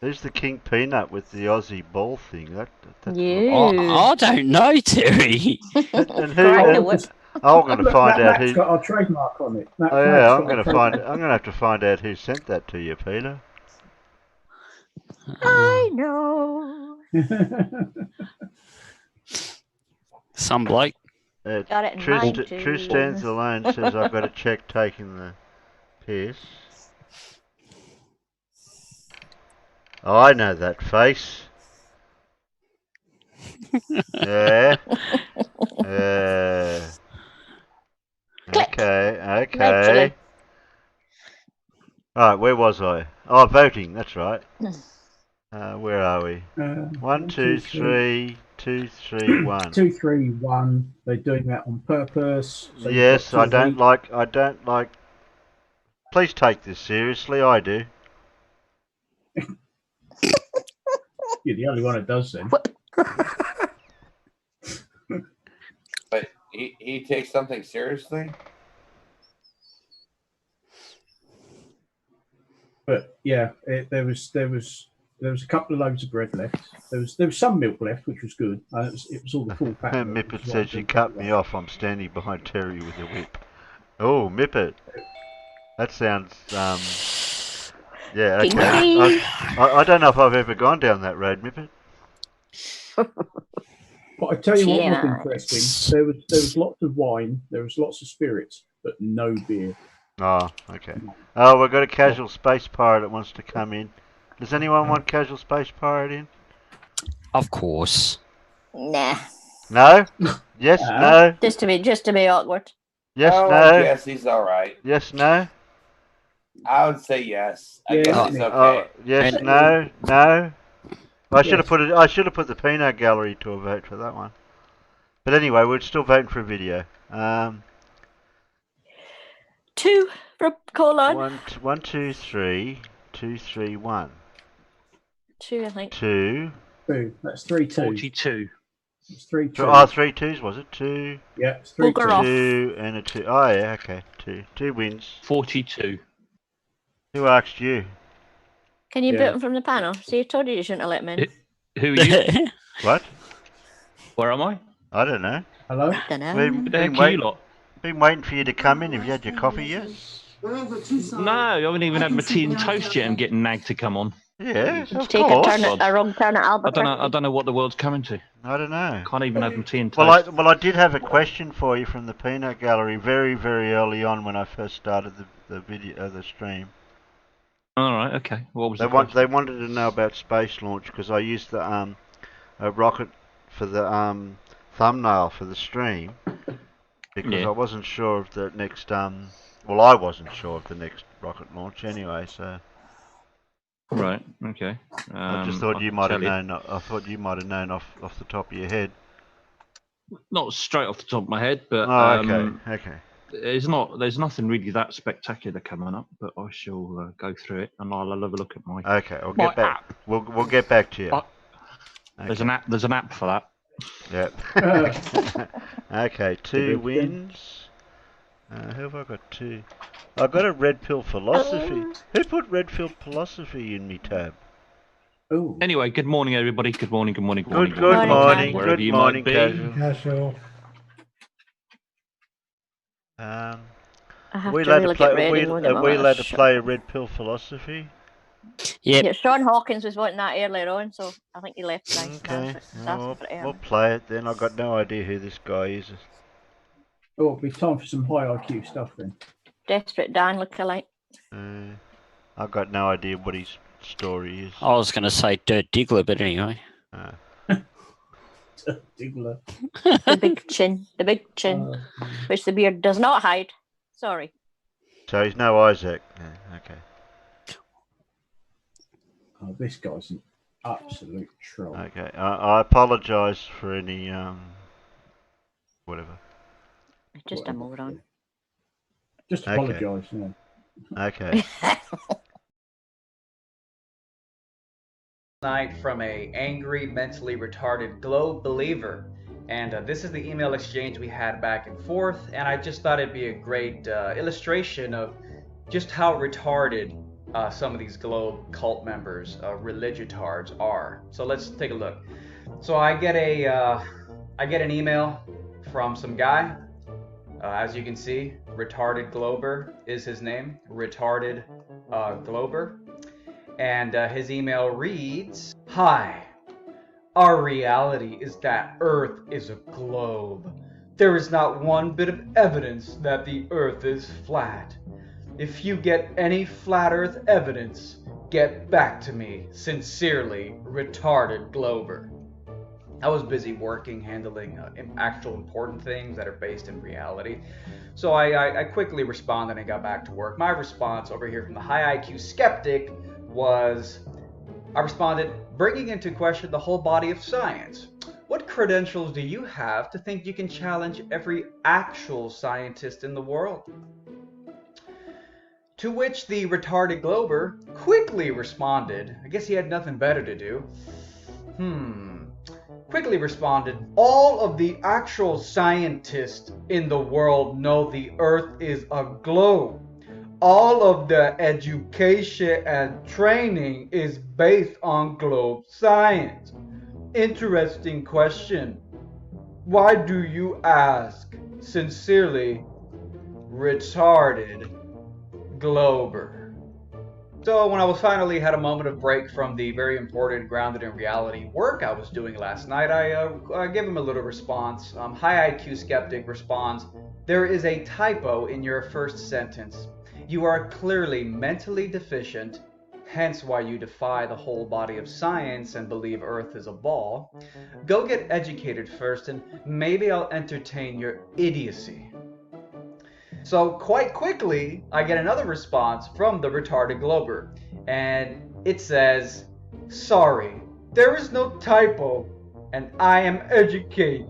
S1: Who's the King Peanut with the Aussie ball thing? That's
S2: I don't know, Terry.
S1: and who? I'm going to find out who.
S11: Got our trademark on it.
S1: I'm going to have to find out who sent that to you, Peter.
S7: I know.
S2: Some bloke.
S7: Got it in mind too.
S1: True Stands Alone says I've got to check taking the piss. Oh, I know that face. Yeah. Okay. Alright, where was I? Oh, voting, that's right. Where are we? 1, 2, 3, 2, 3, 1.
S11: 2, 3, 1. They're doing that on purpose. So
S1: yes, I don't like. Please take this seriously. I do.
S11: You're the only one that does then.
S3: But he takes something seriously.
S11: But yeah, there was a couple of loaves of bread left. There was some milk left, which was good. It was all the full pack.
S1: Mippet says you cut me off. I'm standing behind Terry with a whip. Oh, Mippet. That sounds yeah. Okay. I don't know if I've ever gone down that road, Mippet.
S11: But I tell you what was interesting. There was lots of wine. There was lots of spirits, but no beer.
S1: Oh, okay. Oh, we've got a casual space pirate that wants to come in. Does anyone want casual space pirate in?
S2: Of course.
S7: Nah.
S1: No? Yes, no?
S7: Just to be awkward.
S1: Yes,
S3: I
S1: no?
S3: guess he's all right.
S1: Yes, no?
S3: I would say yes. I guess he's okay.
S1: Yes, no? No? I should have put it. I should have put the peanut gallery to a vote for that one. But anyway, we're still voting for a video.
S7: 2 for colon.
S1: 1, 2, 3, 2, 3, 1.
S7: 2, I think.
S1: 2.
S11: 2. That's 3 2.
S5: 42.
S11: It's 3 2.
S1: Oh, 3 2s was it? 2.
S11: Yeah, it's 3 2.
S1: 2 and a 2. Oh yeah, okay. 2. 2 wins.
S5: 42.
S1: Who asked you?
S7: Can you boot him from the panel? See, I told you shouldn't have let him in.
S5: Who are you?
S1: What?
S5: Where am I?
S1: I don't know.
S11: Hello?
S7: I don't know.
S1: Been waiting for you to come in. Have you had your coffee yet?
S5: No, I haven't even had my tea and toast yet. I'm getting nagged to come on.
S1: Yeah, of
S7: Take
S1: course.
S7: a wrong turn at Albuquerque.
S5: I don't know what the world's coming to.
S1: I don't know.
S5: Can't even have my tea and toast.
S1: Well, I did have a question for you from the peanut gallery very, very early on when I first started the video, the stream.
S5: All right, okay. What was
S1: They wanted to know about space launch because I used the a rocket for the thumbnail for the stream because I wasn't sure of the next well, I wasn't sure of the next rocket launch anyway, so.
S5: Right. Okay.
S1: I just thought you might have known. I thought you might have known off the top of your head.
S5: Not straight off the top of my head, but
S1: okay.
S5: There's nothing really that spectacular coming up, but I shall go through it and I'll have a look at my.
S1: Okay, we'll get back.
S5: App.
S1: We'll get back to you. Okay.
S5: There's an app. There's an app for that.
S1: Yep. Okay, 2 wins. Who have I got 2? I got a red pill philosophy. Who put red pill philosophy in me tab?
S11: Ooh.
S5: Anyway, good morning, everybody. Good morning. Good morning.
S1: Good morning.
S5: Wherever
S1: Good
S5: you
S1: morning,
S5: might be.
S8: Casual.
S7: I have
S1: we
S7: to
S1: allowed
S7: really
S1: to play.
S7: get ready.
S1: Are we allowed to play a red pill philosophy?
S7: Yeah, Sean Hawkins was wanting that earlier on, so I think he left nice.
S1: Okay, we'll play it then. I've got no idea who this guy is.
S11: Oh, it'll be time for some high IQ stuff then.
S7: Desperate Dan lookalike.
S1: I've got no idea what his story is.
S2: I was going to say Dirt Diggler, but anyway.
S11: Diggler.
S7: The big chin, which the beard does not hide. Sorry.
S1: So he's no Isaac. Yeah, okay.
S11: Oh, this guy's an absolute troll.
S1: Okay, I apologise for any whatever.
S7: Just a moron.
S11: Just apologise. Yeah.
S1: Okay.
S16: Night from a angry, mentally retarded globe believer, and this is the email exchange we had back and forth, and I just thought it'd be a great illustration of just how retarded some of these globe cult members, religitards, are. So let's take a look. So I get an email from some guy. As you can see, Retarded Glober is his name. Retarded Glober. And his email reads, "Hi, our reality is that Earth is a globe. There is not one bit of evidence that the Earth is flat. If you get any flat Earth evidence, get back to me. Sincerely, Retarded Glober." I was busy working, handling actual important things that are based in reality. So I quickly responded and got back to work. My response over here from the high IQ skeptic was, I responded, bringing into question the whole body of science. What credentials do you have to think you can challenge every actual scientist in the world? To which the retarded Glober quickly responded, I guess he had nothing better to do. Quickly responded, all of the actual scientists in the world know the Earth is a globe. All of the education and training is based on globe science. Interesting question. Why do you ask? Sincerely, Retarded Glober. So when I was finally had a moment of break from the very important grounded in reality work I was doing last night, I gave him a little response. High IQ skeptic responds, "There is a typo in your first sentence. You are clearly mentally deficient, hence why you defy the whole body of science and believe Earth is a ball, go get educated first and maybe I'll entertain your idiocy. So quite quickly, I get another response from the retarded Glober, and it says, "Sorry, there is no typo, and I am educated.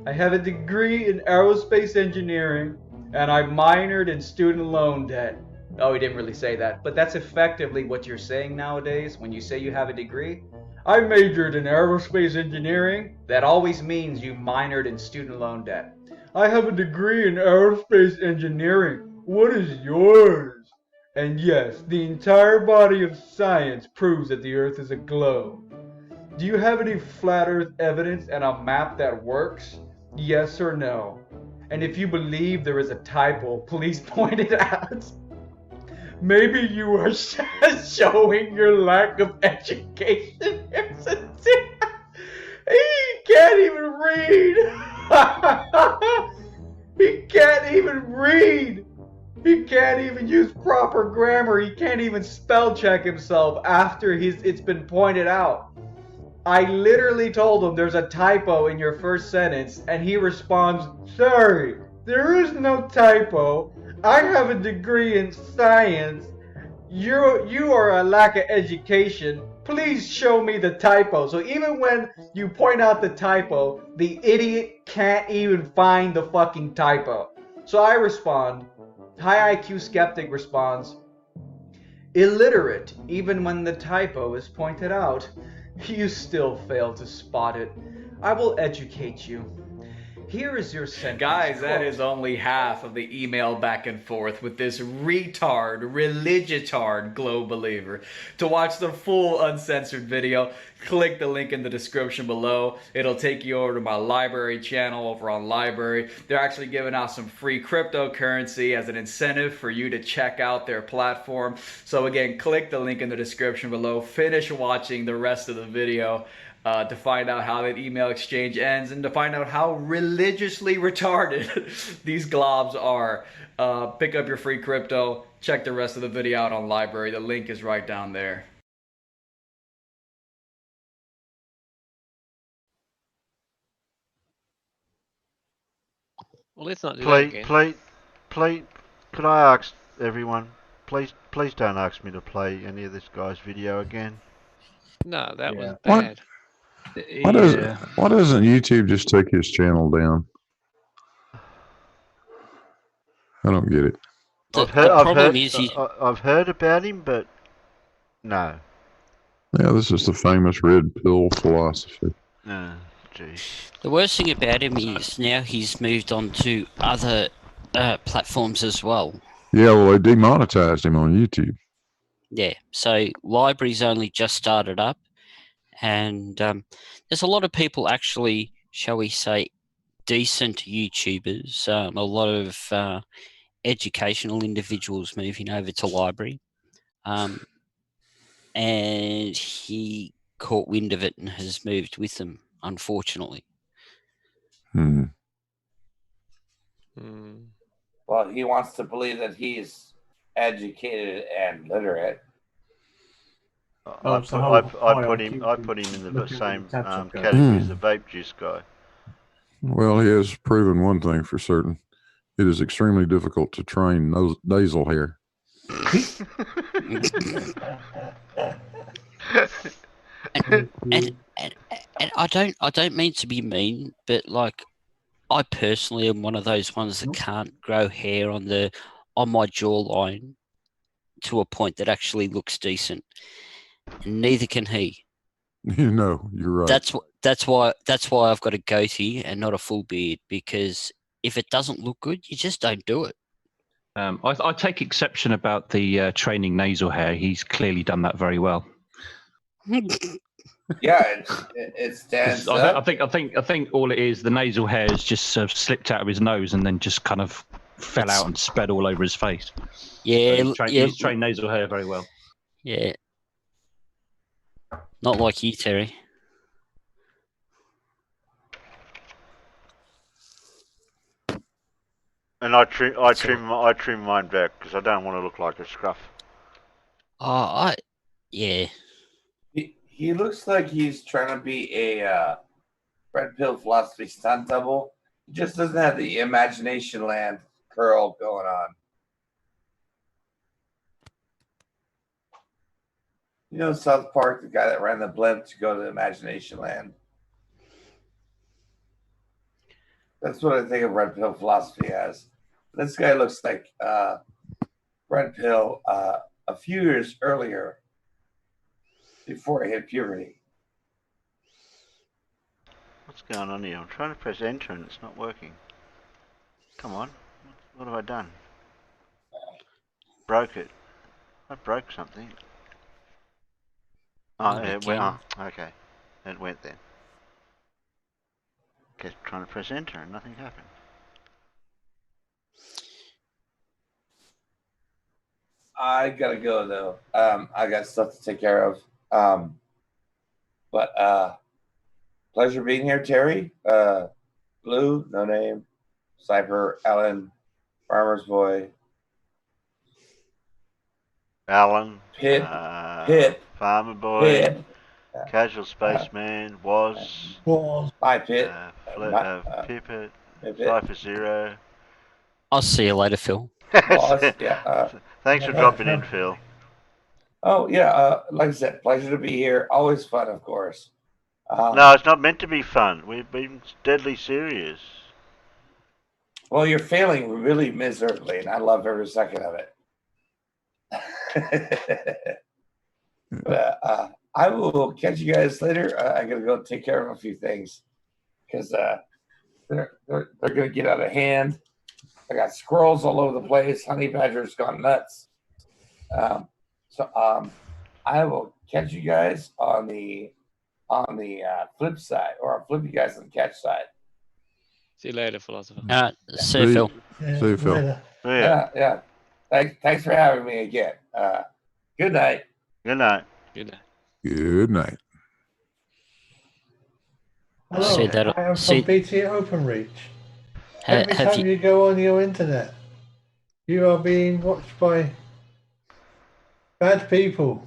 S16: I have a degree in aerospace engineering, and I minored in student loan debt." Oh, he didn't really say that, but that's effectively what you're saying nowadays when you say you have a degree. I majored in aerospace engineering. That always means you minored in student loan debt. I have a degree in aerospace engineering. What is yours? And yes, the entire body of science proves that the Earth is a globe. Do you have any flat Earth evidence and a map that works? Yes or no? And if you believe there is a typo, please point it out. Maybe you are showing your lack of education. He can't even read. He can't even read. He can't even use proper grammar. He can't even spell check himself after it's been pointed out. I literally told him there's a typo in your first sentence, and he responds, "Sorry, there is no typo. I have a degree in science. You are a lack of education. Please show me the typo." So even when you point out the typo, the idiot can't even find the fucking typo. So I respond, High IQ Skeptic responds, "Illiterate, even when the typo is pointed out. You still fail to spot it. I will educate you. Here is your sentence."
S4: Guys, that is only half of the email back and forth with this retard, religitard globe believer. To watch the full uncensored video, click the link in the description below. It'll take you over to my library channel over on Library. They're actually giving out some free cryptocurrency as an incentive for you to check out their platform. So again, click the link in the description below. Finish watching the rest of the video. To find out how that email exchange ends and to find out how religiously retarded these globs are. Pick up your free crypto. Check the rest of the video out on Library. The link is right down there.
S6: Well, let's not do that again.
S1: Please, could I ask everyone, please don't ask me to play any of this guy's video again.
S6: No, that was bad.
S20: Why doesn't YouTube just take his channel down? I don't get it.
S1: I've heard about him, but no.
S20: Yeah, this is the famous red pill philosophy.
S1: Jeez.
S2: The worst thing about him is now he's moved on to other platforms as well.
S20: Yeah, well, they demonetized him on YouTube.
S2: Yeah, so Library's only just started up, and there's a lot of people actually, shall we say, decent YouTubers, a lot of educational individuals moving over to Library, and he caught wind of it and has moved with them, unfortunately.
S3: Well, he wants to believe that he's educated and literate.
S1: I put him in the same category as the vape juice guy.
S20: Well, he has proven one thing for certain. It is extremely difficult to train nasal hair.
S2: and I don't mean to be mean, but like I personally am one of those ones that can't grow hair on my jawline to a point that actually looks decent. And neither can he.
S20: You know, you're right.
S2: That's why I've got a goatee and not a full beard, because if it doesn't look good, you just don't do it.
S5: I take exception about the training nasal hair. He's clearly done that very well.
S3: Yeah, it stands up.
S5: I think all it is, the nasal hair has just slipped out of his nose and then just kind of fell out and spread all over his face.
S2: Yeah,
S5: so he's trained nasal hair very well.
S2: Yeah, not like you, Terry.
S1: And I trim mine back because I don't want to look like a scruff.
S2: I Yeah.
S3: He looks like he's trying to be a red pill philosophy stunt double. He just doesn't have the imagination land curl going on. You know, South Park, the guy that ran the blimp to go to the imagination land. That's what I think of red pill philosophy as. This guy looks like red pill a few years earlier, before he hit puberty.
S1: What's going on here? I'm trying to press enter and it's not working. Come on. What have I done? Broke it. I broke something. Oh, it went. Oh, okay. It went then. Kept trying to press enter and nothing happened.
S3: I gotta go though. I got stuff to take care of. But pleasure being here, Terry. Blue, No Name, Cypher, Alan, Farmer's Boy,
S1: Alan,
S3: Pip,
S1: Farmer Boy,
S3: Pip,
S1: Casual Spaceman, Was,
S3: Bye, Pip,
S1: Pippet, Cypher Zero.
S2: I'll see you later, Phil.
S1: Thanks for dropping in, Phil.
S3: Oh yeah, like I said, pleasure to be here. Always fun, of course.
S1: No, it's not meant to be fun. We've been deadly serious.
S3: Well, you're failing really miserably, and I love every second of it. But I will catch you guys later. I gotta go take care of a few things because they're gonna get out of hand. I got squirrels all over the place. Honey badgers gone nuts. So I will catch you guys on the flip side, or I'll flip you guys on the catch side.
S6: See you later, philosopher.
S2: All right, see you, Phil.
S20: See you, Phil.
S3: Yeah. Thanks for having me again. Good night.
S1: Good night.
S6: Good night.
S20: Good night.
S8: Hello, I am from BT OpenReach. Every time you go on your internet, you are being watched by bad people.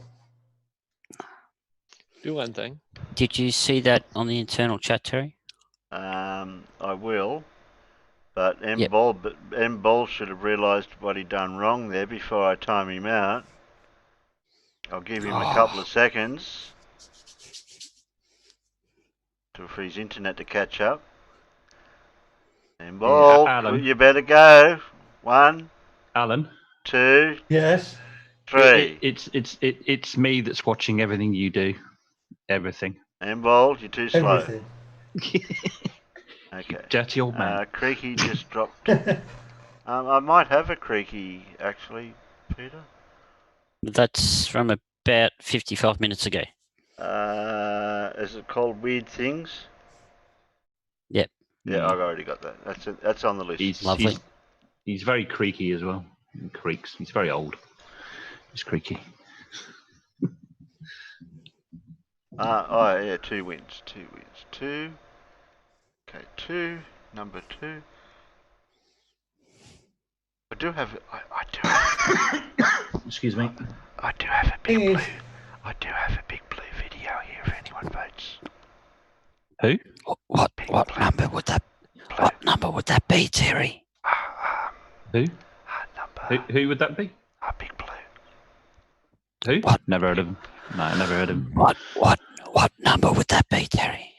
S6: Do one thing.
S2: Did you see that on the internal chat, Terry?
S1: I will. But M Ball should have realised what he'd done wrong there before I time him out. I'll give him a couple of seconds for his internet to catch up. M Ball, you better go. 1,
S5: Alan.
S1: 2.
S8: Yes.
S1: 3.
S5: It's me that's watching everything you do. Everything.
S1: M Ball, you're too slow.
S8: Everything.
S1: Okay.
S5: Dirty old man.
S1: Creaky just dropped. I might have a Creaky, actually, Peter.
S2: That's from about 55 minutes ago.
S1: Is it called Weird Things?
S2: Yep.
S1: Yeah, I've already got that. That's on the list.
S2: Lovely.
S5: He's very creaky as well. He creaks. He's very old. He's creaky.
S1: Oh yeah, 2 wins. 2 wins. 2. Okay, 2. Number 2. I do have. I do have.
S5: Excuse me.
S1: I do have a big blue. I do have a big blue video here if anyone votes.
S5: Who?
S2: What number would that? What number would that be, Terry?
S5: Who? Who would that be?
S1: Big Blue.
S5: Who? Never heard of him. No, never heard of him.
S2: What number would that be, Terry?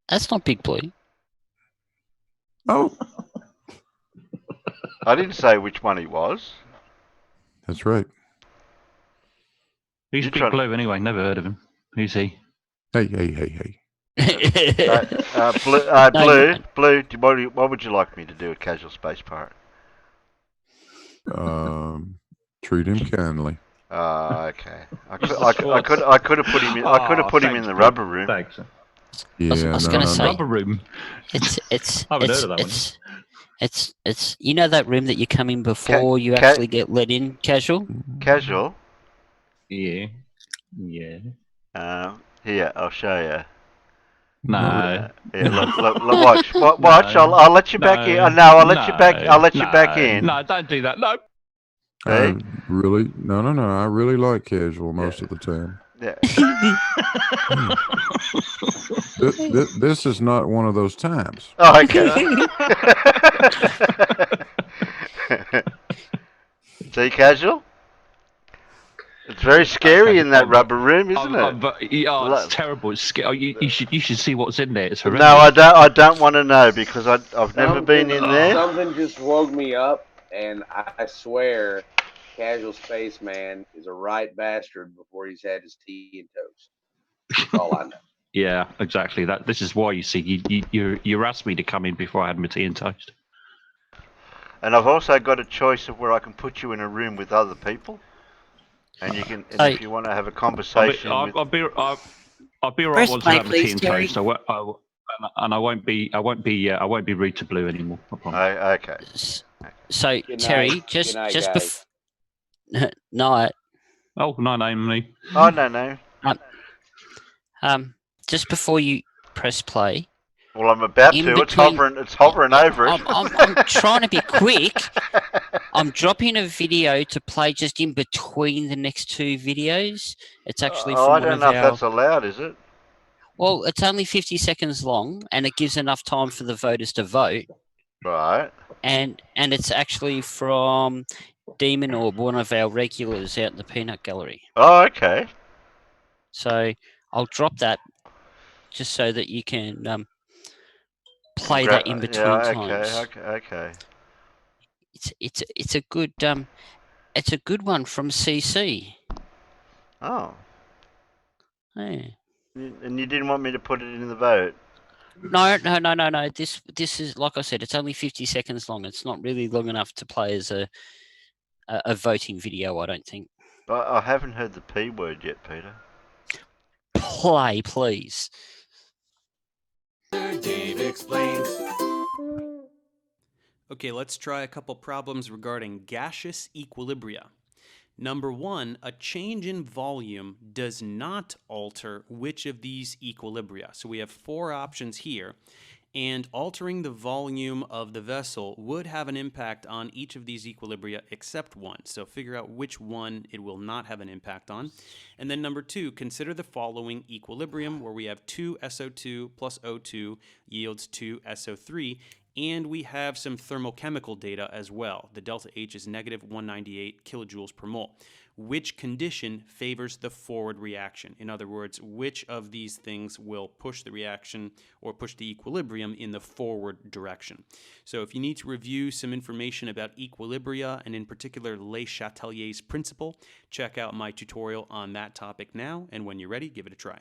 S2: That's not Big Blue.
S20: Oh.
S1: I didn't say which one he was.
S20: That's right.
S5: Who's Big Blue anyway? Never heard of him. Who's he?
S20: Hey.
S1: Blue. What would you like me to do with Casual Space Pirate?
S20: Treat him kindly.
S1: Okay. I could have put him in. I could have put him in the rubber room.
S5: Thanks.
S1: Yeah,
S2: I was going to say
S5: rubber room.
S2: It's
S5: I haven't heard of that one.
S2: It's you know that room that you come in before you actually get let in, casual.
S1: Casual.
S5: Yeah.
S1: Here, I'll show you.
S5: No.
S1: Yeah, look, watch. Watch. I'll let you back in. No, I'll let you back. I'll let you back in.
S5: No, don't do that. No.
S1: Hey?
S20: Really? No. I really like casual most of the time.
S1: Yeah.
S20: This is not one of those times.
S1: Oh, okay. See, casual? It's very scary in that rubber room, isn't it?
S5: It's terrible. It's scary. You should see what's in there. It's horrendous.
S1: No, I don't want to know because I've never been in there.
S14: Something just woke me up, and I swear, Casual Spaceman is a right bastard before he's had his tea and toast. That's all I know.
S5: Yeah, exactly. This is why you see you asked me to come in before I had my tea and toast.
S1: And I've also got a choice of where I can put you in a room with other people, and you can. And if you want to have a conversation,
S5: I'll be right once I have my tea and toast. I won't be rude to Blue anymore.
S1: Okay.
S2: So
S14: Good
S2: Terry,
S14: night.
S2: just
S14: Good night,
S2: just
S14: guys.
S2: night.
S5: Oh no, me.
S1: Oh no.
S2: Just before you press play.
S1: Well, I'm about to. It's hovering over it.
S2: I'm trying to be quick. I'm dropping a video to play just in between the next two videos. It's actually from
S1: I don't know if that's allowed, is it?
S2: Well, it's only 50 seconds long, and it gives enough time for the voters to vote.
S1: Right.
S2: And it's actually from Demon Orb, one of our regulars out in the Peanut Gallery.
S1: Oh, okay.
S2: So I'll drop that just so that you can play that in between times.
S1: Okay.
S2: It's a good one from CC.
S1: Oh.
S2: Hey.
S1: And you didn't want me to put it in the vote?
S2: No. This is, like I said, it's only 50 seconds long. It's not really long enough to play as a voting video, I don't think.
S1: I haven't heard the P word yet, Peter.
S2: Play, please.
S18: Dave explains. Okay, let's try a couple problems regarding gaseous equilibria. Number one, a change in volume does not alter which of these equilibria. So we have four options here, and altering the volume of the vessel would have an impact on each of these equilibria except one. So figure out which one it will not have an impact on. And then number two, consider the following equilibrium where we have 2 SO2 plus O2 yields 2 SO3. And we have some thermochemical data as well. The delta H is negative 198 kilojoules per mole. Which condition favors the forward reaction? In other words, which of these things will push the reaction or push the equilibrium in the forward direction? So if you need to review some information about equilibria, and in particular Le Chatelier's principle, check out my tutorial on that topic now, and when you're ready, give it a try.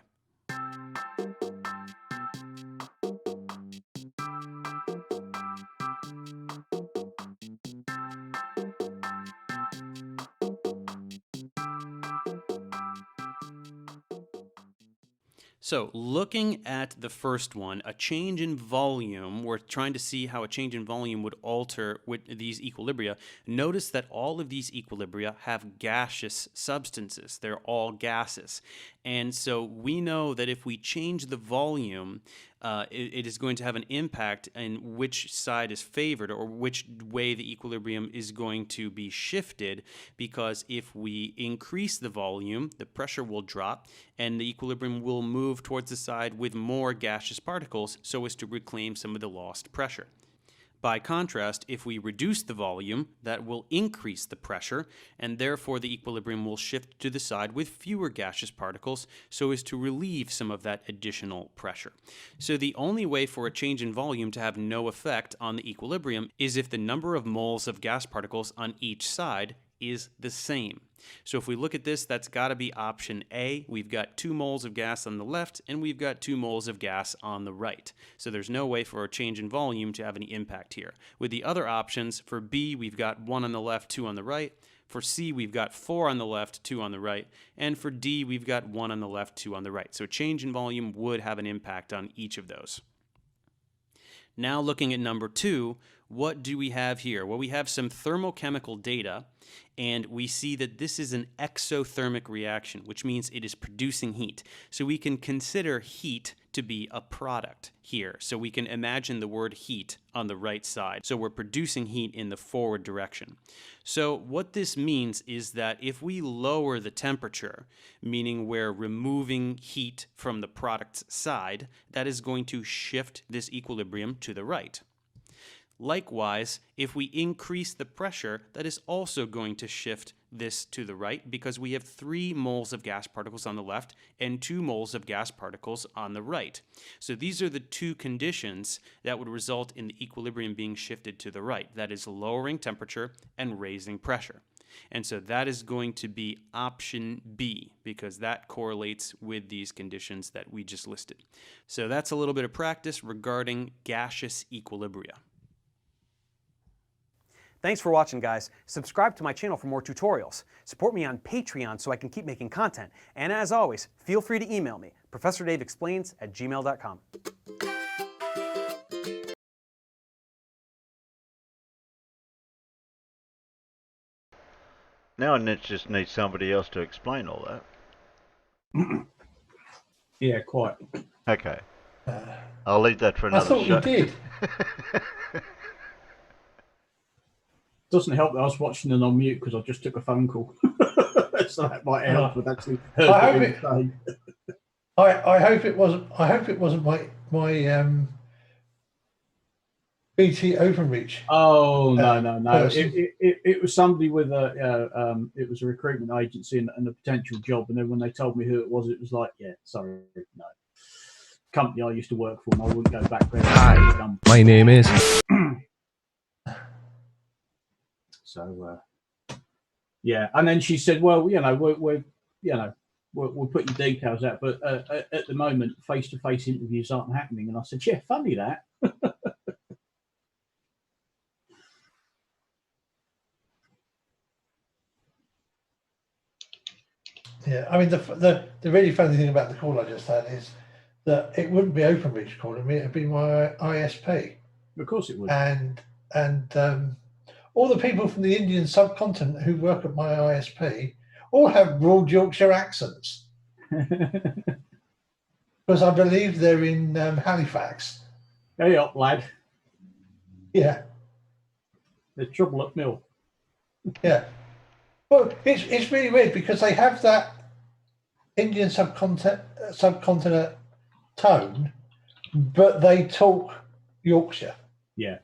S18: So looking at the first one, a change in volume, we're trying to see how a change in volume would alter with these equilibria. Notice that all of these equilibria have gaseous substances. They're all gases. And so we know that if we change the volume, it is going to have an impact in which side is favored or which way the equilibrium is going to be shifted, because if we increase the volume, the pressure will drop and the equilibrium will move towards the side with more gaseous particles so as to reclaim some of the lost pressure. By contrast, if we reduce the volume, that will increase the pressure, and therefore the equilibrium will shift to the side with fewer gaseous particles so as to relieve some of that additional pressure. So the only way for a change in volume to have no effect on the equilibrium is if the number of moles of gas particles on each side is the same. So if we look at this, that's got to be option A. We've got 2 moles of gas on the left, and we've got 2 moles of gas on the right. So there's no way for a change in volume to have any impact here. With the other options, for B, we've got 1 on the left, 2 on the right. For C, we've got 4 on the left, 2 on the right. And for D, we've got 1 on the left, 2 on the right. So change in volume would have an impact on each of those. Now looking at number 2, what do we have here? Well, we have some thermochemical data, and we see that this is an exothermic reaction, which means it is producing heat. So we can consider heat to be a product here. So we can imagine the word heat on the right side. So we're producing heat in the forward direction. So what this means is that if we lower the temperature, meaning we're removing heat from the product's side, that is going to shift this equilibrium to the right. Likewise, if we increase the pressure, that is also going to shift this to the right because we have 3 moles of gas particles on the left and 2 moles of gas particles on the right. So these are the 2 conditions that would result in the equilibrium being shifted to the right. That is lowering temperature and raising pressure. And so that is going to be option B because that correlates with these conditions that we just listed. So that's a little bit of practice regarding gaseous equilibria.
S12: Thanks for watching, guys. Subscribe to my channel for more tutorials. Support me on Patreon so I can keep making content. And as always, feel free to email me, ProfessorDaveExplains@gmail.com.
S1: Now I just need somebody else to explain all that.
S11: Yeah, quite.
S1: Okay. I'll leave that for another show.
S8: I thought you did.
S11: Doesn't help that I was watching it on mute because I just took a phone call. So that might help with actually.
S8: I hope it wasn't. I hope it wasn't my BT Openreach.
S11: Oh no! It was somebody with a it was a recruitment agency and a potential job, and then when they told me who it was like, yeah, sorry, no. Company I used to work for, and I wouldn't go back there.
S19: Hi, my name is.
S11: So yeah, and then she said, "Well, you know, we'll put your details out, but at the moment, face-to-face interviews aren't happening." And I said, "Yeah, funny that."
S8: Yeah, I mean the really funny thing about the call I just had is that it wouldn't be Openreach calling me; it'd be my ISP.
S11: Of course, it would.
S8: And all the people from the Indian subcontinent who work at my ISP all have broad Yorkshire accents. Because I believe they're in Halifax.
S11: Hey up, lad.
S8: Yeah.
S11: There's trouble at mill.
S8: Yeah. Well, it's really weird because they have that Indian subcontinent tone, but they talk Yorkshire.
S11: Yeah.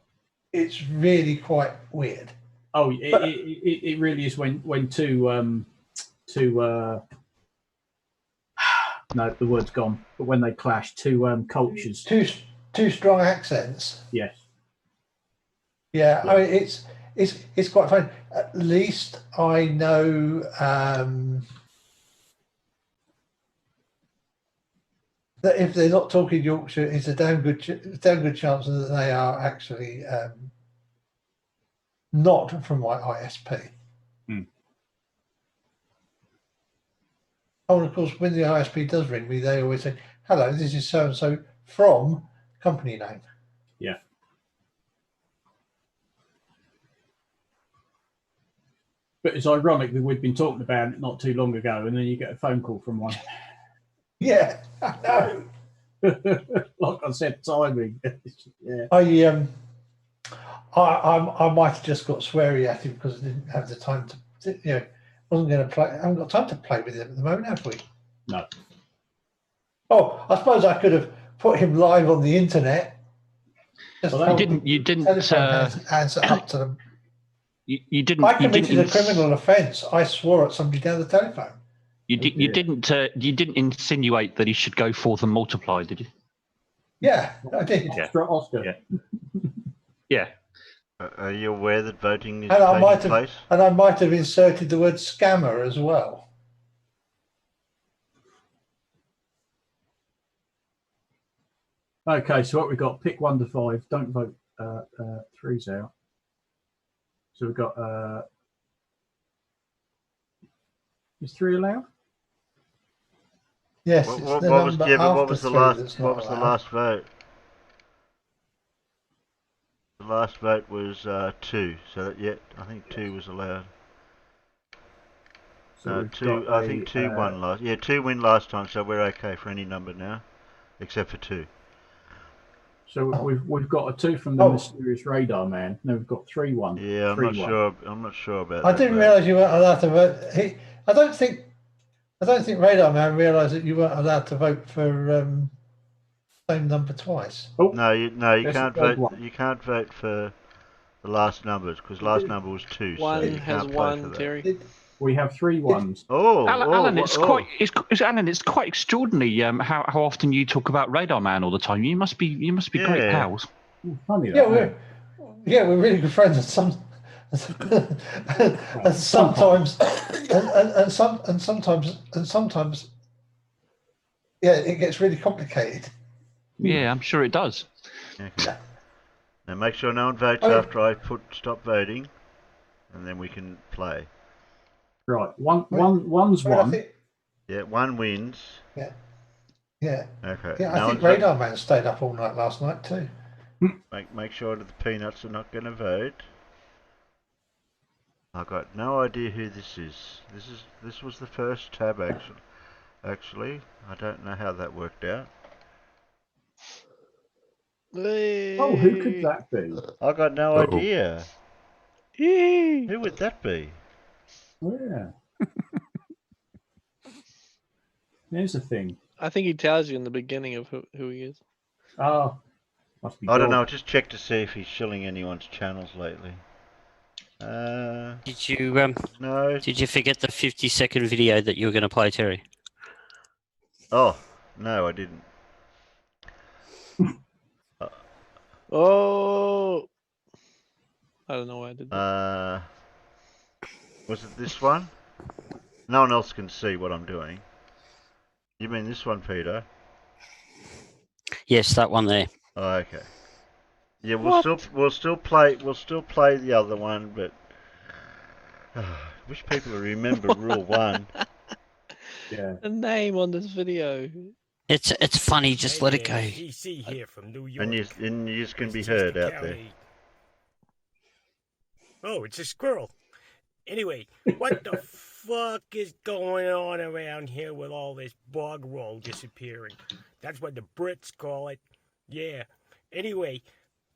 S8: It's really quite weird.
S11: Oh, it really is when two no, the word's gone. But when they clash, two cultures,
S8: two strong accents.
S11: Yes.
S8: Yeah, I mean it's quite funny. At least I know that if they're not talking Yorkshire, it's a damn good chance that they are actually not from my ISP.
S11: Hmm.
S8: Oh, and of course, when the ISP does ring me, they always say, "Hello, this is so and so from company name."
S11: Yeah. But it's ironic that we've been talking about it not too long ago, and then you get a phone call from one.
S8: Yeah, I know.
S11: Like I said, timing. Yeah.
S8: I might have just got sweary at him because I didn't have the time to, wasn't going to play. I haven't got time to play with him at the moment, have we?
S11: No.
S8: Oh, I suppose I could have put him live on the internet.
S5: Well, you didn't
S8: answer up to them.
S5: You didn't.
S8: I committed a criminal offence. I swore at somebody down the telephone.
S5: You didn't insinuate that he should go forth and multiply, did you?
S8: Yeah, I did.
S5: Yeah.
S11: Oscar.
S5: Yeah. Yeah.
S1: Are you aware that voting is
S8: And I might
S1: taking
S8: have,
S1: place?
S8: and I might have inserted the word scammer as well.
S11: Okay, so what we've got, pick 1 to 5, don't vote, 3's out. So we've got, is 3 allowed?
S8: Yes.
S1: What was the last vote? The last vote was 2. So that, yeah, I think 2 was allowed.
S11: So we've
S1: 2.
S11: got
S1: I think 2 won last. Yeah, 2 win last time, so we're okay for any number now, except for 2.
S11: So we've got a 2 from the mysterious radar man. No, we've got 3-1.
S1: Yeah, I'm not sure. I'm not sure about
S8: I
S1: that.
S8: didn't realise you weren't allowed to vote. I don't think Radar Man realised that you weren't allowed to vote for same number twice.
S1: No, you can't vote. You can't vote for the last numbers because last number was 2.
S6: One
S1: so you
S6: has
S1: can't play for
S6: one,
S1: that.
S6: Terry.
S11: We have 3 1s.
S5: Alan, it's quite extraordinary how often you talk about Radar Man all the time. You must be great
S1: Yeah.
S5: pals.
S11: Funny
S8: Yeah, we're really good friends, and sometimes, yeah, it gets really complicated.
S5: Yeah, I'm sure it does.
S1: Okay. Now make sure no one votes
S8: Oh.
S1: after I stop voting, and then we can play.
S11: Right, one's one.
S1: Yeah, 1 wins.
S8: Yeah. Yeah.
S1: Okay.
S8: Yeah,
S1: No
S8: I think
S1: one's
S8: Radar Man stayed up all night last night too.
S1: Make sure that the peanuts are not going to vote. I've got no idea who this is. This was the first tab actually. I don't know how that worked out.
S11: Oh, who could that be?
S1: I got no idea. Who would that be?
S11: Yeah. There's the thing.
S6: I think he tells you in the beginning of who he is.
S11: Oh, must be.
S1: I don't know. Just check to see if he's shilling anyone's channels lately.
S2: Did you
S1: No.
S2: Did you forget the 50-second video that you were going to play, Terry?
S1: Oh no, I didn't.
S6: Oh, I don't know why I did that.
S1: Was it this one? No one else can see what I'm doing. You mean this one, Peter?
S2: Yes, that one there.
S1: Oh, okay. Yeah, we'll still play the other one, but wish people would remember rule 1.
S11: Yeah.
S6: The name on this video.
S2: It's funny. Just let it go.
S10: PC here from New York.
S1: And you just can be heard out there.
S10: Oh, it's a squirrel. Anyway, what the fuck is going on around here with all this bog roll disappearing? That's what the Brits call it. Yeah. Anyway,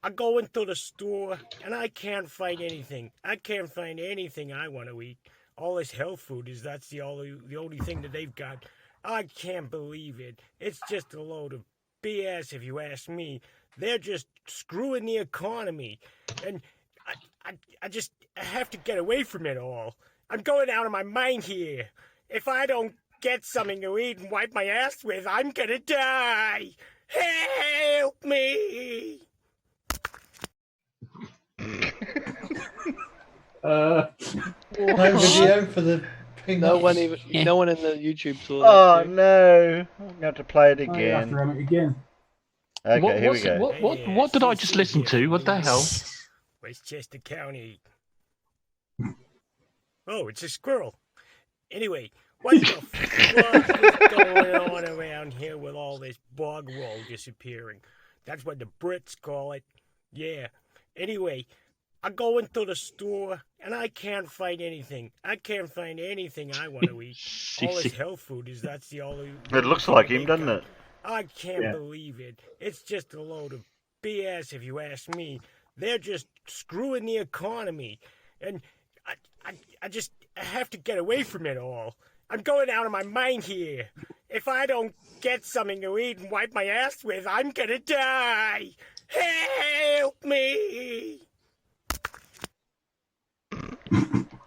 S10: I go into the store and I can't find anything. I can't find anything I want to eat. All this health food that's the only thing that they've got. I can't believe it. It's just a load of BS if you ask me. They're just screwing the economy. And I just have to get away from it all. I'm going out of my mind here. If I don't get something to eat and wipe my ass with, I'm gonna die. Help me!
S8: No video for the
S6: No one in the YouTube saw that.
S1: Oh no! I'm going to have to play it
S11: Oh, you have to
S1: again.
S11: run it again.
S1: Okay, here we go.
S5: What did I just listen to? What the hell?
S10: Westchester County. Oh, it's a squirrel. Anyway, what the fuck is going on around here with all this bog roll disappearing? That's what the Brits call it. Yeah. Anyway, I go into the store and I can't find anything. I can't find anything I want to eat. All this health food that's the only.
S1: It looks like him, doesn't it?
S10: I can't believe it. It's just a load of BS if you ask me. They're just screwing the economy. And I just have to get away from it all. I'm going out of my mind here. If I don't get something to eat and wipe my ass with, I'm gonna die. Help me!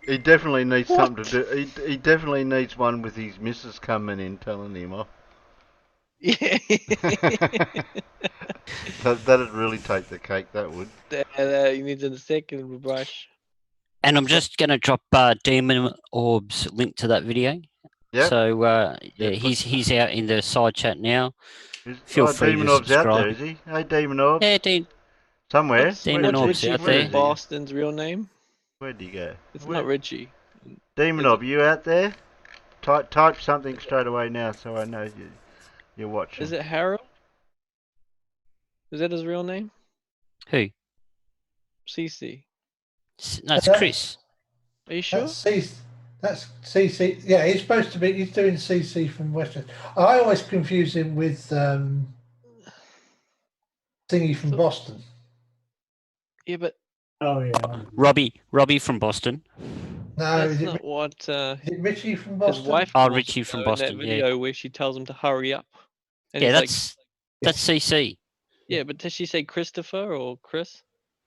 S1: He definitely needs something to do. He definitely needs one with his missus coming in telling him off.
S6: Yeah.
S1: That'd really take the cake, that would.
S6: You need a second brush.
S2: And I'm just going to drop Demon Orb's link to that video.
S1: Yeah.
S2: So he's out in the side chat now. Feel free
S1: Demon
S2: to
S1: Orb's
S2: subscribe.
S1: out there, is he? Hey, Demon Orb.
S2: Yeah, Dean.
S1: Somewhere.
S2: Demon Orb's out there.
S6: Boston's real name?
S1: Where'd he go?
S6: It's not Richie.
S1: Demon Orb, you out there? Type something straight away now so I know you're watching.
S6: Is it Harold? Is that his real name?
S2: Who?
S6: CC.
S2: No, it's Chris.
S6: Are you sure?
S8: That's CC. Yeah, he's supposed to be. He's doing CC from Western. I always confuse him with Thingy from Boston.
S6: Yeah, but
S11: oh yeah,
S2: Robbie from Boston.
S8: No,
S6: that's not what.
S8: Is it Richie from
S6: His
S8: Boston?
S6: wife.
S2: Oh,
S6: calls
S2: Richie
S6: him,
S2: from
S6: though, in
S2: Boston,
S6: that
S2: yeah.
S6: video where she tells him to hurry up. And
S2: Yeah,
S6: he's
S2: that's CC.
S6: Yeah, but does she say Christopher or Chris?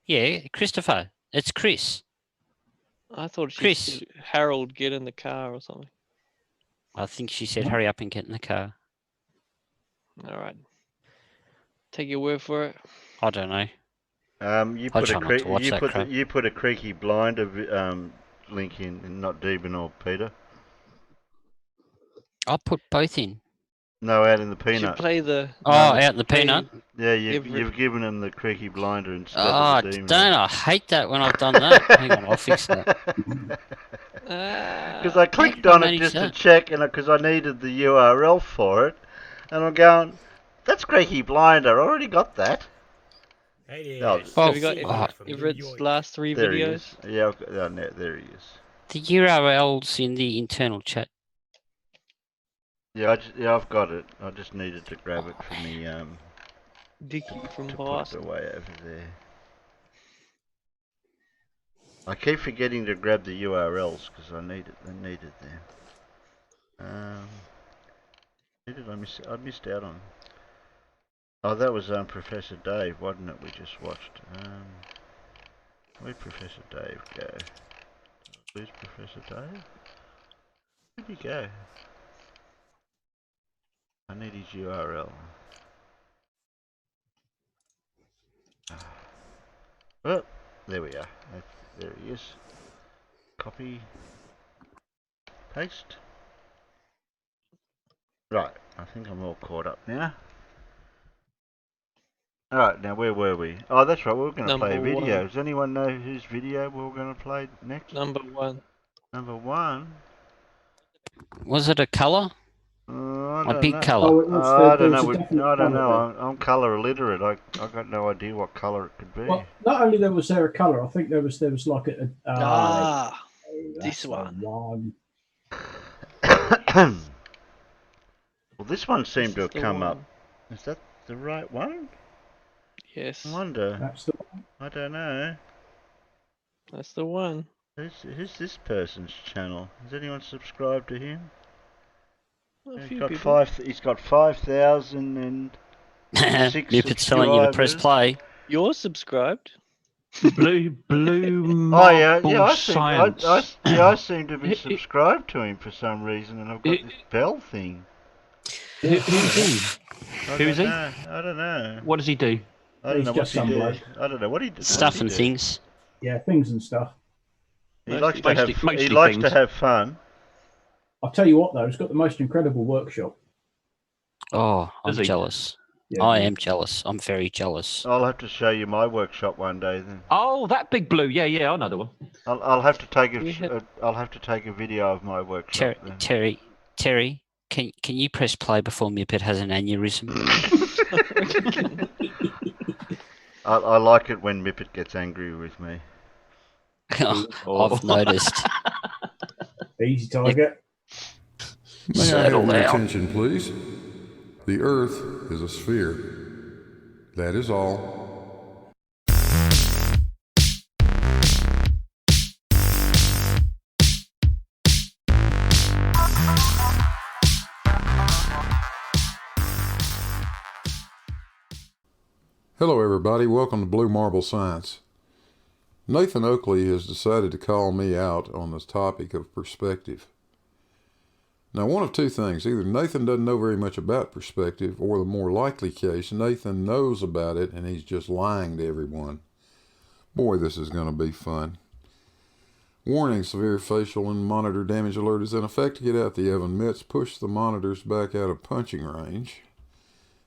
S2: Yeah, Christopher. It's Chris.
S6: I thought she
S2: Chris.
S6: said Harold, get in the car or something.
S2: I think she said, "Hurry up and get in the car."
S6: All right. Take your word for it.
S2: I don't know.
S1: You
S2: I
S1: put
S2: try not to watch that crap.
S1: you put a Creaky Blinder link in, and not Deben or Peter.
S2: I put both in.
S1: No, out in the
S6: You should
S1: peanut.
S6: play the.
S2: Oh, out in the peanut.
S1: Yeah, you've given him the Creaky Blinder instead
S2: Oh,
S1: of the Demon.
S2: don't I hate that when I've done that. Hang on, I'll fix that.
S1: Because I clicked on it just to check, and because I needed the URL for it, and I'm going, that's Creaky Blinder. I already got that.
S10: Hey,
S1: No,
S6: Have you got Everett's last 3
S1: there he
S6: videos?
S1: is. Yeah, I've got, no, there he is.
S2: The URL's in the internal chat.
S1: Yeah, I've got it. I just needed to grab it from the
S6: Dickie from
S1: to
S6: Boston.
S1: put it away over there. I keep forgetting to grab the URLs because I need it. I needed them. I missed out on. Oh, that was Professor Dave, wasn't it? We just watched. Where'd Professor Dave go? Where's Professor Dave? Where'd he go? I need his URL. Oh, there we are. There he is. Copy. Paste. Right, I think I'm all caught up now. Alright, now where were we? Oh, that's right, we were going to play a video.
S6: One.
S1: Does anyone know whose video we were going to play next?
S6: Number 1.
S1: Number 1?
S2: Was it a colour?
S1: I
S2: A
S1: don't
S2: big
S1: know.
S2: colour?
S1: I don't know. I don't know. I'm colour illiterate. I got no idea what colour it could be.
S11: Well, not only was there a colour, I think there was like a
S6: this one.
S1: Well, this one seemed to have come up. Is that the right one?
S6: Yes.
S1: I wonder.
S11: That's the one.
S1: I don't know.
S6: That's the one.
S1: Who's this person's channel? Has anyone subscribed to him?
S6: A
S1: He's
S6: few
S1: got
S6: people.
S1: He's got 5,006
S2: Nippet's telling you to press
S1: subscribers.
S2: play.
S6: You're subscribed.
S5: Blue
S1: Oh yeah,
S5: Science.
S1: I seem to be subscribed to him for some reason, and I've got this bell thing.
S5: Who's he? Who is he?
S1: I don't know.
S5: What does he do?
S1: I don't know what
S11: just
S1: he
S11: some
S1: does.
S11: bloke.
S1: I don't know what he does.
S2: Stuff and things.
S11: Yeah, things and stuff.
S1: He likes to
S5: Mostly
S1: have. He likes to
S5: things.
S1: have fun.
S11: I'll tell you what, though, it's got the most incredible workshop.
S2: Oh, I'm
S5: Does he?
S2: jealous.
S11: Yeah,
S2: I
S11: yeah.
S2: am jealous. I'm very jealous.
S1: I'll have to show you my workshop one day then.
S5: Oh, that big blue. Yeah, I know the one.
S1: I'll have to take
S6: We had-
S1: I'll have to take a video of my workshop then.
S2: Terry, can you press play before Mippet has an aneurysm?
S1: I like it when Mippet gets angry with me.
S2: I've noticed.
S11: Easy target.
S20: May I have
S2: Settle
S20: your
S2: down.
S20: attention, please? The Earth is a sphere. That is all. Hello, everybody. Welcome to Blue Marble Science. Nathan Oakley has decided to call me out on this topic of perspective. Now, one of two things. Either Nathan doesn't know very much about perspective, or the more likely case, Nathan knows about it and he's just lying to everyone. Boy, this is going to be fun. Warning, severe facial and monitor damage alert is in effect. To get out the oven mitts, push the monitors back out of punching range.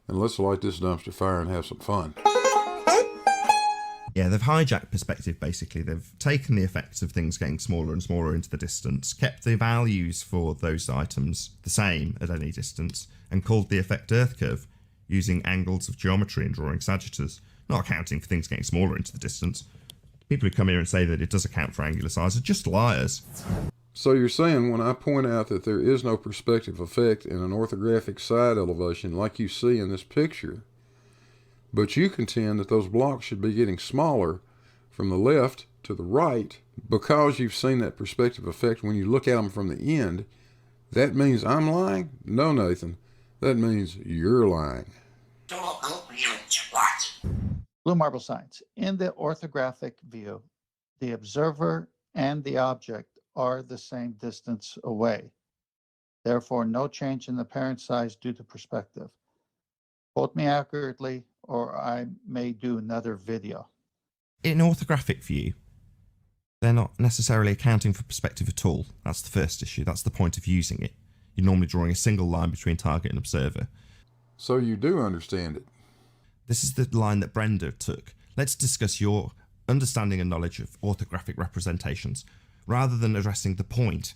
S20: And let's light this dumpster fire and have some fun.
S9: Yeah, they've hijacked perspective, basically. They've taken the effects of things getting smaller and smaller into the distance, kept the values for those items the same at any distance, and called the effect Earth curve, using angles of geometry and drawing sagittas, not accounting for things getting smaller into the distance. People who come here and say that it does account for angular size are just liars.
S20: So you're saying when I point out that there is no perspective effect in an orthographic side elevation like you see in this picture, but you contend that those blocks should be getting smaller from the left to the right because you've seen that perspective effect when you look at them from the end, that means I'm lying? No, Nathan. That means you're lying.
S19: BlueMarbleScience. In the orthographic view, the observer and the object are the same distance away. Therefore, no change in the parent size due to perspective. Quote me accurately, or I may do another video.
S9: In orthographic view, they're not necessarily accounting for perspective at all. That's the first issue. That's the point of using it. You're normally drawing a single line between target and observer.
S20: So you do understand it.
S9: This is the line that Brenda took. Let's discuss your understanding and knowledge of orthographic representations, rather than addressing the point.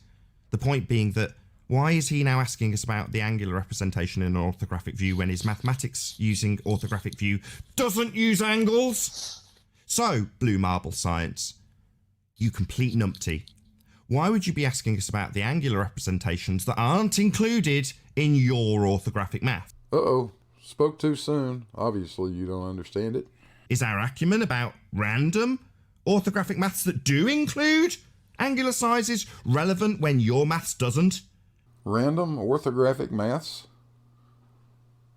S9: The point being that, why is he now asking us about the angular representation in an orthographic view when his mathematics using orthographic view doesn't use angles? So, BlueMarbleScience, you complete numpty. Why would you be asking us about the angular representations that aren't included in your orthographic math?
S20: Uh-oh, spoke too soon. Obviously you don't understand it.
S9: Is our acumen about random orthographic maths that do include angular sizes relevant when your maths doesn't?
S20: Random orthographic maths?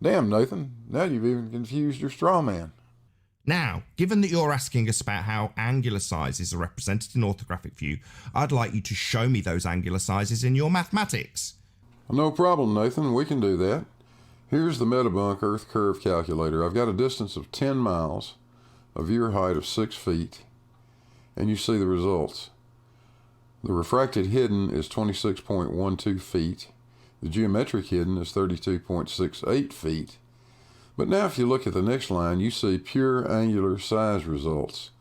S20: Damn, Nathan, now you've even confused your straw man.
S9: Now, given that you're asking us about how angular sizes are represented in orthographic view, I'd like you to show me those angular sizes in your mathematics.
S20: No problem, Nathan, we can do that. Here's the Metabunk Earth Curve Calculator. I've got a distance of 10 miles, a viewer height of 6 feet, and you see the results. The refracted hidden is 26.12 feet. The geometric hidden is 32.68 feet. But now if you look at the next line, you see pure angular size results.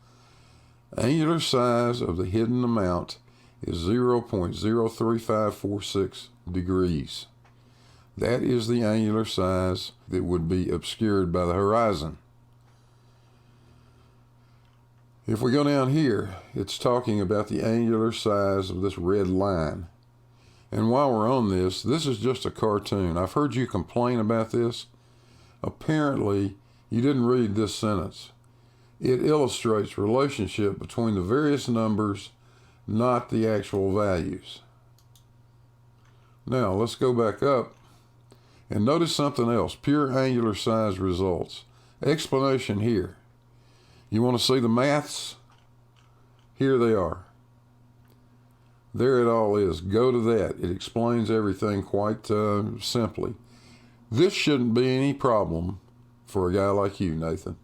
S20: Angular size of the hidden amount is 0.03546 degrees. That is the angular size that would be obscured by the horizon. If we go down here, it's talking about the angular size of this red line. And while we're on this is just a cartoon. I've heard you complain about this. Apparently, you didn't read this sentence. It illustrates relationship between the various numbers, not the actual values. Now, let's go back up and notice something else. Pure angular size results. Explanation here. You want to see the maths? Here they are. There it all is. Go to that. It explains everything quite simply. This shouldn't be any problem for a guy like you, Nathan.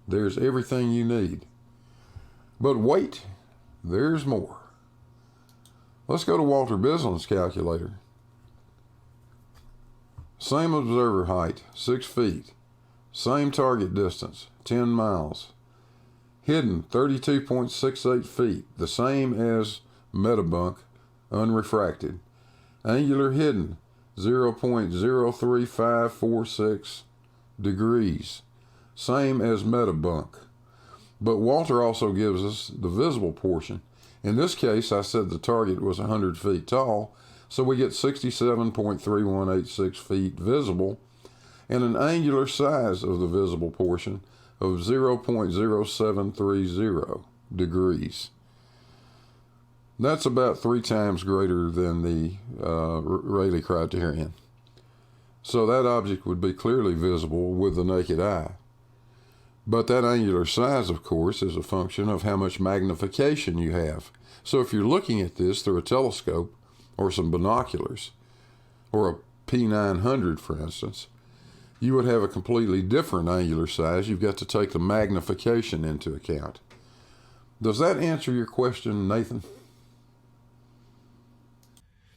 S20: There's everything you need. But wait, there's more. Let's go to Walter Bislin's calculator. Same observer height, 6 feet. Same target distance, 10 miles. Hidden, 32.68 feet, the same as Metabunk, unrefracted. Angular hidden, 0.03546 degrees, same as Metabunk. But Walter also gives us the visible portion. In this case, I said the target was 100 feet tall, so we get 67.3186 feet visible, and an angular size of the visible portion of 0.0730 degrees. That's about 3 times greater than the Rayleigh criterion. So that object would be clearly visible with the naked eye. But that angular size, of course, is a function of how much magnification you have. So if you're looking at this through a telescope or some binoculars, or a P900, for instance, you would have a completely different angular size. You've got to take the magnification into account. Does that answer your question, Nathan?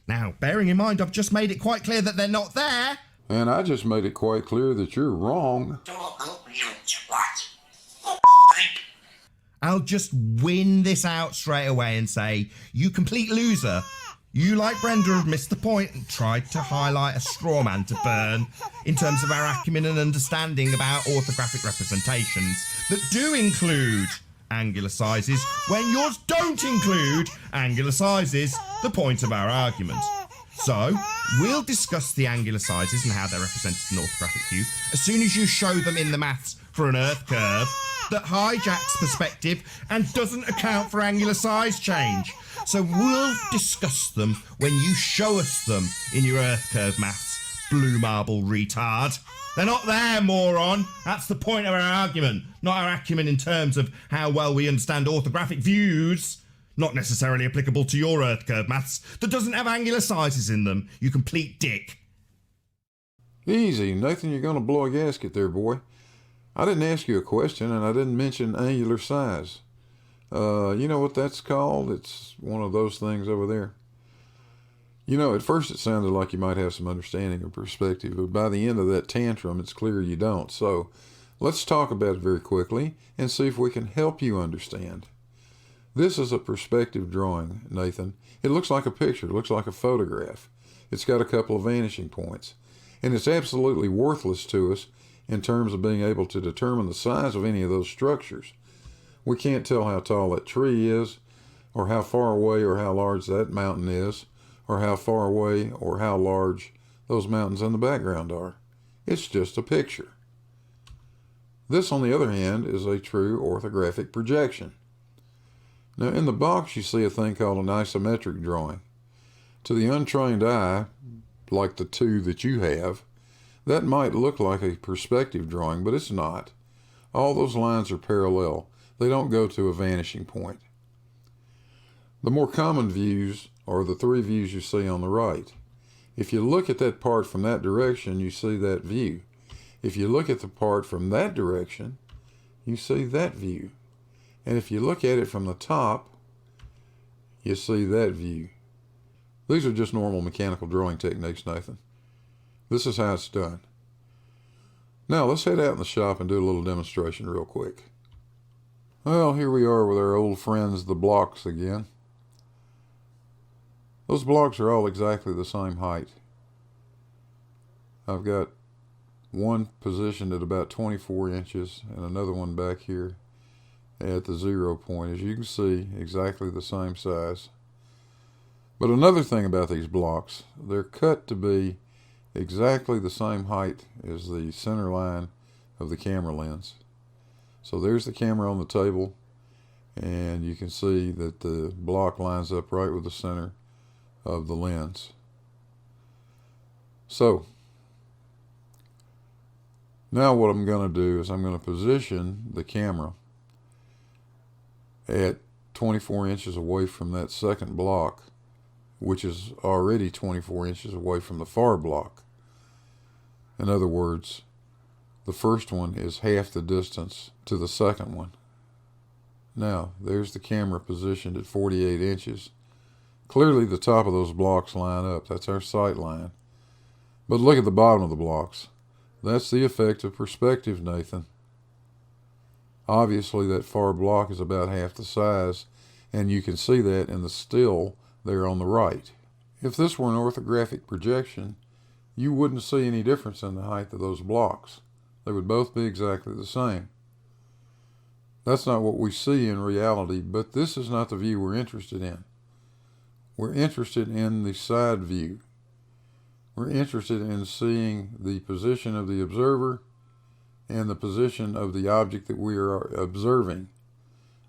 S9: Now, bearing in mind I've just made it quite clear that they're not there.
S20: And I just made it quite clear that you're wrong.
S9: I'll just win this out straight away and say, you complete loser. You, like Brenda, have missed the point and tried to highlight a straw man to burn in terms of our acumen and understanding about orthographic representations that do include angular sizes when yours don't include angular sizes, the point of our argument. So, we'll discuss the angular sizes and how they're represented in orthographic view as soon as you show them in the maths for an Earth curve that hijacks perspective and doesn't account for angular size change. So we'll discuss them when you show us them in your Earth curve maths, blue marble retard. They're not there, moron. That's the point of our argument, not our acumen in terms of how well we understand orthographic views. Not necessarily applicable to your Earth curve maths that doesn't have angular sizes in them, you complete dick.
S20: Easy, Nathan, you're going to blow a gasket there, boy. I didn't ask you a question, and I didn't mention angular size. You know what that's called? It's one of those things over there. You know, at first it sounded like you might have some understanding of perspective, but by the end of that tantrum, it's clear you don't. So let's talk about it very quickly and see if we can help you understand. This is a perspective drawing, Nathan. It looks like a picture. It looks like a photograph. It's got a couple of vanishing points. And it's absolutely worthless to us in terms of being able to determine the size of any of those structures. We can't tell how tall that tree is, or how far away or how large that mountain is, or how far away or how large those mountains in the background are. It's just a picture. This, on the other hand, is a true orthographic projection. Now, in the box, you see a thing called an isometric drawing. To the untrained eye, like the two that you have, that might look like a perspective drawing, but it's not. All those lines are parallel. They don't go to a vanishing point. The more common views are the three views you see on the right. If you look at that part from that direction, you see that view. If you look at the part from that direction, you see that view. And if you look at it from the top, you see that view. These are just normal mechanical drawing techniques, Nathan. This is how it's done. Now let's head out in the shop and do a little demonstration real quick. Well, here we are with our old friends, the blocks again. Those blocks are all exactly the same height. I've got one positioned at about 24 inches and another one back here at the 0 point. As you can see, exactly the same size. But another thing about these blocks, they're cut to be exactly the same height as the center line of the camera lens. So there's the camera on the table, and you can see that the block lines up right with the center of the lens. So now what I'm going to do is I'm going to position the camera at 24 inches away from that second block, which is already 24 inches away from the far block. In other words, the first one is half the distance to the second one. Now, there's the camera positioned at 48 inches. Clearly the top of those blocks line up. That's our sight line. But look at the bottom of the blocks. That's the effect of perspective, Nathan. Obviously, that far block is about half the size, and you can see that in the still there on the right. If this were an orthographic projection, you wouldn't see any difference in the height of those blocks. They would both be exactly the same. That's not what we see in reality, but this is not the view we're interested in. We're interested in the side view. We're interested in seeing the position of the observer and the position of the object that we are observing.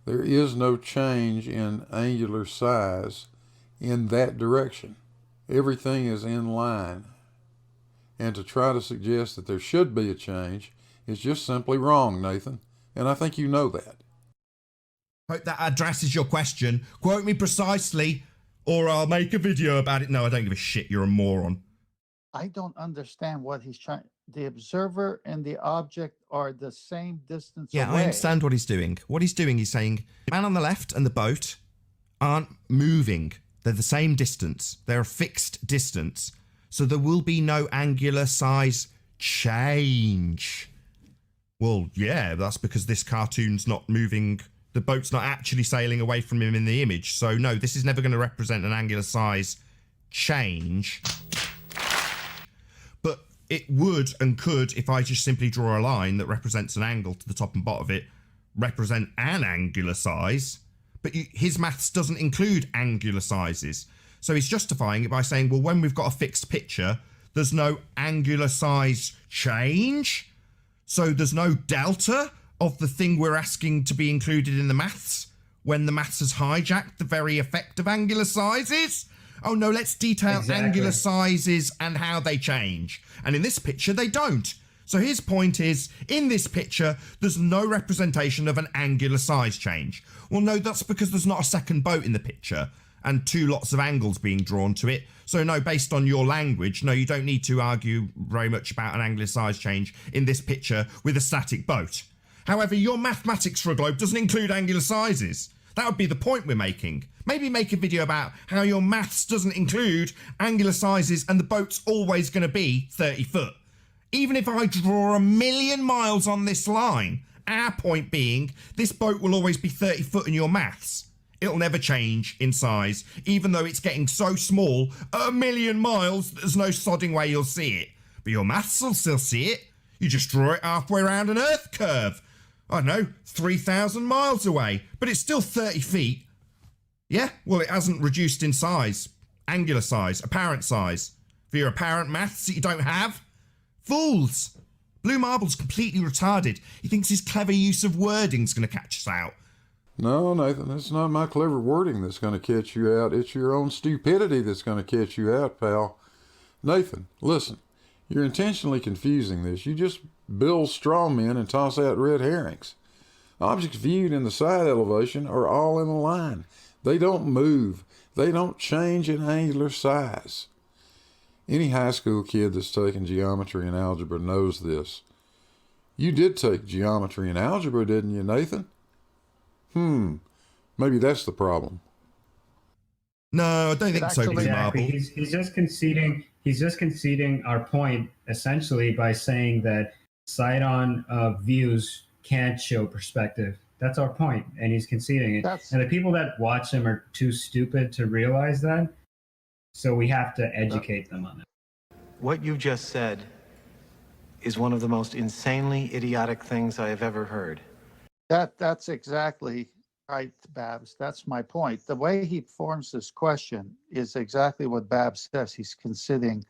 S20: There is no change in angular size in that direction. Everything is in line. And to try to suggest that there should be a change is just simply wrong, Nathan. And I think you know that.
S9: Hope that addresses your question. Quote me precisely, or I'll make a video about it. No, I don't give a shit. You're a moron.
S19: I don't understand what he's trying. The observer and the object are the same distance
S9: Yeah,
S19: away.
S9: I understand what he's doing. What he's doing, he's saying the man on the left and the boat aren't moving. They're the same distance. They're a fixed distance. So there will be no angular size change. Well, yeah, that's because this cartoon's not moving. The boat's not actually sailing away from him in the image. So no, this is never going to represent an angular size change. But it would and could if I just simply draw a line that represents an angle to the top and bottom of it represent an angular size, but his maths doesn't include angular sizes. So he's justifying it by saying, well, when we've got a fixed picture, there's no angular size change. So there's no delta of the thing we're asking to be included in the maths when the maths has hijacked the very effect of angular sizes. Oh no, let's detail angular sizes and how they change. And in this picture, they don't. So his point is, in this picture, there's no representation of an angular size change. Well, no, that's because there's not a second boat in the picture and two lots of angles being drawn to it. So no, based on your language, no, you don't need to argue very much about an angular size change in this picture with a static boat. However, your mathematics for a globe doesn't include angular sizes. That would be the point we're making. Maybe make a video about how your maths doesn't include angular sizes and the boat's always going to be 30 foot. Even if I draw 1,000,000 miles on this line, our point being, this boat will always be 30 foot in your maths. It'll never change in size, even though it's getting so small at 1,000,000 miles that there's no sodding way you'll see it. But your maths will still see it. You just draw it halfway around an Earth curve. I don't know, 3,000 miles away, but it's still 30 feet. Yeah, well, it hasn't reduced in size. Angular size, apparent size. For your apparent maths that you don't have. Fools! Blue Marble's completely retarded. He thinks his clever use of wording's going to catch us out.
S20: No, Nathan, it's not my clever wording that's going to catch you out. It's your own stupidity that's going to catch you out, pal. Nathan, listen. You're intentionally confusing this. You just build straw men and toss out red herrings. Objects viewed in the side elevation are all in a line. They don't move. They don't change in angular size. Any high school kid that's taken geometry and algebra knows this. You did take geometry and algebra, didn't you, Nathan? Maybe that's the problem.
S9: No, I don't think so, Blue Marble.
S21: He's just conceding. He's just conceding our point essentially by saying that side-on views can't show perspective. That's our point, and he's conceding it. And the people that watch him are too stupid to realize that. So we have to educate them on it.
S22: What you just said is one of the most insanely idiotic things I have ever heard.
S19: That's exactly right, Babs. That's my point. The way he forms this question is exactly what Babs says. He's conceding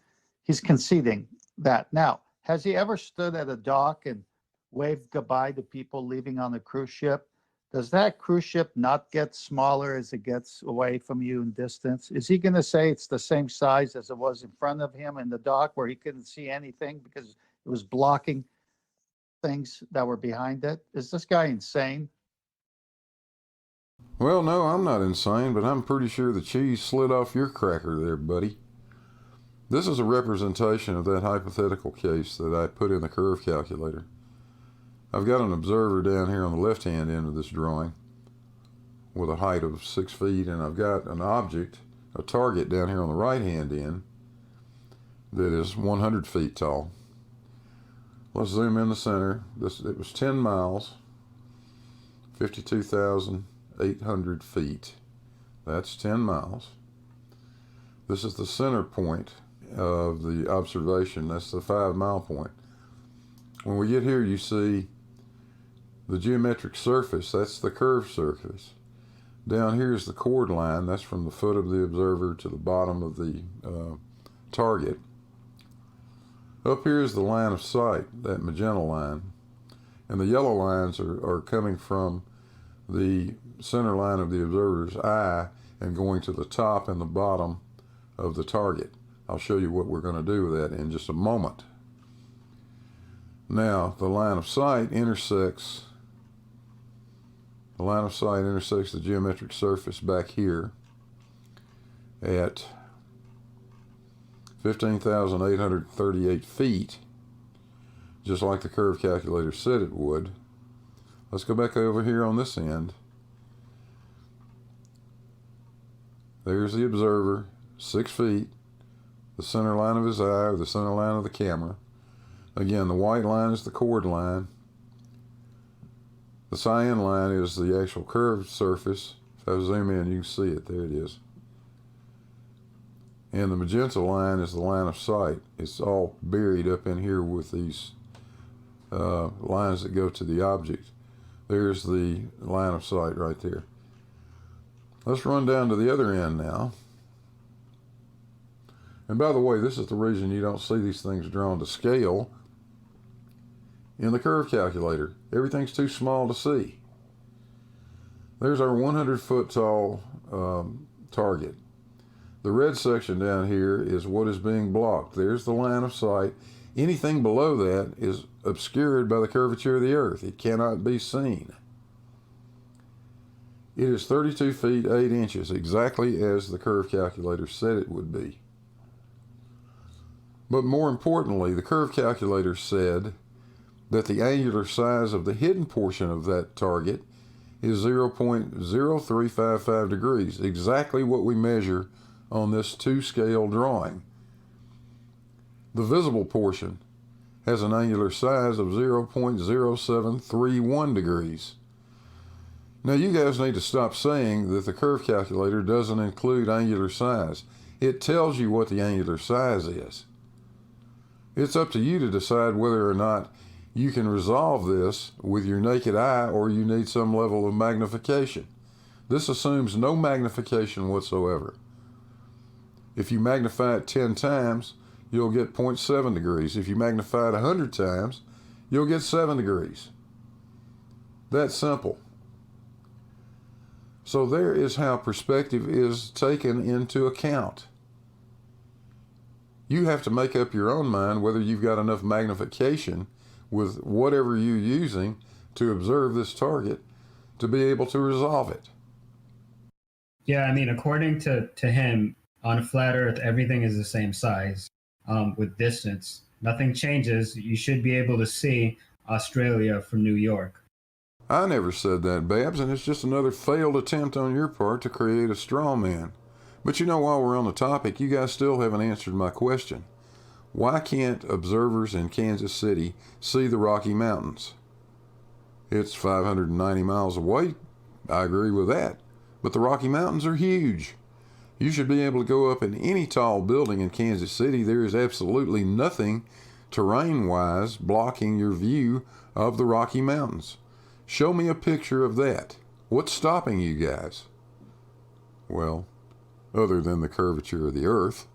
S19: that. Now, has he ever stood at a dock and waved goodbye to people leaving on a cruise ship? Does that cruise ship not get smaller as it gets away from you in distance? Is he going to say it's the same size as it was in front of him in the dock where he couldn't see anything because it was blocking things that were behind it? Is this guy insane?
S20: Well, no, I'm not insane, but I'm pretty sure the cheese slid off your cracker there, buddy. This is a representation of that hypothetical case that I put in the curve calculator. I've got an observer down here on the left-hand end of this drawing with a height of 6 feet, and I've got an object, a target down here on the right-hand end that is 100 feet tall. Let's zoom in the center. It was 10 miles, 52,800 feet. That's 10 miles. This is the center point of the observation. That's the 5-mile point. When we get here, you see the geometric surface. That's the curved surface. Down here is the chord line. That's from the foot of the observer to the bottom of the target. Up here is the line of sight, that magenta line. And the yellow lines are coming from the center line of the observer's eye and going to the top and the bottom of the target. I'll show you what we're going to do with that in just a moment. Now, the line of sight intersects the geometric surface back here at 15,838 feet, just like the curve calculator said it would. Let's go back over here on this end. There's the observer, 6 feet, the center line of his eye, or the center line of the camera. Again, the white line is the chord line. The cyan line is the actual curved surface. If I zoom in, you can see it. There it is. And the magenta line is the line of sight. It's all buried up in here with these lines that go to the object. There's the line of sight right there. Let's run down to the other end now. And by the way, this is the reason you don't see these things drawn to scale in the curve calculator. Everything's too small to see. There's our 100-foot tall target. The red section down here is what is being blocked. There's the line of sight. Anything below that is obscured by the curvature of the Earth. It cannot be seen. It is 32 feet 8 inches, exactly as the curve calculator said it would be. But more importantly, the curve calculator said that the angular size of the hidden portion of that target is 0.0355 degrees, exactly what we measure on this 2-scale drawing. The visible portion has an angular size of 0.0731 degrees. Now you guys need to stop saying that the curve calculator doesn't include angular size. It tells you what the angular size is. It's up to you to decide whether or not you can resolve this with your naked eye or you need some level of magnification. This assumes no magnification whatsoever. If you magnify it 10 times, you'll get 0.7 degrees. If you magnify it 100 times, you'll get 7 degrees. That's simple. So there is how perspective is taken into account. You have to make up your own mind whether you've got enough magnification with whatever you're using to observe this target to be able to resolve it.
S21: Yeah, I mean, according to him, on a flat Earth, everything is the same size with distance. Nothing changes. You should be able to see Australia from New York.
S20: I never said that, Babs, and it's just another failed attempt on your part to create a straw man. But you know, while we're on the topic, you guys still haven't answered my question. Why can't observers in Kansas City see the Rocky Mountains? It's 590 miles away. I agree with that. But the Rocky Mountains are huge. You should be able to go up in any tall building in Kansas City. There is absolutely nothing terrain-wise blocking your view of the Rocky Mountains. Show me a picture of that. What's stopping you guys? Well, other than the curvature of the Earth.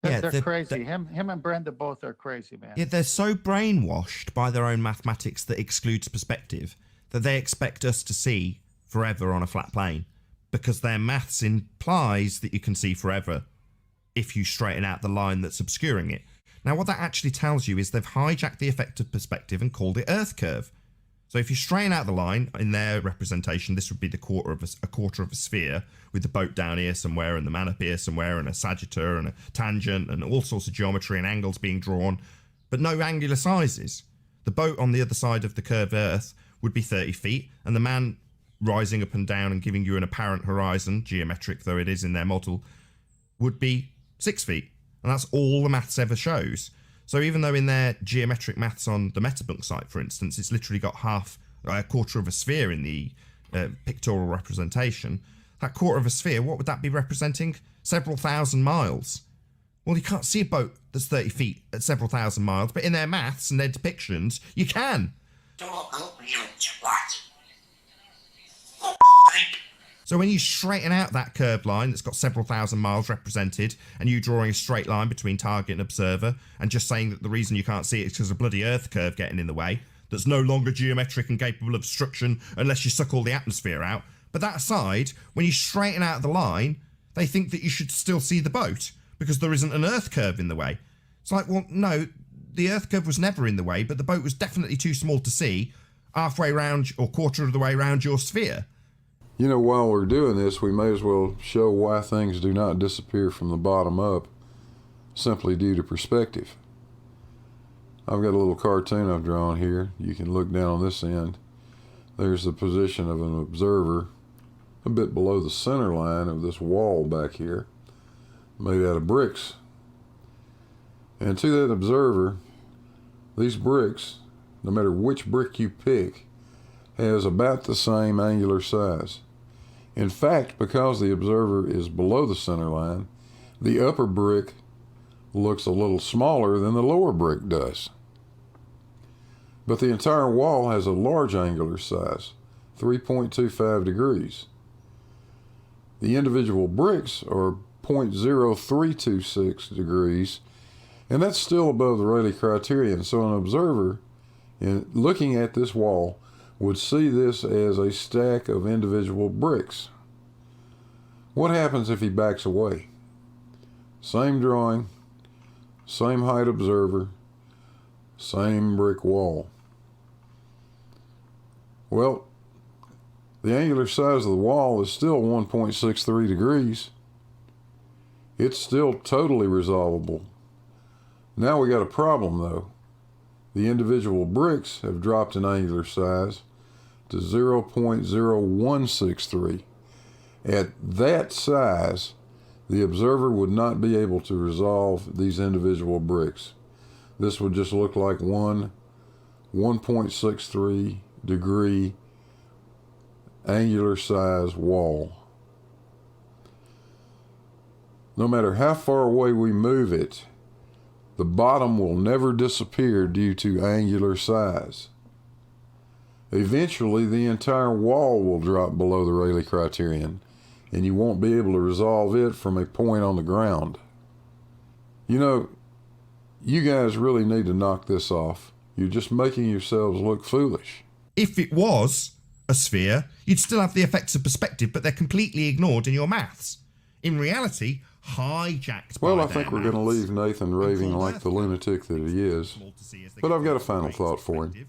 S19: Yeah, they're crazy. Him and Brenda both are crazy, man.
S9: Yeah, they're so brainwashed by their own mathematics that excludes perspective that they expect us to see forever on a flat plane, because their maths implies that you can see forever if you straighten out the line that's obscuring it. Now, what that actually tells you is they've hijacked the effect of perspective and called it Earth curve. So if you straighten out the line, in their representation, this would be a quarter of a sphere, with the boat down here somewhere and the man up here somewhere and a sagittor and a tangent and all sorts of geometry and angles being drawn, but no angular sizes. The boat on the other side of the curved Earth would be 30 feet, and the man rising up and down and giving you an apparent horizon, geometric though it is in their model, would be 6 feet. And that's all the maths ever shows. So even though in their geometric maths on the Metabunk site, for instance, it's literally got a quarter of a sphere in the pictorial representation, that quarter of a sphere, what would that be representing? Several thousand miles. Well, you can't see a boat that's 30 feet at several thousand miles, but in their maths and their depictions, you can. So when you straighten out that curved line that's got several thousand miles represented, and you drawing a straight line between target and observer, and just saying that the reason you can't see it is because of a bloody Earth curve getting in the way, that's no longer geometric and capable of obstruction unless you suck all the atmosphere out. But that aside, when you straighten out the line, they think that you should still see the boat, because there isn't an Earth curve in the way. It's like, well, no, the Earth curve was never in the way, but the boat was definitely too small to see halfway round or quarter of the way round your sphere.
S20: You know, while we're doing this, we may as well show why things do not disappear from the bottom up, simply due to perspective. I've got a little cartoon I've drawn here. You can look down on this end. There's the position of an observer a bit below the center line of this wall back here, made out of bricks. And to that observer, these bricks, no matter which brick you pick, has about the same angular size. In fact, because the observer is below the center line, the upper brick looks a little smaller than the lower brick does. But the entire wall has a large angular size, 3.25 degrees. The individual bricks are 0.0326 degrees, and that's still above the Rayleigh criterion. So an observer, in looking at this wall, would see this as a stack of individual bricks. What happens if he backs away? Same drawing, same height observer, same brick wall. Well, the angular size of the wall is still 1.63 degrees. It's still totally resolvable. Now we got a problem though. The individual bricks have dropped in angular size to 0.0163. At that size, the observer would not be able to resolve these individual bricks. This would just look like one 1.63 degree angular size wall. No matter how far away we move it, the bottom will never disappear due to angular size. Eventually, the entire wall will drop below the Rayleigh criterion, and you won't be able to resolve it from a point on the ground. You know, you guys really need to knock this off. You're just making yourselves look foolish.
S9: If it was a sphere, you'd still have the effects of perspective, but they're completely ignored in your maths. In reality, hijacked
S20: Well,
S9: by
S20: I think
S9: their
S20: we're going to
S9: maths.
S20: leave Nathan raving like the lunatic that he is. But I've got a final thought for him.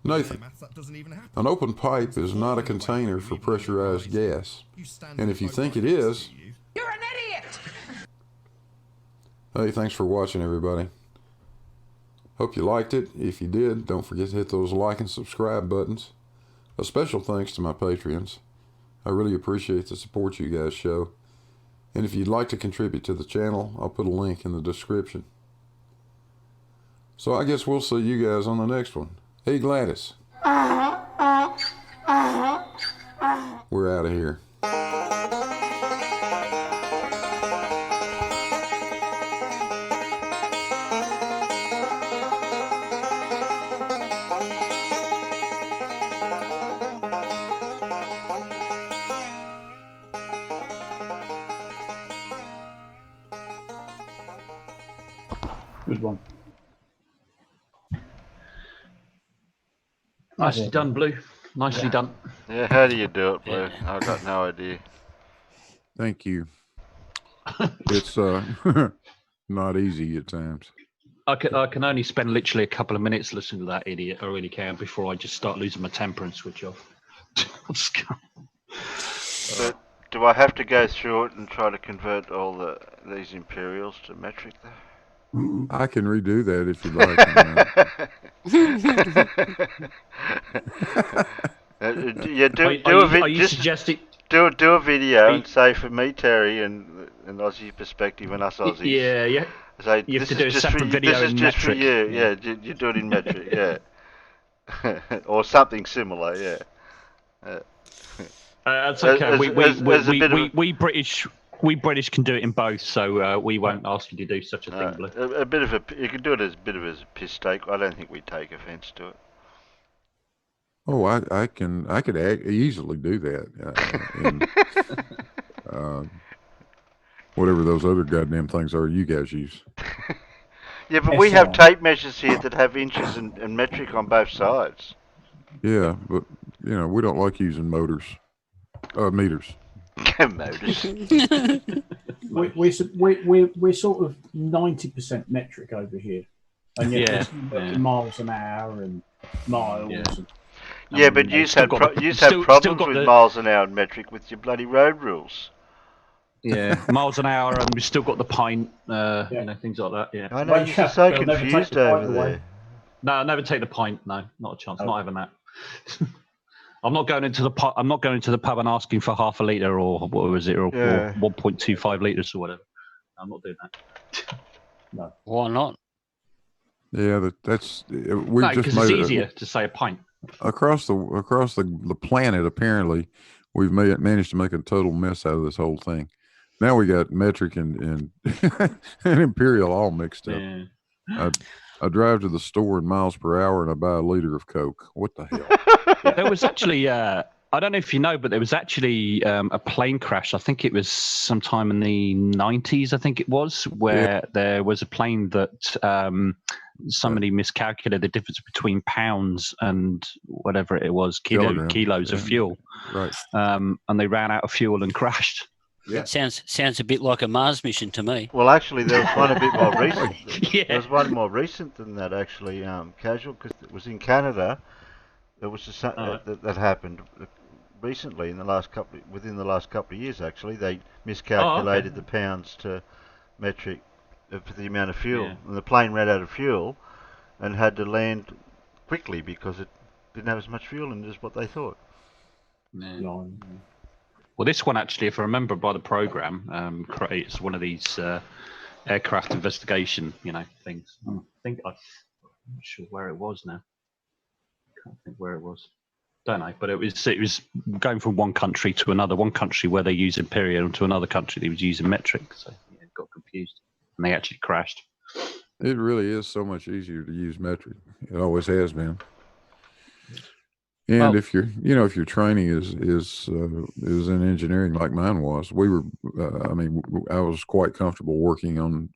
S20: Nathan, an open pipe is not a container for pressurized gas. And if you think it is...
S13: You're an idiot!
S20: Hey, thanks for watching, everybody. Hope you liked it. If you did, don't forget to hit those like and subscribe buttons. A special thanks to my Patreons. I really appreciate the support you guys show. And if you'd like to contribute to the channel, I'll put a link in the description. So I guess we'll see you guys on the next one. Hey, Gladys. We're out of here.
S11: Good one.
S5: Nicely done, Blue. Nicely done.
S1: Yeah, how do you do it, Blue? I've got no idea.
S20: Thank you. It's not easy at times.
S5: I can only spend literally a couple of minutes listening to that idiot. I really can before I just start losing my temper and switch off.
S1: But do I have to go through it and try to convert all these imperials to metric though?
S20: I can redo that if you'd like.
S1: Yeah, do a video and say for me, Terry, and Ozzie Perspective and us Aussies.
S5: Yeah, yeah.
S1: Say,
S5: you have to
S1: this
S5: do a
S1: is just
S5: separate
S1: for,
S5: video
S1: this is
S5: in
S1: just
S5: metric.
S1: for you. Yeah, you do it in metric. Yeah, or something similar. Yeah.
S5: That's okay. We British can do it in both, so we won't ask you to do such a thing, Blue.
S1: A bit of you can do it as a bit of a piss take. I don't think we take offence to it.
S20: Oh, I could easily do that. Whatever those other goddamn things are you guys use.
S1: Yeah, but we have tape measures here that have inches and metric on both sides.
S20: Yeah, but you know we don't like using meters.
S1: Motors.
S11: We're sort of 90% metric over here, and yet we're miles an hour and miles.
S1: Yeah, but you have problems with miles an hour metric with your bloody road rules.
S5: Yeah, miles an hour, and we've still got the pint, things like that. Yeah,
S1: I know you're so confused over there.
S5: No, I'll never take the pint. No, not a chance. Not having that. I'm not going into the pub. I'm not going to the pub and asking for half a litre or what was it, or 1.25 litres or whatever. I'm not doing that.
S11: No.
S2: Why not?
S20: Yeah, that's we've
S5: no,
S20: just
S5: because
S20: made
S5: it's easier to say a pint.
S20: Across the planet. Apparently, we've managed to make a total mess out of this whole thing. Now we got metric and and imperial all mixed up.
S5: Yeah.
S20: I drive to the store in miles per hour and I buy a liter of Coke. What the hell?
S5: There was actually, I don't know if you know, but there was actually a plane crash. I think it was sometime in the 90s, I think it was, where there was a plane that somebody miscalculated the difference between pounds and whatever it was, kilos of fuel.
S20: Right.
S5: And they ran out of fuel and crashed.
S2: Yeah. Sounds a bit like a Mars mission to me.
S1: Well, actually, there was one a bit more recent. There was one more recent than that, actually, casual, because it was in Canada. There was that happened recently within the last couple of years. Actually, they miscalculated the pounds to metric for the amount of fuel, and the plane ran out of fuel and had to land quickly because it didn't have as much fuel in it as what they thought.
S5: Yeah. Well, this one actually, if I remember by the program, creates one of these aircraft investigation, things. I'm not sure where it was now. Can't think where it was. Don't know, but it was going from one country to another. One country where they use imperial to another country they was using metric, so it got confused, and they actually crashed.
S20: It really is so much easier to use metric. It always has been. And if your training is in engineering like mine was, we were, I was quite comfortable working on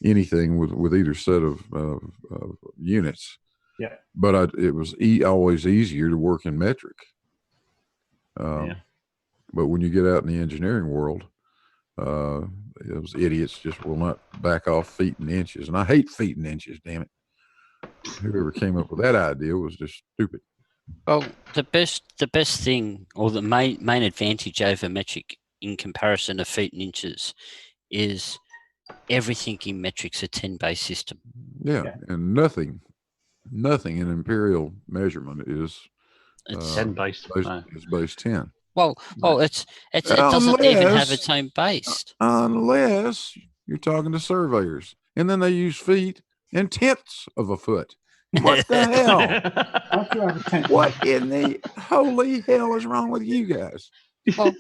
S20: anything with either set of units.
S11: Yeah.
S20: But it was always easier to work in metric. But when you get out in the engineering world, those idiots just will not back off feet and inches. And I hate feet and inches, damn it. Whoever came up with that idea was just stupid.
S2: Well, the best thing, or the main advantage over metric in comparison to feet and inches, is everything in metric's a 10-base system.
S20: Yeah, and nothing in imperial measurement is
S5: 10 base.
S20: It's base 10.
S2: Well, it doesn't even have its own base.
S20: Unless you're talking to surveyors, and then they use feet and tenths of a foot. What the hell? What in the holy hell is wrong with you guys?
S2: Well,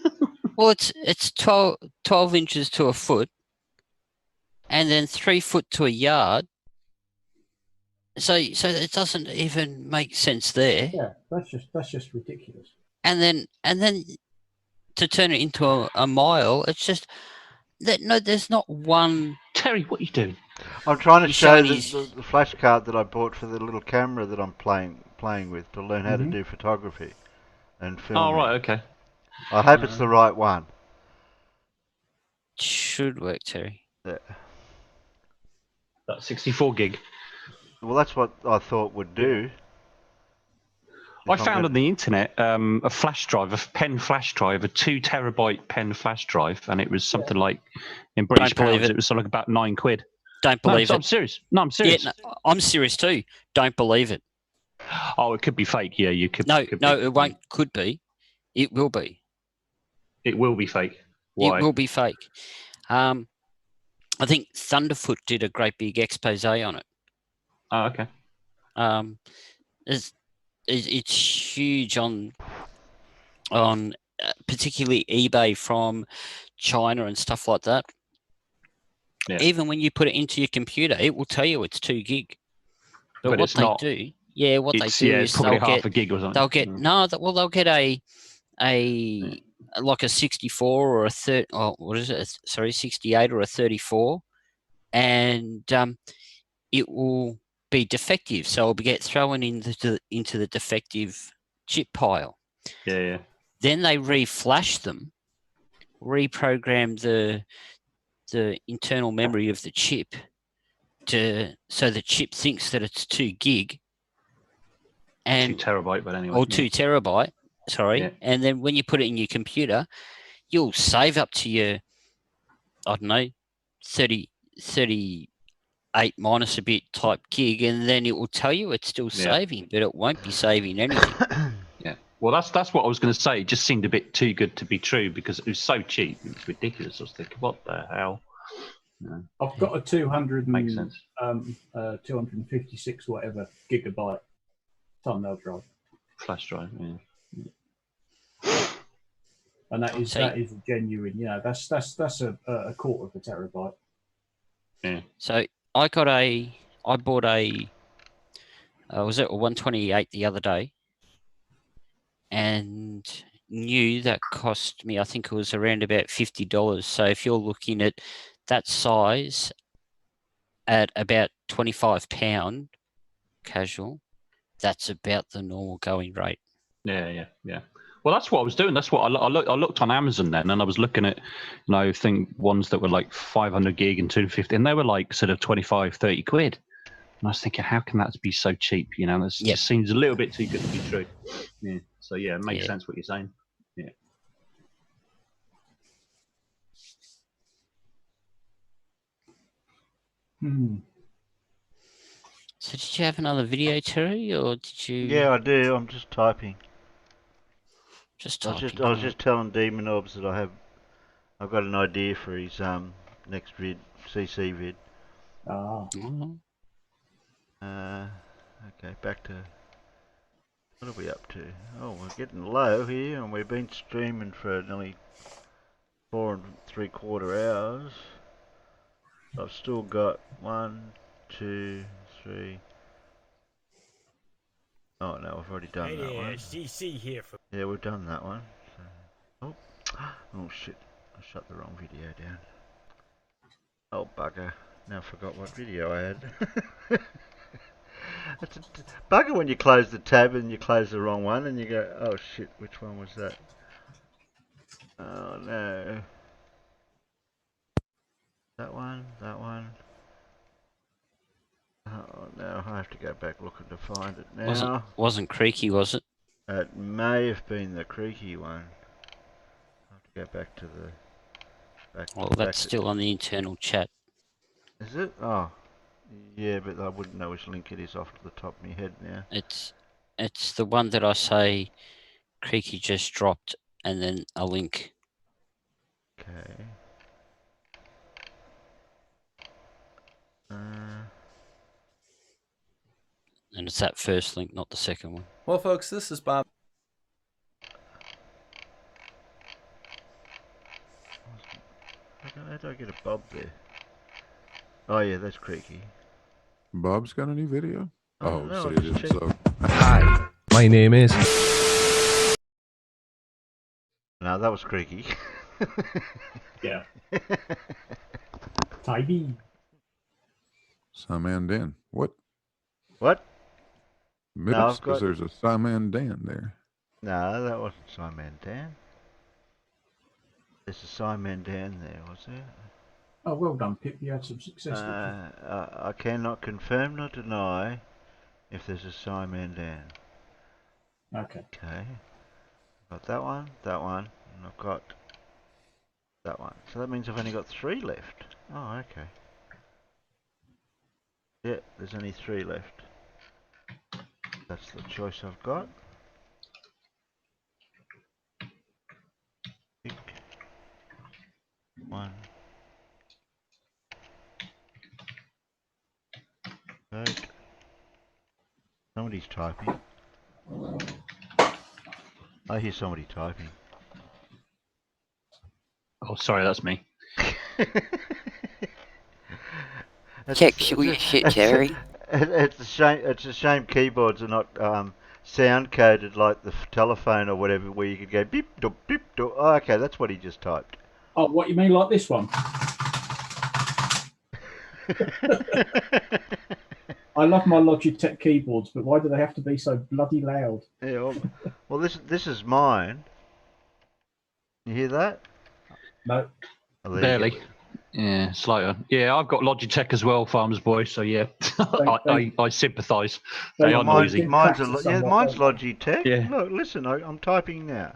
S2: it's 12 inches to a foot, and then 3 foot to a yard. So it doesn't even make sense there.
S11: Yeah, that's just ridiculous.
S2: And then to turn it into a mile, it's just that there's not one.
S5: Terry, what are you doing?
S1: I'm trying to show the flashcard that I bought for the little camera that I'm playing with to learn how to do photography and film.
S5: Oh, right, okay.
S1: I hope it's the right one.
S2: Should work, Terry.
S1: Yeah.
S5: That's 64 gig.
S1: Well, that's what I thought would do.
S5: I found on the internet a flash drive, a pen flash drive, a 2 terabyte pen flash drive, and it was something like, in British pounds, it was something like about £9.
S2: Don't believe it.
S5: I'm serious. No, I'm serious.
S2: Yeah, no, I'm serious too. Don't believe it.
S5: Oh, it could be fake. Yeah, you could.
S2: No, it won't. Could be. It will be.
S5: It will be fake. Why?
S2: It will be fake. I think Thunderfoot did a great big expose on it.
S5: Oh, okay.
S2: It's huge on particularly eBay from China and stuff like that. Yeah. Even when you put it into your computer, it will tell you it's 2 gig. But what they do, is
S5: probably half a gig or something.
S2: They'll get they'll get a like a 64 or a 30. Oh, what is it? Sorry, 68 or a 34, and it will be defective, so it'll get thrown into the defective chip pile.
S5: Yeah.
S2: Then they reflash them, reprogram the internal memory of the chip so the chip thinks that it's 2 gig and
S5: 2 terabyte, but anyway,
S2: or 2 terabyte. Sorry, and then when you put it in your computer, you'll save up to your 38 minus a bit type gig, and then it will tell you it's still saving, but it won't be saving anything.
S5: Yeah. Well, that's what I was going to say. It just seemed a bit too good to be true because it was so cheap. It was ridiculous. I was thinking, what the hell? No.
S11: I've got a 256 whatever gigabyte thumbnail drive.
S5: Flash drive, yeah.
S11: And that is genuine. That's a quarter of a terabyte.
S5: Yeah.
S2: So I got a I bought a was it a 128 the other day, and new that cost me, I think it was around about $50. So if you're looking at that size at about £25 casual, that's about the normal going rate.
S5: Yeah. Well, that's what I was doing. That's what I looked on Amazon then, and I was looking at, I think ones that were like 500 gig and 250, and they were like sort of 25, 30 quid. And I was thinking, how can that be so cheap? That just seems a little bit too good to be true. Yeah. So yeah, it makes sense what you're saying. Yeah.
S2: So did you have another video, Terry, or did you?
S1: Yeah, I do. I'm just typing.
S2: Just
S1: I was just telling Demon Orbs that I've got an idea for his next vid, CC vid. Okay, back to what are we up to? Oh, we're getting low here, and we've been streaming for nearly 4 3/4 hours. I've still got 1, 2, 3. Oh no, I've already done that one.
S10: CC here for.
S1: Yeah, we've done that one. So, oh shit! I shut the wrong video down. Oh bugger! Now I forgot what video I had. That's a bugger when you close the tab and you close the wrong one and you go, oh shit! Which one was that? Oh no! That one. That one. Oh no! I have to go back looking to find it now.
S2: Wasn't Creaky, was it?
S1: It may have been the Creaky one. I have to go back to the.
S2: Well, that's still on the internal chat.
S1: Is it? Oh, yeah, but I wouldn't know which link it is off the top of my head now.
S2: It's the one that I say Creaky just dropped, and then a link.
S1: Okay.
S2: And it's that first link, not the second one.
S13: Well, folks, this is Bob.
S1: How do I get a Bob there? Oh yeah, that's Creaky.
S20: Bob's got a new video? Oh,
S1: no,
S20: say it is so.
S13: Hi, my name is.
S1: No, that was Creaky.
S11: Yeah. Tidy.
S20: SciManDan. What?
S1: What?
S20: Minutes, because there's a SciManDan there.
S1: No, that wasn't SciManDan. There's a SciManDan there, was there?
S11: Oh, well done, Pip. You had some success.
S1: I cannot confirm nor deny if there's a SciManDan.
S11: Okay.
S1: Okay. Got that one, and I've got that one. So that means I've only got 3 left. Oh, okay. Yeah, there's only 3 left. That's the choice I've got. Pick 1. Vote. Somebody's typing. I hear somebody typing.
S5: Oh, sorry, that's me.
S17: Check your shit, Terry.
S1: It's a shame. It's a shame keyboards are not sound coded like the telephone or whatever, where you could go beep doop beep doop. Oh, okay, that's what he just typed.
S11: Oh, what you mean, like this one? I love my Logitech keyboards, but why do they have to be so bloody loud?
S1: Yeah. Well, this is mine. You hear that?
S11: No.
S1: Oh,
S5: Barely. Yeah, slighter. Yeah, I've got Logitech as well, Farmer's Boy. So yeah, I sympathise. They are noisy.
S1: Mine's Logitech. Yeah. Look, listen, I'm typing now.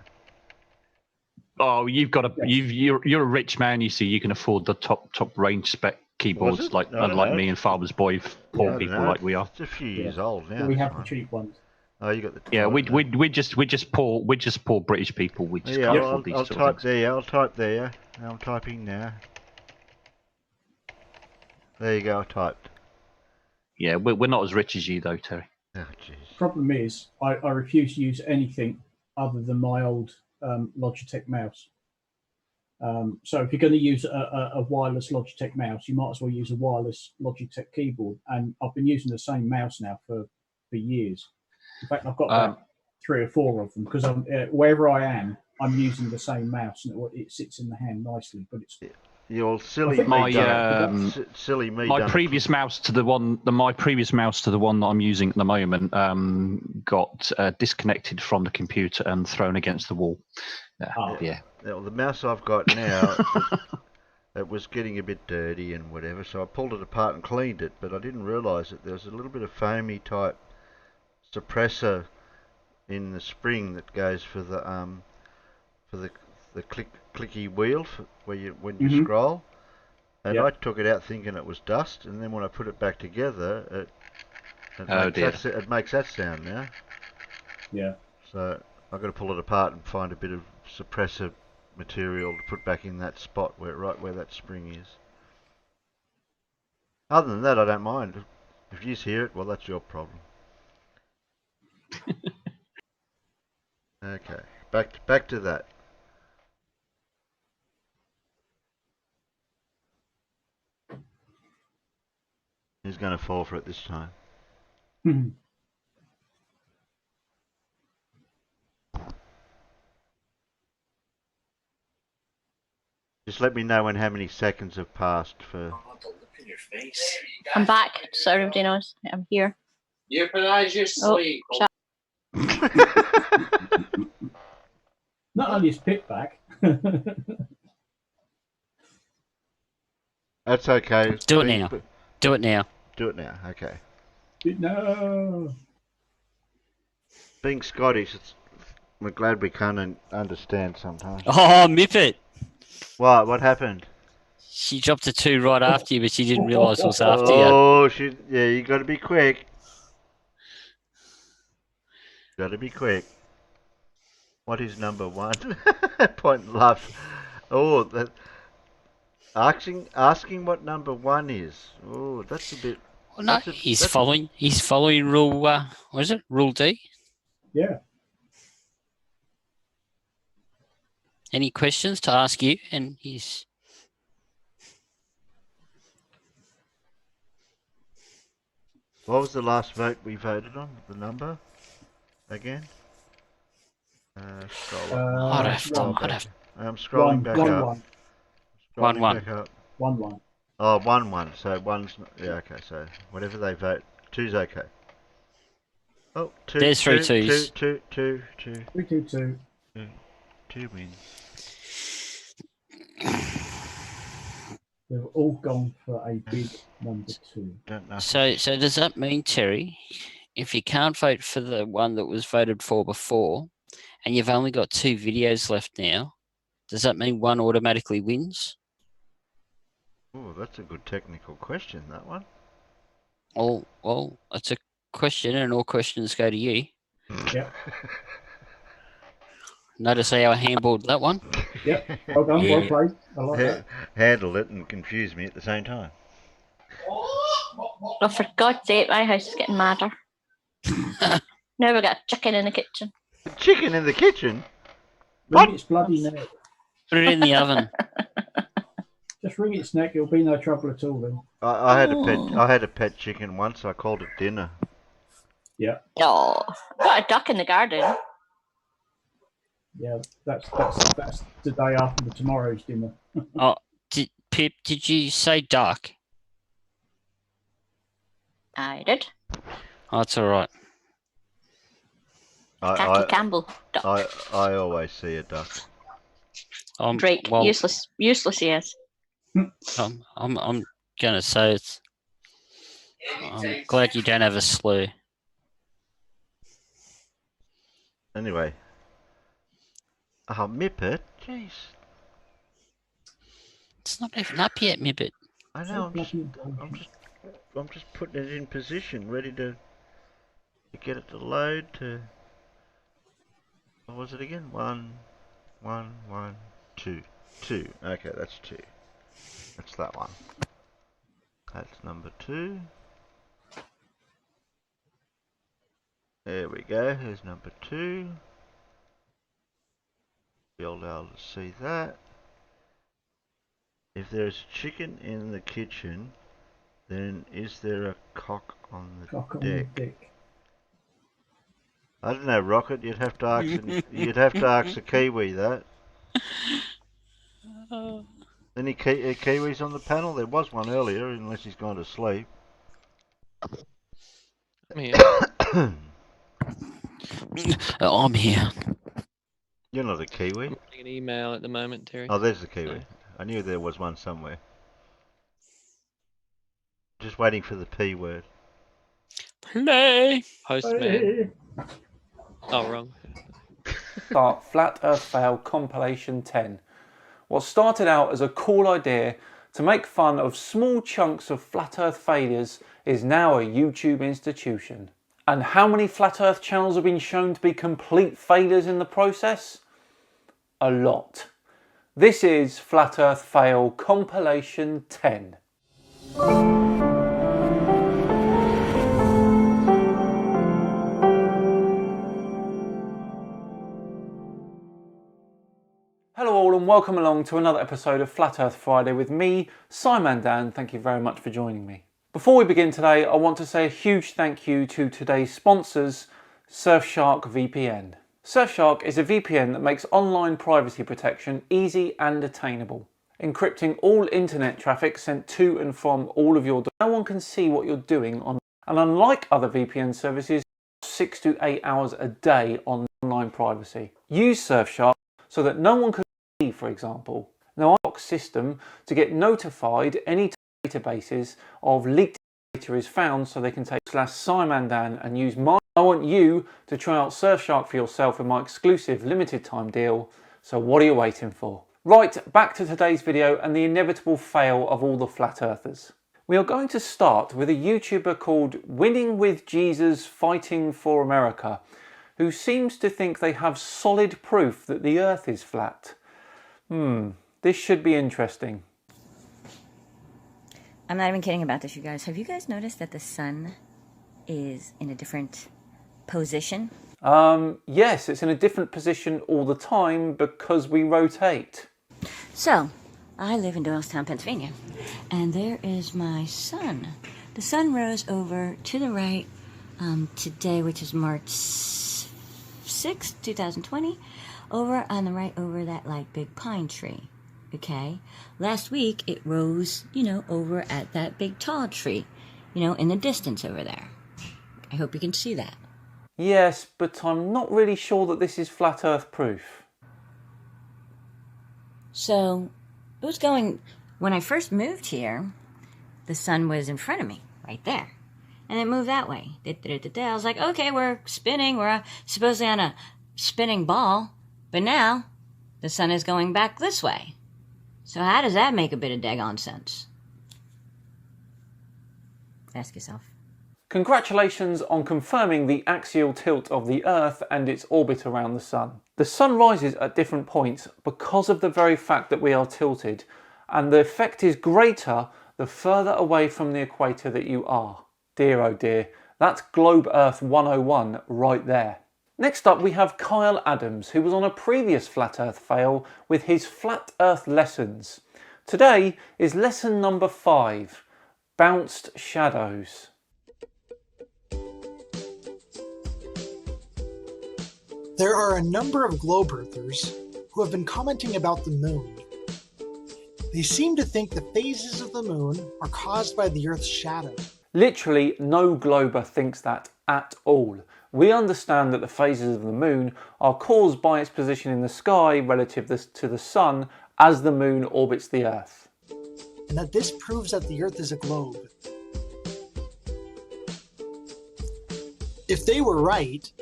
S5: Oh, you've got you're a rich man. You see, you can afford the top range spec keyboards, unlike me and Farmer's Boy, poor people like we are.
S1: It's a few years old now.
S11: We have the cheap ones.
S1: Oh, you got the.
S5: Yeah, we're just poor British people. We just can't afford these.
S1: I'll type there. I'll type there. I'm typing now. There you go. I typed.
S5: Yeah, we're not as rich as you though, Terry.
S1: Oh, jeez.
S11: Problem is, I refuse to use anything other than my old Logitech mouse. So if you're going to use a wireless Logitech mouse, you might as well use a wireless Logitech keyboard. And I've been using the same mouse now for years. In fact, I've got about 3 or 4 of them because I'm wherever I am, I'm using the same mouse, and it sits in the hand nicely. But it's
S1: You're silly. Silly me.
S5: My previous mouse to the one that I'm using at the moment got disconnected from the computer and thrown against the wall. Yeah.
S1: Well, the mouse I've got now, it was getting a bit dirty and whatever, so I pulled it apart and cleaned it. But I didn't realise that there was a little bit of foamy type suppressor in the spring that goes for the clicky wheel when you scroll, and I took it out thinking it was dust, and then when I put it back together, it makes that sound now.
S11: Yeah.
S1: So I've got to pull it apart and find a bit of suppressor material to put back in that spot right where that spring is. Other than that, I don't mind. If you hear it, well, that's your problem. Okay, back to that. Who's going to fall for it this time? Just let me know when how many seconds have passed for.
S7: I'm back, so everybody knows I'm here.
S11: Euthanize your sleep. Not only is Pip back.
S1: That's okay.
S2: Do it now. Do it now.
S1: Do it now. Okay.
S11: No.
S1: Being Scottish, we're glad we can't understand sometimes.
S2: Oh, Mippet!
S1: What happened?
S2: She dropped a 2 right after you, but she didn't realise it was after you.
S1: Oh, you got to be quick. Got to be quick. What is number 1? Point and laugh. Oh, that. Asking what number 1 is. Oh, that's a bit.
S2: Well, no, he's following rule. What is it? Rule D.
S11: Yeah.
S2: Any questions to ask you? And he's.
S1: What was the last vote we voted on? The number again? Scroll up. I'm scrolling back up.
S2: Scrolling
S1: 1-1. Back up.
S11: 1-1.
S1: Oh, 1-1. So 1's yeah. Okay. So whatever they vote, 2's okay. Oh, 2.
S2: There's 3 2s.
S1: 2.
S11: 3-2-2.
S1: 2 wins.
S11: They've all gone for a big number 2.
S2: So does that mean, Terry, if you can't vote for the one that was voted for before, and you've only got 2 videos left now, does that mean one automatically wins?
S1: Oh, that's a good technical question, that one.
S2: Well, it's a question, and all questions go to you.
S11: Yep.
S2: Notice how I handballed that one?
S11: Yep. Well done. Well played. I like that.
S1: Handled it and confused me at the same time.
S7: Oh, for God's sake, my house is getting madder. Now we've got a chicken in the kitchen.
S1: A chicken in the kitchen?
S11: Ring its bloody neck.
S2: Put it in the oven.
S11: Just ring its neck. It'll be no trouble at all then.
S1: I had a pet chicken once. I called it dinner.
S11: Yeah.
S7: Oh, I got a duck in the garden.
S11: Yeah, that's the day after the tomorrow's dinner.
S2: Oh, Pip, did you say duck?
S7: I did.
S2: Oh, that's all right.
S7: Khaki Campbell duck.
S1: I always see a duck.
S7: Drake, well, useless he is.
S2: I'm gonna say it's. I'm glad you don't have a slew.
S1: Anyway. Oh, Mippet, jeez.
S2: It's not even up yet, Mippet.
S1: I know. I'm just putting it in position, ready to get it to load. What was it again? 1, 2. Okay, that's 2. That's that one. That's number 2. There we go. Here's number 2. You'll be able to see that. If there's chicken in the kitchen, then is there a cock on the
S11: Cock on
S1: deck?
S11: the dick.
S1: I don't know, Rocket. You'd have to ask. You'd have to ask the Kiwi that. Any Kiwis on the panel? There was one earlier, unless he's gone to sleep.
S6: I'm here.
S2: I'm here.
S1: You're not a Kiwi.
S6: I'm getting an email at the moment, Terry.
S1: Oh, there's the Kiwi. I knew there was one somewhere. Just waiting for the P word.
S2: Play.
S6: Postman. Oh, wrong.
S12: Start Flat Earth Fail Compilation 10. What started out as a cool idea to make fun of small chunks of flat Earth failures is now a YouTube institution. And how many flat Earth channels have been shown to be complete failures in the process? A lot. This is Flat Earth Fail Compilation 10. Hello all and welcome along to another episode of Flat Earth Friday with me, SciManDan. Thank you very much for joining me. Before we begin today, I want to say a huge thank you to today's sponsors, Surfshark VPN. Surfshark is a VPN that makes online privacy protection easy and attainable, encrypting all internet traffic sent to and from all of your... No one can see what you're doing on... And unlike other VPN services, 6 to 8 hours a day on online privacy. Use Surfshark so that no one can see, for example. Now, our system to get notified any databases of leaked data is found so they can take /SciManDan and use my... I want you to try out Surfshark for yourself with my exclusive limited time deal. So what are you waiting for? Right, back to today's video and the inevitable fail of all the flat earthers. We are going to start with a YouTuber called Winning with Jesus Fighting for America, who seems to think they have solid proof that the earth is flat. This should be interesting.
S15: I'm not even kidding about this, you guys. Have you guys noticed that the sun is in a different position?
S12: Yes, it's in a different position all the time because we rotate.
S15: So, I live in Doylestown, Pennsylvania, and there is my sun. The sun rose over to the right today, which is March 6th, 2020, over on the right over that like big pine tree. Okay, last week it rose, over at that big tall tree, in the distance over there. I hope you can see that.
S12: Yes, but I'm not really sure that this is flat earth proof.
S15: So, it was going, when I first moved here, the sun was in front of me, right there. And it moved that way. I was like, okay, we're spinning, we're supposedly on a spinning ball, but now the sun is going back this way. So how does that make a bit of daggone sense? Ask yourself.
S12: Congratulations on confirming the axial tilt of the Earth and its orbit around the Sun. The Sun rises at different points because of the very fact that we are tilted, and the effect is greater the further away from the equator that you are. Dear oh dear, that's Globe Earth 101 right there. Next up we have Kyle Adams, who was on a previous Flat Earth fail with his Flat Earth lessons. Today is lesson number 5, Bounced Shadows.
S16: There are a number of globe earthers who have been commenting about the moon. They seem to think the phases of the moon are caused by the Earth's shadow.
S12: Literally no glober thinks that at all. We understand that the phases of the moon are caused by its position in the sky relative to the sun as the moon orbits the Earth.
S16: And that this proves that the Earth is a globe. If they were right,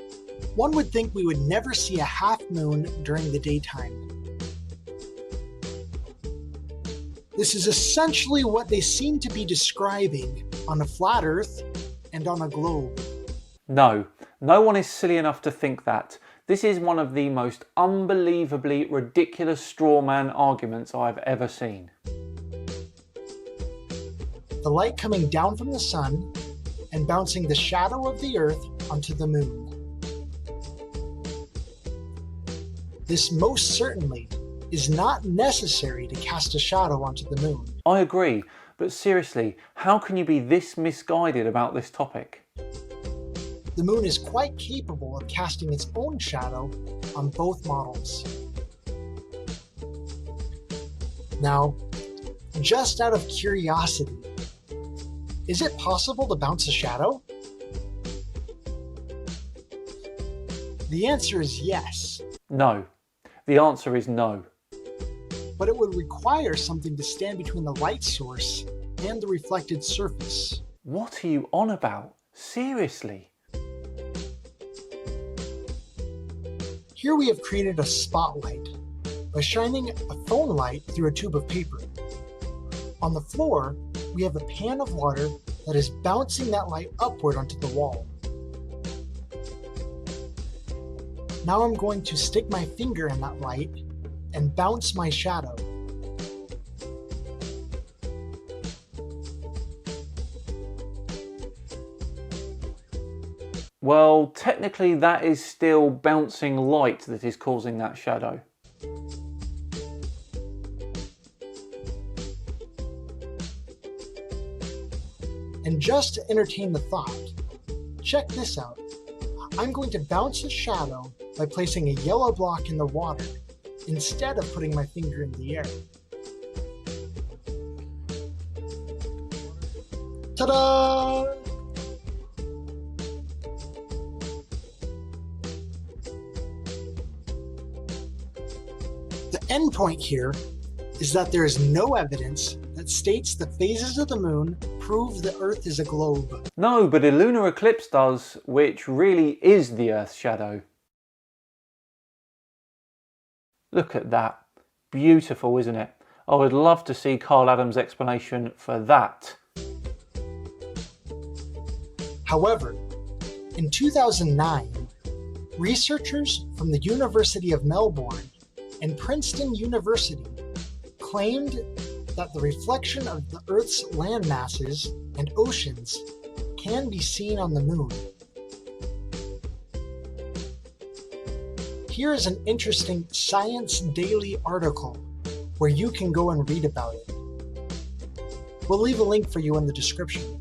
S16: one would think we would never see a half moon during the daytime. This is essentially what they seem to be describing on a flat Earth and on a globe.
S12: No one is silly enough to think that. This is one of the most unbelievably ridiculous straw man arguments I've ever seen.
S16: The light coming down from the sun and bouncing the shadow of the Earth onto the moon. This most certainly is not necessary to cast a shadow onto the moon.
S12: I agree, but seriously, how can you be this misguided about this topic?
S16: The moon is quite capable of casting its own shadow on both models. Now, just out of curiosity, is it possible to bounce a shadow? The answer is yes.
S12: No. The answer is no.
S16: But it would require something to stand between the light source and the reflected surface.
S12: What are you on about? Seriously?
S16: Here we have created a spotlight by shining a phone light through a tube of paper. On the floor, we have a pan of water that is bouncing that light upward onto the wall. Now I'm going to stick my finger in that light and bounce my shadow.
S12: Well, technically that is still bouncing light that is causing that shadow.
S16: And just to entertain the thought, check this out. I'm going to bounce a shadow by placing a yellow block in the water instead of putting my finger in the air. Ta-da! The end point here is that there is no evidence that states the phases of the moon prove the Earth is a globe.
S12: No, but a lunar eclipse does, which really is the Earth's shadow. Look at that. Beautiful, isn't it? I would love to see Carl Adams' explanation for that.
S16: However, in 2009, researchers from the University of Melbourne and Princeton University claimed that the reflection of the Earth's land masses and oceans can be seen on the moon. Here is an interesting Science Daily article where you can go and read about it. We'll leave a link for you in the description.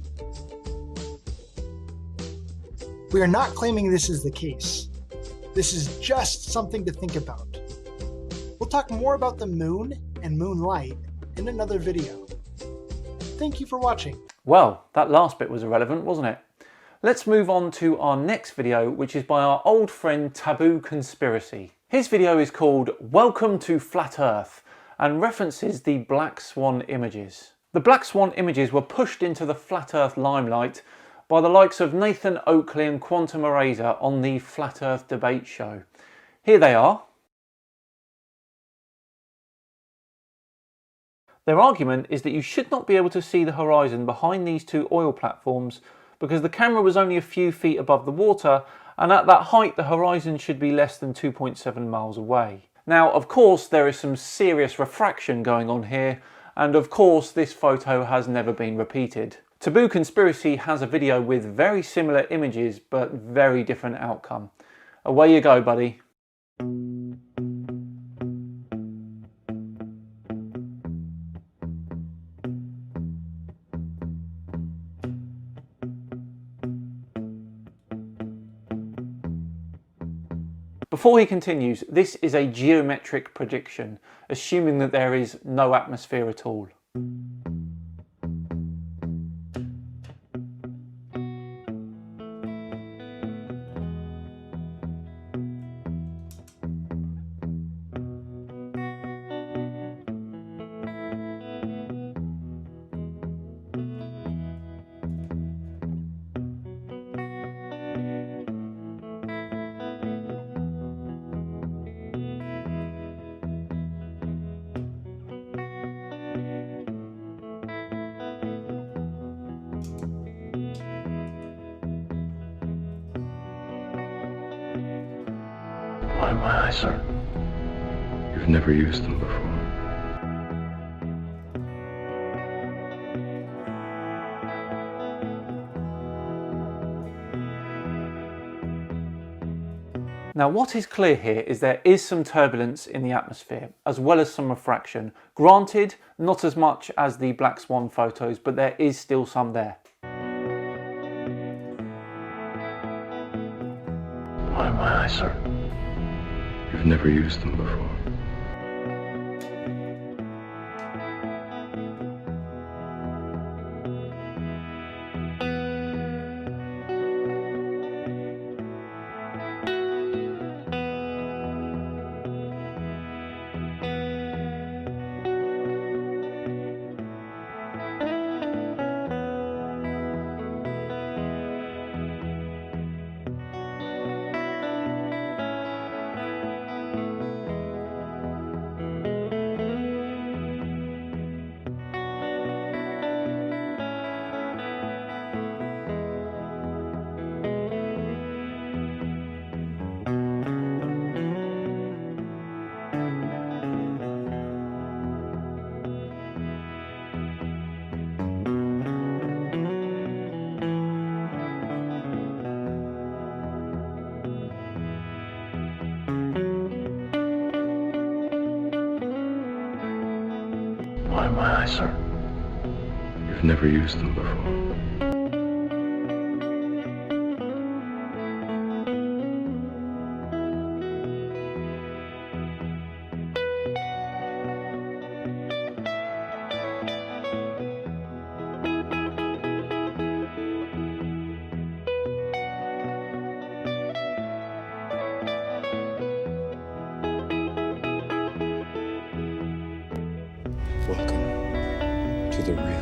S16: We are not claiming this is the case. This is just something to think about. We'll talk more about the moon and moonlight in another video. Thank you for watching.
S12: Well, that last bit was irrelevant, wasn't it? Let's move on to our next video, which is by our old friend Taboo Conspiracy. His video is called Welcome to Flat Earth and references the Black Swan images. The Black Swan images were pushed into the Flat Earth limelight by the likes of Nathan Oakley and Quantum Eraser on the Flat Earth debate show. Here they are. Their argument is that you should not be able to see the horizon behind these two oil platforms because the camera was only a few feet above the water, and at that height the horizon should be less than 2.7 miles away. Now, of course, there is some serious refraction going on here, and of course this photo has never been repeated. Taboo Conspiracy has a video with very similar images but very different outcome. Away you go, buddy. Before he continues, this is a geometric prediction, assuming that there is no atmosphere at all.
S3: Why my eyes, sir? You've never used them before.
S12: Now, what is clear here is there is some turbulence in the atmosphere, as well as some refraction. Granted, not as much as the black swan photos, but there is still some there.
S3: Why my eyes, sir? You've never used them before. Why my eyes, sir? You've never used them before. Welcome to the real world.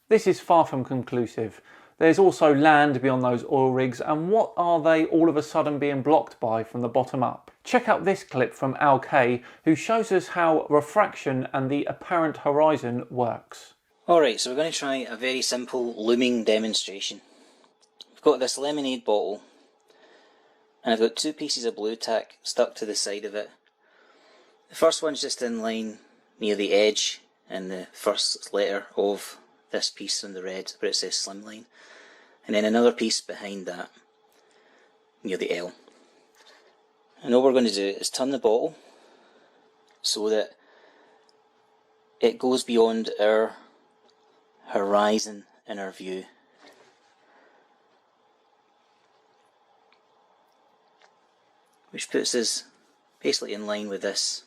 S12: This is far from conclusive. There's also land beyond those oil rigs, and what are they all of a sudden being blocked by from the bottom up? Check out this clip from Al K, who shows us how refraction and the apparent horizon works.
S4: Alright, so we're going to try a very simple looming demonstration. I've got this lemonade bottle, and I've got two pieces of blue tack stuck to the side of it. The first one's just in line near the edge in the first letter of this piece on the red where it says slimline, and then another piece behind that near the L. And all we're going to do is turn the bottle so that it goes beyond our horizon in our view. Which puts us basically in line with this.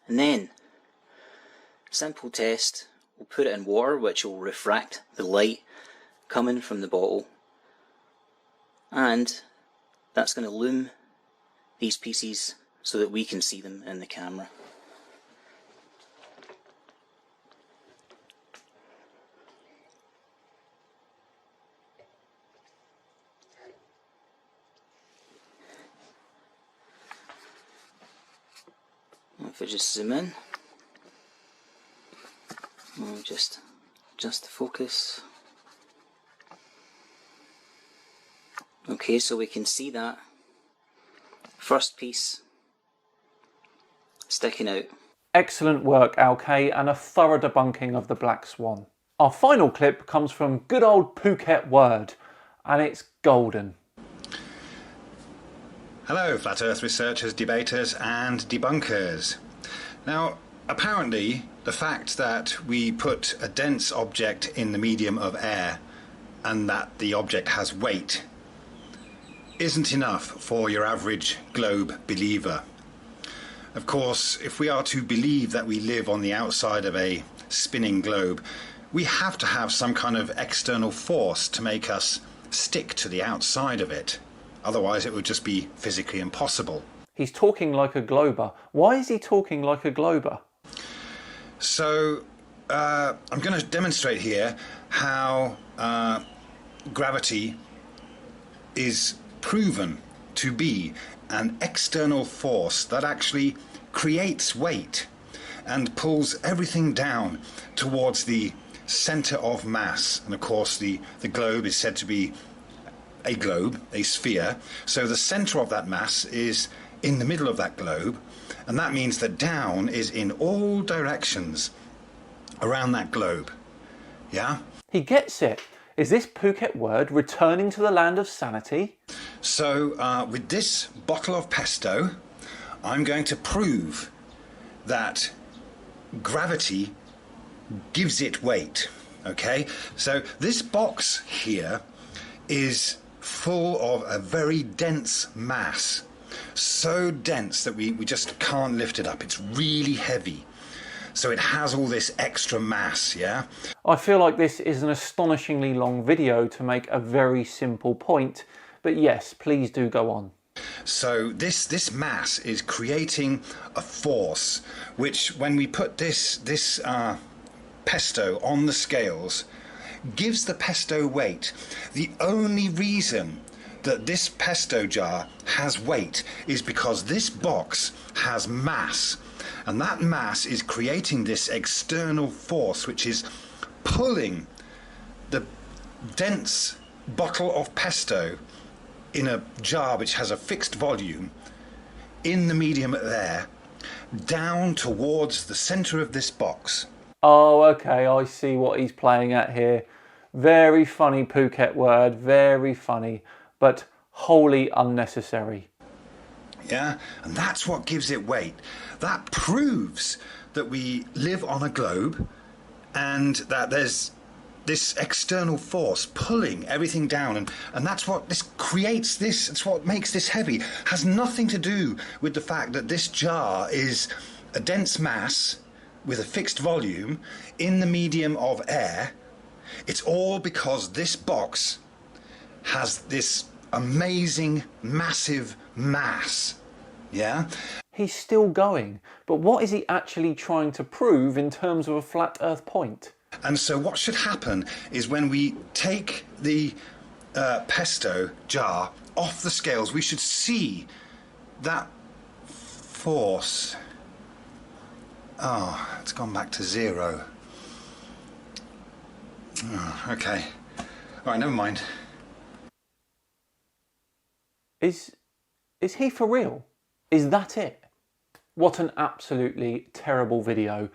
S4: And then, simple test, we'll put it in water which will refract the light coming from the bottle, and that's going to loom these pieces so that we can see them in the camera. If I just zoom in, and just adjust the focus. Okay, so we can see that first piece sticking out.
S12: Excellent work, Al K, and a thorough debunking of the black swan. Our final clip comes from good old Phuket Word, and it's golden.
S14: Hello, Flat Earth researchers, debaters and debunkers. Now, apparently the fact that we put a dense object in the medium of air and that the object has weight isn't enough for your average globe believer. Of course, if we are to believe that we live on the outside of a spinning globe, we have to have some kind of external force to make us stick to the outside of it. Otherwise it would just be physically impossible.
S12: He's talking like a glober. Why is he talking like a glober?
S14: So I'm going to demonstrate here how gravity is proven to be an external force that actually creates weight and pulls everything down towards the center of mass. And of course the globe is said to be a globe, a sphere, so the center of that mass is in the middle of that globe, and that means that down is in all directions around that globe. Yeah?
S12: He gets it. Is this Phuket word returning to the land of sanity?
S14: So, with this bottle of pesto, I'm going to prove that gravity gives it weight. Okay? So, this box here is full of a very dense mass. So dense that we just can't lift it up. It's really heavy. So it has all this extra mass, yeah?
S12: I feel like this is an astonishingly long video to make a very simple point, but yes, please do go on.
S14: So this mass is creating a force, which when we put this pesto on the scales, gives the pesto weight. The only reason that this pesto jar has weight is because this box has mass. And that mass is creating this external force which is pulling the dense bottle of pesto in a jar which has a fixed volume in the medium of air down towards the center of this box.
S12: Oh, okay, I see what he's playing at here. Very funny Phuket word, very funny, but wholly unnecessary.
S14: Yeah, and that's what gives it weight. That proves that we live on a globe and that there's this external force pulling everything down, and that's what this creates. It's what makes this heavy. Has nothing to do with the fact that this jar is a dense mass with a fixed volume in the medium of air. It's all because this box has this amazing, massive mass. Yeah?
S12: He's still going, but what is he actually trying to prove in terms of a flat earth point?
S14: And so what should happen is when we take the pesto jar off the scales, we should see that force. Oh, it's gone back to zero. Oh, okay. All right, never mind.
S12: Is he for real? Is that it? What an absolutely terrible video.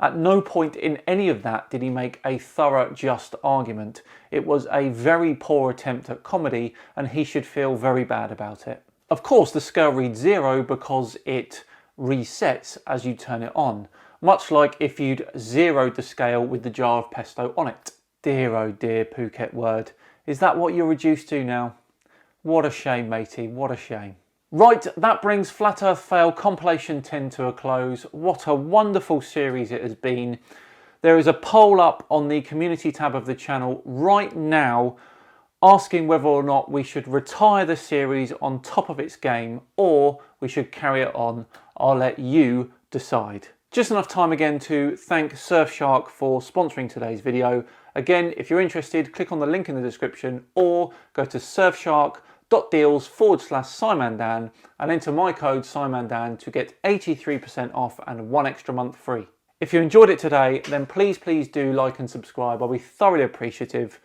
S12: At no point in any of that did he make a thorough, just argument. It was a very poor attempt at comedy, and he should feel very bad about it. Of course, the scale reads 0 because it resets as you turn it on, much like if you'd zeroed the scale with the jar of pesto on it. Dear oh dear Phuket word. Is that what you're reduced to now? What a shame, matey, what a shame. Right, that brings Flat Earth Fail Compilation 10 to a close. What a wonderful series it has been. There is a poll up on the community tab of the channel right now asking whether or not we should retire the series on top of its game or we should carry it on. I'll let you decide. Just enough time again to thank Surfshark for sponsoring today's video. Again, if you're interested, click on the link in the description or go to surfshark.deals/SciManDan and enter my code SciManDan to get 83% off and 1 extra month free. If you enjoyed it today, then please do like and subscribe. I'll be thoroughly appreciative.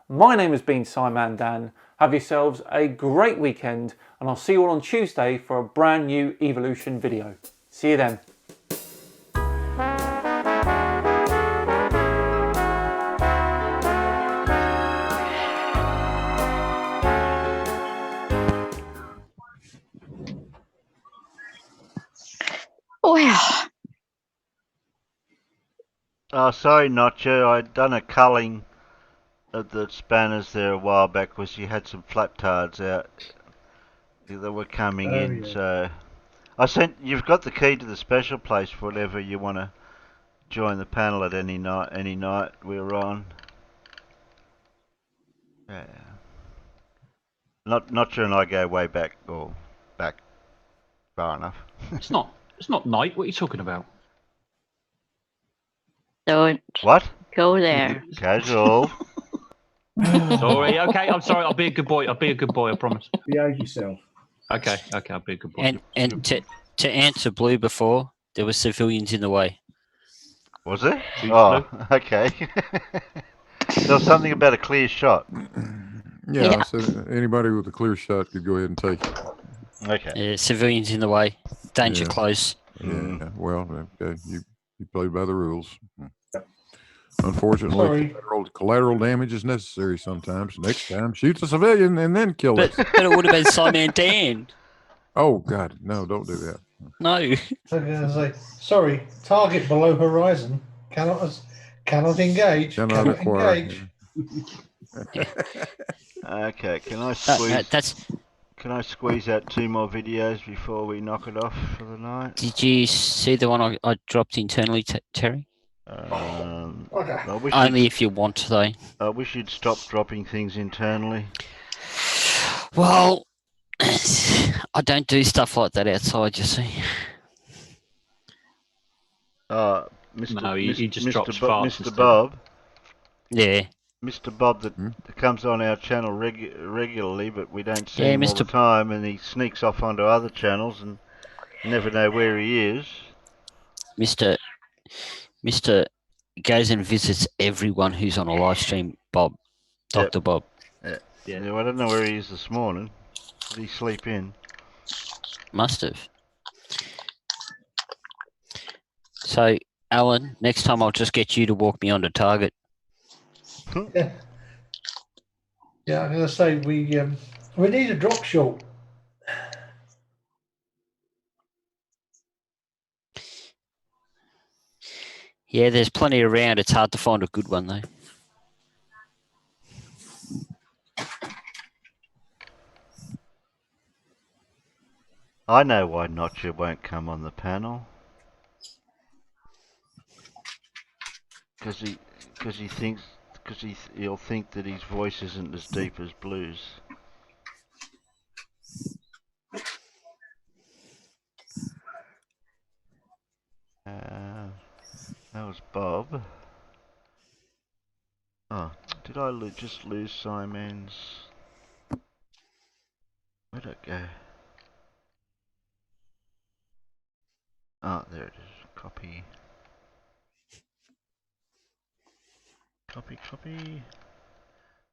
S12: My name has been SciManDan. Have yourselves a great weekend, and I'll see you all on Tuesday for a brand new Evolution video. See you then.
S7: Well.
S1: Oh, sorry, Notcher. I'd done a culling of the spanners there a while back because you had some flaptards out that were coming in.
S21: Yeah.
S1: So you've got the key to the special place for whatever you want to join the panel at any night we're on. Yeah. Notcher and I go way back, or back far enough.
S5: It's not night. What are you talking about?
S7: Don't
S1: What?
S7: go there.
S1: Casual.
S5: Sorry, okay, I'm sorry. I'll be a good boy. I promise.
S11: Behave yourself.
S5: Okay, I'll be a good boy.
S2: And to answer Blue before, there were civilians in the way.
S1: Was it? Oh, okay. There was something about a clear shot.
S20: Yeah, so anybody with a clear shot could go ahead and take it.
S1: Okay.
S2: Civilians in the way. Danger close.
S20: Yeah. Well, okay. You played by the rules. Unfortunately, collateral damage is necessary sometimes. Next time, shoot the civilian and then kill it.
S2: But it would have been SciManDan.
S20: Oh God, no! Don't do that.
S2: No.
S8: I was going to say, sorry, target below horizon. Cannot engage.
S20: Cannot acquire.
S8: Engage.
S1: Okay, can I squeeze? Can I squeeze out 2 more videos before we knock it off for the night?
S2: Did you see the one I dropped internally, Terry? Only if you want, though.
S1: I wish you'd stop dropping things internally.
S2: Well, I don't do stuff like that outside, you see.
S5: He just drops
S1: Mr. Bob.
S2: Yeah.
S1: Mr. Bob that comes on our channel regularly, but we don't see him all the time, and he sneaks off onto other channels and never know where he is.
S2: Mr. goes and visits everyone who's on a live stream, Bob. Dr. Bob.
S1: Yeah, I don't know where he is this morning. Did he sleep in?
S2: Must have. So, Alan, next time I'll just get you to walk me onto target.
S8: Yeah. Yeah, I'm going to say we need a drop shot.
S2: Yeah, there's plenty around. It's hard to find a good one, though.
S1: I know why Notcher won't come on the panel. Because he'll think that his voice isn't as deep as Blue's. That was Bob. Oh, did I just lose Simon's? Where'd it go? Oh, there it is. Copy. Copy.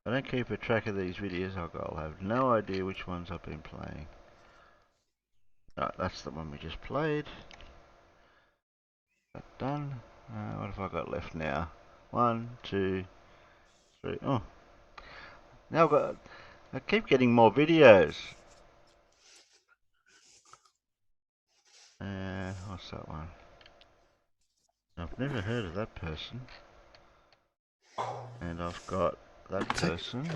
S1: I don't keep a track of these videos. I'll have no idea which ones I've been playing. Right, that's the one we just played. That done. What have I got left now? 1, 2, 3. Oh, now I keep getting more videos. What's that one? I've never heard of that person. And I've got that person.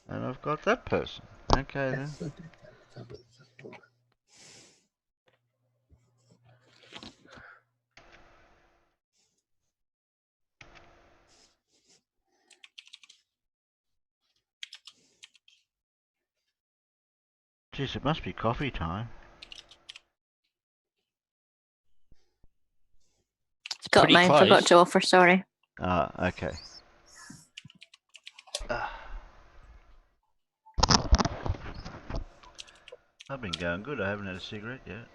S1: And I've got that person. Okay then. Jeez, it must be coffee time.
S7: Got mine, forgot to offer, sorry.
S1: Okay. I've been going good. I haven't had a cigarette yet.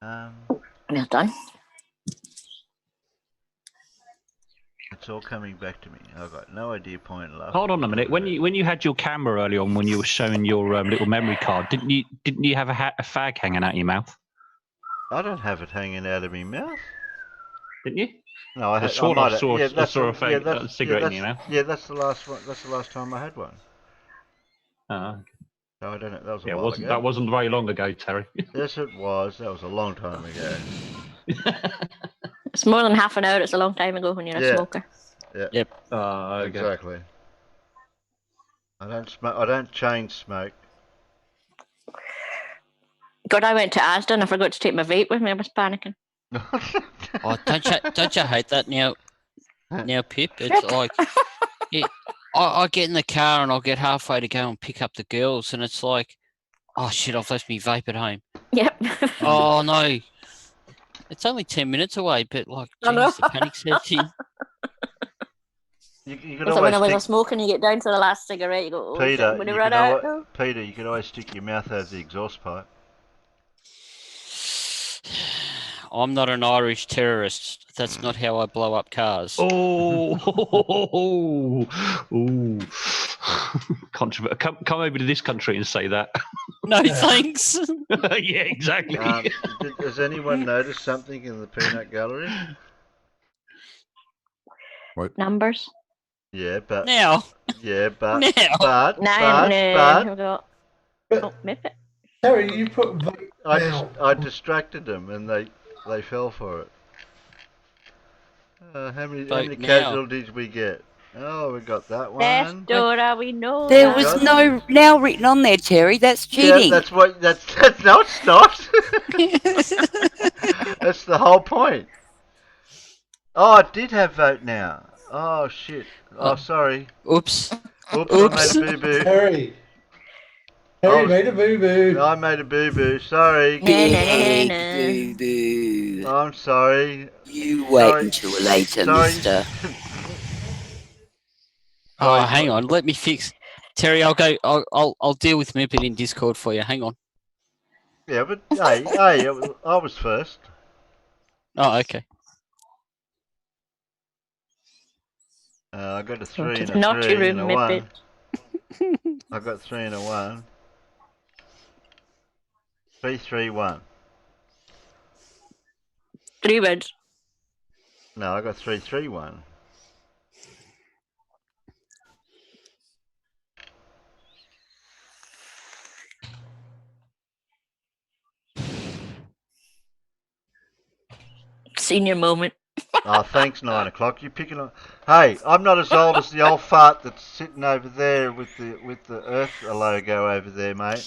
S7: Well done.
S1: It's all coming back to me. I've got no idea point left.
S5: Hold on a minute. When you had your camera early on, when you were showing your little memory card, didn't you have a fag hanging out of your mouth?
S1: I don't have it hanging out of my mouth.
S5: Didn't you?
S1: No, I
S5: saw a fag cigarette in your mouth.
S1: Yeah, that's the last one. That's the last time I had one.
S5: Okay.
S1: So I don't know. That was a while ago.
S5: That wasn't very long ago, Terry.
S1: Yes, it was. That was a long time ago.
S7: It's more than half an hour. It's a long time ago when you're a smoker.
S1: Yeah.
S2: Yep.
S5: Okay.
S1: Exactly. I don't smoke. I don't chain smoke.
S7: God, I went to Asda and I forgot to take my vape with me. I was panicking.
S2: Oh, don't you hate that now, Pip? It's like, I get in the car and I'll get halfway to go and pick up the girls, and it's like, oh shit, I've left me vape at home.
S7: Yep.
S2: Oh no, it's only 10 minutes away, but like, geez, the panic sets in.
S1: You
S7: It's like when I was smoking, you get down to the last cigarette, you go, oh,
S1: Peter,
S7: I'm gonna run out.
S1: Peter, you can always stick your mouth over the exhaust pipe.
S2: I'm not an Irish terrorist. That's not how I blow up cars.
S5: Oh, Come over to this country and say that.
S2: No thanks.
S5: Yeah, exactly.
S1: Has anyone noticed something in the peanut gallery?
S20: What?
S7: Numbers.
S1: Yeah, but
S2: now.
S1: Yeah, but
S7: No.
S1: but
S7: Oh, Mippet.
S8: Terry, you put vape now.
S1: I distracted them and they fell for it. How many casualties we get? Oh, we got that one.
S7: Yes, Dora, we know
S17: There
S7: that.
S17: was no now written on there, Terry. That's
S1: Yeah,
S17: cheating.
S1: that's no, it's not. That's the whole point. Oh, I did have vote now. Oh shit. Oh, sorry.
S2: Oops.
S1: Oops. I made a boo-boo.
S8: Terry made a boo-boo.
S1: I made a boo-boo. Sorry.
S17: Boo-boo.
S1: I'm sorry.
S17: You wait until later, mister.
S2: Oh, hang on. Let me fix. Terry, I'll go. I'll deal with Mippet in Discord for you. Hang on.
S1: Yeah, but hey, I was first.
S2: Oh, okay.
S1: I got a 3 and a
S7: naughty
S1: 3
S7: room,
S1: and a
S7: Mippet.
S1: 1. I got 3 and a 1. 3, 3, 1.
S7: 3 wins.
S1: No, I got 3, 3, 1.
S7: Senior moment.
S1: Oh, thanks, 9 o'clock. You picking on? Hey, I'm not as old as the old fart that's sitting over there with the Earth logo over there, mate.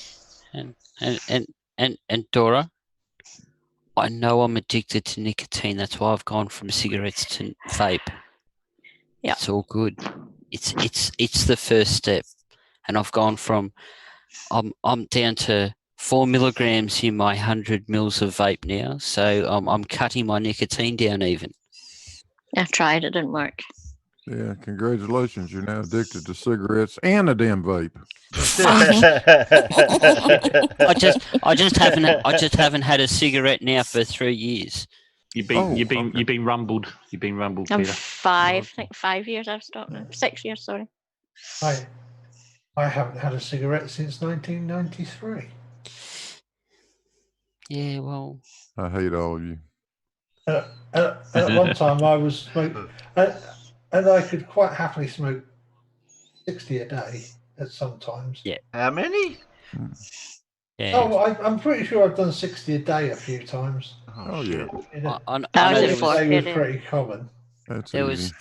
S2: And Dora, I know I'm addicted to nicotine. That's why I've gone from cigarettes to vape.
S7: Yeah,
S2: it's all good. It's the first step, and I've gone from I'm down to 4 milligrams in my 100 mils of vape now. So I'm cutting my nicotine down even.
S7: I tried. It didn't work.
S20: Yeah, congratulations. You're now addicted to cigarettes and a damn vape.
S2: I just haven't had a cigarette now for 3 years.
S5: You've been rumbled. You've been rumbled,
S7: I'm
S5: Peter.
S7: 5. I think 5 years I've stopped now. 6 years, sorry.
S8: I haven't had a cigarette since 1993.
S2: Yeah, well,
S20: I hate all of you.
S8: At one time, I was smoking, and I could quite happily smoke 60 a day at some times.
S2: Yeah.
S1: How many?
S2: Yeah.
S8: Oh, I'm pretty sure I've done 60 a day a few times.
S20: Oh yeah.
S2: I know
S8: it was pretty common.
S20: That's
S2: there
S20: easy.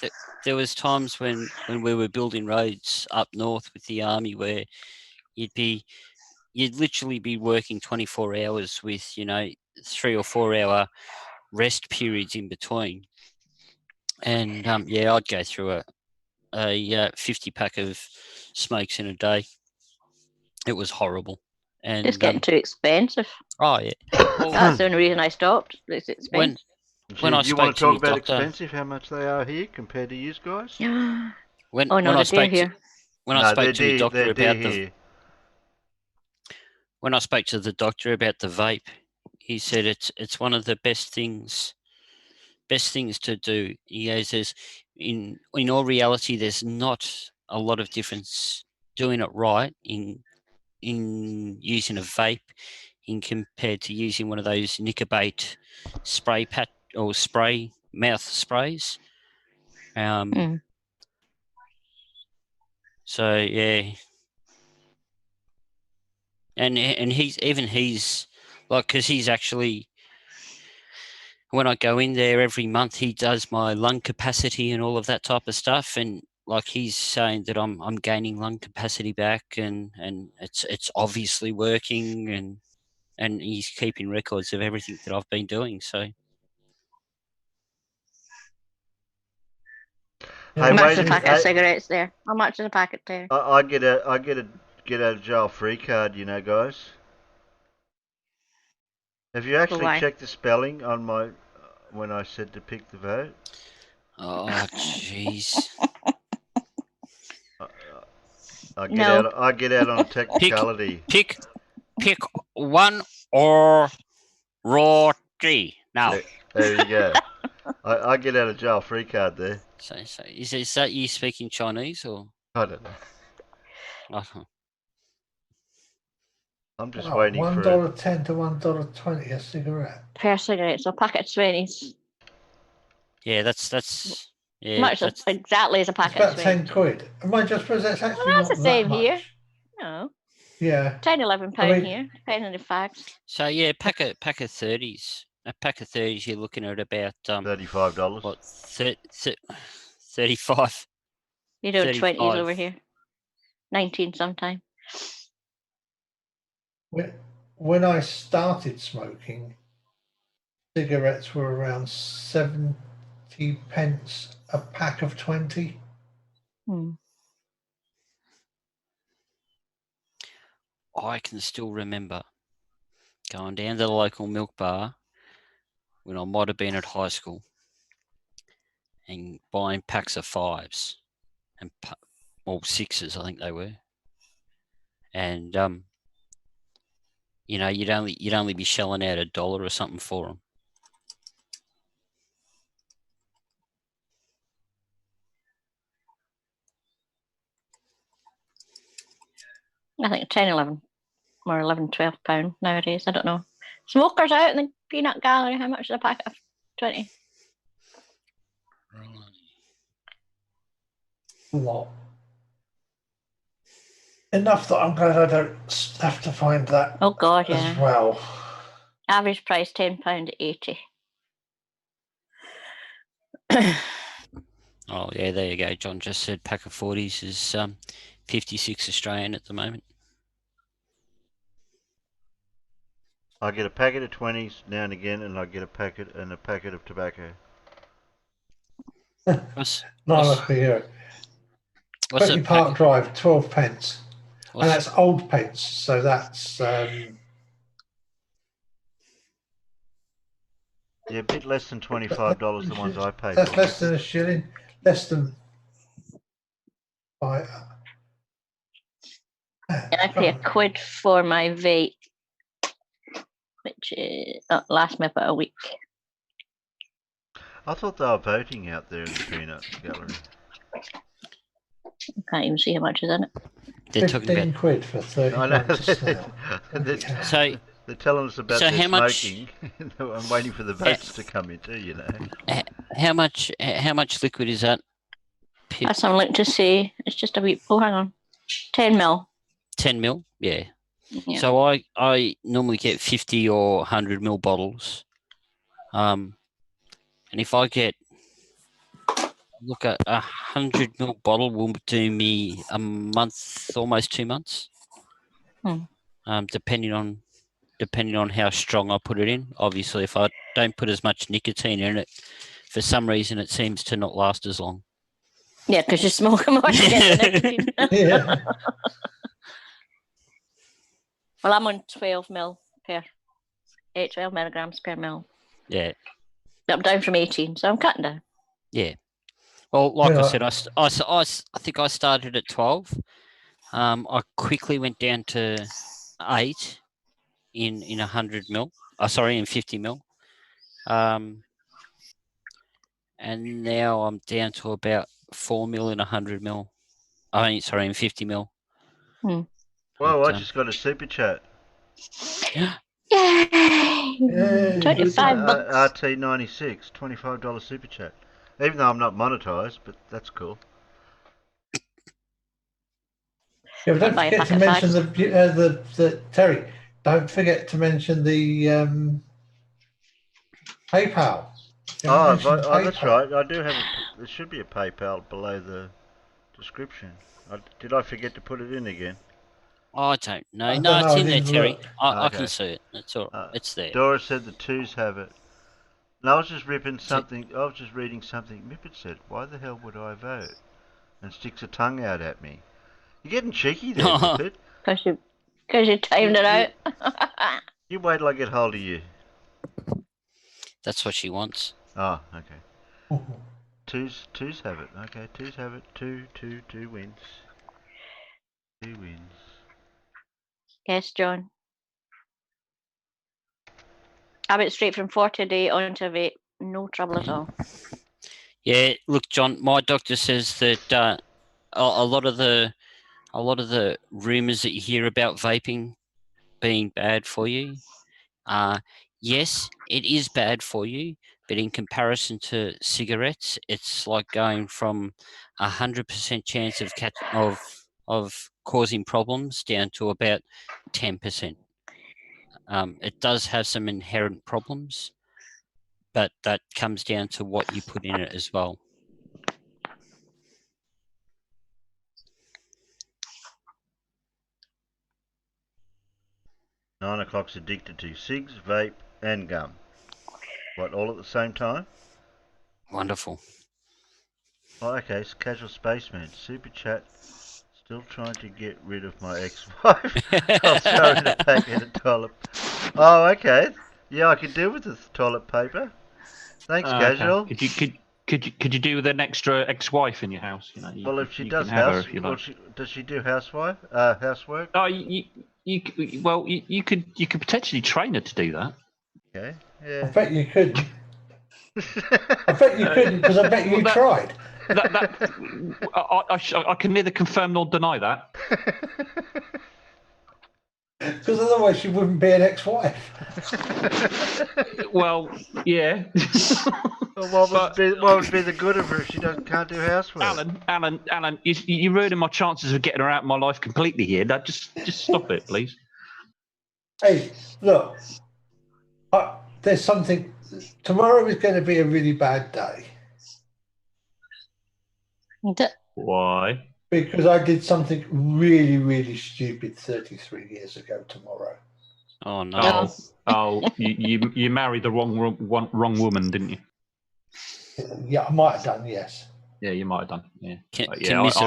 S2: there was times when we were building roads up north with the army where you'd literally be working 24 hours with 3 or 4 hour rest periods in between, and I'd go through a 50 pack of smokes in a day. It was horrible, and
S7: It's getting too expensive.
S2: Oh yeah,
S7: That's the only reason I stopped. It's expensive.
S2: When I
S1: you
S2: spoke
S1: want to
S2: to
S1: talk
S2: my
S1: about
S2: doctor,
S1: expensive, how much they are here compared to you guys?
S2: when
S7: Oh no,
S2: I
S7: they're
S2: spoke
S7: here.
S2: when I spoke to the doctor about the vape, he said it's one of the best things to do. He goes, in all reality, there's not a lot of difference doing it right in using a vape in compared to using one of those Nicobate spray mouth sprays. So yeah, and he's like, because he's actually, when I go in there every month, he does my lung capacity and all of that type of stuff, and like he's saying that I'm gaining lung capacity back, and it's obviously working, and he's keeping records of everything that I've been doing. So
S7: How much is a packet of cigarettes there? How much is a packet there?
S1: I get a get out of jail free card, guys. Have you actually checked the spelling on my when I said to pick the vote?
S2: Oh jeez.
S1: I get out on a technicality.
S2: Pick one or roti now.
S1: There you go. I get out of jail free card there.
S2: So is that you speaking Chinese or?
S1: I don't know. I'm just
S8: Wow,
S1: waiting for
S8: $1.10 to $1.20 a cigarette.
S7: Per cigarette, so a packet of 20s.
S2: Yeah, that's yeah.
S7: Much
S2: That's,
S7: exactly as a
S8: It's
S7: packet
S8: about
S7: of
S8: 10
S7: 20s.
S8: quid. And I just suppose that's actually
S7: Well, that's
S8: not
S7: the same
S8: that much.
S7: here. No.
S8: Yeah.
S7: £10, £11
S8: I mean-
S7: here, depending on the fags.
S2: so yeah, pack of 30s. A pack of 30s, you're looking at about
S1: $35.
S2: What 35?
S7: You know, 20s
S2: 35.
S7: over here. 19 sometime.
S8: When I started smoking, cigarettes were around 70 pence a pack of 20.
S2: I can still remember going down to the local milk bar when I might have been at high school and buying packs of 5s and or 6s, I think they were. And you know, you'd only be shelling out $1 or something for them.
S7: I think 10, 11 or 11, £12 nowadays. I don't know. Smokers out in the peanut gallery. How much is a packet of 20?
S8: A lot. Enough that I'm glad I don't have to find that.
S7: Oh God,
S8: as
S7: yeah.
S8: well.
S7: Average price £10.80.
S2: Oh yeah, there you go. John just said pack of 40s is 56 Australian at the moment.
S1: I get a packet of 20s now and again, and I get a packet of tobacco.
S2: What's
S8: 20 Park Drive, 12 pence. And
S2: What's-
S8: that's old pence, so that's
S1: Yeah, a bit less than $25, the ones I pay
S8: that's
S1: for.
S8: less than a shilling, less than
S7: And I pay £1 for my vape, which lasts me about a week.
S1: I thought they were voting out there in the peanut gallery.
S7: I can't even see how much is in it.
S2: They're talking about
S8: £15 for 30
S1: I know.
S8: grams of snail.
S2: So
S1: They're telling us about
S2: so
S1: their
S2: how much-
S1: smoking. I'm waiting for the votes to come in too, you know.
S2: how much liquid is that?
S7: That's what I'm looking to see. It's just a wee. Oh, hang on. 10 mil.
S2: 10 mil, yeah.
S7: Yeah.
S2: So I normally get 50 or 100 mil bottles, and if I get look at 100 mil bottle will do me a month, almost 2 months, depending on how strong I put it in. Obviously, if I don't put as much nicotine in it, for some reason it seems to not last as long.
S7: Yeah, because you smoke more to get the nicotine.
S8: Yeah.
S7: Well, I'm on 12 mil per 12 milligrams per mil.
S2: Yeah.
S7: I'm down from 18, so I'm cutting down.
S2: Yeah. Well, like
S8: Yeah.
S2: I said, I think I started at 12. I quickly went down to 8 in 100 mil. In 50 mil. And now I'm down to about 4 mil in 100 mil. In 50 mil.
S1: Whoa, I just got a super chat.
S7: Yay! 25 bucks.
S1: RT96, $25 super chat. Even though I'm not monetized, but that's cool.
S8: Yeah, but don't
S7: Buy a
S8: forget to
S7: packet of
S8: mention
S7: fags.
S8: the Terry. Don't forget to mention the PayPal.
S1: Oh, that's right. I do have. There should be a PayPal below the description. Did I forget to put it in again?
S2: I don't know.
S8: I
S2: No,
S8: don't
S2: it's
S8: know, I
S2: in there,
S8: didn't
S2: Terry.
S8: look.
S2: I
S1: Okay.
S2: can see it. It's all right. It's there.
S1: Dora said the twos have it. No, I was just ripping something. I was just reading something Mippet said. Why the hell would I vote? And sticks a tongue out at me. You're getting cheeky there, Mippet.
S7: Because you timed it out.
S1: You wait till I get hold of you.
S2: That's what she wants.
S1: Oh, okay. Twos have it. Okay, twos have it. Two wins. 2 wins.
S7: Yes, John. I went straight from 40 a day onto vape. No trouble at all.
S2: Yeah, look, John. My doctor says that a lot of the a lot of the rumors that you hear about vaping being bad for you, yes, it is bad for you, but in comparison to cigarettes, it's like going from 100% chance of causing problems down to about 10%. It does have some inherent problems, but that comes down to what you put in it as well.
S1: Nine o'clock's addicted to cigs, vape, and gum. What, all at the same time?
S2: Wonderful.
S1: Oh, okay, it's Casual Spaceman. Super chat. Still trying to get rid of my ex-wife. I'll throw in a packet of toilet. Oh, okay. Yeah, I could deal with the toilet paper. Thanks, Casual.
S5: Okay. Could you do with an extra ex-wife in your house? You know,
S1: Well, if she
S5: you
S1: does
S5: can have her
S1: house,
S5: if you
S1: well,
S5: like.
S1: does she do housework?
S5: Oh, you could potentially train her to do that.
S1: Okay.
S8: I
S1: Yeah.
S8: bet you couldn't. I bet you couldn't because I bet you tried.
S5: I can neither confirm nor deny that.
S8: Because otherwise she wouldn't be an ex-wife.
S5: Well, yeah.
S1: Well, what would be the good of her if she can't do housework?
S5: Alan, you're ruining my chances of getting her out of my life completely here. Now, just stop it, please.
S8: Hey, look. There's something. Tomorrow is going to be a really bad day.
S5: Why?
S8: Because I did something really, really stupid 33 years ago tomorrow.
S2: Oh no!
S5: You married the wrong woman, didn't you?
S8: Yeah, I might have done. Yes.
S5: Yeah, you might have done. Yeah.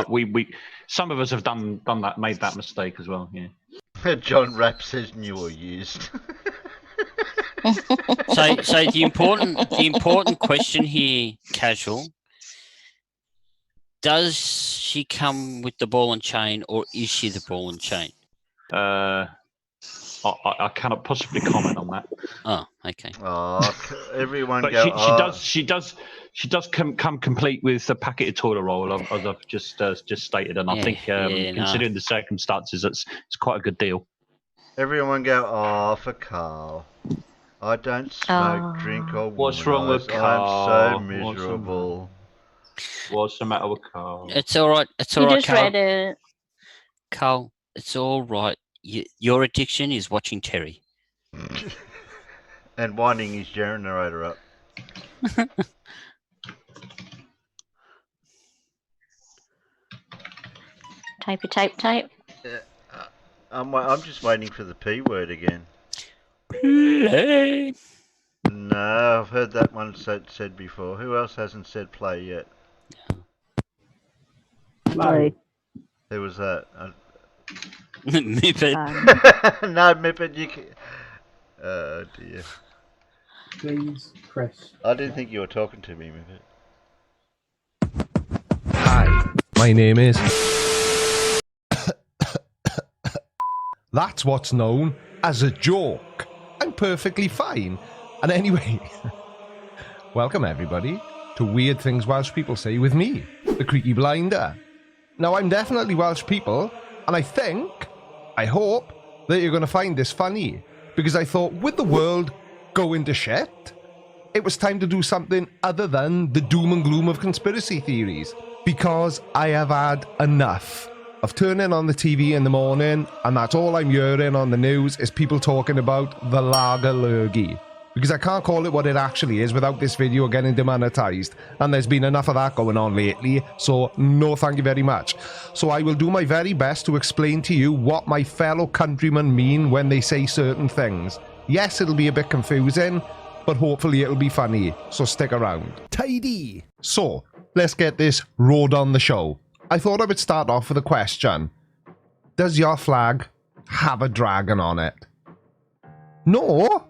S2: We
S5: some of us have done that, made that mistake as well. Yeah.
S1: John Rapp says new or used.
S2: So the important question here, Casual. Does she come with the ball and chain, or is she the ball and chain?
S5: I cannot possibly comment on that.
S2: Oh, okay.
S1: Oh, everyone
S5: but
S1: go.
S5: she does come complete with a packet of toilet roll, as I've just stated, and I think considering the circumstances, it's quite a good deal.
S1: Everyone go. Oh, for Carl. I don't smoke, drink, or
S5: What's wrong with Carl?
S1: I'm so miserable.
S5: What's the matter with Carl?
S2: It's all right. It's all
S7: You
S2: right,
S7: just
S2: Carl.
S7: read it.
S2: Carl, it's all right. Your addiction is watching Terry.
S1: And winding his generator up.
S7: Type.
S1: Yeah, I'm just waiting for the P word again.
S2: Play.
S1: No, I've heard that one said before. Who else hasn't said play yet?
S11: Play.
S1: Who was that?
S2: Mippet.
S1: No, Mippet, you can... Oh, dear.
S11: Please press.
S1: I didn't think you were talking to me, Mippet.
S13: Hi, my name is... That's what's known as a joke. I'm perfectly fine. And anyway, welcome everybody to Weird Things Welsh People Say with me, the Creaky Blinder. Now, I'm definitely Welsh people, and I hope that you're going to find this funny, because I thought with the world going to shit, it was time to do something other than the doom and gloom of conspiracy theories, because I have had enough of turning on the TV in the morning, and that's all I'm hearing on the news is people talking about the lager lurgy. Because I can't call it what it actually is without this video getting demonetized. And there's been enough of that going on lately, so no thank you very much. So I will do my very best to explain to you what my fellow countrymen mean when they say certain things. Yes, it'll be a bit confusing, but hopefully it'll be funny, so stick around. Tidy! So, let's get this rolled on the show. I thought I would start off with a question. Does your flag have a dragon on it? No?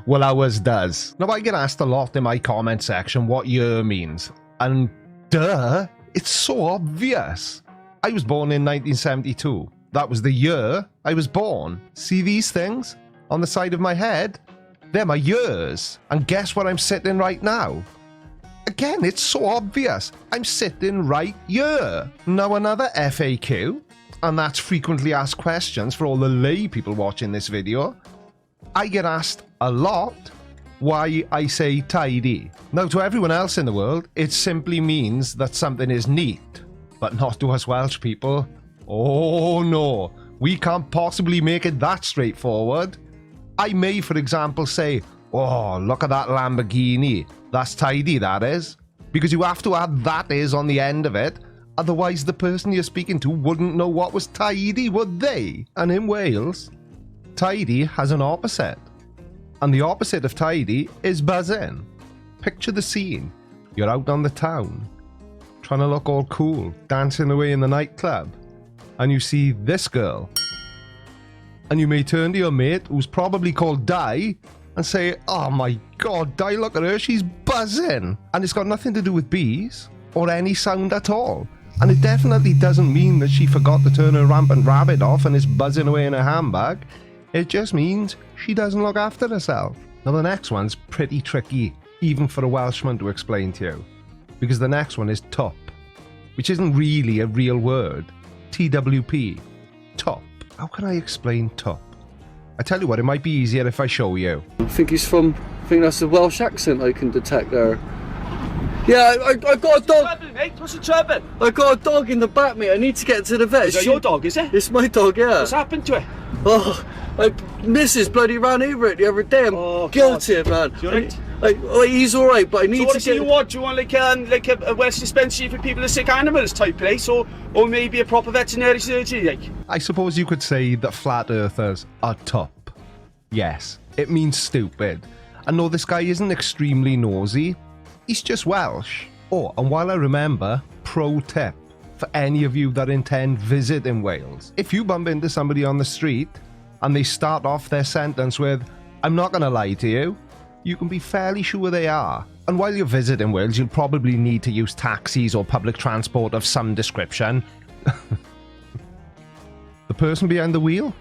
S13: Well, ours does. Now, I get asked a lot in my comment section what year means. And duh, it's so obvious. I was born in 1972. That was the year I was born. See these things on the side of my head? They're my years. And guess where I'm sitting right now? Again, it's so obvious. I'm sitting right here. Now, another FAQ. and that's frequently asked questions for all the lay people watching this video, I get asked a lot why I say tidy. Now, to everyone else in the world, it simply means that something is neat, but not to us Welsh people. Oh no, we can't possibly make it that straightforward. I may, for example, say, oh, look at that Lamborghini. That's tidy, that is. Because you have to add that is on the end of it, otherwise the person you're speaking to wouldn't know what was tidy, would they? And in Wales, tidy has an opposite. And the opposite of tidy is buzzing. Picture the scene. You're out on the town, trying to look all cool, dancing away in the nightclub, and you see this girl. And you may turn to your mate, who's probably called Di, and say, oh my god, Di, look at her, she's buzzing. And it's got nothing to do with bees, or any sound at all. And it definitely doesn't mean that she forgot to turn her rampant rabbit off and is buzzing away in her handbag. It just means she doesn't look after herself. Now the next one's pretty tricky, even for a Welshman to explain to you. Because the next one is top, which isn't really a real word. TWP. Top. How can I explain top? I tell you what, it might be easier if I show you.
S18: I think he's from, I think that's a Welsh accent I can detect there. Yeah, I got a dog. What's the trouble, mate? What's the trouble? I got a dog in the back, mate. I need to get to the vet.
S22: Is that your dog, is it?
S18: It's my dog, yeah.
S22: What's happened to it?
S18: Oh, Mrs. bloody ran over it the other day. I'm guilty, man.
S22: You alright?
S18: He's alright, but I need to
S22: get... What? Do you want like a Welsh dispensary for people with sick animals type place, or maybe a proper veterinary surgery, like?
S13: I suppose you could say that flat earthers are top. Yes, it means stupid. And no, this guy isn't extremely nosy. He's just Welsh. Oh, and while I remember, pro tip for any of you that intend visit in Wales. If you bump into somebody on the street and they start off their sentence with, I'm not going to lie to you, you can be fairly sure they are. And while you're visiting Wales, you'll probably need to use taxis or public transport of some description. The person behind the wheel,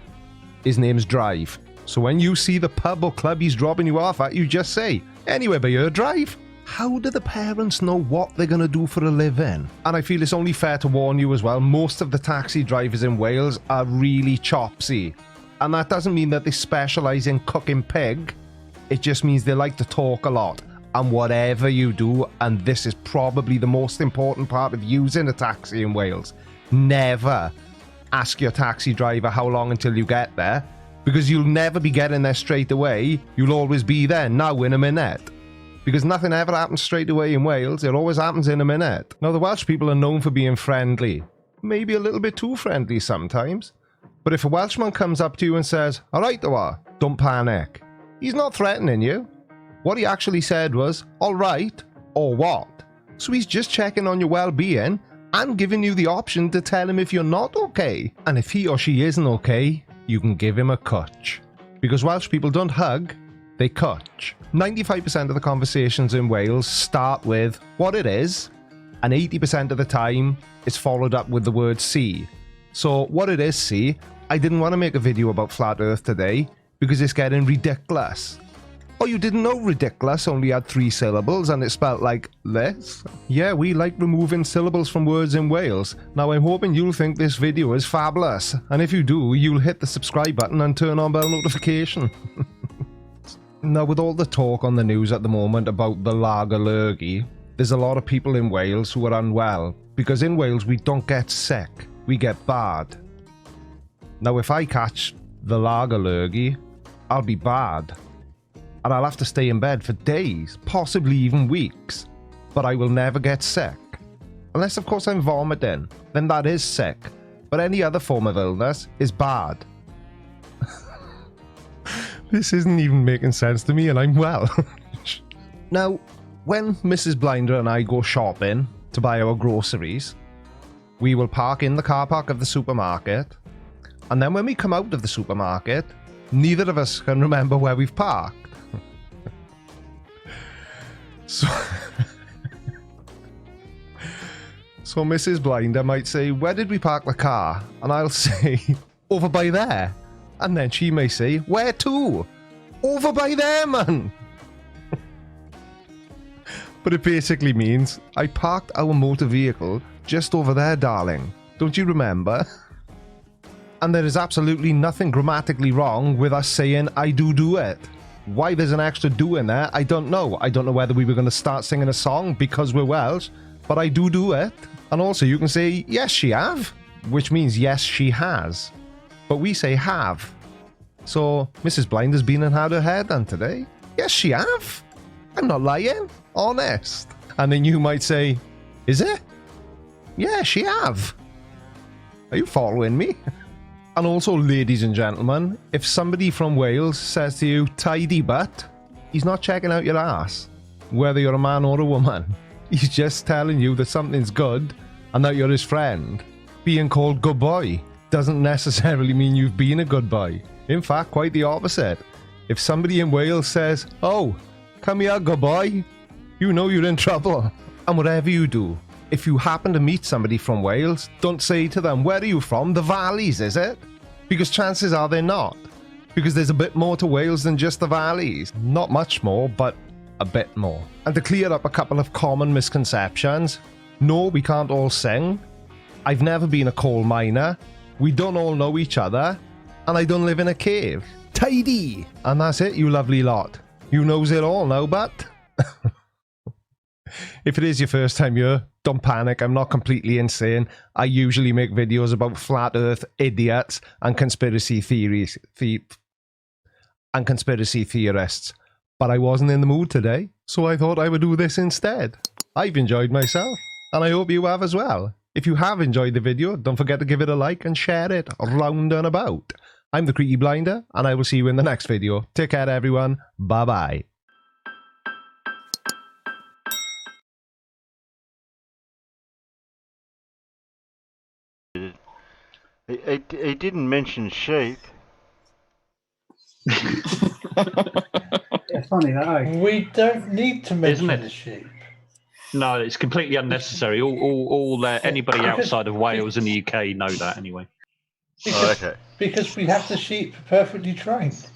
S13: his name's Drive. So when you see the pub or club he's dropping you off at, you just say, anywhere but your Drive. How do the parents know what they're going to do for a living? And I feel it's only fair to warn you as well, most of the taxi drivers in Wales are really chopsy. And that doesn't mean that they specialise in cooking pig. It just means they like to talk a lot. And whatever you do, and this is probably the most important part of using a taxi in Wales, never ask your taxi driver how long until you get there, because you'll never be getting there straight away. You'll always be there now in a minute. Because nothing ever happens straight away in Wales, it always happens in a minute. Now the Welsh people are known for being friendly, maybe a little bit too friendly sometimes. But if a Welshman comes up to you and says, alright Dawa, don't panic, he's not threatening you. What he actually said was, alright, or what? So he's just checking on your well-being and giving you the option to tell him if you're not okay. And if he or she isn't okay, you can give him a cutch. Because Welsh people don't hug, they cutch. 95% of the conversations in Wales start with what it is, and 80% of the time it's followed up with the word see. So what it is, see, I didn't want to make a video about flat earth today because it's getting ridiculous. Oh, you didn't know ridiculous only had 3 syllables and it spelt like this? Yeah, we like removing syllables from words in Wales. Now I'm hoping you'll think this video is fabulous, and if you do, you'll hit the subscribe button and turn on bell notification. Now, with all the talk on the news at the moment about the lager lurgy, there's a lot of people in Wales who are unwell, because in Wales we don't get sick, we get bad. Now, if I catch the lager lurgy, I'll be bad, and I'll have to stay in bed for days, possibly even weeks, but I will never get sick. Unless, of course, I'm vomiting, then that is sick, but any other form of illness is bad. This isn't even making sense to me, and I'm well. Now, when Mrs. Blinder and I go shopping to buy our groceries, we will park in the car park of the supermarket, and then when we come out of the supermarket, neither of us can remember where we've parked. So Mrs. Blinder might say, where did we park the car? And I'll say, over by there. And then she may say, where to? Over by there, man! But it basically means, I parked our motor vehicle just over there, darling. Don't you remember? And there is absolutely nothing grammatically wrong with us saying, I do it. Why there's an extra do in there, I don't know. I don't know whether we were going to start singing a song because we're Welsh, but I do it. And also you can say, yes, she have, which means yes, she has. But we say have. So Mrs. Blinder's been and had her hair done today. Yes, she have. I'm not lying. Honest. And then you might say, is it? Yeah, she have. Are you following me? And also, ladies and gentlemen, if somebody from Wales says to you, tidy butt, he's not checking out your ass. Whether you're a man or a woman. He's just telling you that something's good and that you're his friend. Being called good boy doesn't necessarily mean you've been a good boy. In fact, quite the opposite. If somebody in Wales says, oh, come here, good boy, you know you're in trouble. And whatever you do, if you happen to meet somebody from Wales, don't say to them, where are you from? The valleys, is it? Because chances are they're not. Because there's a bit more to Wales than just the valleys. Not much more, but a bit more. And to clear up a couple of common misconceptions, no, we can't all sing. I've never been a coal miner. We don't all know each other. And I don't live in a cave. Tidy! And that's it, you lovely lot. You knows it all now, but... If it is your first time here, don't panic, I'm not completely insane. I usually make videos about flat earth idiots and conspiracy theories and conspiracy theorists. But I wasn't in the mood today, so I thought I would do this instead. I've enjoyed myself, and I hope you have as well. If you have enjoyed the video, don't forget to give it a like and share it round and about. I'm the Creaky Blinder, and I will see you in the next video. Take care, everyone. Bye-bye.
S1: He didn't mention sheep.
S11: Yeah, funny that, eh?
S8: We don't need to mention the sheep.
S5: No, it's completely unnecessary. Anybody outside of Wales and the UK know that anyway.
S8: Because, because we have the sheep perfectly trained.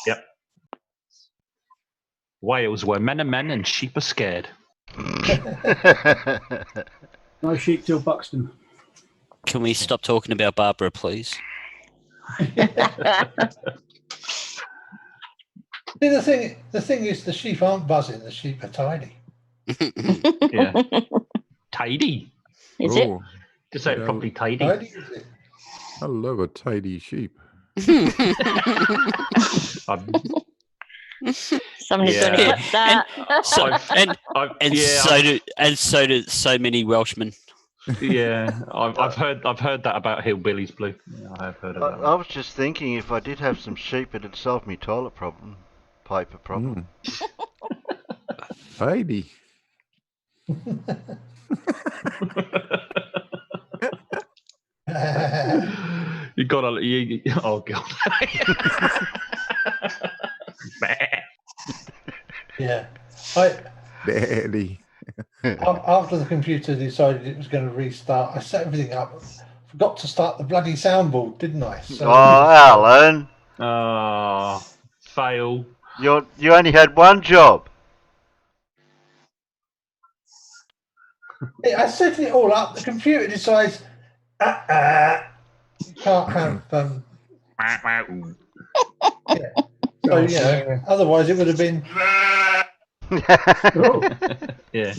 S5: Yep. Wales, where men are men and sheep are scared.
S11: No sheep till Buxton.
S2: Can we stop talking about Barbara, please?
S8: See, the thing is, the sheep aren't buzzing. The sheep are tidy.
S5: Yeah. Tidy.
S7: Is it?
S5: Just say it properly, tidy.
S8: Tidy is it?
S20: I love a tidy sheep.
S7: Somebody's going to cut that.
S2: So do so many Welshmen.
S5: Yeah, I've heard that about hillbillies, Blue. Yeah, I have heard of that.
S1: I was just thinking, if I did have some sheep, it'd solve me toilet paper problem.
S20: Tidy.
S5: You gotta. Oh god.
S8: Yeah.
S20: Daddy.
S8: After the computer decided it was going to restart, I set everything up. Forgot to start the bloody soundboard, didn't I? So,
S1: Alan.
S5: Fail.
S1: You only had one job.
S8: I set it all up. The computer decides, can't have. So, otherwise it would have been.
S5: Yeah.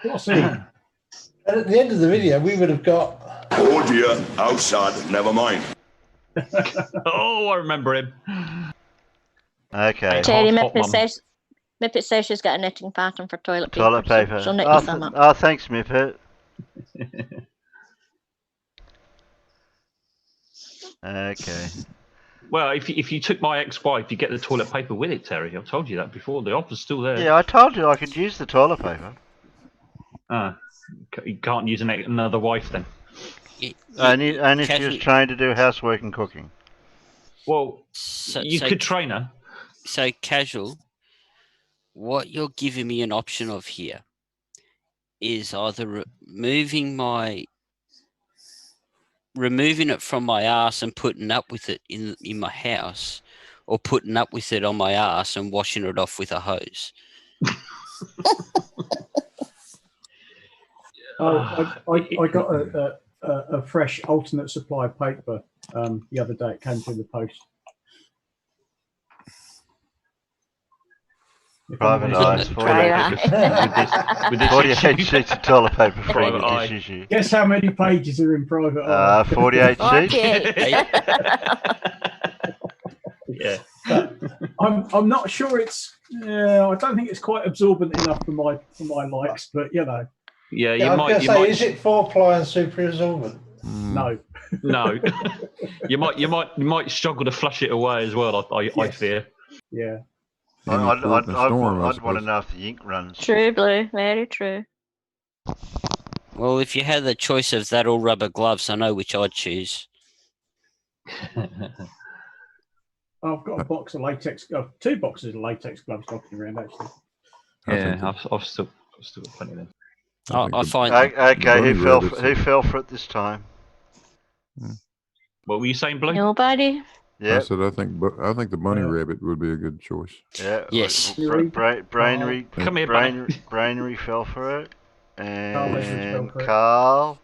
S8: What's it? And at the end of the video, we would have got.
S3: Oh dear, outside, never mind.
S5: Oh, I remember him.
S1: Okay.
S7: Terry, Mippet says she's got a knitting pattern for toilet paper.
S1: Toilet paper.
S7: She'll knit you some up.
S1: Oh, thanks, Mippet. Okay.
S5: Well, if you took my ex-wife, you get the toilet paper with it, Terry. I've told you that before. The offer's still there.
S1: Yeah, I told you I could use the toilet paper.
S5: You can't use another wife then.
S1: Only if she was trying to do housework and cooking.
S5: Well, you could train her.
S2: So, Casual, what you're giving me an option of here is either removing it from my ass and putting up with it in my house, or putting up with it on my ass and washing it off with a hose.
S11: I got a fresh alternate supply of paper the other day. It came through the post.
S1: Private eyes, 48 sheets of toilet paper for all the issue.
S11: Guess how many pages are in private eye?
S1: 48 sheets.
S11: Yeah. But I'm not sure it's. I don't think it's quite absorbent enough for my likes. But
S5: Yeah,
S8: I was going to say, is it 4-ply and super absorbent?
S11: No.
S5: No. you might struggle to flush it away as well. I fear.
S11: Yeah.
S1: I'd want to know if the ink runs.
S7: True, Blue. Very true.
S2: Well, if you had the choice of that or rubber gloves, I know which I'd choose.
S11: I've got a box of latex. 2 boxes of latex gloves knocking around actually.
S5: Yeah, I've still got plenty of them.
S2: I find.
S1: Okay, who fell for it this time?
S5: What were you saying, Blue?
S7: Nobody.
S1: Yeah.
S20: I said I think the bunny rabbit would be a good choice.
S1: Yeah.
S2: Yes.
S1: Brainery.
S5: Come here,
S1: Brainery fell for it, and
S11: Carl.
S1: Carl.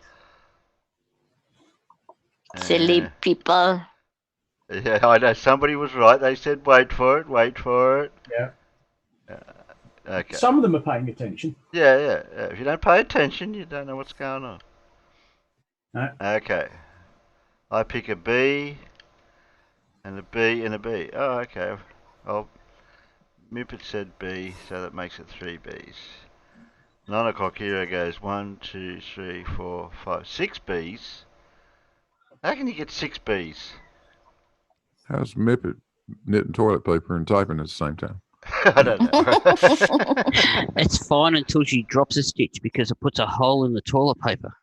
S7: Silly people.
S1: Yeah, I know. Somebody was right. They said, "Wait for it. Wait for it."
S11: Yeah.
S1: Okay.
S11: Some of them are paying attention.
S1: Yeah. If you don't pay attention, you don't know what's going on.
S11: No.
S1: Okay. I pick a B, and a B, and a B. Oh, okay. Well, Mippet said B, so that makes it 3 Bs. 9 o'clock hero goes 1, 2, 3, 4, 5, 6 Bs. How can you get 6 Bs?
S20: How's Mippet knitting toilet paper and typing at the same time?
S1: I don't know.
S2: It's fine until she drops a stitch because it puts a hole in the toilet paper.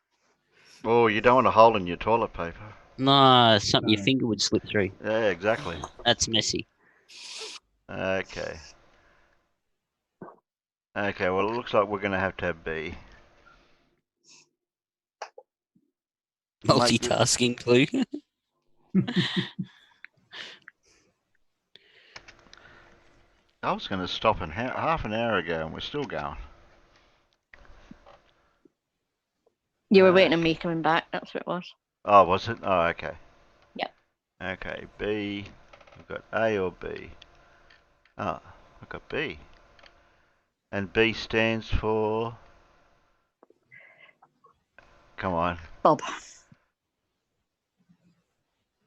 S1: Oh, you don't want a hole in your toilet paper.
S2: No, something your finger would slip through.
S1: Yeah, exactly.
S2: That's messy.
S1: Okay. Okay, well, it looks like we're going to have B.
S2: Multitasking, Blue.
S1: I was going to stop in half an hour ago, and we're still going.
S7: You were waiting on me coming back. That's what it was.
S1: Oh, was it? Oh, okay.
S7: Yep.
S1: Okay, B. We've got A or B. Oh, I've got B. And B stands for... Come on.
S7: Bob.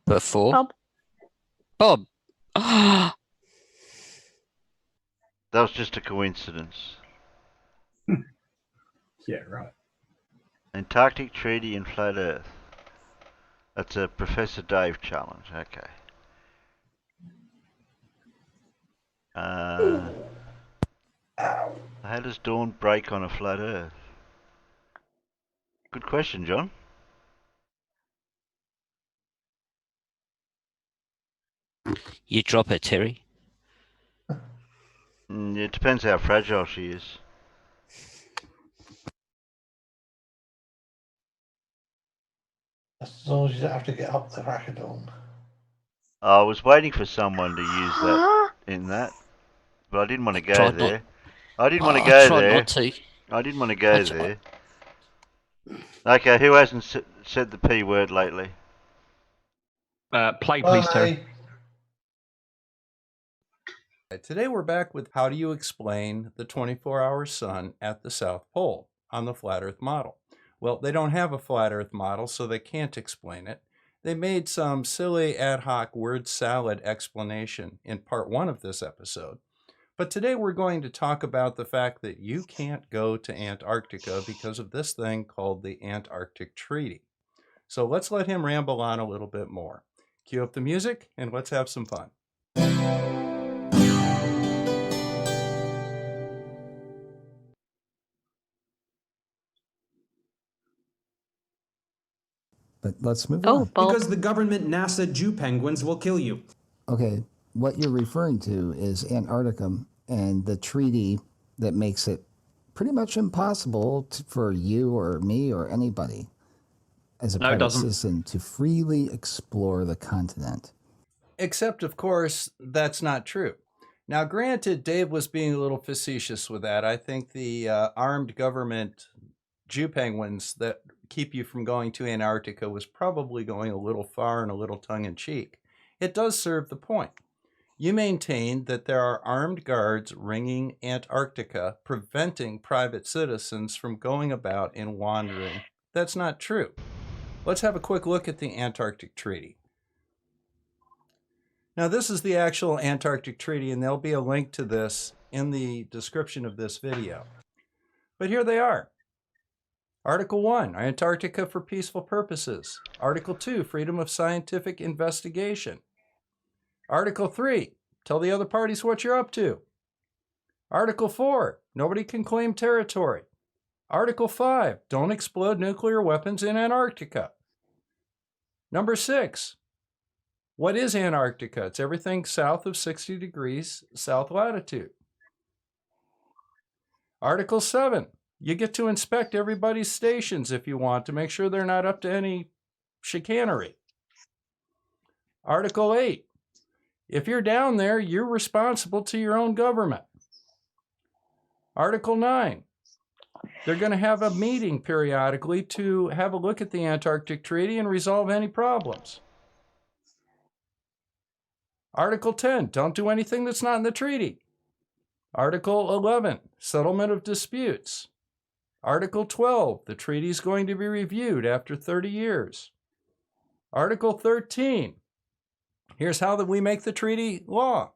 S2: Before?
S7: Bob.
S2: Bob.
S1: That was just a coincidence.
S11: Yeah, right.
S1: Antarctic Treaty and Flat Earth. That's a Professor Dave challenge. Okay. How does dawn break on a flat Earth? Good question, John.
S2: You drop her, Terry.
S1: It depends how fragile she is.
S8: As long as you don't have to get up the crack of dawn.
S1: I was waiting for someone to use that in that, but I didn't want to go there. I didn't want to go there.
S2: Not to.
S1: I didn't want to go there. Okay, who hasn't said the P word lately?
S5: Play, please, Terry.
S9: Today we're back with how do you explain the 24-hour sun at the South Pole on the flat Earth model. Well, they don't have a flat Earth model, so they can't explain it. They made some silly ad hoc word salad explanation in part 1 of this episode. But today we're going to talk about the fact that you can't go to Antarctica because of this thing called the Antarctic Treaty. So let's let him ramble on a little bit more. Cue up the music and let's have some fun.
S19: But let's move on.
S23: Because the government NASA Jew penguins will kill you.
S19: Okay, what you're referring to is Antarctica and the treaty that makes it pretty much impossible for you or me or anybody as a private citizen to freely explore the continent.
S9: Except, of course, that's not true. Now, granted, Dave was being a little facetious with that. I think the armed government Jew penguins that keep you from going to Antarctica was probably going a little far and a little tongue-in-cheek. It does serve the point. You maintain that there are armed guards ringing Antarctica, preventing private citizens from going about and wandering. That's not true. Let's have a quick look at the Antarctic Treaty. Now, this is the actual Antarctic Treaty, and there'll be a link to this in the description of this video. But here they are. Article 1, Antarctica for peaceful purposes. Article 2, freedom of scientific investigation. Article 3, tell the other parties what you're up to. Article 4, nobody can claim territory. Article 5, don't explode nuclear weapons in Antarctica. Number 6, what is Antarctica? It's everything south of 60 degrees south latitude. Article 7, you get to inspect everybody's stations if you want to make sure they're not up to any chicanery. Article 8, if you're down there, you're responsible to your own government. Article 9, they're going to have a meeting periodically to have a look at the Antarctic Treaty and resolve any problems. Article 10, don't do anything that's not in the treaty. Article 11, settlement of disputes. Article 12, the treaty is going to be reviewed after 30 years. Article 13, here's how that we make the treaty law.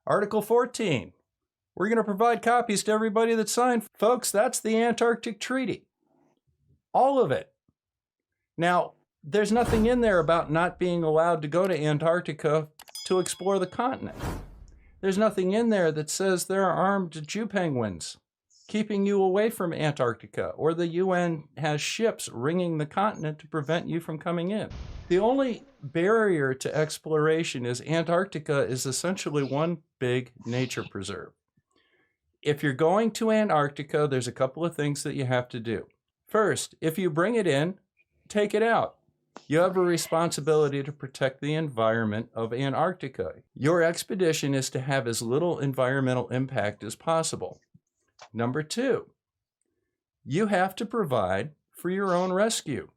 S9: Article 14, we're going to provide copies to everybody that signed. Folks, that's the Antarctic Treaty. All of it. Now, there's nothing in there about not being allowed to go to Antarctica to explore the continent. There's nothing in there that says there are armed Jew penguins keeping you away from Antarctica, or the UN has ships ringing the continent to prevent you from coming in. The only barrier to exploration is Antarctica is essentially one big nature preserve. If you're going to Antarctica, there's a couple of things that you have to do. First, if you bring it in, take it out. You have a responsibility to protect the environment of Antarctica. Your expedition is to have as little environmental impact as possible. Number 2, you have to provide for your own rescue.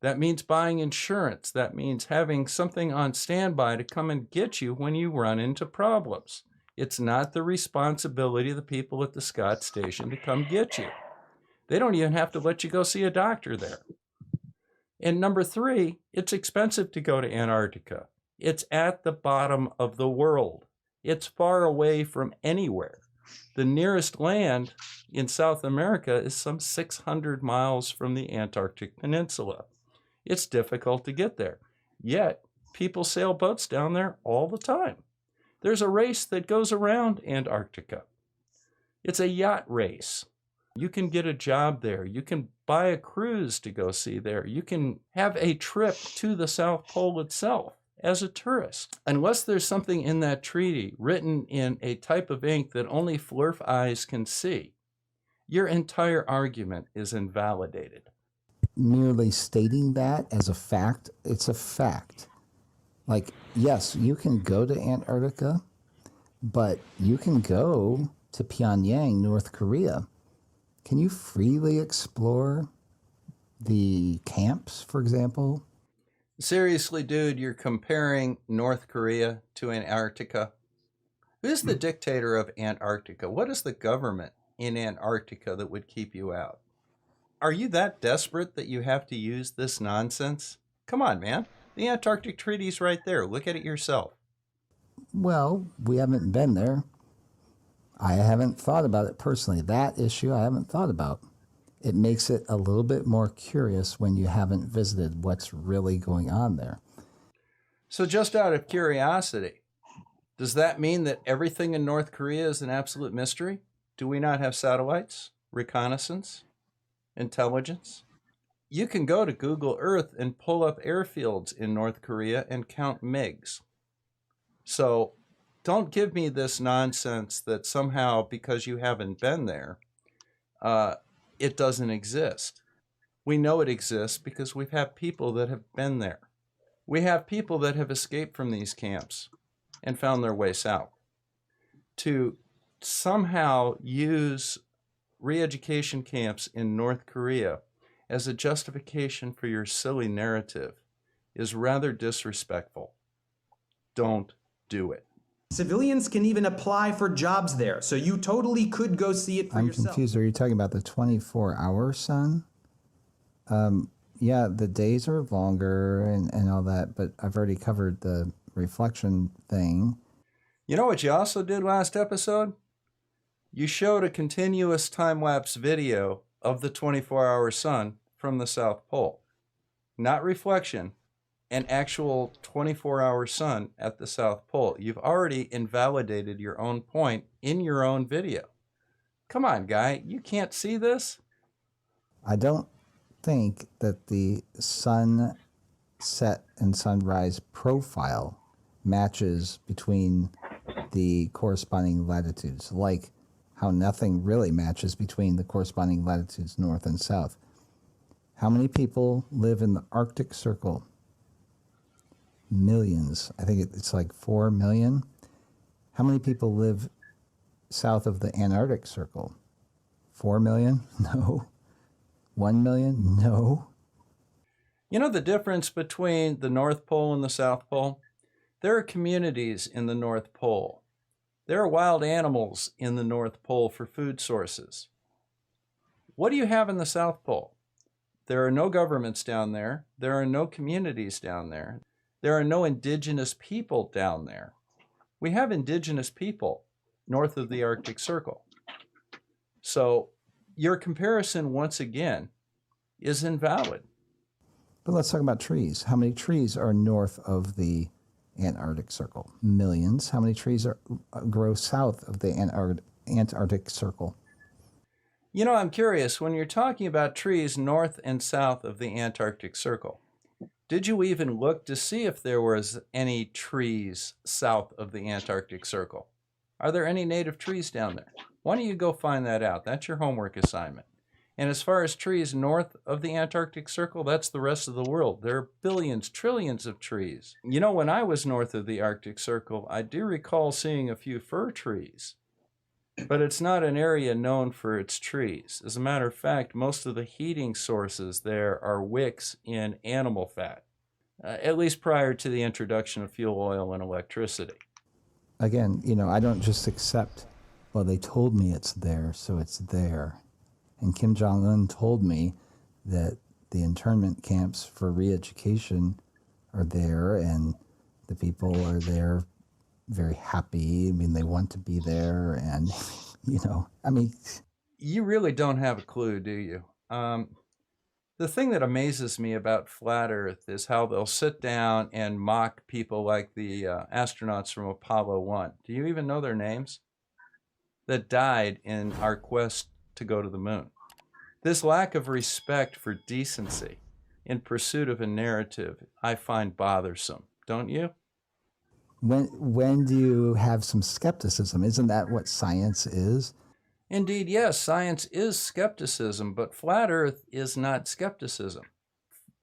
S9: That means buying insurance. That means having something on standby to come and get you when you run into problems. It's not the responsibility of the people at the Scott Station to come get you. They don't even have to let you go see a doctor there. And number 3, it's expensive to go to Antarctica. It's at the bottom of the world. It's far away from anywhere. The nearest land in South America is some 600 miles from the Antarctic Peninsula. It's difficult to get there. Yet, people sail boats down there all the time. There's a race that goes around Antarctica. It's a yacht race. You can get a job there. You can buy a cruise to go see there. You can have a trip to the South Pole itself as a tourist. Unless there's something in that treaty written in a type of ink that only Flurf eyes can see, your entire argument is invalidated.
S19: Merely stating that as a fact, it's a fact. Like, yes, you can go to Antarctica, but you can go to Pyongyang, North Korea. Can you freely explore the camps, for example?
S9: Seriously, dude, you're comparing North Korea to Antarctica? Who's the dictator of Antarctica? What is the government in Antarctica that would keep you out? Are you that desperate that you have to use this nonsense? Come on, man. The Antarctic Treaty's right there. Look at it yourself.
S19: Well, we haven't been there. I haven't thought about it personally. That issue I haven't thought about. It makes it a little bit more curious when you haven't visited what's really going on there.
S9: So just out of curiosity, does that mean that everything in North Korea is an absolute mystery? Do we not have satellites, reconnaissance, intelligence? You can go to Google Earth and pull up airfields in North Korea and count MiGs. So don't give me this nonsense that somehow because you haven't been there, it doesn't exist. We know it exists because we've had people that have been there. We have people that have escaped from these camps and found their way south. To somehow use re-education camps in North Korea as a justification for your silly narrative is rather disrespectful. Don't do it.
S23: Civilians can even apply for jobs there, so you totally could go see it for
S19: I'm
S23: yourself.
S19: confused. Are you talking about the 24-hour sun? Yeah, the days are longer and all that, but I've already covered the reflection thing.
S9: You know what you also did last episode? You showed a continuous time-lapse video of the 24-hour sun from the South Pole. Not reflection, an actual 24-hour sun at the South Pole. You've already invalidated your own point in your own video. Come on, guy, you can't see this?
S19: I don't think that the sunset and sunrise profile matches between the corresponding latitudes, like how nothing really matches between the corresponding latitudes north and south. How many people live in the Arctic Circle? Millions. I think it's like 4 million. How many people live south of the Antarctic Circle? 4 million? No. 1 million? No.
S9: You know the difference between the North Pole and the South Pole? There are communities in the North Pole. There are wild animals in the North Pole for food sources. What do you have in the South Pole? There are no governments down there. There are no communities down there. There are no indigenous people down there. We have indigenous people north of the Arctic Circle. So your comparison, once again, is invalid.
S19: But let's talk about trees. How many trees are north of the Antarctic Circle? Millions. How many trees grow south of the Antarctic Circle?
S9: You know, I'm curious, when you're talking about trees north and south of the Antarctic Circle, did you even look to see if there was any trees south of the Antarctic Circle? Are there any native trees down there? Why don't you go find that out? That's your homework assignment. And as far as trees north of the Antarctic Circle, that's the rest of the world. There are billions, trillions of trees. You know, when I was north of the Arctic Circle, I do recall seeing a few fir trees. But it's not an area known for its trees. As a matter of fact, most of the heating sources there are wicks in animal fat, at least prior to the introduction of fuel oil and electricity.
S19: Again, you know, I don't just accept, well, they told me it's there, so it's there. And Kim Jong-un told me that the internment camps for re-education are there, and the people are there very happy. I mean, they want to be there, and, you know, I mean...
S9: You really don't have a clue, do you? The thing that amazes me about Flat Earth is how they'll sit down and mock people like the astronauts from Apollo 1. Do you even know their names? That died in our quest to go to the moon. This lack of respect for decency in pursuit of a narrative, I find bothersome, don't you?
S19: When do you have some skepticism? Isn't that what science is?
S9: Indeed, yes, science is skepticism, but Flat Earth is not skepticism.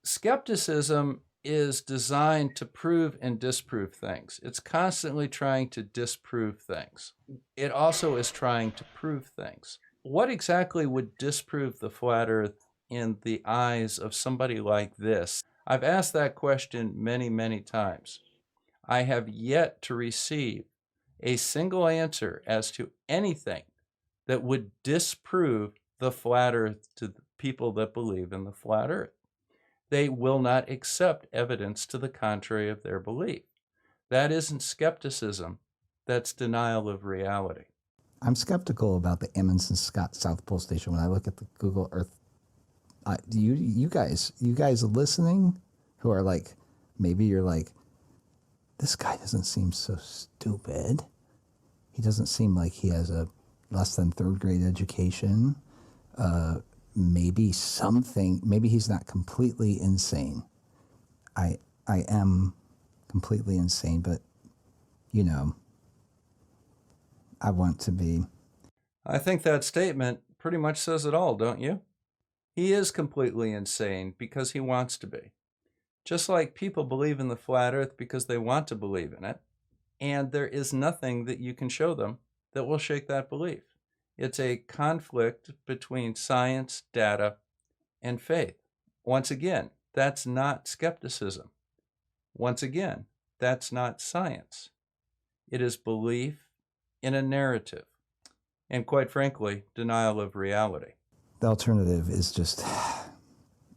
S9: Skepticism is designed to prove and disprove things. It's constantly trying to disprove things. It also is trying to prove things. What exactly would disprove the Flat Earth in the eyes of somebody like this? I've asked that question many, many times. I have yet to receive a single answer as to anything that would disprove the Flat Earth to the people that believe in the Flat Earth. They will not accept evidence to the contrary of their belief. That isn't skepticism, that's denial of reality.
S19: I'm skeptical about the Emmons and Scott South Pole Station when I look at the Google Earth. You guys listening who are like, maybe you're like, this guy doesn't seem so stupid. He doesn't seem like he has a less than third grade education. Maybe he's not completely insane. I am completely insane, but you know, I want to be.
S9: I think that statement pretty much says it all, don't you? He is completely insane because he wants to be. Just like people believe in the Flat Earth because they want to believe in it, and there is nothing that you can show them that will shake that belief. It's a conflict between science, data, and faith. Once again, that's not skepticism. Once again, that's not science. It is belief in a narrative, and quite frankly, denial of reality.
S19: The alternative is just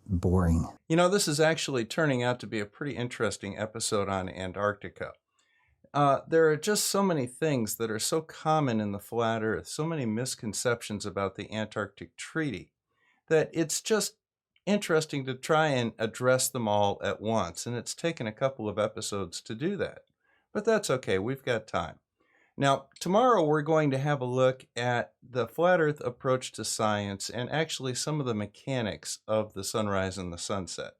S19: boring.
S9: You know, this is actually turning out to be a pretty interesting episode on Antarctica. There are just so many things that are so common in the flat Earth, so many misconceptions about the Antarctic Treaty, that it's just interesting to try and address them all at once. And it's taken a couple of episodes to do that. But that's okay, we've got time. Now, tomorrow we're going to have a look at the flat Earth approach to science and actually some of the mechanics of the sunrise and the sunset.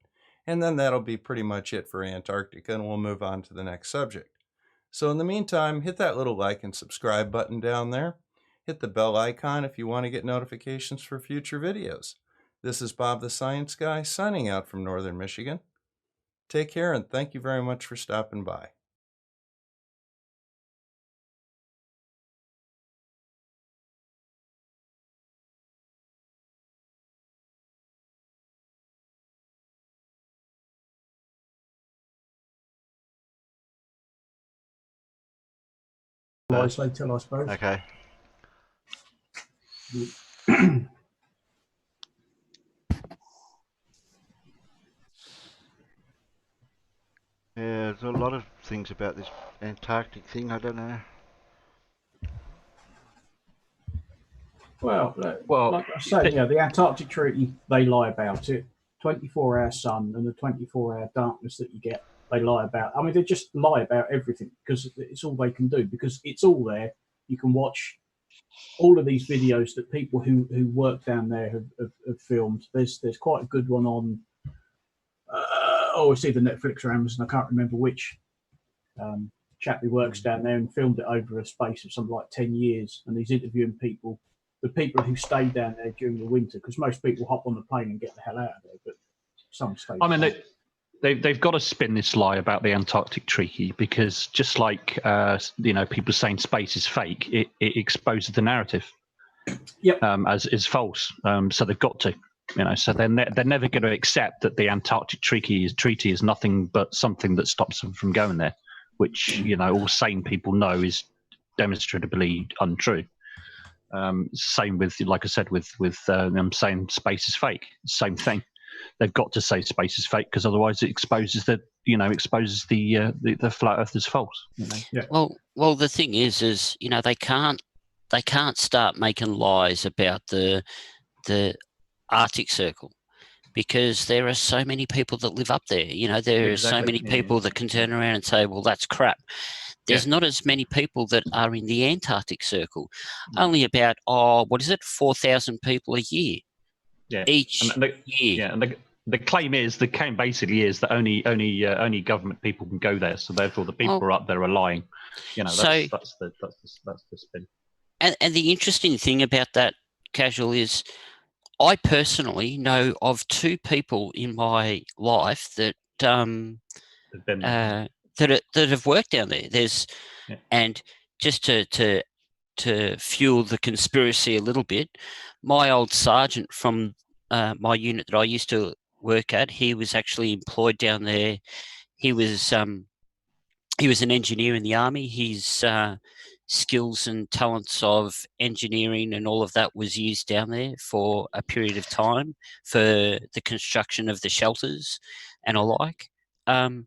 S9: And then that'll be pretty much it for Antarctica, and we'll move on to the next subject. So in the meantime, hit that little like and subscribe button down there. Hit the bell icon if you want to get notifications for future videos. This is Bob the Science Guy signing out from Northern Michigan. Take care, and thank you very much for stopping by.
S11: Later, I suppose.
S1: Okay. Yeah, there's a lot of things about this Antarctic thing, I don't know.
S11: Well, like I say, the Antarctic Treaty, they lie about it. 24-hour sun and the 24-hour darkness that you get, they lie about. I mean, they just lie about everything because it's all they can do, because it's all there. You can watch all of these videos that people who work down there have filmed. There's quite a good one on, it's either Netflix or Amazon, I can't remember which. Chap who works down there and filmed it over a space of something like 10 years, and he's interviewing people, the people who stay down there during the winter, because most people hop on the plane and get the hell out of there, but some stay.
S5: I mean, they've got to spin this lie about the Antarctic Treaty, because just like people saying space is fake, it exposes the narrative.
S11: Yep.
S5: As is false. So they've got to. So they're never going to accept that the Antarctic Treaty is nothing but something that stops them from going there, which all sane people know is demonstrably untrue. Same with, like I said, with them saying space is fake. Same thing. They've got to say space is fake, because otherwise it exposes the flat Earth as false.
S11: Yeah.
S2: Well, the thing is they can't start making lies about the Arctic Circle, because there are so many people that live up there. There are so many people that can turn around and say, well, that's crap. There's not as many people that are in the Antarctic Circle. Only about 4,000 people a year.
S5: Yeah.
S2: Each year.
S5: Yeah, and the claim basically is that only government people can go there, so therefore the people who are up there are lying. That's the spin.
S2: And the interesting thing about that, Casual, is I personally know of two people in my life that that have worked down there. And just to fuel the conspiracy a little bit, my old sergeant from my unit that I used to work at, he was actually employed down there. He was an engineer in the army. His skills and talents of engineering and all of that was used down there for a period of time for the construction of the shelters and alike. And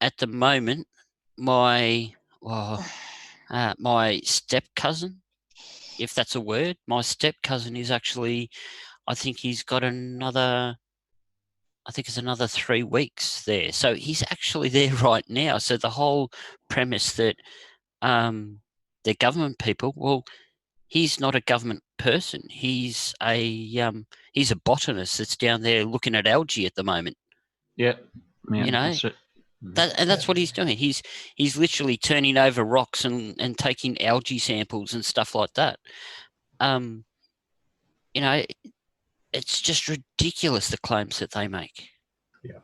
S2: at the moment, my step cousin, if that's a word, my step cousin is actually, I think he's got another 3 weeks there. So he's actually there right now. So the whole premise that they're government people, well, he's not a government person. He's a botanist that's down there looking at algae at the moment.
S5: Yeah. That's it.
S2: That's what he's doing. He's literally turning over rocks and taking algae samples and stuff like that. It's just ridiculous, the claims that they make.
S8: Yeah.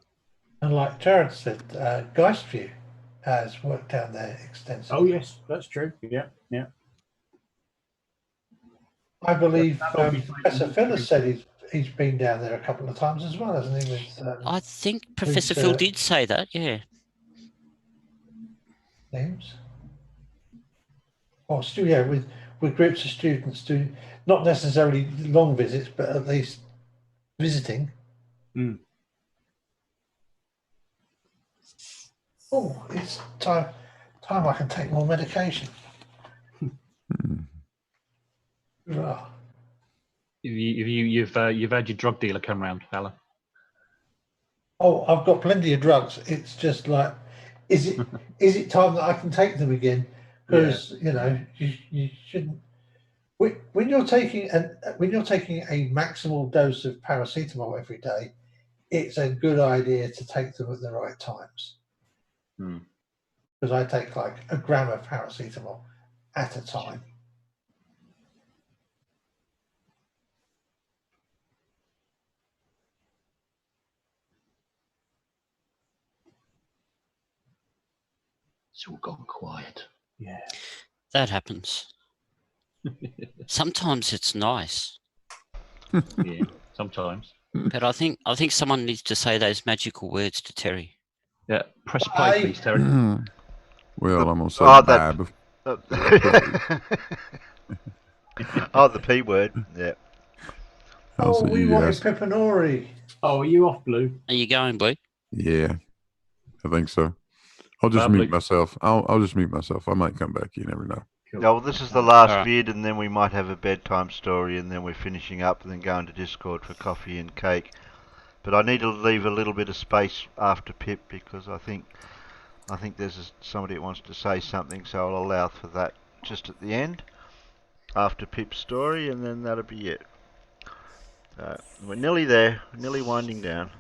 S8: And like Jared said, Geistview has worked down there extensively.
S11: Oh yes, that's true. Yeah.
S8: I believe Professor Phillips said he's he's been down there a couple of times as well, hasn't he? With
S2: I think Professor Phil did say that. Yeah.
S8: Names. Or still, yeah, with groups of students doing not necessarily long visits, but at least visiting.
S11: Mm.
S8: Oh, it's time I can take more medication. Ugh.
S5: You've had your drug dealer come round, fella.
S8: Oh, I've got plenty of drugs. It's just like, is it time that I can take them again? Because you know you shouldn't. When you're taking a maximal dose of paracetamol every day, it's a good idea to take them at the right times. Because I take like a gram of paracetamol at a time.
S5: It's all gone quiet.
S11: Yeah.
S2: That happens. Sometimes it's nice.
S5: Yeah, sometimes.
S2: But I think someone needs to say those magical words to Terry.
S5: Yeah, press play, please, Terry.
S20: Well, I'm gonna say
S1: that-
S20: bye.
S1: Oh, the P word. Yeah.
S8: Oh, we wanted
S20: yes.
S8: Pepinori.
S11: Oh, are you off, Blue?
S2: Are you going, Blue?
S20: Yeah, I think so. I'll just mute myself. I'll just mute myself. I might come back. You never know.
S1: Cool. No, well, this is the last vid, and then we might have a bedtime story, and then we're finishing up, and then going to Discord for coffee and cake. But I need to leave a little bit of space after Pip because I think there's somebody that wants to say something, so I'll allow for that just at the end after Pip's story, and then that'll be it. We're nearly there. We're nearly winding down.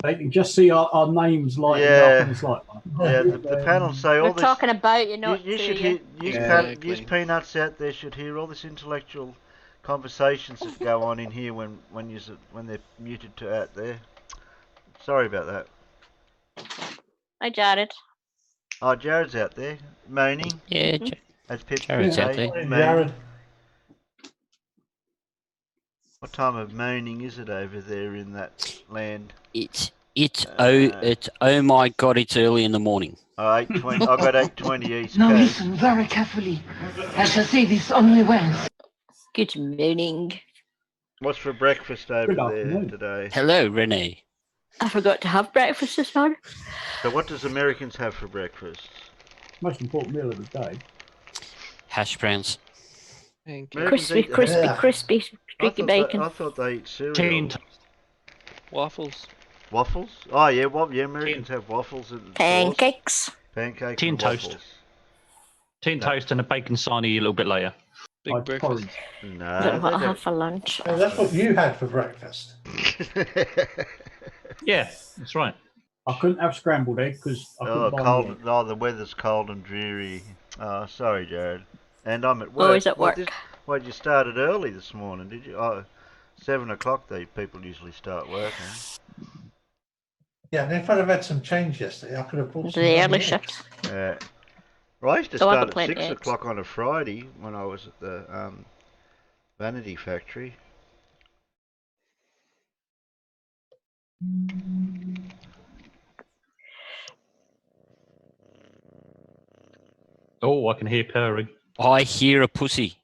S11: They can just see our names lighting up, and it's like,
S1: yeah. The panel say all
S7: We're
S1: this.
S7: talking about you, not
S1: You
S7: to
S1: should
S7: you.
S1: hear. Use peanuts out there should hear all this intellectual conversations that go on in here when they're muted to out there. Sorry about that.
S7: Hi, Jared.
S1: Oh, Jared's out there moaning.
S2: Yeah,
S1: as Pip
S2: Jared's out there.
S1: moaning.
S8: Jared.
S1: What time of moaning is it over there in that land?
S2: It's oh my god! It's early in the morning.
S1: Oh, 8:20. I got 8:20 East
S6: Now
S1: Coast.
S6: listen very carefully. I shall say this only once.
S7: Good morning.
S1: What's for breakfast over there today?
S2: Hello, Renee.
S7: I forgot to have breakfast this morning.
S1: So what does Americans have for breakfast?
S11: most important meal of the day.
S2: Hash browns.
S7: Crispy, streaky bacon.
S1: I thought they eat cereal.
S10: Waffles.
S1: Waffles? Oh yeah, Americans have waffles and
S7: Pancakes.
S1: Pancakes.
S5: Tea and toast.
S1: Waffles.
S5: Tea and toast and a bacon sarnie a little bit later.
S10: Big breakfast.
S1: No.
S7: That's what I have for lunch.
S8: Oh, that's what you had for breakfast.
S5: Yeah, that's right.
S11: I couldn't have scrambled egg because I couldn't buy
S1: cold.
S11: the egg.
S1: Oh, the weather's cold and dreary. Oh, sorry, Jared. And I'm at work.
S7: Always at work.
S1: Well, you started early this morning, did you? Oh, 7 o'clock. People usually start working.
S8: Yeah, and if I'd have had some change yesterday, I could have bought some.
S7: The early
S8: eggs.
S7: shift.
S1: Well, I used to
S7: So I
S1: start
S7: got
S1: at
S7: plenty
S1: 6
S7: eggs.
S1: o'clock on a Friday when I was at the vanity factory.
S5: Oh, I can hear purring.
S2: I hear a pussy.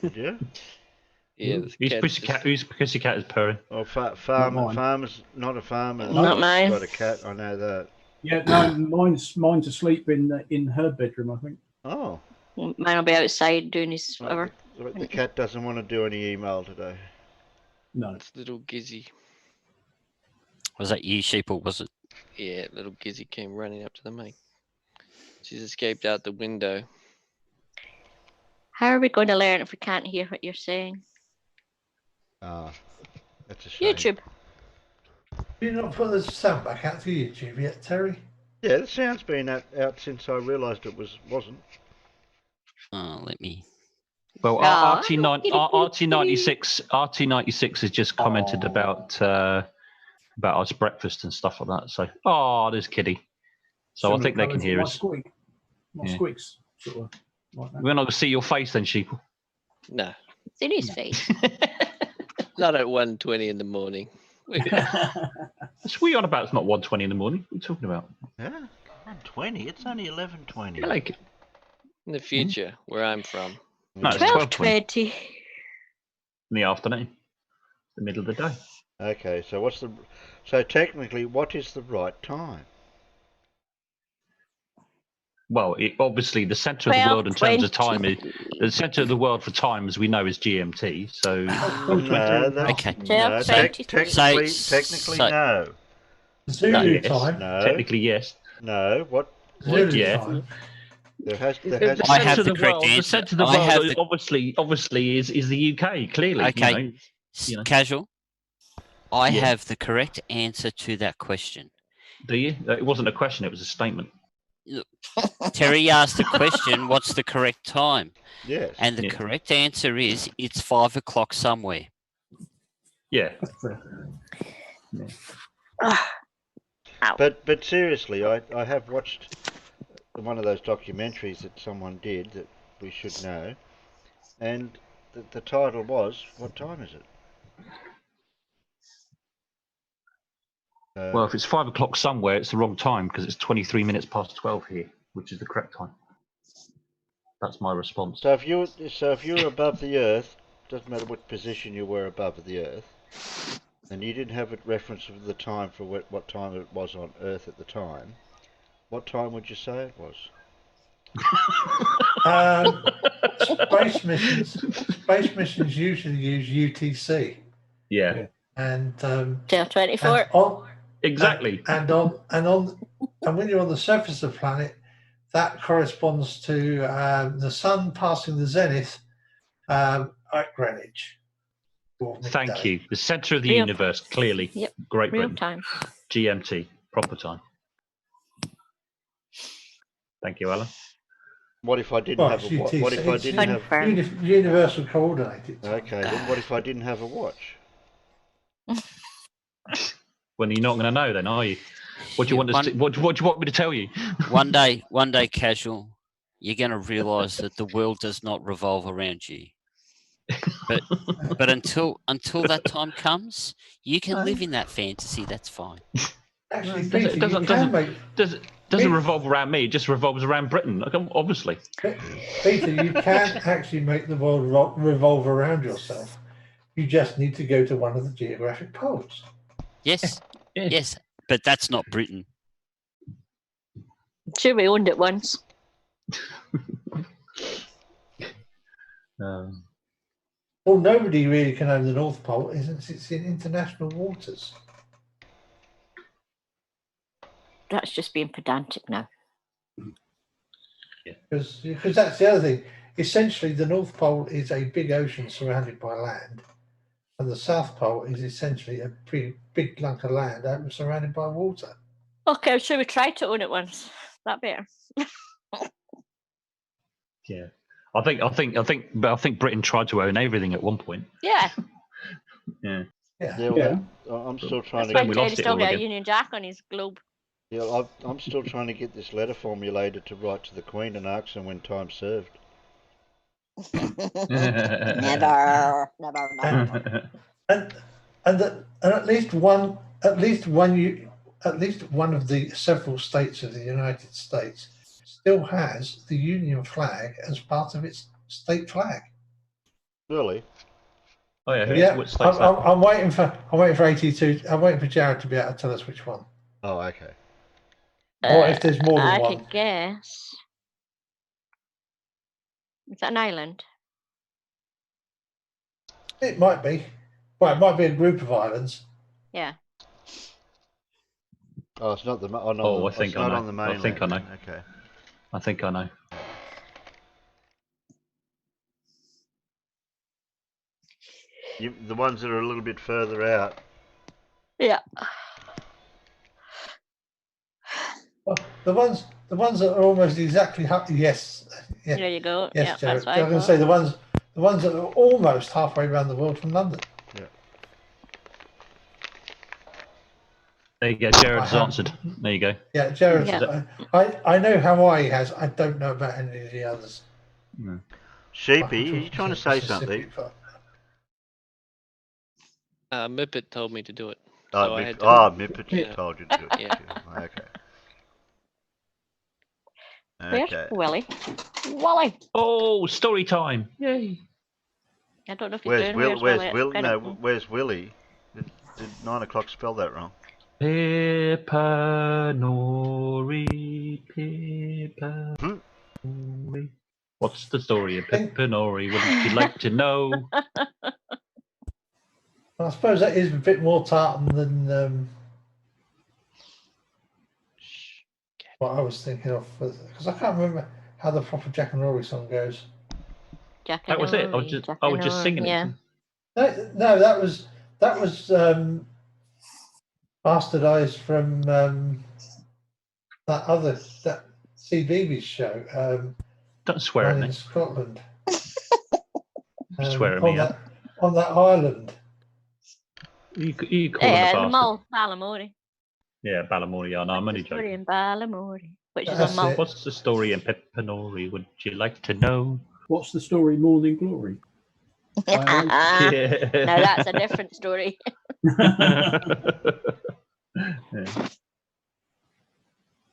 S1: Did you?
S10: Yeah,
S5: Whose pussycat is purring?
S1: Oh, farmers, not a farmer.
S7: Not mine.
S1: Got a cat. I know that.
S11: Yeah, no, mine's asleep in her bedroom, I think.
S1: Oh.
S7: Mine will be outside doing his whatever.
S1: The cat doesn't want to do any email today.
S11: No.
S10: It's little Gizzy.
S2: Was that you, sheep, or was it?
S10: Yeah, little Gizzy came running up to the mic. She's escaped out the window.
S7: How are we going to learn if we can't hear what you're saying?
S1: That's a shame.
S7: YouTube.
S8: Did you not put the sound back out to YouTube yet, Terry?
S1: Yeah, the sound's been out since I realised it wasn't.
S2: Let me.
S5: Well, RT96 has just commented about us breakfast and stuff like that. So, there's Kitty. So I think they can hear us.
S11: My squeaks, sort of like that.
S5: We're not going to see your face then, sheep.
S10: No.
S7: It's in his face.
S10: Not at 1:20 in the morning.
S5: That's what you're on about. It's not 1:20 in the morning. What are you talking about?
S1: Yeah, 1:20. It's only 11:20.
S5: Like
S10: in the future, where I'm from.
S5: No, it's
S7: 12:20.
S5: In the afternoon, the middle of the day.
S1: Okay, so technically, what is the right time?
S5: Well, obviously the centre of the world in terms of time is the centre of the world for time, as we know, is GMT. So
S1: technically no.
S8: Zulu time.
S1: No.
S5: Technically yes.
S1: No. What?
S8: Zulu
S5: Yeah.
S8: time.
S1: There has
S2: I have the correct
S5: The
S2: answer.
S5: centre of the
S2: I have
S5: world,
S2: the-
S5: obviously, is the UK. Clearly,
S2: Okay.
S5: you know.
S2: Casual. I
S5: Yeah.
S2: have the correct answer to that question.
S5: Do you? It wasn't a question; it was a statement.
S2: Terry asked the question, what's the correct time?
S1: Yes.
S2: And the correct answer is it's 5 o'clock somewhere.
S5: Yeah.
S1: But seriously, I have watched one of those documentaries that someone did that we should know, and the title was, what time is it?
S5: Well, if it's 5 o'clock somewhere, it's the wrong time because it's 23 minutes past 12 here, which is the correct time. That's my response.
S1: So if you were above the Earth, doesn't matter what position you were above the Earth, and you didn't have a reference of the time for what time it was on Earth at the time, what time would you say it was?
S8: Space missions usually use UTC.
S5: Yeah.
S8: And
S7: 24.
S5: Exactly.
S8: And when you're on the surface of the planet, that corresponds to the sun passing the zenith at Greenwich.
S5: Thank you. The centre of the
S7: Real-
S5: universe, clearly.
S7: Yep.
S5: Great
S7: Real
S5: Britain.
S7: time.
S5: GMT, proper time. Thank you, Alan.
S1: What if I didn't have a watch? What if I didn't have
S8: universal coordinated time?
S1: Okay, then what if I didn't have a watch?
S5: Well, you're not going to know, then, are you? What do you want what do you want me to tell you?
S2: One day, casual, you're going to realise that the world does not revolve around you. But until that time comes, you can live in that fantasy. That's fine.
S8: Actually,
S5: it doesn't revolve around me. It just revolves around Britain. Like, obviously.
S8: Peter, you can actually make the world revolve around yourself. You just need to go to one of the geographic poles.
S2: Yes, yes, but that's not Britain.
S7: Sure, we owned it once.
S8: Well, nobody really can own the North Pole, isn't it? It's in international waters.
S7: That's just being pedantic now.
S8: Because that's the other thing. Essentially, the North Pole is a big ocean surrounded by land, and the South Pole is essentially a pretty big lunk of land surrounded by water.
S7: Okay, sure, we tried to own it once. That better.
S5: Yeah, I think Britain tried to own everything at one point.
S7: Yeah.
S5: Yeah.
S1: I'm still trying
S7: That's
S1: to.
S7: why Teddy's still got a Union Jack on his globe.
S1: Yeah, I'm still trying to get this letter formulated to write to the Queen and ask her when time served.
S7: Never.
S8: And at least one of the several states of the United States still has the Union flag as part of its state flag.
S1: Really?
S5: Oh yeah.
S8: Yeah. I'm waiting for 82. I'm waiting for Jared to be able to tell us which one.
S1: Oh, okay.
S8: Or if there's more than
S7: I
S8: one.
S7: could guess. Is that an island?
S8: It might be. Well, it might be a group of islands.
S7: Yeah.
S1: Oh, it's not the. Oh, no,
S5: Oh, I think
S1: it's
S5: I
S1: not
S5: know.
S1: on the mainland.
S5: I think I know.
S1: Okay.
S5: I think I know.
S1: The ones that are a little bit further out.
S7: Yeah.
S8: Well, the ones that are almost exactly yes. Yeah.
S7: There you go.
S8: Yes,
S7: yeah,
S8: Jared.
S7: that's what
S8: I was going to say the ones that are almost halfway around the world from London.
S1: Yeah.
S5: There you go. Jared's answered. There you go.
S8: Yeah, Jared's.
S7: Yeah.
S8: I know Hawaii has. I don't know about any of the others.
S5: No.
S1: Sheepy, are you trying to say something?
S10: Mippet told me to do it.
S1: Oh,
S10: So I had to.
S1: Mippet told you to do it.
S10: Yeah.
S1: Okay.
S7: Where's
S1: Okay.
S7: Willie? Wally.
S5: Oh, story time! Yay!
S7: I don't know if he's
S1: Where's
S7: doing
S1: Will? Where's
S7: Willie.
S1: Will? No, where's Willie? Did 9 o'clock spell that wrong?
S5: Pipanori, Pipanori. What's the story of Pipanori? Wouldn't you like to know?
S8: I suppose that is a bit more tartan than what I was thinking of, because I can't remember how the proper Jack and Rory song goes.
S7: Jack
S5: That was it. I was just singing
S7: yeah.
S5: it.
S8: No, that was bastardized from that CBeebies show.
S5: Don't swear at me.
S8: In Scotland.
S5: Swear at me.
S8: On that island.
S5: You call him a
S7: the
S5: bastard.
S7: Mull, Balamori.
S5: Yeah, Balamori. Yeah, no, I'm only
S7: Story
S5: joking.
S7: in Balamori, which is
S8: That's
S7: a Mull.
S8: it.
S5: What's the story in Pipanori? Would you like to know?
S11: What's the story? Morning Glory.
S7: Now that's a different story.
S5: Yeah.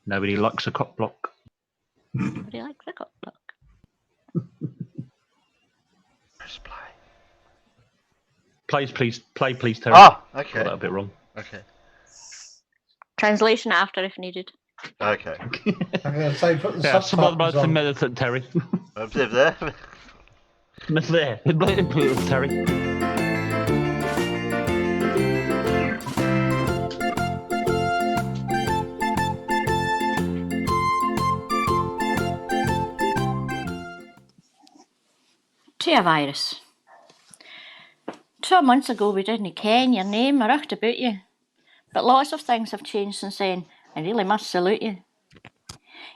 S5: Nobody likes a cock block.
S7: Nobody likes a cock block.
S1: Press play.
S5: Please, Terry.
S1: Ah, okay.
S5: Got that a bit wrong.
S1: Okay.
S7: Translation after if needed.
S1: Okay.
S8: I'm going to say put the
S5: Yeah, some
S8: subtitles
S5: of
S8: on.
S5: the Terry.
S1: Observe there.
S5: There. Terry.
S7: Tia virus. 2 months ago we didn't ken your name or aught about you. But lots of things have changed since then. I really must salute you.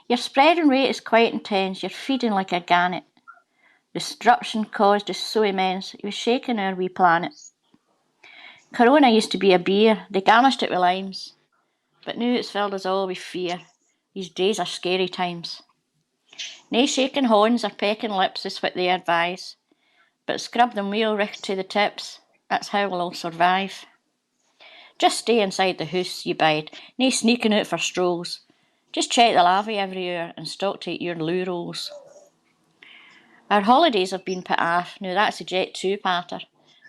S7: Your spreading rate is quite intense. You're feeding like a gannet. Destruction caused is so immense, it was shaking our wee planet. Corona used to be a beer. They garnished it with limes. But now it's filled us all with fear. These days are scary times. Nae shaking horns or pecking lips is what they advise. But scrub them real richt to the tips. That's how we'll all survive. Just stay inside the house, you bide. Nae sneaking out for strolls. Just check the lavvy every hour and stock take your loo rolls. Our holidays have been put off. Now that's a jet two-parter.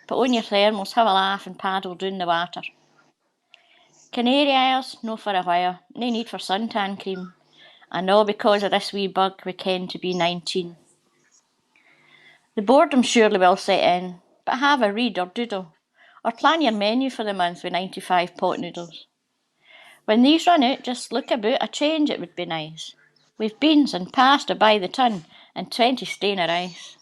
S7: Put on your thermals, have a laugh and paddle down the water. Canary Isles, no for a while. No need for suntan cream. And all because of this wee bug we ken to be 19. The boredom surely will set in, but have a read or doodle, or plan your menu for the month with 95 pot noodles. When these run out, just look about, a change it would be nice. We've beans and pasta by the ton, and 20 stain of rice.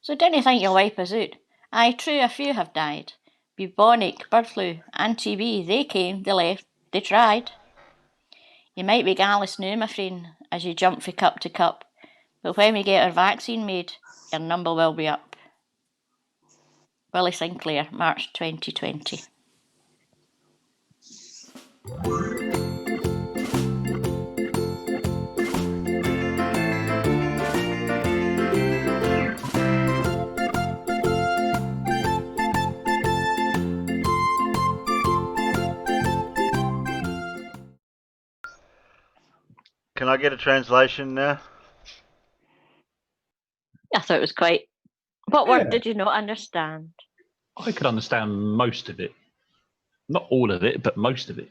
S7: So dinna think you'll wipe us out. Aye, true, a few have died. Bubonic, bird flu, and TB, they came, they left, they tried. You might be gallus now, my friend, as you jump from cup to cup, but when we get our vaccine made, your number will be up. Willie Sinclair, March 2020.
S1: Can I get a translation now?
S7: I thought it was quite... What word did you not understand?
S5: I could understand most of it. Not all of it, but most of it.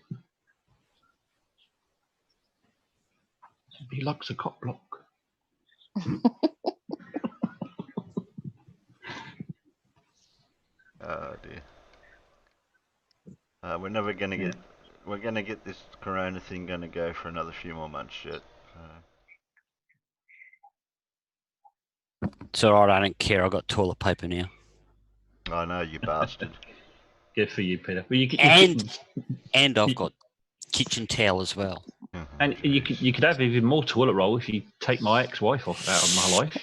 S5: He likes a cock block.
S1: Oh dear. We're never going to get... We're going to get this corona thing going to go for another few more months yet.
S2: It's alright, I don't care. I've got toilet paper now.
S1: I know, you bastard.
S5: Good for you, Peter. Well,
S2: and I've got kitchen towel as well.
S5: And you could have even more toilet roll if you take my ex-wife out of my life.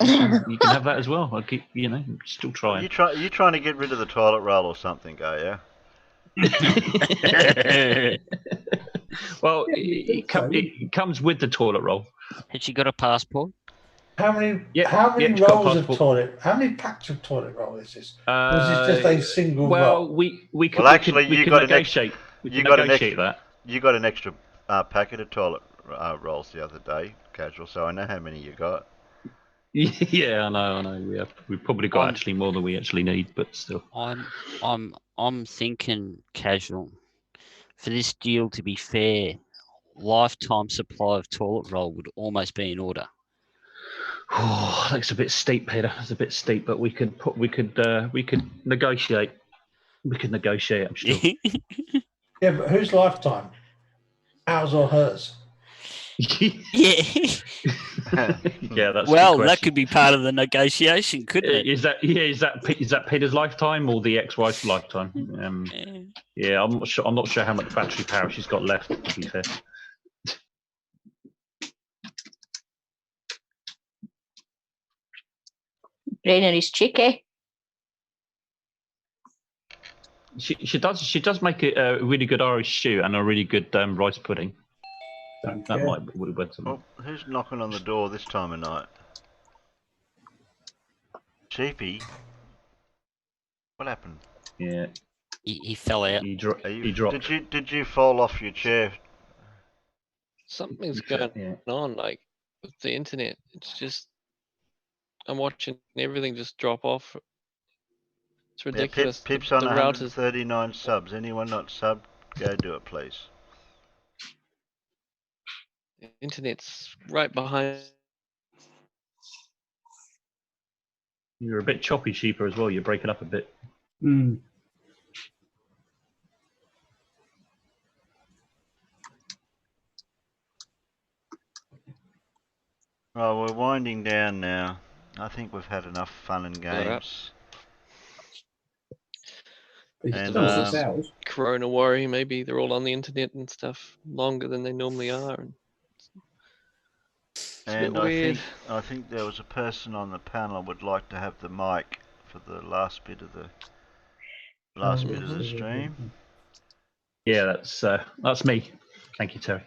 S5: You can have that as well. I keep, still trying.
S1: You trying to get rid of the toilet roll or something, are you?
S5: Well, it comes with the toilet roll.
S2: Has she got a passport?
S8: How many rolls of toilet? How many packs of toilet roll is this? Or is this just a single roll?
S5: We could.
S1: Well, actually,
S5: we could negotiate.
S1: You got an extra packet of toilet rolls the other day, casual. So I know how many you got.
S5: Yeah, I know. We've probably got actually more than we actually need, but still.
S2: I'm thinking, casual. For this deal to be fair, lifetime supply of toilet roll would almost be in order.
S5: Oh, that's a bit steep, Peter. That's a bit steep, but we could negotiate. We could negotiate, I'm sure.
S8: Yeah, but whose lifetime? Ours or hers?
S2: Yeah.
S5: Yeah, that's
S2: well. That could be part of the negotiation, couldn't it?
S5: Is that Peter's lifetime or the ex-wife's lifetime? Yeah, I'm not sure how much battery power she's got left. To be fair.
S7: Brainer is cheeky.
S5: She does make a really good Irish stew and a really good rice pudding. That might would have been something.
S1: Oh, who's knocking on the door this time of night? Cheapy. What happened?
S5: Yeah,
S2: he fell out.
S5: He dropped.
S1: Did you fall off your chair?
S10: Something's going on, like with the internet. It's just I'm watching everything just drop off. It's ridiculous.
S1: Yeah, Pip's on 139 subs. Anyone not subbed, go do it, please.
S10: The internet's right behind.
S5: You're a bit choppy, Sheeper, as well. You're breaking up a bit.
S11: Mm.
S1: Oh, we're winding down now. I think we've had enough fun and games.
S10: And corona worry. Maybe they're all on the internet and stuff longer than they normally are. And it's a bit weird.
S1: I think there was a person on the panel would like to have the mic for the last bit of the stream.
S5: Yeah, that's me. Thank you, Terry.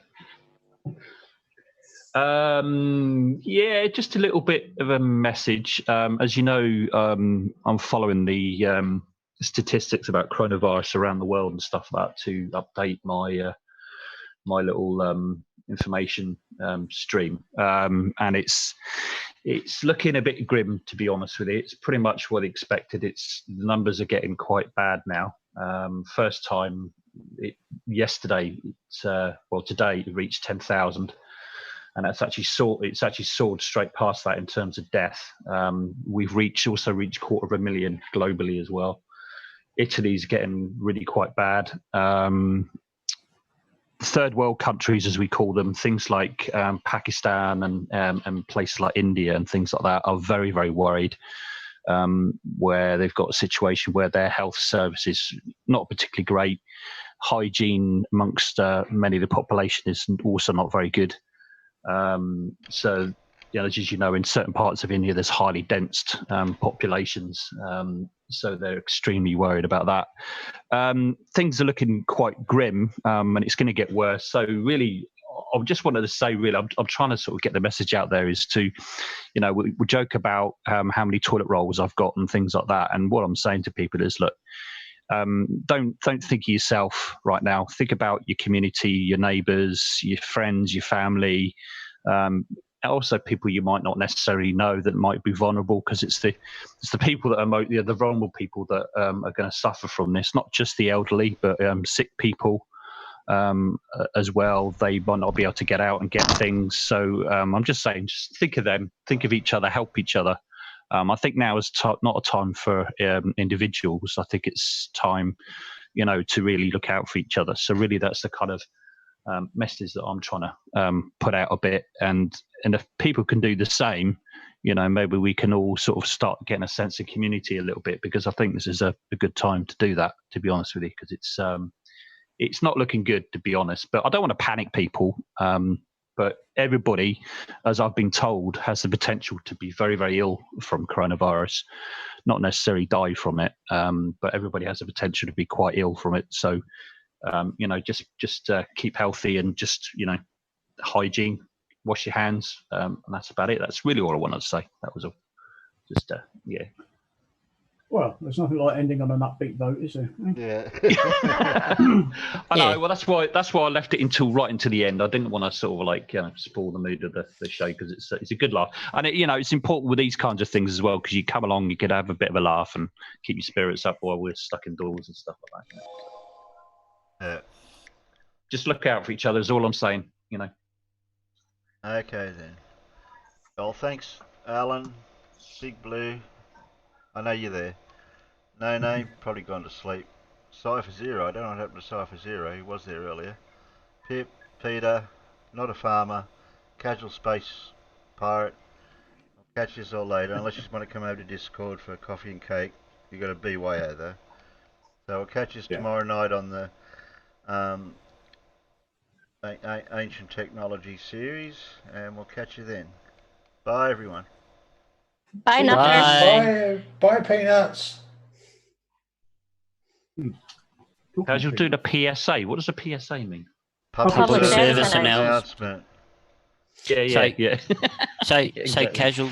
S5: Yeah, just a little bit of a message. As you know, I'm following the statistics about coronavirus around the world and stuff like that to update my my little information stream, and it's looking a bit grim, to be honest with you. It's pretty much what I expected. The numbers are getting quite bad now. First time yesterday, today it reached 10,000. And it's actually soared straight past that in terms of death. We've also reached 250,000 globally as well. Italy's getting really quite bad. Third world countries, as we call them, things like Pakistan and places like India and things like that, are very, very worried. Where they've got a situation where their health service is not particularly great. Hygiene amongst many of the population is also not very good. So, as you know, in certain parts of India, there's highly dense populations. So they're extremely worried about that. Things are looking quite grim, and it's going to get worse. So really, I just wanted to say, really, I'm trying to sort of get the message out there is to, we joke about how many toilet rolls I've got and things like that. And what I'm saying to people is, look, don't think of yourself right now. Think about your community, your neighbours, your friends, your family, also people you might not necessarily know that might be vulnerable, because it's the people that are the vulnerable people that are going to suffer from this. Not just the elderly, but sick people as well. They might not be able to get out and get things. So I'm just saying, just think of them, think of each other, help each other. I think now is not a time for individuals. I think it's time, to really look out for each other. So really, that's the kind of message that I'm trying to put out a bit. And if people can do the same, maybe we can all sort of start getting a sense of community a little bit, because I think this is a good time to do that, to be honest with you, because it's not looking good, to be honest. But I don't want to panic people. But everybody, as I've been told, has the potential to be very, very ill from coronavirus, not necessarily die from it, but everybody has the potential to be quite ill from it. So, just keep healthy and just, hygiene, wash your hands, and that's about it. That's really all I wanted to say. That was all. Just, yeah.
S11: Well, there's nothing like ending on an upbeat note, is there?
S1: Yeah.
S5: I know. Well, that's why I left it right until the end. I didn't want to sort of spoil the mood of the show, because it's a good laugh, and it's important with these kinds of things as well, because you come along, you could have a bit of a laugh and keep your spirits up while we're stuck indoors and stuff like that.
S1: Yeah.
S5: Just look out for each other is all I'm saying.
S1: Okay then. Well, thanks, Alan, Big Blue. I know you're there. No, probably gone to sleep. Cypher Zero, I don't know what happened to Cypher Zero, he was there earlier. Pip, Peter, Not a Farmer, Casual Space Pirate. I'll catch you all later, unless you just want to come over to Discord for coffee and cake. You've got a BYO though. So we'll catch you tomorrow night on the Ancient Technology series, and we'll catch you then. Bye everyone.
S7: Bye, Nutters.
S8: Bye, Peanuts.
S5: As you'll do the PSA. What does a PSA mean?
S1: Public
S2: service announcement.
S5: Yeah.
S2: So casual.